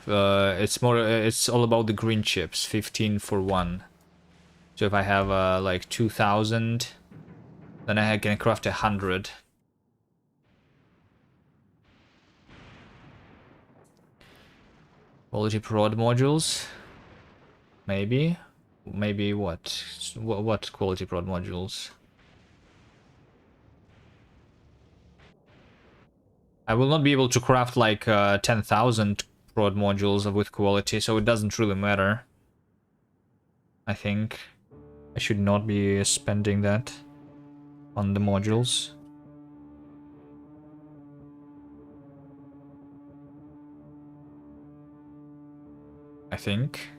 It's all about the green chips, 15 for 1. So if I have like 2,000, then I can craft 100. Quality prod modules, maybe what quality prod modules? I will not be able to craft like 10,000 prod modules with quality, so it doesn't really matter. I think I should not be spending that on the modules. I think.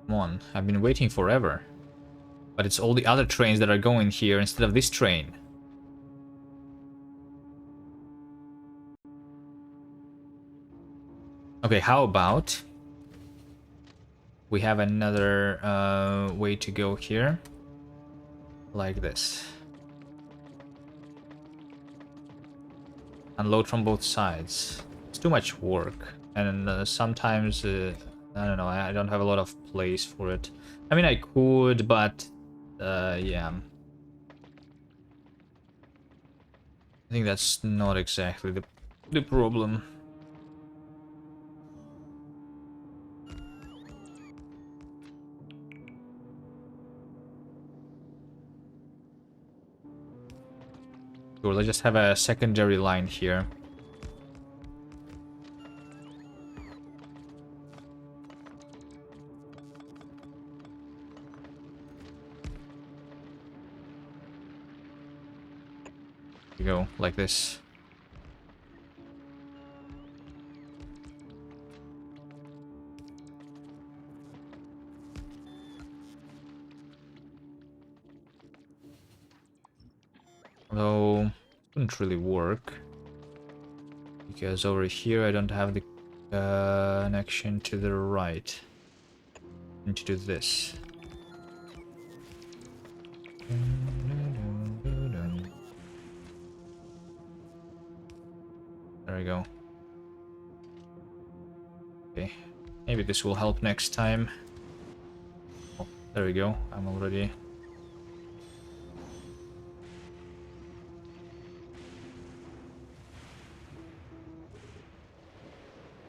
Come on, I've been waiting forever. But it's all the other trains that are going here instead of this train. Okay, how about we have another way to go here, like this. Unload from both sides. It's too much work, and sometimes I don't know, I don't have a lot of place for it. I mean, I could, but yeah, I think that's not exactly the problem. Sure, let's just have a secondary line here. You go like this. Although it wouldn't really work, because over here I don't have the connection to the right. I need to do this. There we go. Okay. Maybe this will help next time. Oh, there we go. I'm already...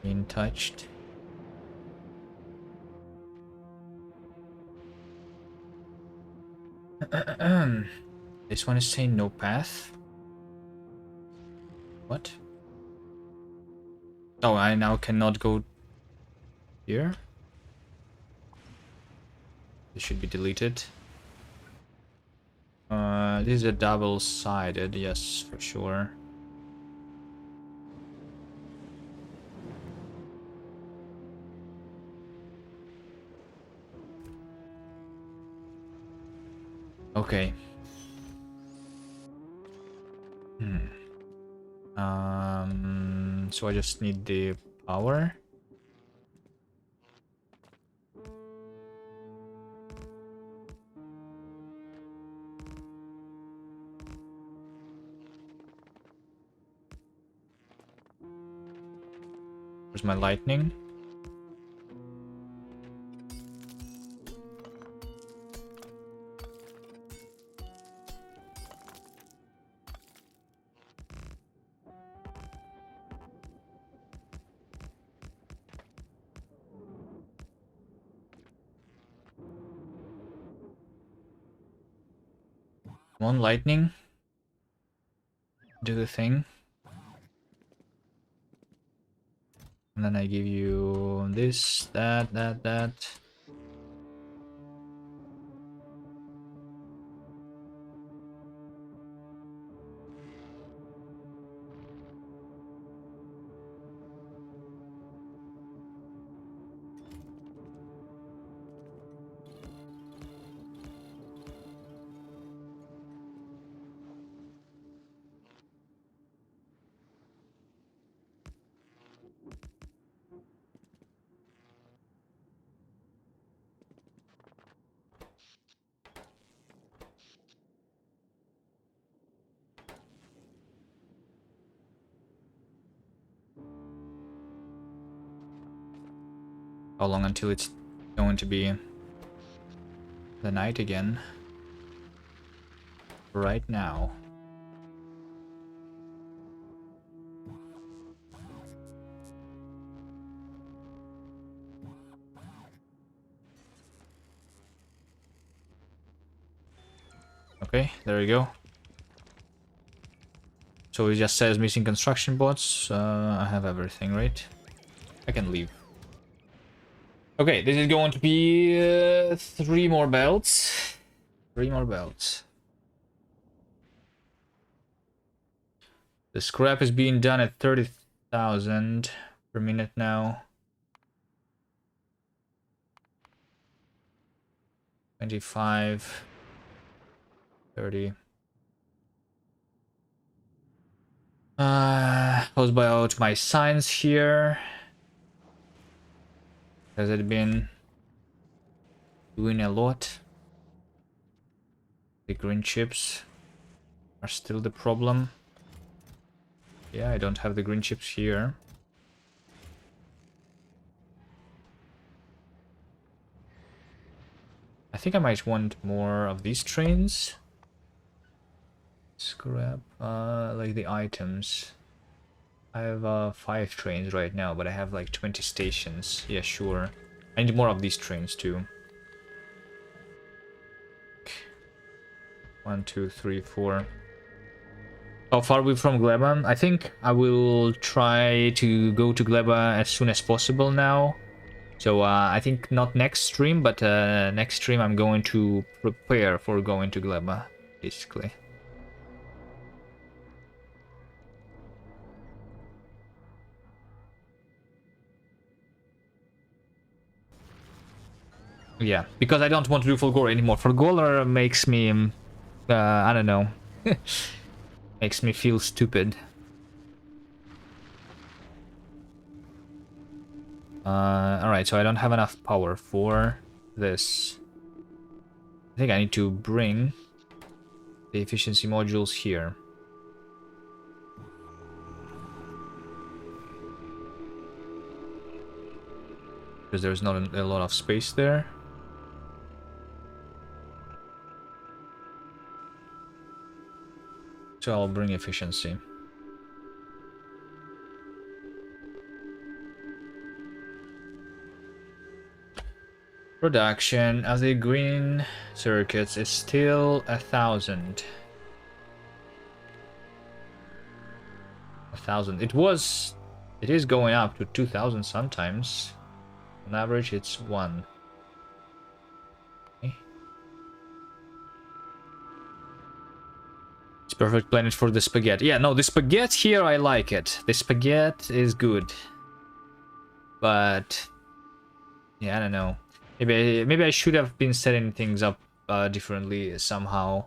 being touched. This one is saying no path. What? Oh, I now cannot go here? This should be deleted. This is a double-sided, yes, for sure. Okay. So I just need the power. Where's my lightning? Come on, lightning. Do the thing. And then I give you this, that. How long until it's going to be the night again? Right now. Okay, there we go. So it just says missing construction bots. I have everything, right? I can leave. Okay, this is going to be 3 more belts. 3 more belts. The scrap is being done at 30,000 per minute now. 25, 30. Close by out my signs here. Has it been doing a lot? The green chips are still the problem. Yeah, I don't have the green chips here. I think I might want more of these trains. Scrap, like the items. I have 5 trains right now, but I have like 20 stations. Yeah, sure. I need more of these trains too. 1, 2, 3, 4. How far are we from Gleba? I think I will try to go to Gleba as soon as possible now. So I think not next stream, but next stream I'm going to prepare for going to Gleba, basically. Yeah, because I don't want to do Fulgora anymore. Fulgora makes me, I don't know, makes me feel stupid. Alright, so I don't have enough power for this. I think I need to bring the efficiency modules here. because there's not a lot of space there. So I'll bring efficiency. Production of the green circuits is still 1,000. 1,000. It is going up to 2,000 sometimes. On average, it's 1. Okay. It's perfect planet for the spaghetti. Yeah, no, the spaghetti here, I like it. The spaghetti is good. But yeah, I don't know. Maybe I should have been setting things up differently somehow.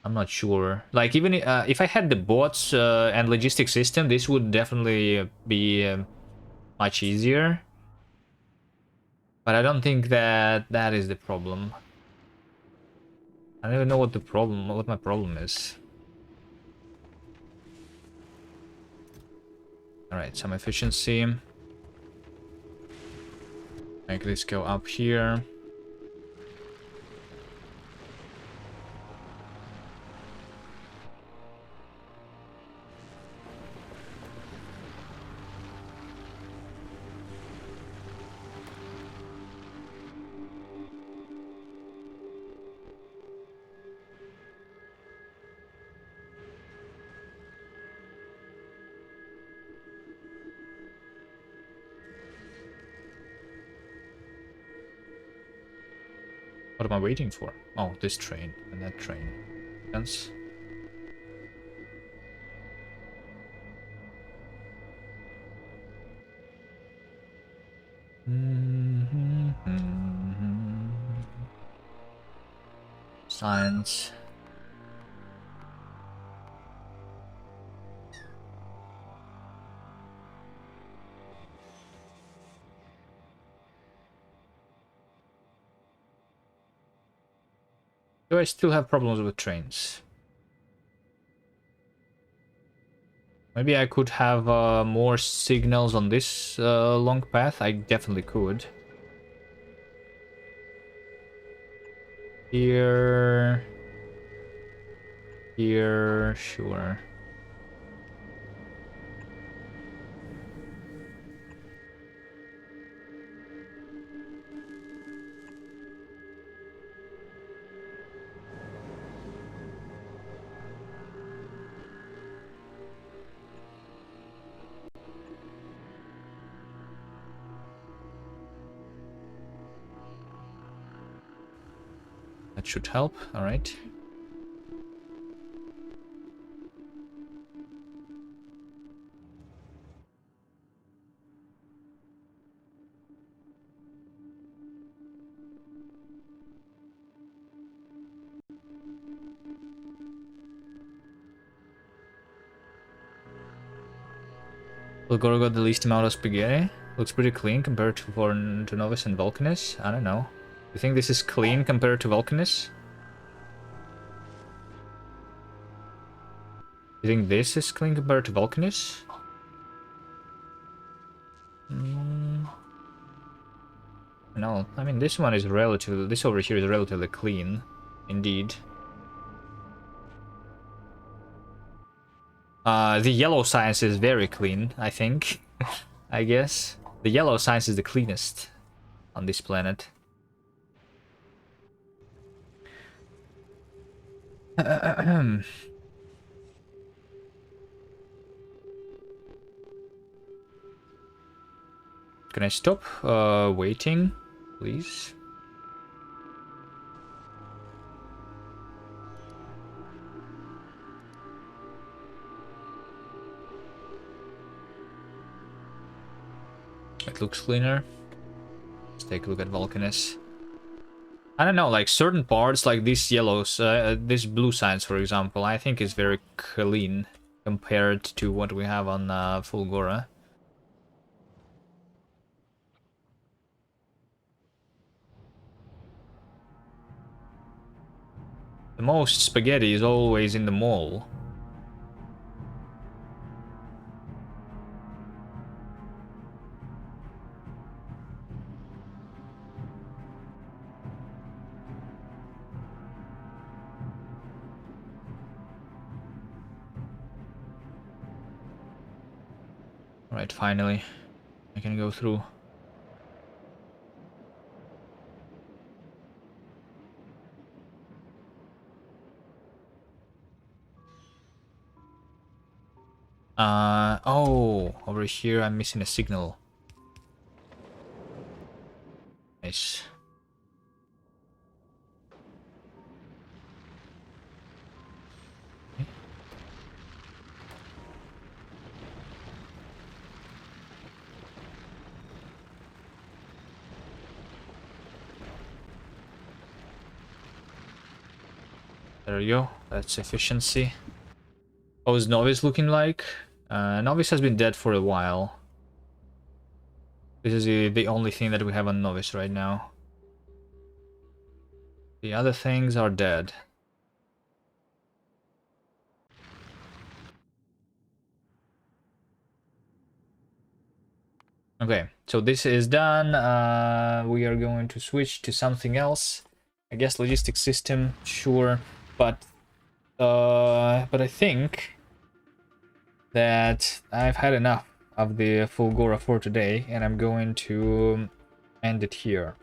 I'm not sure. Like, even if I had the bots and logistics system, this would definitely be much easier. But I don't think that that is the problem. I don't even know what my problem is. All right, some efficiency. Make this go up here. What am I waiting for? Oh, this train and that train. Sense. Science. Do I still have problems with trains? Maybe I could have more signals on this long path. I definitely could. Here. Here, sure. That should help. All right. Fulgora got the least amount of spaghetti. Looks pretty clean compared to Novus and Vulcanus. I don't know. You think this is clean compared to Vulcanus? You think this is clean compared to Vulcanus? No, I mean this one is relatively. This over here is relatively clean, indeed. The yellow science is very clean, I think. I guess. The yellow science is the cleanest on this planet. Can I stop waiting, please? It looks cleaner. Let's take a look at Vulcanus. I don't know, like certain parts, like these yellows, this blue science, for example, I think is very clean compared to what we have on Fulgora. The most spaghetti is always in the mall. Alright, finally. I can go through. Oh, over here I'm missing a signal. Nice. There we go. That's efficiency. How's Novice looking like? Novice has been dead for a while. This is the only thing that we have on Novice right now. The other things are dead. Okay, so this is done. We are going to switch to something else. I guess logistics system, sure, but I think that I've had enough of the Fulgora for today, and I'm going to end it here.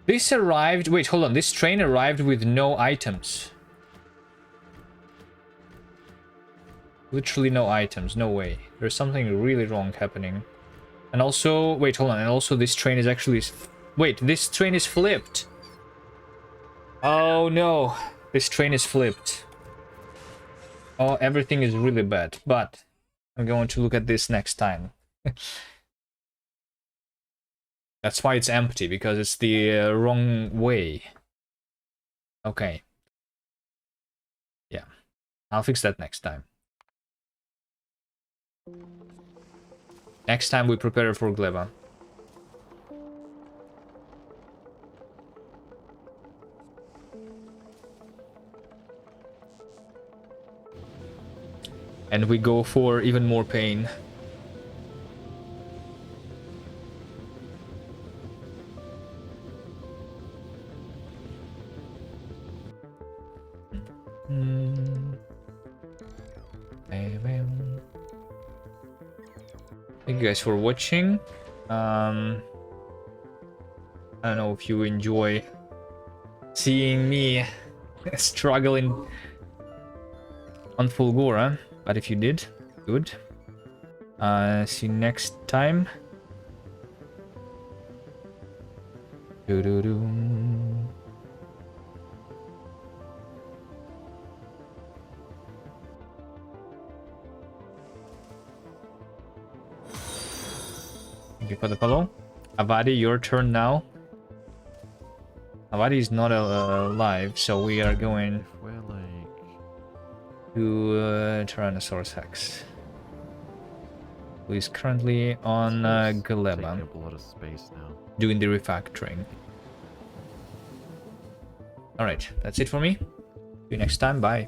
This arrived... Wait, hold on. This train arrived with no items. Literally no items. No way. There's something really wrong happening. And also... Wait, hold on. And also this train is actually... Wait, this train is flipped. Oh, no. This train is flipped. Oh, everything is really bad. But I'm going to look at this next time. That's why it's empty, because it's the wrong way. Okay. Yeah. I'll fix that next time. Next time we prepare for Gleba. And we go for even more pain. Thank you guys for watching. I don't know if you enjoy seeing me struggling on Fulgora, but if you did, good. See you next time. Thank you for the follow. Avadi, your turn now. Avadi is not alive, so we are going to Tyrannosaurus Rex, who is currently on Galema, doing the refactoring. Alright, that's it for me. See you next time. Bye.